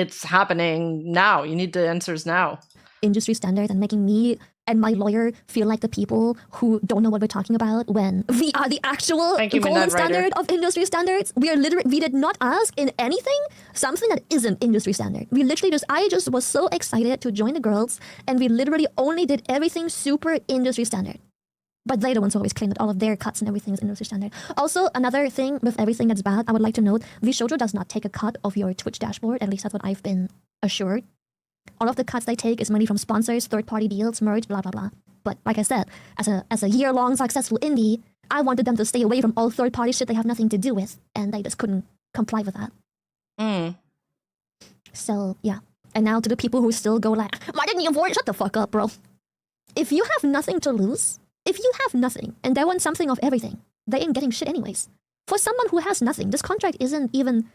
it's happening now. You need the answers now. Industry standard and making me and my lawyer feel like the people who don't know what we're talking about when we are the actual golden standard of industry standards. We did not ask in anything something that isn't industry standard. We literally I just was so excited to join the girls, and we literally only did everything super industry standard. But they're the ones who always claim that all of their cuts and everything is industry standard. Also, another thing with everything that's bad, I would like to note, VShojo does not take a cut of your Twitch dashboard. At least that's what I've been assured. All of the cuts they take is money from sponsors, third-party deals, merch, blah, blah, blah. But like I said, as a year-long successful indie, I wanted them to stay away from all third-party shit they have nothing to do with, and they just couldn't comply with that. So, yeah. And now to the people who still go like, why didn't you avoid? Shut the fuck up, bro. If you have nothing to lose, if you have nothing, and they want something of everything, they ain't getting shit anyways. For someone who has nothing, this contract isn't even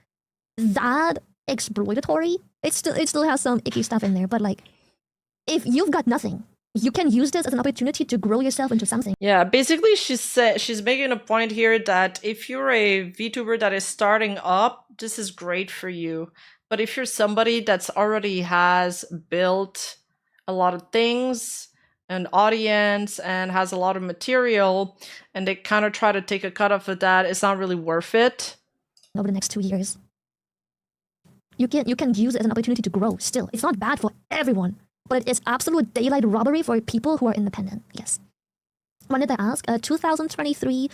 that exploitatory. It still has some icky stuff in there, but like, if you've got nothing, you can use this as an opportunity to grow yourself into something. Yeah, basically she's making a point here that if you're a VTuber that is starting up, this is great for you. But if you're somebody that's already has built a lot of things, an audience, and has a lot of material, and they kind of try to take a cut off of that, it's not really worth it. Over the next 2 years. You can use it as an opportunity to grow still. It's not bad for everyone, but it is absolute daylight robbery for people who are independent. Yes. When did I ask? 2023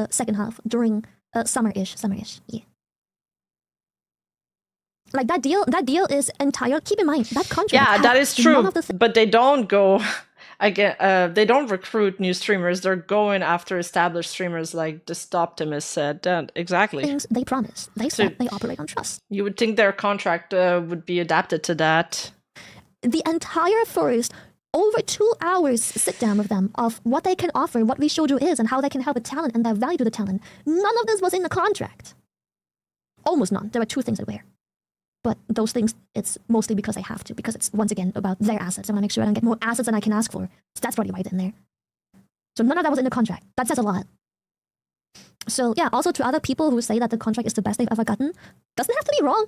second half during summer-ish. Yeah. Like that deal is entire. Keep in mind that contract. Yeah, that is true. But they don't go. They don't recruit new streamers. They're going after established streamers, like the Optimist said. Exactly. Things they promise. They said they operate on trust. You would think their contract would be adapted to that. The entire first over 2 hours sit down with them of what they can offer, what VShojo is, and how they can help a talent and their value to the talent. None of this was in the contract. Almost none. There were 2 things that were. But those things, it's mostly because I have to, because it's, once again, about their assets. I want to make sure I don't get more assets than I can ask for. So that's probably why it's in there. So none of that was in the contract. That says a lot. So yeah, also to other people who say that the contract is the best they've ever gotten, doesn't have to be wrong.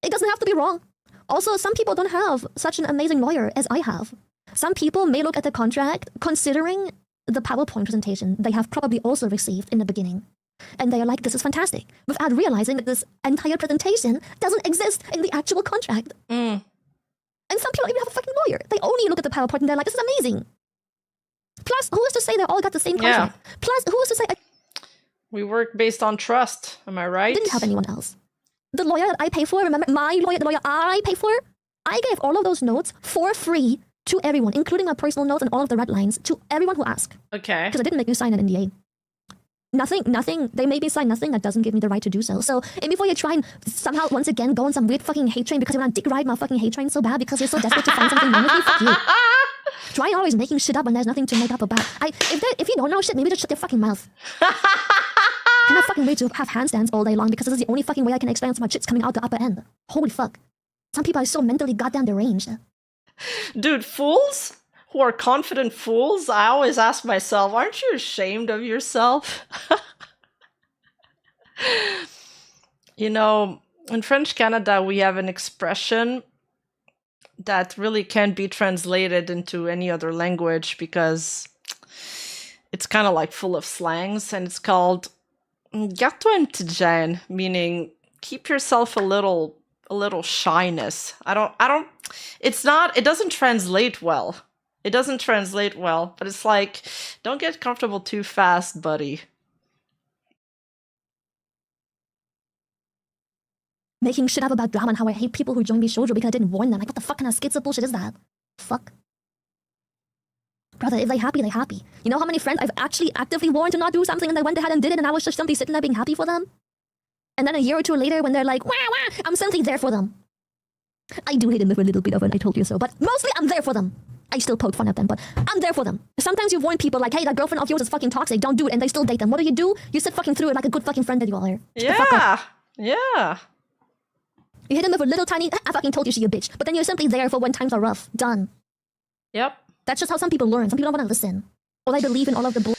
It doesn't have to be wrong. Also, some people don't have such an amazing lawyer as I have. Some people may look at the contract considering the PowerPoint presentation they have probably also received in the beginning. And they are like, this is fantastic, without realizing that this entire presentation doesn't exist in the actual contract. And some people don't even have a fucking lawyer. They only look at the PowerPoint and they're like, this is amazing. Plus, who is to say they all got the same contract? Yeah. Plus, who is to say... We work based on trust, am I right? Didn't have anyone else. The lawyer that I pay for, remember, my lawyer, the lawyer I pay for, I gave all of those notes for free to everyone, including my personal notes and all of the red lines, to everyone who asked. Okay. Because I didn't make you sign an NDA. Nothing, they made me sign nothing that doesn't give me the right to do so. So, and before you try and somehow, once again, go on some weird fucking hate train because you want to dick ride my fucking hate train so bad because you're so desperate to find something wrong with me, fuck you. Try always making shit up when there's nothing to make up about. If you don't know shit, maybe just shut your fucking mouth. I cannot fucking wait to have handstands all day long because this is the only fucking way I can explain so much shit's coming out the upper end. Holy fuck. Some people are so mentally goddamn deranged. Dude, fools who are confident fools, I always ask myself, aren't you ashamed of yourself? You know, in French Canada, we have an expression that really can't be translated into any other language because it's kind of like full of slangs, and it's called garde-toi une petite gêne, meaning keep yourself a little shyness. It doesn't translate well. It doesn't translate well, but it's like, don't get comfortable too fast, buddy. Making shit up about drama and how I hate people who join VShojo because I didn't warn them. Like, what the fuck kind of schizo bullshit is that? Fuck. Brother, if they happy, they happy. You know how many friends I've actually actively warned to not do something and they went ahead and did it and I was just simply sitting there being happy for them? And then a year or two later when they're like, wah, wah, I'm simply there for them. I do hate them with a little bit of an I told you so, but mostly I'm there for them. I still poke fun at them, but I'm there for them. Sometimes you warn people like, hey, that girlfriend of yours is fucking toxic, don't do it, and they still date them. What do? You sit fucking through it like a good fucking friend that you all are. Yeah. You hit them with a little tiny, I fucking told you she a bitch. But then you're simply there for when times are rough. Done. Yep. That's just how some people learn. Some people don't want to listen. Or they believe in all of the bull.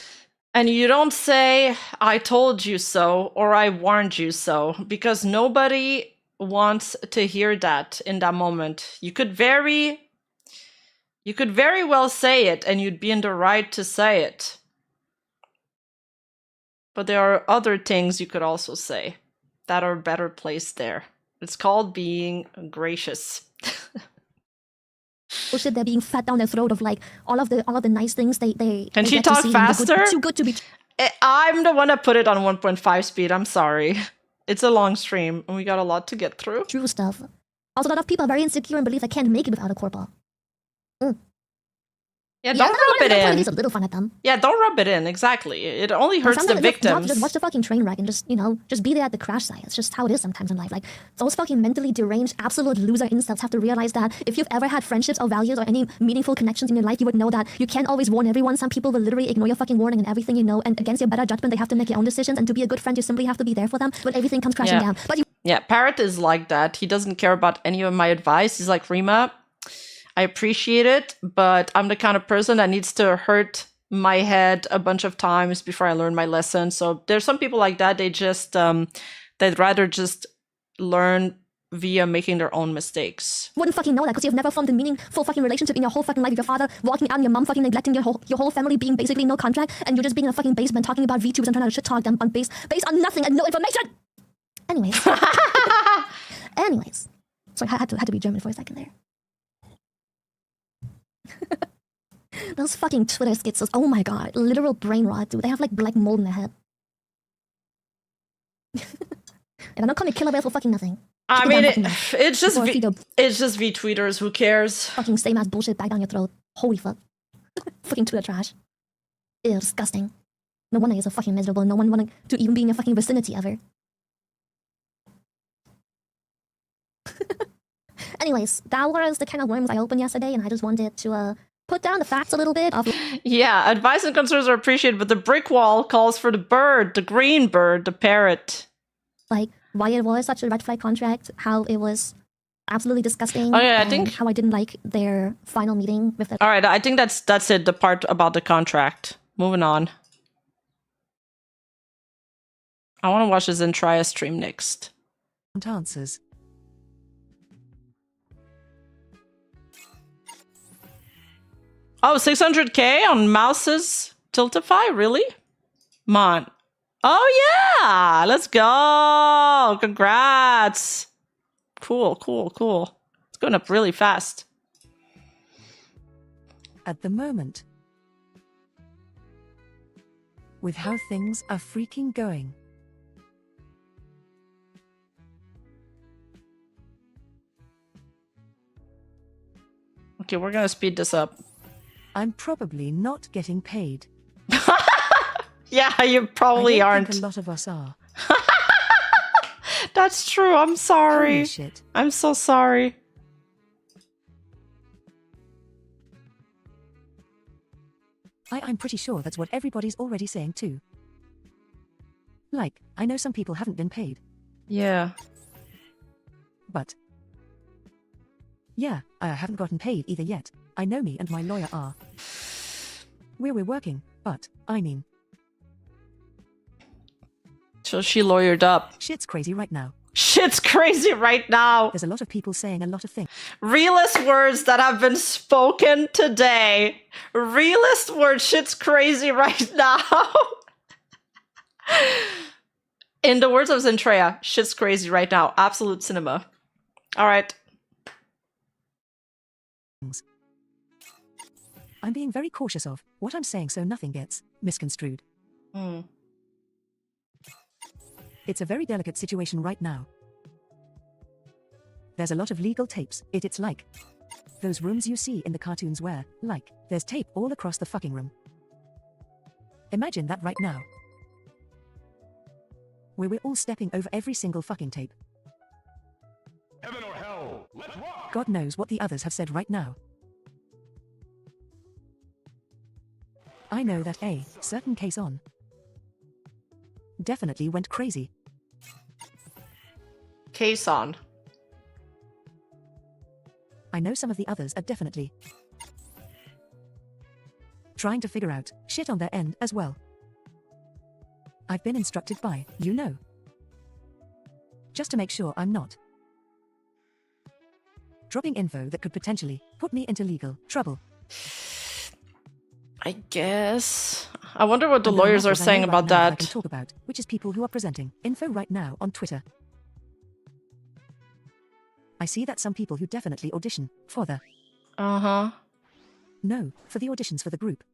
And you don't say, I told you so, or I warned you so, because nobody wants to hear that in that moment. You could very well say it, and you'd be in the right to say it. But there are other things you could also say that are better placed there. It's called being gracious. Bullshit, they're being fed down their throat of like all of the nice things they Can they she get to talk see, faster? too good to be I'm the one that put it on 1.5 speed. I'm sorry. It's a long stream, and we got a lot to get through. true stuff. Also, a lot of people are very insecure and believe they can't make it without a corpo. Yeah, don't rub it in. It's a little fun at them. Yeah, don't rub it in. Exactly. It only hurts the victims. Just watch the fucking train wreck and just, just be there at the crash site. It's just how it is sometimes in life. Like, those fucking mentally deranged, absolute loser incels have to realize that if you've ever had friendships or values or any meaningful connections in your life, you would know that you can't always warn everyone. Some people will literally ignore your fucking warning and everything you know, and against your better judgment, they have to make your own decisions. And to be a good friend, you simply have to be there for them when everything comes crashing down. But Yeah, Parrot is like that. He doesn't care about any of my advice. He's like, Rima, I appreciate it, but I'm the kind of person that needs to hurt my head a bunch of times before I learn my lesson. So there's some people like that. They just, they'd rather just learn via making their own mistakes. wouldn't fucking know that because you've never formed a meaningful fucking relationship in your whole fucking life with your father walking out and your mom fucking neglecting your whole family, being basically no contract, and you're just being in a fucking basement talking about VTubers and trying to shit talk them on based on nothing and no information. Anyways. So I had to be German for a second there. Those fucking Twitter skits, oh my god, literal brain rot, dude. They have like black mold in their head. And I'm not calling killer whales for fucking nothing. I mean, it's just V-tweeters. Who cares? Fucking same ass bullshit back down your throat. Holy fuck. Fucking Twitter trash. Ew, disgusting. No wonder you're so fucking miserable. No one wanted to even be in your fucking vicinity ever. Anyways, that was the kind of worms I opened yesterday, and I just wanted to put down the facts a little bit of... Yeah, advice and concerns are appreciated, but the brick wall calls for the bird, the green bird, the parrot. Like, why it was such a red flag contract, how it was absolutely disgusting. Oh yeah, I think... how I didn't like their final meeting with the... Alright, I think that's it, the part about the contract. Moving on. I want to watch this Zentria stream next. Answers. Oh, 600k on Mouse's Tiltify? Really? Come on. Oh yeah! Let's go! Congrats! Cool. It's going up really fast. At the moment, with how things are freaking going, okay, we're gonna speed this up. I'm probably not getting paid. Yeah, you probably aren't. Think a lot of us are. That's true. I'm sorry. Holy shit. I'm so sorry. I'm pretty sure that's what everybody's already saying too. Like, I know some people haven't been paid. Yeah. But yeah, I haven't gotten paid either yet. I know me and my lawyer are. We're working, but I mean. So she lawyered up. Shit's crazy right now. Shit's crazy right now. There's a lot of people saying a lot of things. Realist words that have been spoken today. Realist words. Shit's crazy right now. In the words of Zentria, shit's crazy right now. Absolute cinema. All right. I'm being very cautious of what I'm saying so nothing gets misconstrued. It's a very delicate situation right now. There's a lot of legal tapes. It's like those rooms you see in the cartoons where, like, there's tape all across the fucking room. Imagine that right now. Where we're all stepping over every single fucking tape. Heaven or hell, let's rock! God knows what the others have said right now. I know that a certain case on definitely went crazy. Case on. I know some of the others are definitely trying to figure out shit on their end as well. I've been instructed by, just to make sure I'm not dropping info that could potentially put me into legal trouble. I guess. I wonder what the And there lawyers are matters I saying know about right now that. I can talk about, which is people who are presenting info right now on Twitter. I see that some people who definitely audition for the... Uh-huh. No, for the auditions for the group.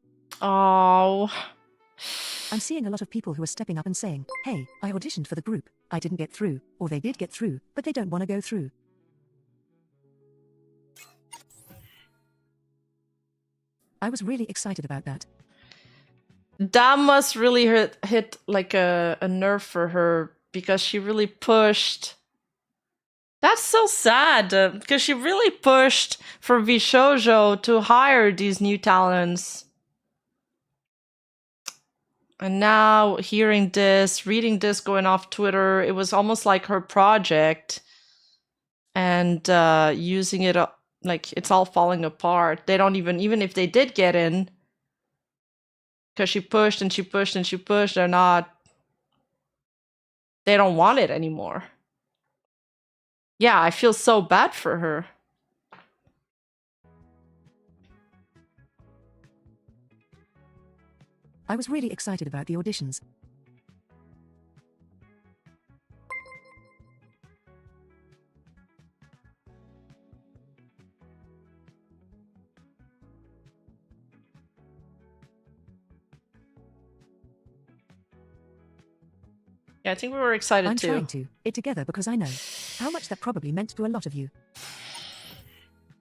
Oh. I'm seeing a lot of people who are stepping up and saying, hey, I auditioned for the group, I didn't get through, or they did get through, but they don't want to go through. I was really excited about that. That must really hit like a nerve for her, because she really pushed. That's so sad, because she really pushed for VShojo to hire these new talents. And now hearing this, reading this, going off Twitter, it was almost like her project. And using it, like, it's all falling apart. They don't even if they did get in, because she pushed and she pushed and she pushed, they don't want it anymore. Yeah, I feel so bad for her. I was really excited about the auditions. Yeah, I think we were excited I'm too. trying to it together because I know how much that probably meant to a lot of you.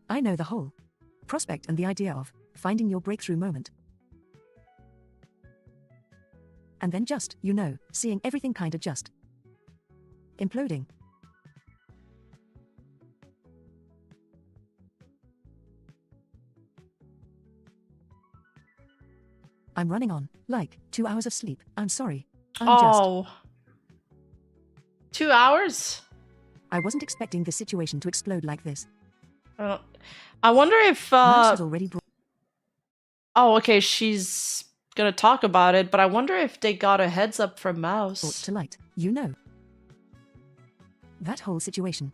I know the whole prospect and the idea of finding your breakthrough moment. And then just, you know, seeing everything kinda just imploding. I'm running on, like, 2 hours of sleep. I'm sorry. Oh. 2 hours? I wasn't expecting the situation to explode like this. I wonder if Mouse has already brought... Oh, okay, she's gonna talk about it, but I wonder if they got a heads up from Mouse. to light, you know. That whole situation.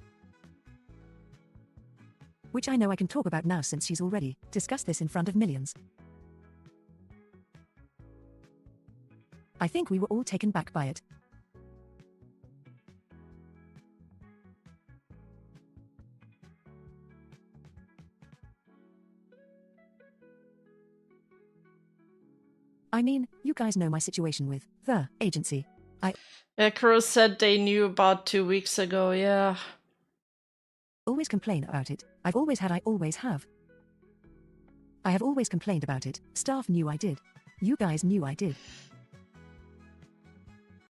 Which I know I can talk about now since she's already discussed this in front of millions. I think we were all taken back by it. I mean, you guys know my situation with the agency. Kuro said they knew about 2 weeks ago, yeah. Always complain about it. I've always had, I always have. I have always complained about it. Staff knew I did. You guys knew I did.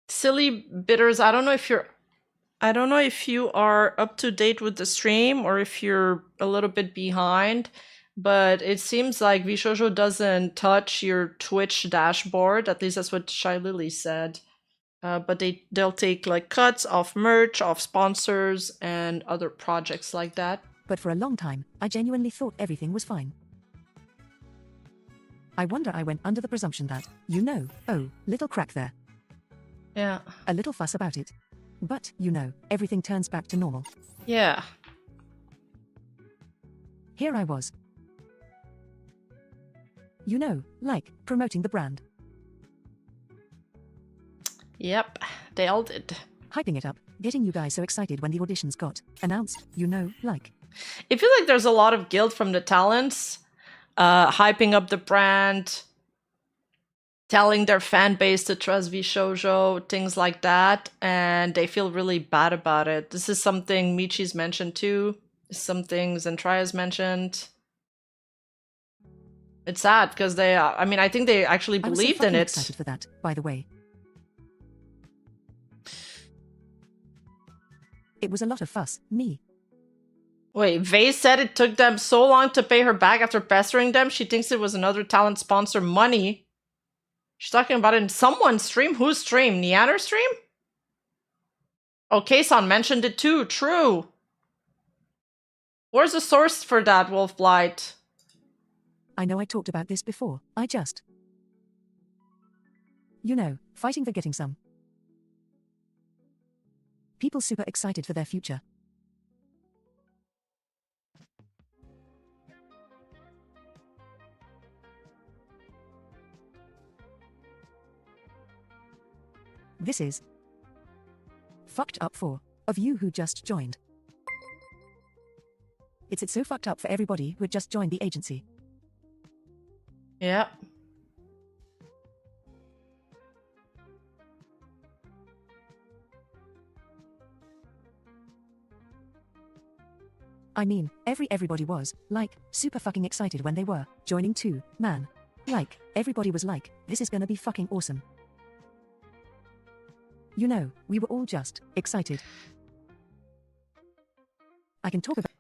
Silly Bitters, I don't know if you are up to date with the stream or if you're a little bit behind, but it seems like VShojo doesn't touch your Twitch dashboard. At least that's what Shy Lily said. But they'll take like cuts off merch, off sponsors, and other projects like that. But for a long time, I genuinely thought everything was fine. I wonder I went under the presumption that, you know, oh, little crack there. Yeah. A little fuss about it. But, you know, everything turns back to normal. Yeah. Here I was. You know, like, promoting the brand. Yep, they all did. Hyping it up, getting you guys so excited when the auditions got announced, you know, like. I feel like there's a lot of guilt from the talents, hyping up the brand, telling their fan base to trust VShojo, things like that, and they feel really bad about it. This is something Michi's mentioned too, something Zentraya's mentioned. It's sad because they, I mean, I think they actually believed in it. I was so excited for that, by the way. It was a lot of fuss, me. Wait, Vay said it took them so long to pay her back after pestering them, she thinks it was another talent sponsor money. She's talking about it in someone's stream? Whose stream? Neander stream? Oh, Kason mentioned it too, true. Where's the source for that, Wolf Blight? I know I talked about this before, I just... You know, fighting for getting some. People super excited for their future. This is fucked up for of you who just joined. It's so fucked up for everybody who had just joined the agency. Yeah. I mean, everybody was, like, super fucking excited when they were joining too, man. Like, everybody was like, this is gonna be fucking awesome. You know, we were all just excited. I can talk about.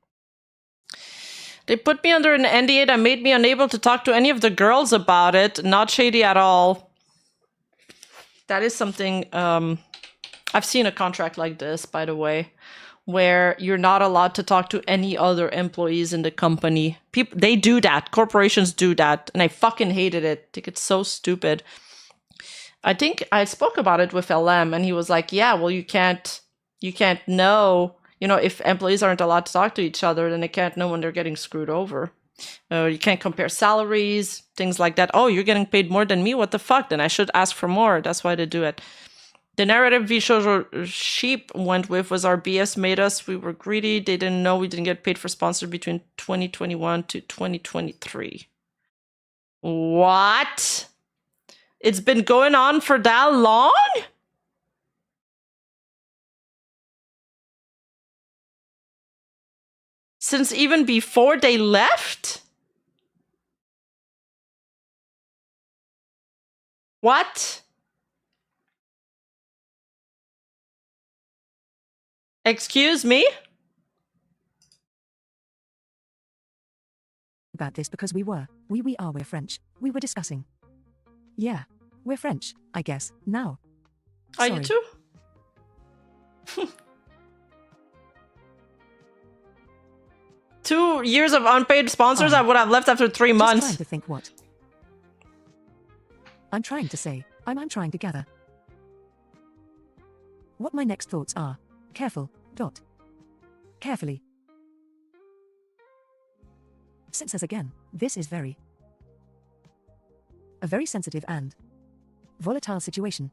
They put me under an NDA that made me unable to talk to any of the girls about it. Not shady at all. That is something, I've seen a contract like this, by the way, where you're not allowed to talk to any other employees in the company. People, they do that. Corporations do that. And I fucking hated it. I think it's so stupid. I think I spoke about it with LM and he was like, yeah, well, you can't know, you know, if employees aren't allowed to talk to each other, then they can't know when they're getting screwed over. You can't compare salaries, things like that. Oh, you're getting paid more than me? What the fuck? Then I should ask for more. That's why they do it. The narrative VShojo sheep went with was our BS made us. We were greedy. They didn't know we didn't get paid for sponsor between 2021 to 2023. What? It's been going on for that long? Since even before they left? What? Excuse me? About this because we're French. We were discussing. Yeah, we're French, I guess, now. Are you too? 2 years of unpaid sponsors, I would have left after 3 months. Just trying to think what. I'm trying to say, I'm trying to gather what my next thoughts are. Careful, dot. Carefully. Since as again, this is a very sensitive and volatile situation.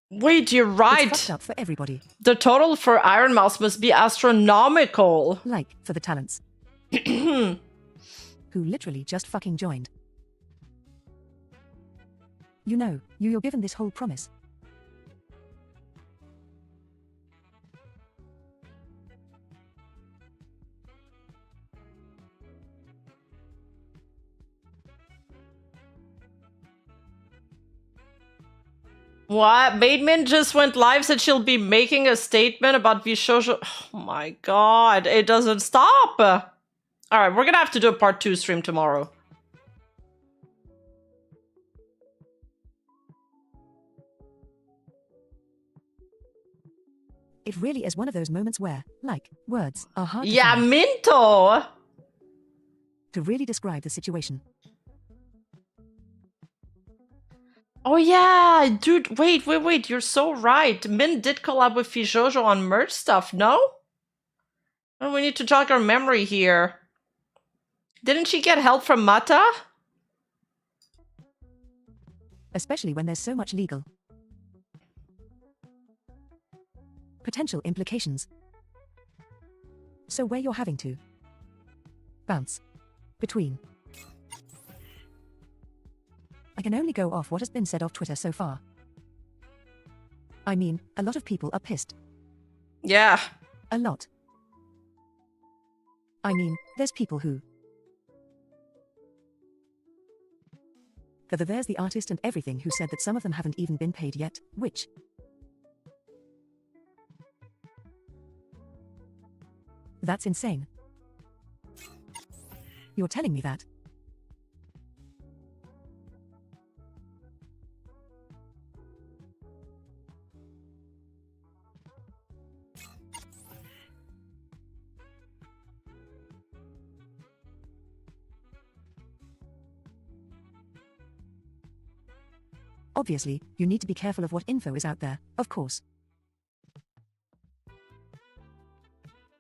Wait, you're right. It's fucked up for everybody. The total for Ironmouse must be astronomical. Like, for the talents. Who literally just fucking joined. You know, you're given this whole promise. What? Maidman just went live, said she'll be making a statement about VShojo. Oh my god, it doesn't stop. Alright, we're gonna have to do a part 2 stream tomorrow. It really is one of those moments where, like, words are hard to find Minto! To really describe the situation. Oh yeah, dude, wait, you're so right. Min did collab with VShojo on merch stuff, no? Oh, we need to jog our memory here. Didn't she get help from Mata? Especially when there's so much legal potential implications. So where you're having to bounce between. I can only go off what has been said off Twitter so far. I mean, a lot of people are pissed. Yeah. A lot. I mean, there's people who... There's the artist and everything who said that some of them haven't even been paid yet, which... That's insane. You're telling me that? Obviously, you need to be careful of what info is out there, of course.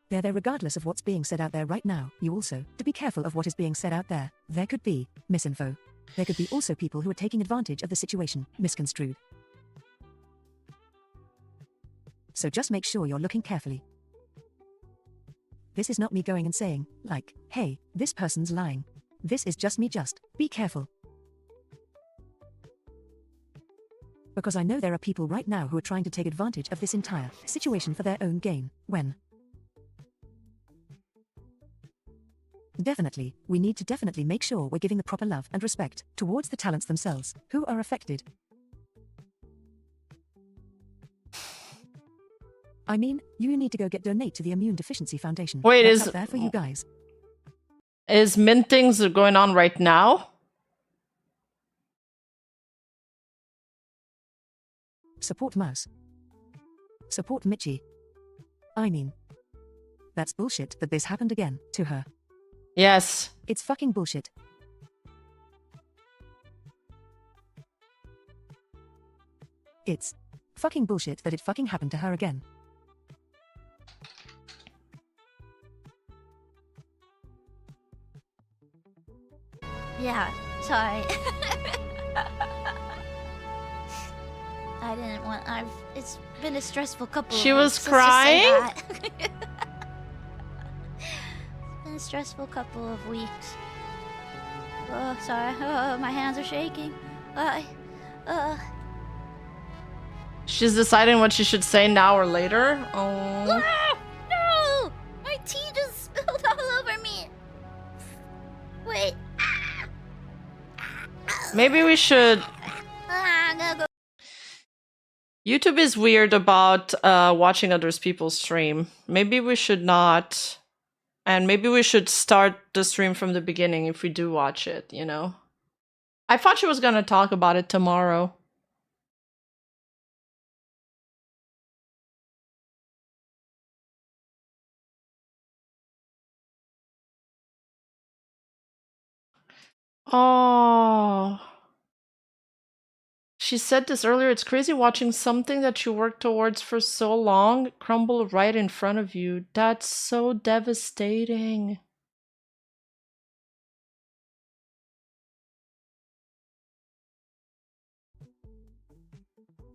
They're there regardless of what's being said out there right now. You also, to be careful of what is being said out there. There could be misinfo. There could be also people who are taking advantage of the situation, misconstrued. So just make sure you're looking carefully. This is not me going and saying, like, hey, this person's lying. This is just me be careful. Because I know there are people right now who are trying to take advantage of this entire situation for their own gain, when definitely, we need to definitely make sure we're giving the proper love and respect towards the talents themselves, who are affected. I mean, you need to go donate to the Immune Deficiency Foundation. Wait, That's up there for you guys. Is mintings going on right now? Support Mouse. Support Michi. I mean, that's bullshit that this happened again to her. Yes. It's fucking bullshit. It's fucking bullshit that it fucking happened to her again. Yeah, sorry. I didn't want. It's been a stressful couple. She of was weeks, let's just say crying? that. It's been a stressful couple of weeks. Oh, sorry. Oh, my hands are shaking. She's deciding what she should say now or later. Oh. Ah, no! My tea just spilled all over me. Wait. Maybe we should. I'm gonna go. YouTube is weird about watching others people stream. Maybe we should not. And maybe we should start the stream from the beginning if we do watch it, you know? I thought she was gonna talk about it tomorrow. Oh. She said this earlier. It's crazy watching something that you worked towards for so long crumble right in front of you. That's so devastating.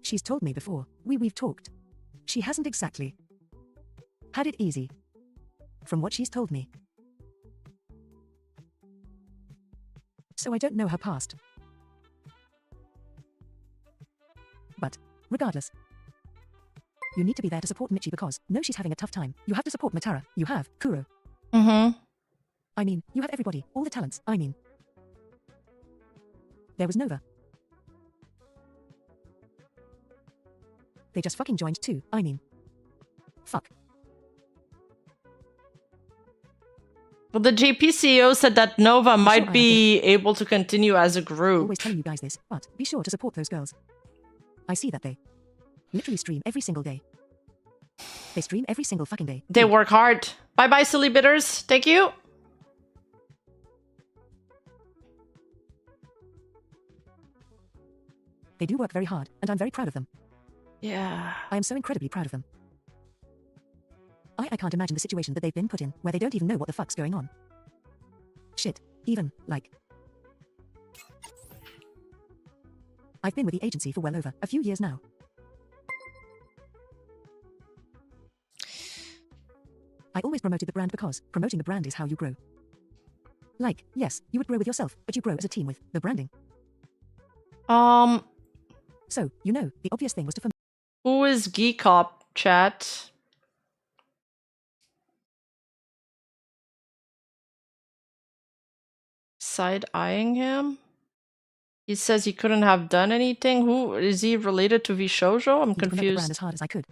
She's told me before, we've talked. She hasn't exactly had it easy. From what she's told me. So I don't know her past. But, regardless, you need to be there to support Michi because, no, she's having a tough time. You have to support Matara. You have Kuro. Mm-hmm. I mean, you have everybody, all the talents. I mean, there was Nova. They just fucking joined too. I mean, fuck. Well, the JP CEO said that Nova might be able to continue as a group. Always telling you guys this, but be sure to support those girls. I see that they literally stream every single day. They stream every single fucking day. They work hard. Bye-bye, silly bitters. Thank you. They do work very hard, and I'm very proud of them. Yeah. I am so incredibly proud of them. I can't imagine the situation that they've been put in, where they don't even know what the fuck's going on. Shit. Even, like... I've been with the agency for well over a few years now. I always promoted the brand because promoting the brand is how you grow. Like, yes, you would grow with yourself, but you grow as a team with the branding. So, you know, the obvious thing was to... Who is Geekop, chat? Side-eyeing him? He says he couldn't have done anything. Who is he related to VShojo? I'm confused. The brand as hard as I could.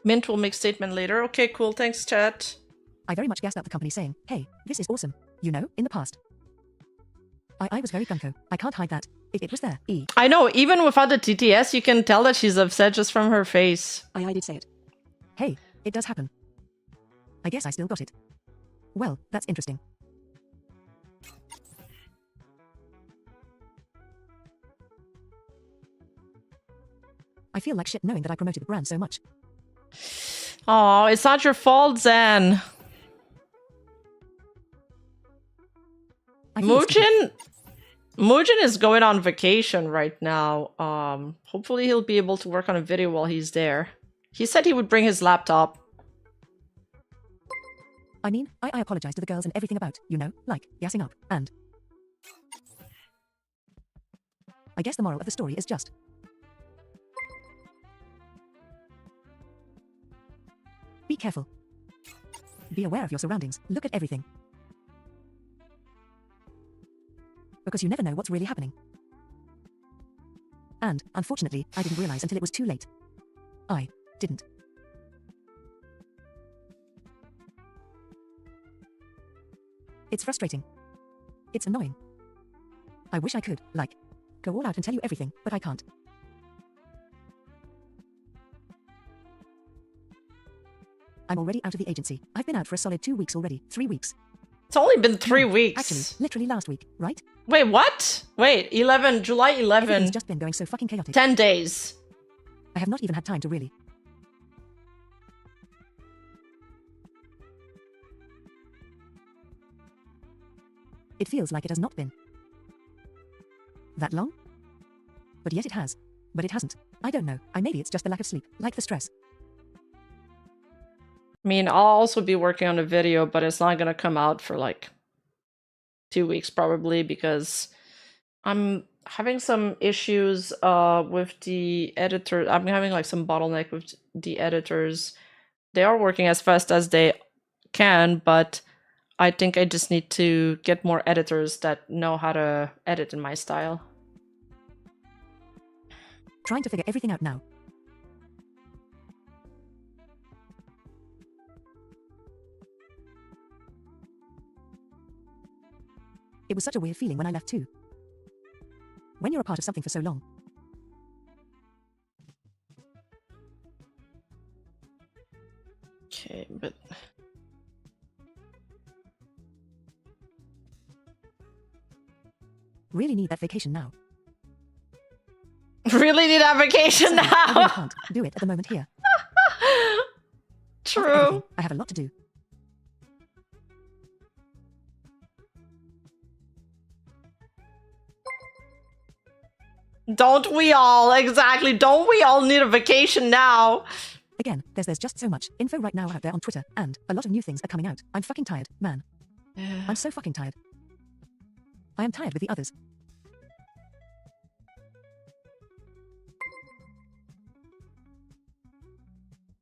Mint will make statement later. Okay, cool. Thanks, chat. I very much gassed up the company saying, hey, this is awesome. You know, in the past. I was very gunko. I can't hide that. It was there. I know, even without the TTS, you can tell that she's upset just from her face. I did say it. Hey, it does happen. I guess I still got it. Well, that's interesting. I feel like shit knowing that I promoted the brand so much. Oh, it's not your fault, Zen. Mujin is going on vacation right now. Hopefully he'll be able to work on a video while he's there. He said he would bring his laptop. I mean, I apologize to the girls and everything about, you know, like, gassing up, and... I guess the moral of the story is just... be careful. Be aware of your surroundings. Look at everything. Because you never know what's really happening. And, unfortunately, I didn't realize until it was too late. I didn't. It's frustrating. It's annoying. I wish I could, like, go all out and tell you everything, but I can't. I'm already out of the agency. I've been out for a solid 2 weeks already. 3 weeks. It's only been 3 weeks. Actually, literally last week, right? Wait, what? Wait, July 11. Everything's just been going so fucking chaotic. 10 days. I have not even had time to really. It feels like it has not been that long? But yet it has. But it hasn't. I don't know. Maybe it's just the lack of sleep, like the stress. I mean, I'll also be working on a video, but it's not gonna come out for like 2 weeks probably because I'm having some issues with the editor. I'm having like some bottleneck with the editors. They are working as fast as they can, but I think I just need to get more editors that know how to edit in my style. Trying to figure everything out now. It was such a weird feeling when I left too. When you're a part of something for so long. Okay, but... Really need that vacation now. Really need that vacation now! I really can't do it at the moment here. True. I have a lot to do. Don't we all? Exactly. Don't we all need a vacation now? Again, there's just so much info right now out there on Twitter, and a lot of new things are coming out. I'm fucking tired, man. Yeah. I'm so fucking tired. I am tired with the others.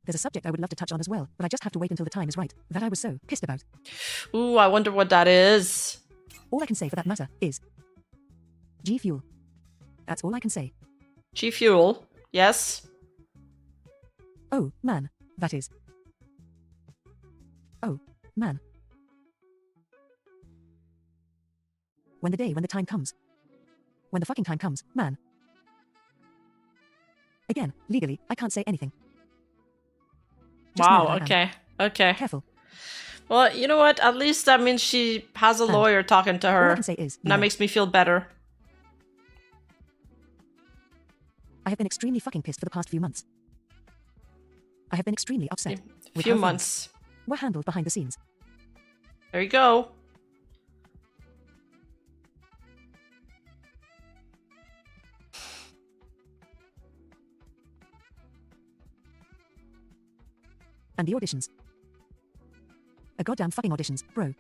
There's a subject I would love to touch on as well, but I just have to wait until the time is right, that I was so pissed about. Ooh, I wonder what that is. All I can say for that matter is G Fuel. That's all I can say. G Fuel, yes. Oh, man, that is. Oh, man. When the time comes. When the fucking time comes, man. Again, legally, I can't say anything. Just know Wow, that I okay, okay. Careful. Well, you know what? At least that means she has a lawyer talking to all her. I can say is, And that makes me feel better. I have been extremely fucking pissed for the past few months. I have been extremely upset. A few months. Were handled behind the scenes. There you go. And the auditions. A goddamn fucking auditions, bro.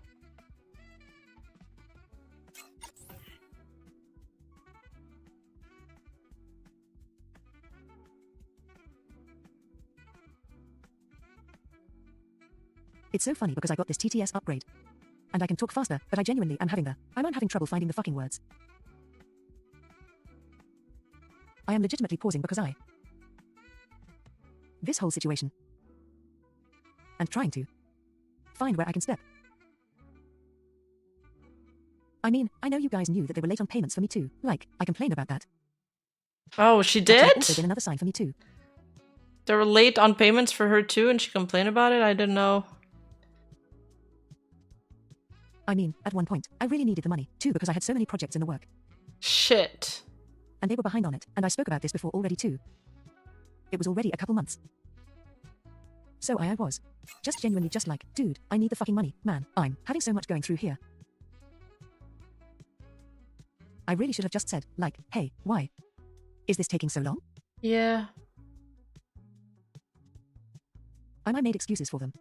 It's so funny because I got this TTS upgrade. And I can talk faster, but I genuinely am having trouble finding the fucking words. I am legitimately pausing because this whole situation. And trying to find where I can step. I mean, I know you guys knew that they were late on payments for me too. Like, I complained about that. Oh, she did? That's also been another sign for me too. They were late on payments for her too and she complained about it? I didn't know. I mean, at one point, I really needed the money too because I had so many projects in the work. Shit. And they were behind on it, and I spoke about this before already too. It was already a couple months. So I was. Just genuinely just like, dude, I need the fucking money, man. I'm having so much going through here. I really should have just said, like, hey, why? Is this taking so long? Yeah. I made excuses for them.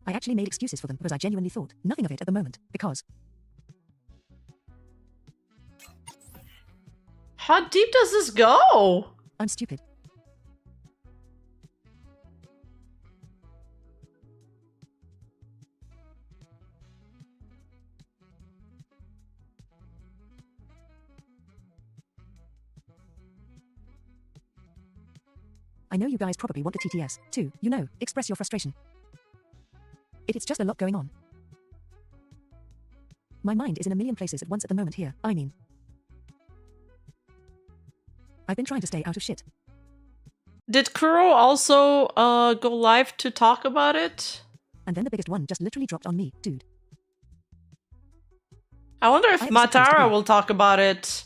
I actually made excuses for them because I genuinely thought nothing of it at the moment, because... How deep does this go? I'm stupid. I know you guys probably want the TTS, too, you know, express your frustration. It's just a lot going on. My mind is in a million places at once at the moment here, I mean. I've been trying to stay out of shit. Did Kuro also go live to talk about it? And then the biggest one just literally dropped on me, dude. I wonder if Matara will talk about it.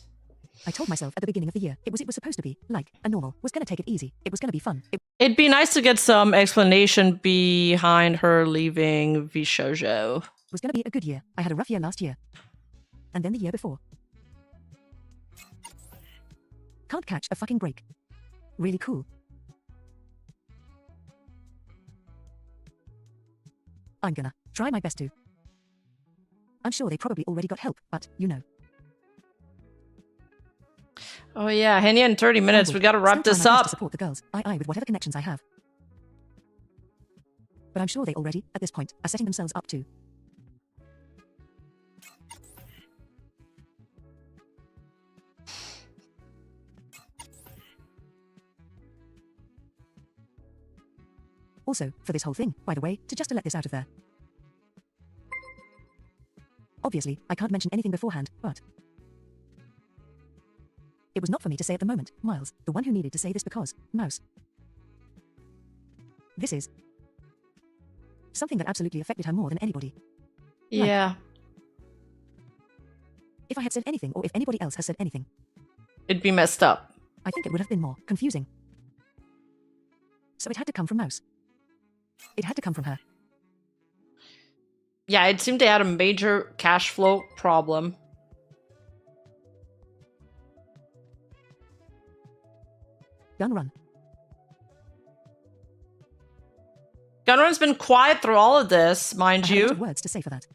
I told myself at the beginning of the year, it was supposed to be, like, a normal, was gonna take it easy, it was gonna be fun. It'd be nice to get some explanation behind her leaving VShojo. It was gonna be a good year. I had a rough year last year. And then the year before. Can't catch a fucking break. Really cool. I'm gonna try my best to. I'm sure they probably already got help, but, you know. Oh yeah, Henya in 30 minutes. We gotta wrap this up. To support the girls, I with whatever connections I have. But I'm sure they already, at this point, are setting themselves up to. Also, for this whole thing, by the way, to let this out of there. Obviously, I can't mention anything beforehand, but... It was not for me to say at the moment, Miles, the one who needed to say this because, Mouse. This is... something that absolutely affected her more than anybody. Yeah. Like, if I had said anything or if anybody else has said anything... It'd be messed up. I think it would have been more confusing. So it had to come from Mouse. It had to come from her. Yeah, it seemed they had a major cash flow problem. Gunrun. Gunrun's been quiet through all of this, mind I you. have a lot of words to say for that.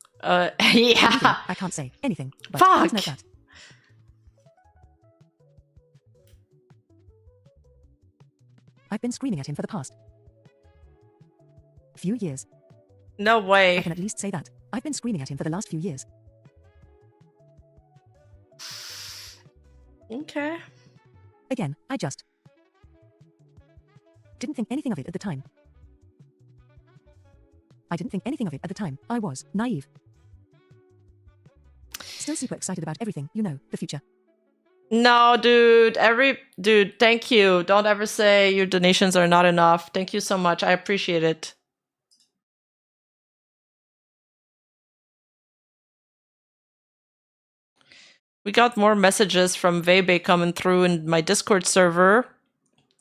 Yeah. I can't say anything. But Fuck. please note that. I've been screaming at him for the past few years. No way. I can at least say that. I've been screaming at him for the last few years. Okay. Again, I just didn't think anything of it at the time. I didn't think anything of it at the time. I was naive. Still super excited about everything, you know, the future. No, dude. Dude, thank you. Don't ever say your donations are not enough. Thank you so much. I appreciate it. We got more messages from Vebe coming through in my Discord server.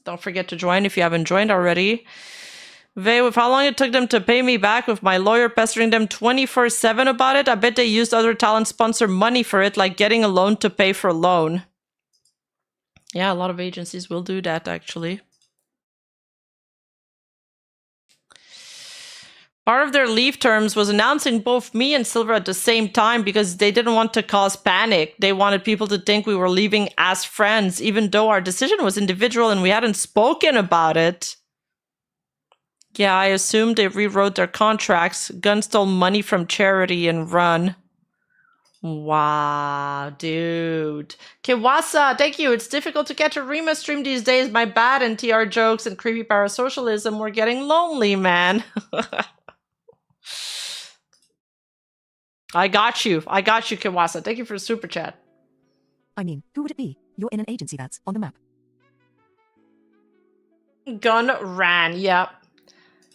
Don't forget to join if you haven't joined already. Vey, with how long it took them to pay me back with my lawyer pestering them 24/7 about it, I bet they used other talent sponsor money for it, like getting a loan to pay for a loan. Yeah, a lot of agencies will do that, actually. Part of their leave terms was announcing both me and Silver at the same time because they didn't want to cause panic. They wanted people to think we were leaving as friends, even though our decision was individual and we hadn't spoken about it. Yeah, I assumed they rewrote their contracts, Gun stole money from charity and run. Wow, dude. Kiwasa, thank you. It's difficult to catch a Rima stream these days. My bad and TR jokes and creepy parasocialism. We're getting lonely, man. I got you, Kiwasa. Thank you for the super chat. I mean, who would it be? You're in an agency that's on the map. Gun ran, yep.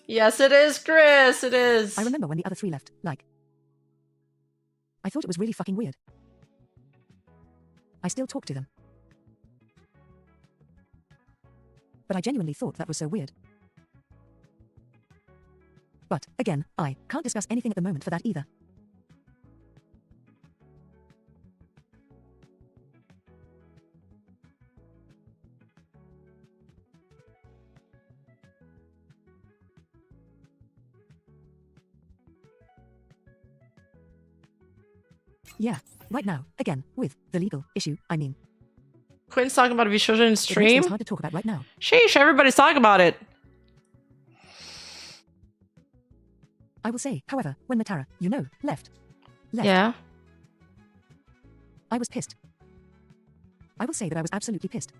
Yes, it is, Chris, it is. I remember when the other three left, like... I thought it was really fucking weird. I still talk to them. But I genuinely thought that was so weird. But, again, I can't discuss anything at the moment for that either. Yeah, right now, again, with the legal issue, I mean. Quinn's talking about VShojo in It stream. makes things hard to talk about right now. Sheesh, everybody's talking about it. I will say, however, when Matara, you know, left. Yeah. I was pissed. I will say that I was absolutely pissed.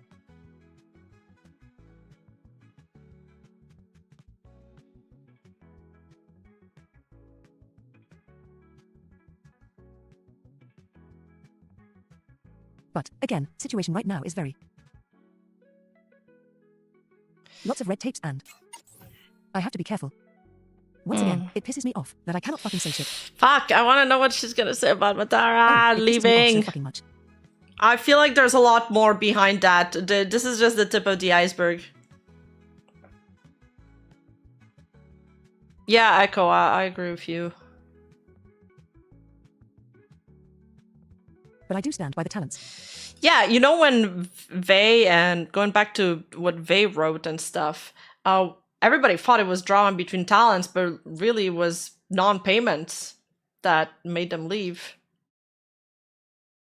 But, again, situation right now is very... Lots of red tapes and... I have to be careful. Once again, it pisses me off that I cannot fucking say shit. Fuck, I want to know what she's gonna say about Matara leaving. So fucking much. I feel like there's a lot more behind that. This is just the tip of the iceberg. Yeah, Echo, I agree with you. But I do stand by the talents. Yeah, you know when Vey, and going back to what Vey wrote and stuff, everybody thought it was drama between talents, but really it was non-payments that made them leave.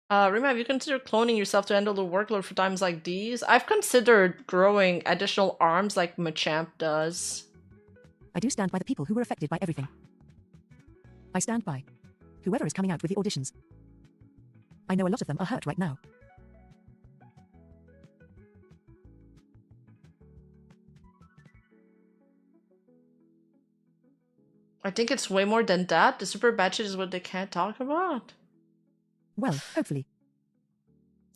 Rima, have you considered cloning yourself to handle the workload for times like these? I've considered growing additional arms like Machamp does. I do stand by the people who were affected by everything. I stand by whoever is coming out with the auditions. I know a lot of them are hurt right now. I think it's way more than that. The super batches is what they can't talk about. Well, hopefully.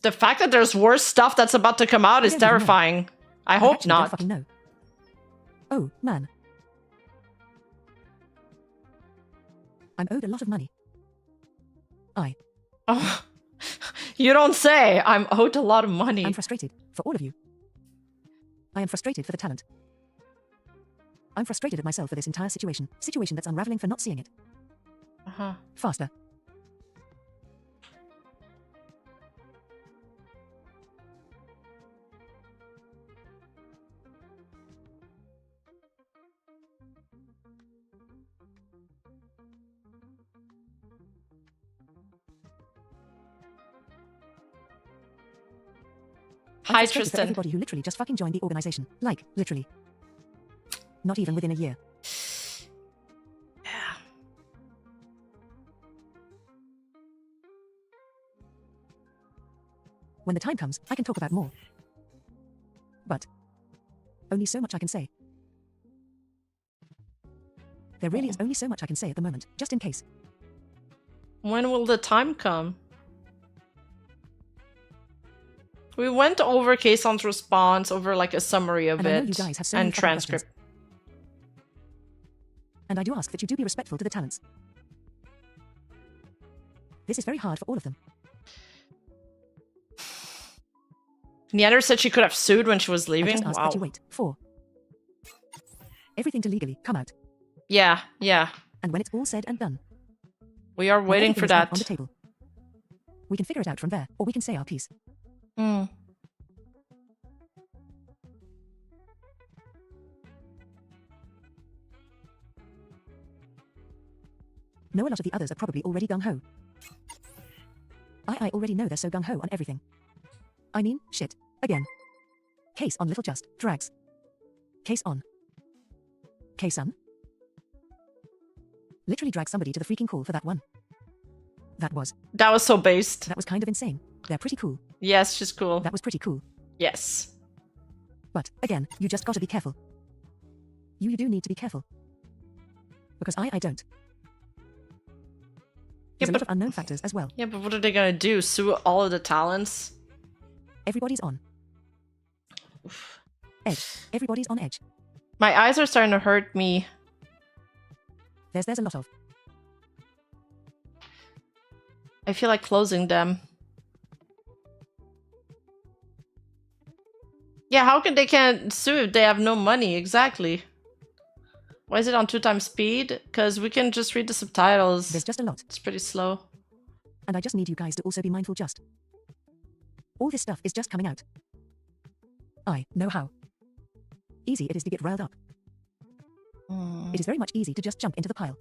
The fact that there's worse stuff that's about to come out is terrifying. I hope not. Don't fucking know. Oh, man. I'm owed a lot of money. Oh, you don't say. I'm owed a lot of money. I'm frustrated for all of you. I am frustrated for the talent. I'm frustrated at myself for this entire situation. Situation that's unraveling for not seeing it. Faster. Hi, For Tristan. everybody who literally just fucking joined the organization. Like, literally. Not even within a year. Yeah. When the time comes, I can talk about more. But only so much I can say. There really is only so much I can say at the moment, just in case. When will the time come? We went over Kayson's response, over like a summary of And I know it, you guys have so and many fucking transcript. questions. And I do ask that you do be respectful to the talents. This is very hard for all of them. Neander said she could have sued when she was I leaving. just ask Wow. that you wait for everything to legally come out. Yeah, yeah. And when it's all said and done, We are when waiting everything for is out that. on the table, we can figure it out from there, or we can say our piece. Mm. Know a lot of the others are probably already gung-ho. I already know they're so gung-ho on everything. I mean, shit. Again. Case on Little Just. Drags. Case on. K-Sun. Literally drag somebody to the freaking call for that one. That was so based. That was kind of insane. They're pretty cool. Yes, she's cool. That was pretty cool. Yes. But, again, you just gotta be careful. You do need to be careful. Because I don't. There's a lot of unknown factors as well. Yeah, but what are they gonna do? Sue all of the talents? Everybody's on edge. Everybody's on edge. My eyes are starting to hurt me. There's a lot of. I feel like closing them. Yeah, how can they can't sue if they have no money? Exactly. Why is it on 2x speed? Because we can just read the subtitles. There's just a lot. It's pretty slow. And I just need you guys to also be mindful just. All this stuff is just coming out. I know how easy it is to get riled up. It is very much easy to just jump into the pile.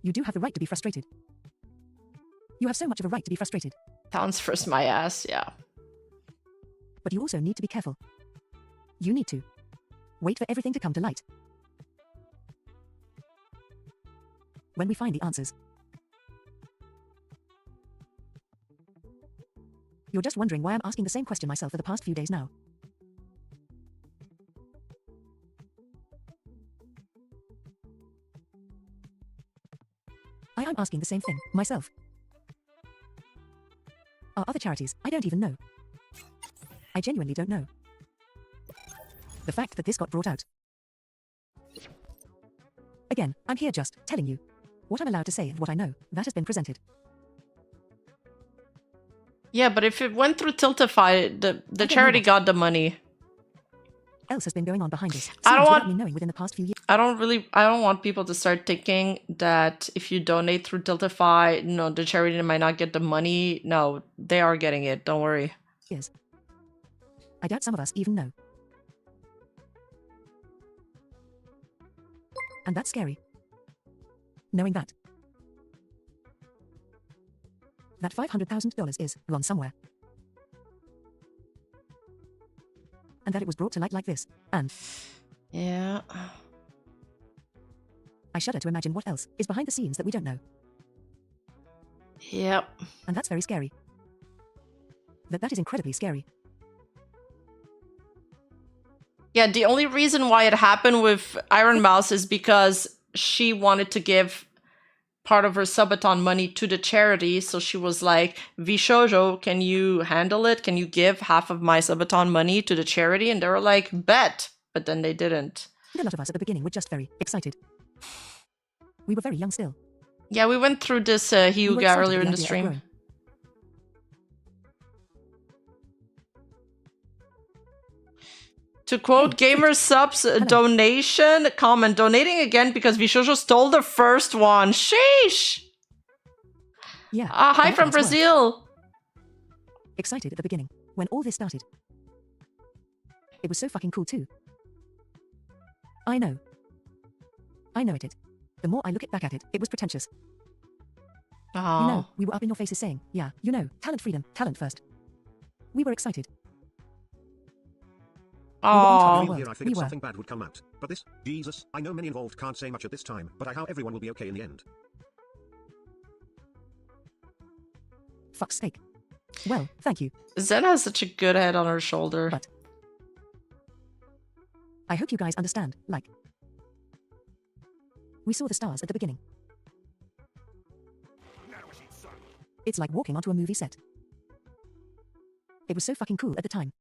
You do have the right to be frustrated. You have so much of a right to be frustrated. Pounds first my ass, yeah. But you also need to be careful. You need to wait for everything to come to light. When we find the answers, you're just wondering why I'm asking the same question myself for the past few days now. I'm asking the same thing myself. Are other charities? I don't even know. I genuinely don't know. The fact that this got brought out. Again, I'm here just telling you what I'm allowed to say and what I know. That has been presented. Yeah, but if it went through Tiltify, the charity got the money. Else has been going on behind us. I don't want me knowing within the past few years. I don't want people to start thinking that if you donate through Tiltify, no, the charity might not get the money. No, they are getting it. Don't worry. Yes. I doubt some of us even know. And that's scary. Knowing that. That $500,000 is gone somewhere. And that it was brought to light like this. And yeah, I shudder to imagine what else is behind the scenes that we don't know. Yep. And that's very scary. That is incredibly scary. Yeah, the only reason why it happened with Ironmouse is because she wanted to give part of her subathon money to the charity. So she was like, VShojo, can you handle it? Can you give half of my subathon money to the charity? And they were like, bet. But then they didn't. A lot of us at the beginning were just very excited. We were very young still. Yeah, we went through this Hyuga earlier in the stream. To quote Gamer Subs donation comment, donating again because VShojo stole the first one. Sheesh! Yeah. Hi from Brazil. Excited at the beginning when all this started. It was so fucking cool too. I know. I know it. The more I look back at it, it was pretentious. Oh. You know, we were up in your faces saying, yeah, you know, talent freedom, talent first. We were excited. Oh, I figured something bad would come out. But this, Jesus, I know many involved can't say much at this time, but I how everyone will be okay in the end. Fuck's sake. Well, thank you. Zen has such a good head on her shoulder. But I hope you guys understand, like, we saw the stars at the beginning. It's like walking onto a movie set. It was so fucking cool at the time.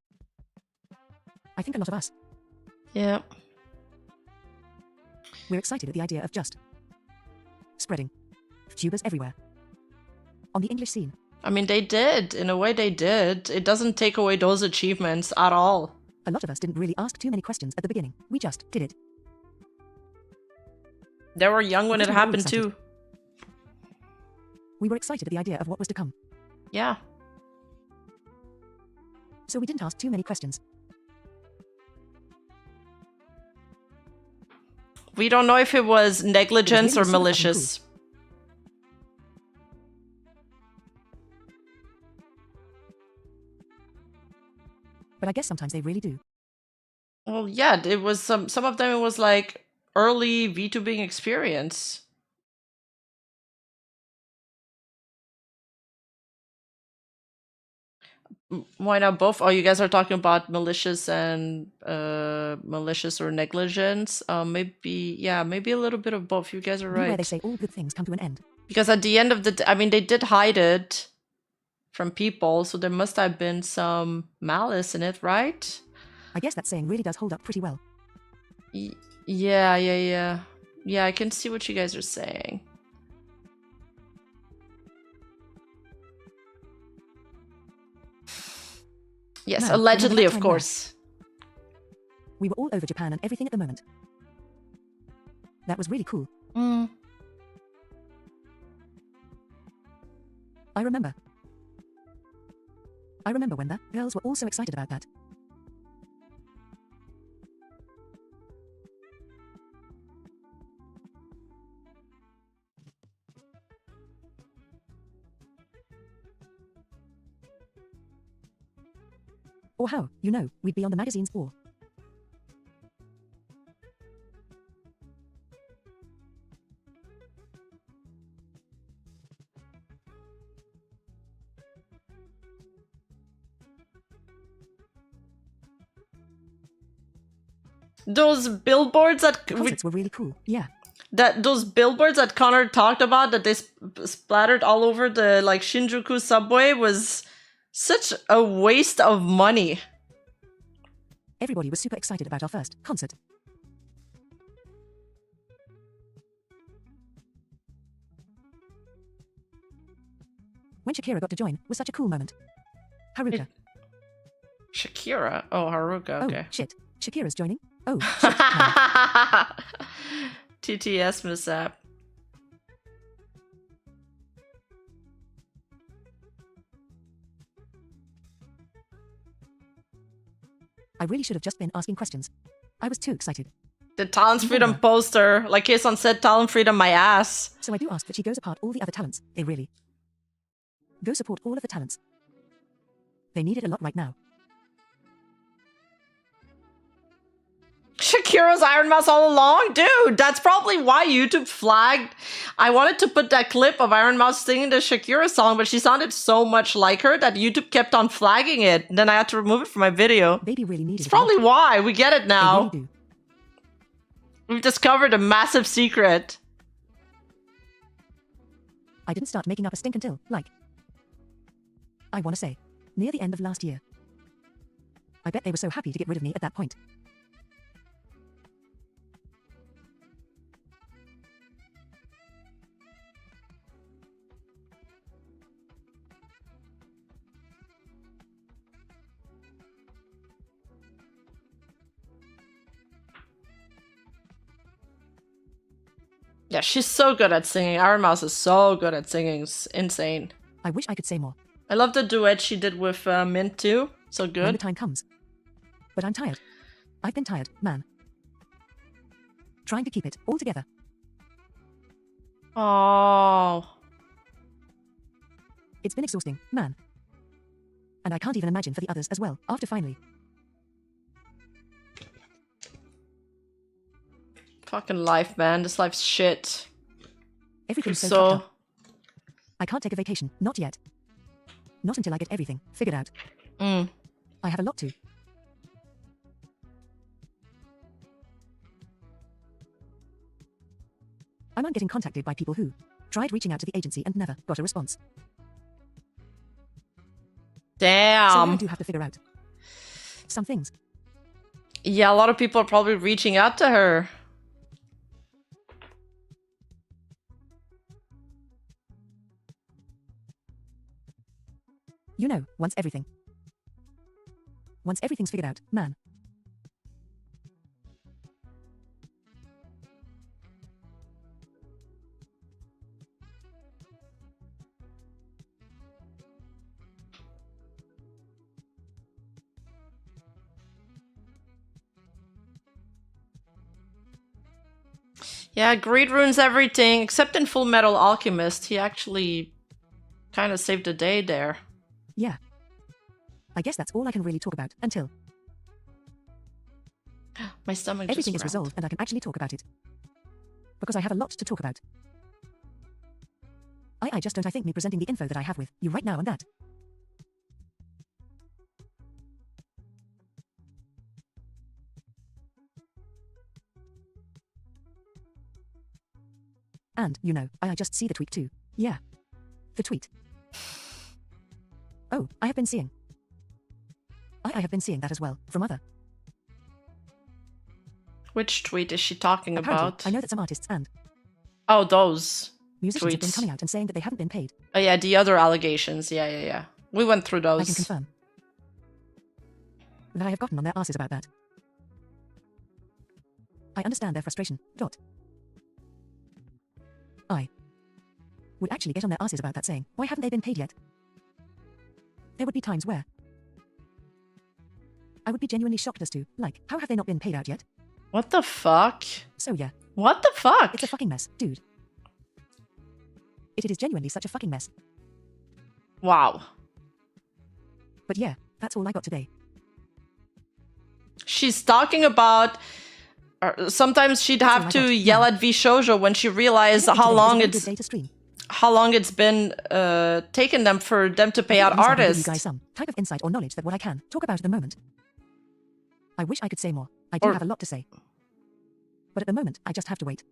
I think a lot of us. Yeah. We're excited at the idea of just spreading tubers everywhere. On the English scene. I mean, they did. In a way, they did. It doesn't take away those achievements at all. A lot of us didn't really ask too many questions at the beginning. We just did it. They were young when it happened too. We were excited at the idea of what was to come. Yeah. So we didn't ask too many questions. We don't know if it was negligence or malicious. But I guess sometimes they really do. Well, yeah, it was some of them it was like early VTubing experience. Why not both? Oh, you guys are talking about malicious and malicious or negligence. Maybe, yeah, maybe a little bit of both. You guys are right. Where they say all good things come to an end. Because at the end of the, I mean, they did hide it from people, so there must have been some malice in it, right? I guess that saying really does hold up pretty well. Yeah. Yeah, I can see what you guys are saying. Yes, No, allegedly, of course. We were all over Japan and everything at the moment. That was really cool. Mm. I remember when the girls were all so excited about that. Or how, you know, we'd be on the magazines or... Those billboards that Concerts were really cool, yeah. Those billboards that Connor talked about that they splattered all over the like Shinjuku subway was such a waste of money. Everybody was super excited about our first concert. When Shakira got to join was such a cool moment. Haruka. Shakira? Oh, Haruka, okay. Oh, shit. Shakira's joining? Oh, shit. TTS mishap. I really should have just been asking questions. I was too excited. The Talents Freedom poster. Like Kason said, Talent Freedom my ass. So I do ask that she goes apart all the other talents. They really go support all of the talents. They need it a lot right now. Shakira's Ironmouse all along? Dude, that's probably why YouTube flagged. I wanted to put that clip of Ironmouse singing the Shakira song, but she sounded so much like her that YouTube kept on flagging it. Then I had to remove it from my video. Baby really needed it's probably why. We get it now. They really do. We've discovered a massive secret. I didn't start making up a stink until, like, I want to say, near the end of last year. I bet they were so happy to get rid of me at that point. Yeah, she's so good at singing. Ironmouse is so good at singing. It's insane. I wish I could say more. I love the duet she did with Mint too. So good. When the time comes. But I'm tired. I've been tired, man. Trying to keep it all together. Oh. It's been exhausting, man. And I can't even imagine for the others as well, after finally. Fucking life, man. This life's shit. Everything's so fucked up. I can't take a vacation, not yet. Not until I get everything figured out. I have a lot to. I'm getting contacted by people who tried reaching out to the agency and never got a response. Damn. So I do have to figure out some things. Yeah, a lot of people are probably reaching out to her. You know, once everything's figured out, man. Yeah, greed ruins everything, except in Full Metal Alchemist. He actually kind of saved the day there. Yeah. I guess that's all I can really talk about until my stomach everything just is resolved and I can actually talk about it. Because I have a lot to talk about. I just don't think me presenting the info that I have with you right now and that. And, you know, I just see the tweet too. Yeah. The tweet. Oh, I have been seeing. I have been seeing that as well, from other. Which tweet is she talking Apparently, about? I know that some artists and oh, those musicians have been tweets. coming out and saying that they haven't been paid. Oh yeah, the other allegations. Yeah. We went through those. I can confirm that I have gotten on their asses about that. I understand their frustration. I would actually get on their asses about that, saying, why haven't they been paid yet? There would be times where I would be genuinely shocked as to, like, how have they not been paid out yet? What the fuck? So yeah. What the fuck? It's a fucking mess, dude. It is genuinely such a fucking mess. Wow. But yeah, that's all I got today. She's talking about sometimes she'd have to yell at VShojo when she realized how long it's been taken them for them to pay out artists. You guys some type of insight or knowledge that what I can talk about at the moment. I wish I could say more. I do have a lot to say. But at the moment, I just have to wait.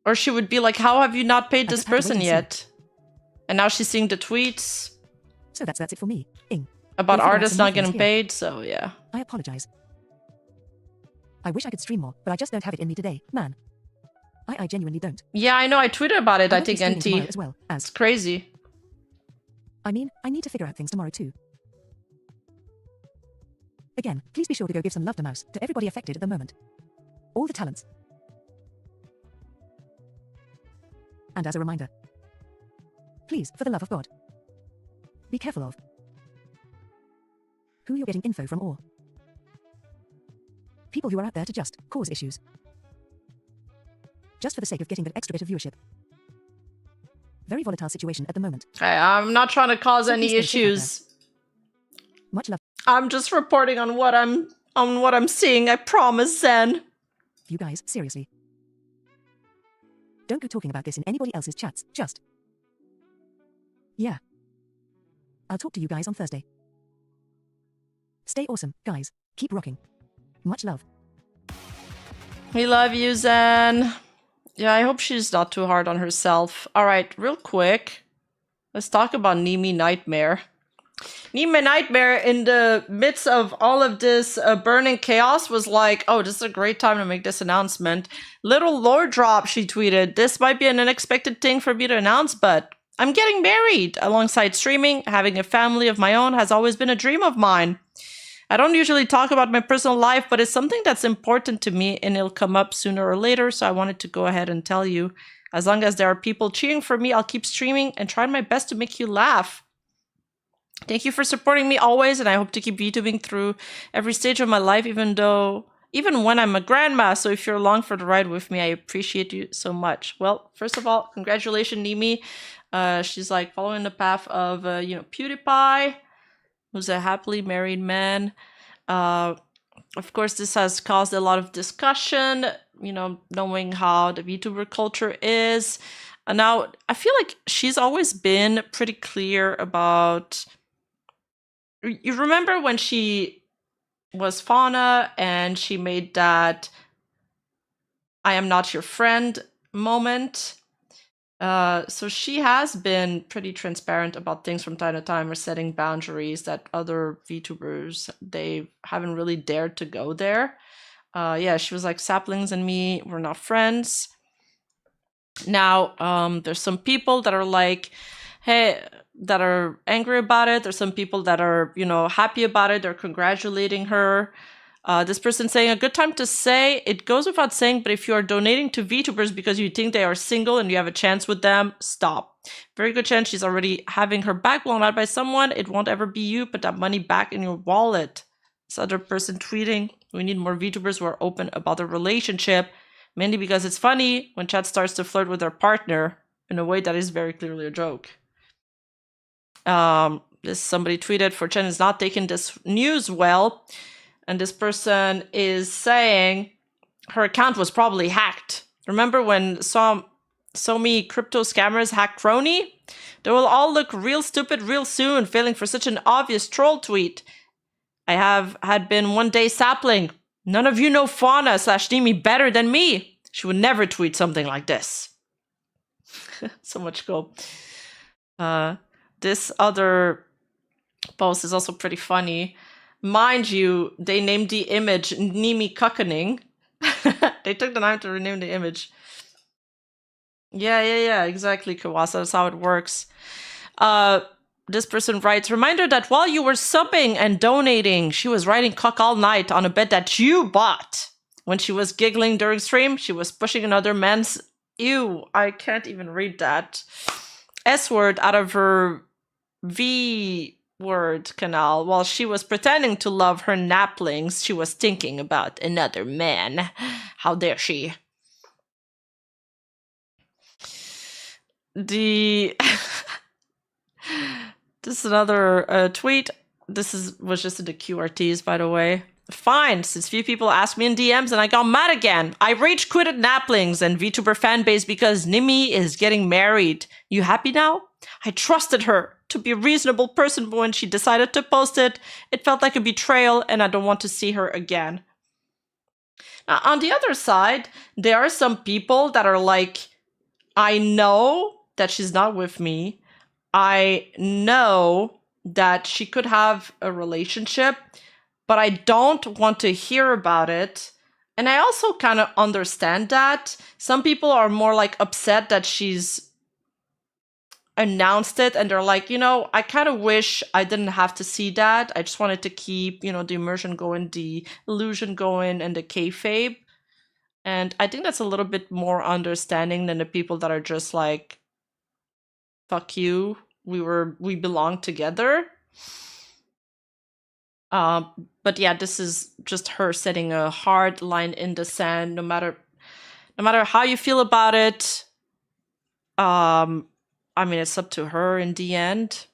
Or she would be like, how have you not paid this person yet? And now she's seeing the tweets. So that's it for me. About artists not getting paid, so yeah. I apologize. I wish I could stream more, but I just don't have it in me today, man. I genuinely don't. Yeah, I know. I tweeted about it, I think, NT. As well as it's crazy. I mean, I need to figure out things tomorrow too. Again, please be sure to go give some love to Mouse, to everybody affected at the moment. All the talents. And as a reminder, please, for the love of God, be careful of who you're getting info from or people who are out there to just cause issues. Just for the sake of getting that extra bit of viewership. Very volatile situation at the moment. I'm not trying to cause any issues. Much love. I'm just reporting on what I'm seeing, I promise, Zen. You guys, seriously. Don't go talking about this in anybody else's chats, just. Yeah. I'll talk to you guys on Thursday. Stay awesome, guys. Keep rocking. Much love. We love you, Zen. Yeah, I hope she's not too hard on herself. Alright, real quick. Let's talk about Nimi Nightmare. Nimi Nightmare, in the midst of all of this burning chaos, was like, oh, this is a great time to make this announcement. Little lore drop, she tweeted. This might be an unexpected thing for me to announce, but I'm getting married. Alongside streaming, having a family of my own has always been a dream of mine. I don't usually talk about my personal life, but it's something that's important to me and it'll come up sooner or later, so I wanted to go ahead and tell you. As long as there are people cheering for me, I'll keep streaming and try my best to make you laugh. Thank you for supporting me always, and I hope to keep VTubing through every stage of my life, even when I'm a grandma. So if you're along for the ride with me, I appreciate you so much. Well, first of all, congratulations, Nimi. She's like following the path of, PewDiePie, who's a happily married man. Of course, this has caused a lot of discussion, knowing how the VTuber culture is. Now, I feel like she's always been pretty clear about... You remember when she was Fauna and she made that I am not your friend moment? So she has been pretty transparent about things from time to time, or setting boundaries that other VTubers, they haven't really dared to go there. Yeah, she was like, saplings and me, we're not friends. Now, there's some people that are like, hey, that are angry about it. There's some people that are, happy about it. They're congratulating her. This person saying, a good time to say, it goes without saying, but if you are donating to VTubers because you think they are single and you have a chance with them, stop. Very good chance she's already having her back blown out by someone. It won't ever be you. Put that money back in your wallet. This other person tweeting, we need more VTubers who are open about their relationship, mainly because it's funny when chat starts to flirt with their partner in a way that is very clearly a joke. This somebody tweeted, Fortune is not taking this news well. And this person is saying her account was probably hacked. Remember when so many crypto scammers hacked Crony? They will all look real stupid real soon, failing for such an obvious troll tweet. I had been one day sapling. None of you know Fauna/Nimi better than me. She would never tweet something like this. So much go. This other post is also pretty funny. Mind you, they named the image Nimi Cuckening. They took the time to rename the image. Yeah, exactly, Kawasa. That's how it works. This person writes, reminder that while you were subbing and donating, she was writing cuck all night on a bed that you bought. When she was giggling during stream, she was pushing another man's... Ew, I can't even read that. S-word out of her V-word canal. While she was pretending to love her naplings, she was thinking about another man. How dare she? This is another tweet. This was just in the QRTs, by the way. Fine, since few people asked me in DMs and I got mad again. I rage quitted Naplings and VTuber fanbase because Nimi is getting married. You happy now? I trusted her to be a reasonable person, but when she decided to post it, it felt like a betrayal and I don't want to see her again. Now, on the other side, there are some people that are like, I know that she's not with me. I know that she could have a relationship, but I don't want to hear about it. And I also kind of understand that. Some people are more like upset that she's announced it and they're like, you know, I kind of wish I didn't have to see that. I just wanted to keep, you know, the immersion going, the illusion going, and the kayfabe. And I think that's a little bit more understanding than the people that are just like, fuck you, we belong together. But yeah, this is just her setting a hard line in the sand. No matter how you feel about it, I mean, it's up to her in the end.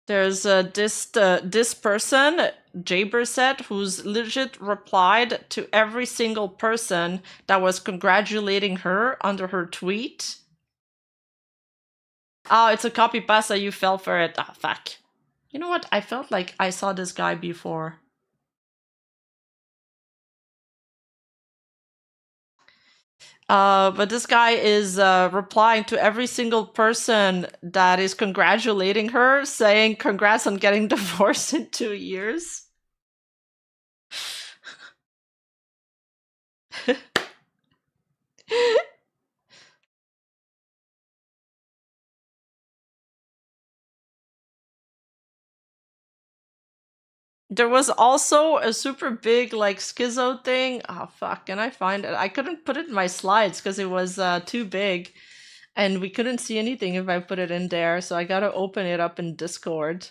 There's this person, Jaber said, who's legit replied to every single person that was congratulating her under her tweet. Oh, it's a copy pasta, you fell for it. Ah, fuck. You know what? I felt like I saw this guy before. But this guy is replying to every single person that is congratulating her, saying congrats on getting divorced in 2 years. There was also a super big like schizo thing. Oh fuck, can I find it? I couldn't put it in my slides because it was too big. And we couldn't see anything if I put it in there, so I gotta open it up in Discord.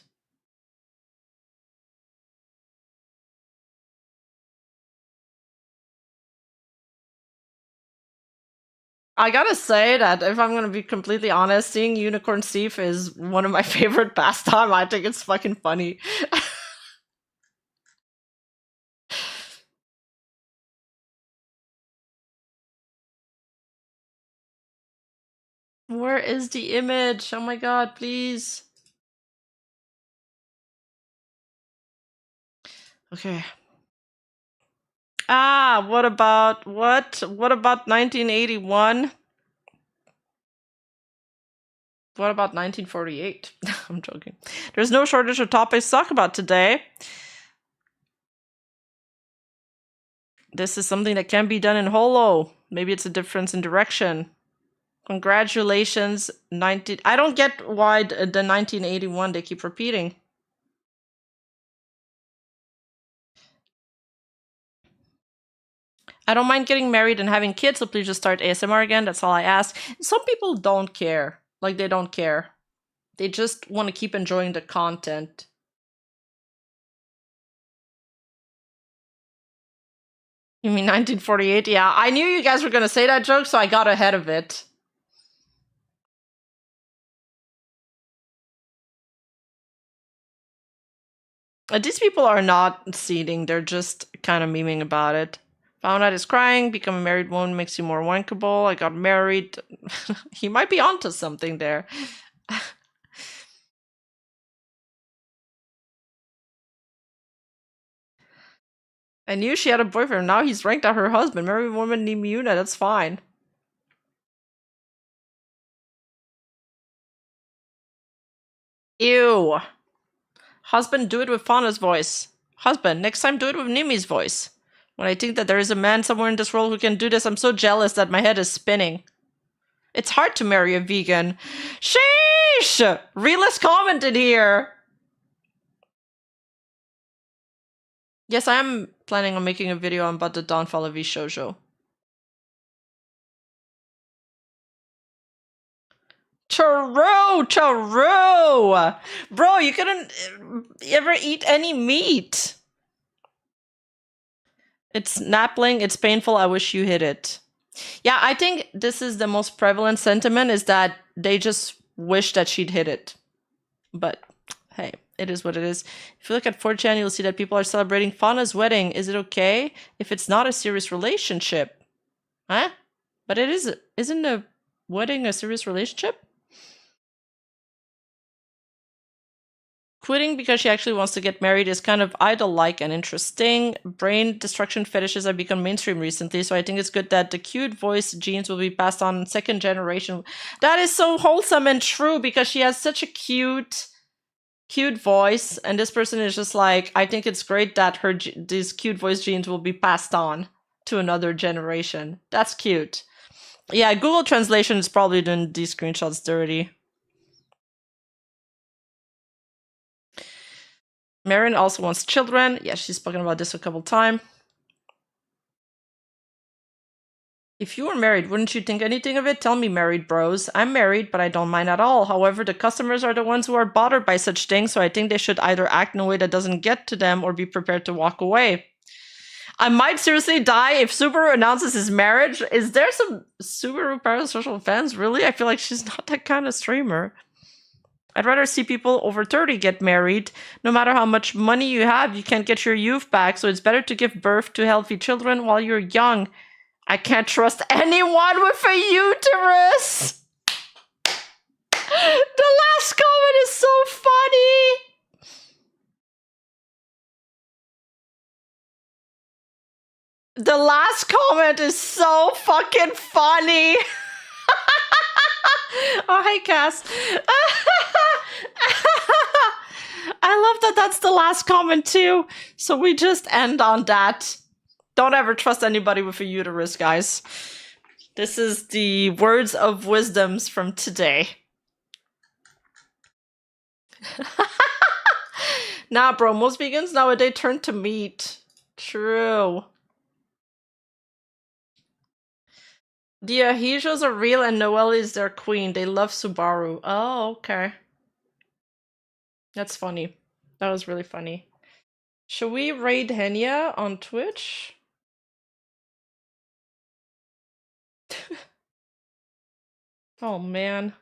I gotta say that if I'm gonna be completely honest, seeing Unicorn Thief is one of my favorite pastime. I think it's fucking funny. Where is the image? Oh my god, please. Okay. Ah, what about 1981? What about 1948? I'm joking. There's no shortage of topics to talk about today. This is something that can be done in Holo. Maybe it's a difference in direction. Congratulations, 19... I don't get why the 1981 they keep repeating. I don't mind getting married and having kids, so please just start ASMR again. That's all I ask. Some people don't care. Like, they don't care. They just want to keep enjoying the content. You mean 1948? Yeah, I knew you guys were going to say that joke, so I got ahead of it. These people are not seeding, they're just kind of memeing about it. Found out is crying, become a married woman makes you more wankable. I got married. He might be onto something there. I knew she had a boyfriend. Now he's ranked at her husband. Married woman named Yuna. That's fine. Ew. Husband, do it with Fauna's voice. Husband, next time do it with Nimi's voice. When I think that there is a man somewhere in this world who can do this, I'm so jealous that my head is spinning. It's hard to marry a vegan. Sheesh! Realist commented here. Yes, I am planning on making a video about the downfall of VShojo. Churro! Bro, you couldn't ever eat any meat. It's Napling, it's painful, I wish you hit it. Yeah, I think this is the most prevalent sentiment, is that they just wish that she'd hit it. But hey, it is what it is. If you look at 4chan, you'll see that people are celebrating Fauna's wedding. Is it okay if it's not a serious relationship? Huh? But it is. Isn't a wedding a serious relationship? Quitting because she actually wants to get married is kind of idol-like and interesting. Brain destruction fetishes have become mainstream recently, so I think it's good that the cute voice genes will be passed on in second generation. That is so wholesome and true, because she has such a cute voice, and this person is just like, I think it's great that these cute voice genes will be passed on to another generation. That's cute. Yeah, Google Translation is probably doing these screenshots dirty. Marin also wants children. Yeah, she's spoken about this a couple times. If you were married, wouldn't you think anything of it? Tell me, married bros. I'm married, but I don't mind at all. However, the customers are the ones who are bothered by such things, so I think they should either act in a way that doesn't get to them or be prepared to walk away. I might seriously die if Subaru announces his marriage. Is there some Subaru parasocial fans? Really? I feel like she's not that kind of streamer. I'd rather see people over 30 get married. No matter how much money you have, you can't get your youth back, so it's better to give birth to healthy children while you're young. I can't trust anyone with a uterus! The last comment is so funny! The last comment is so fucking funny! Oh, hey, Cass. I love that that's the last comment, too. So we just end on that. Don't ever trust anybody with a uterus, guys. This is the words of wisdoms from today. Nah, bro, most vegans nowadays turn to meat. True. The Ahijos are real and Noelle is their queen. They love Subaru. Oh, okay. That's funny. That was really funny. Should we raid Henya on Twitch? Oh, man.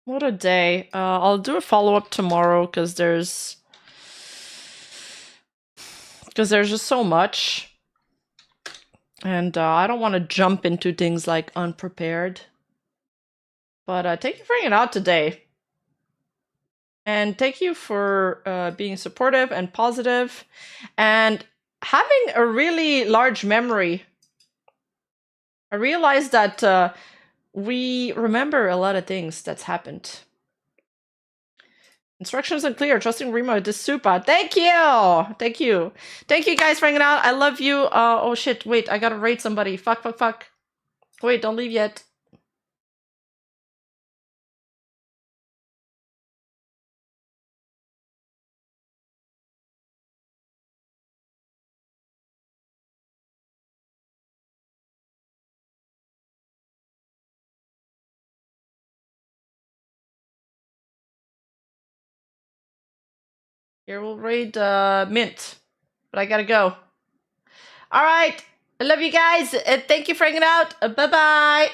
What a day. I'll do a follow-up tomorrow because there's just so much. And I don't want to jump into things like unprepared. But thank you for hanging out today. And thank you for being supportive and positive and having a really large memory. I realized that we remember a lot of things that's happened. Instructions unclear. Trusting Remo to Supa. Thank you! Thank you. Thank you guys for hanging out. I love you. Oh shit, wait, I gotta raid somebody. Fuck. Wait, don't leave yet. Here we'll raid Mint. But I gotta go. Alright. I love you guys. Thank you for hanging out. Bye-bye.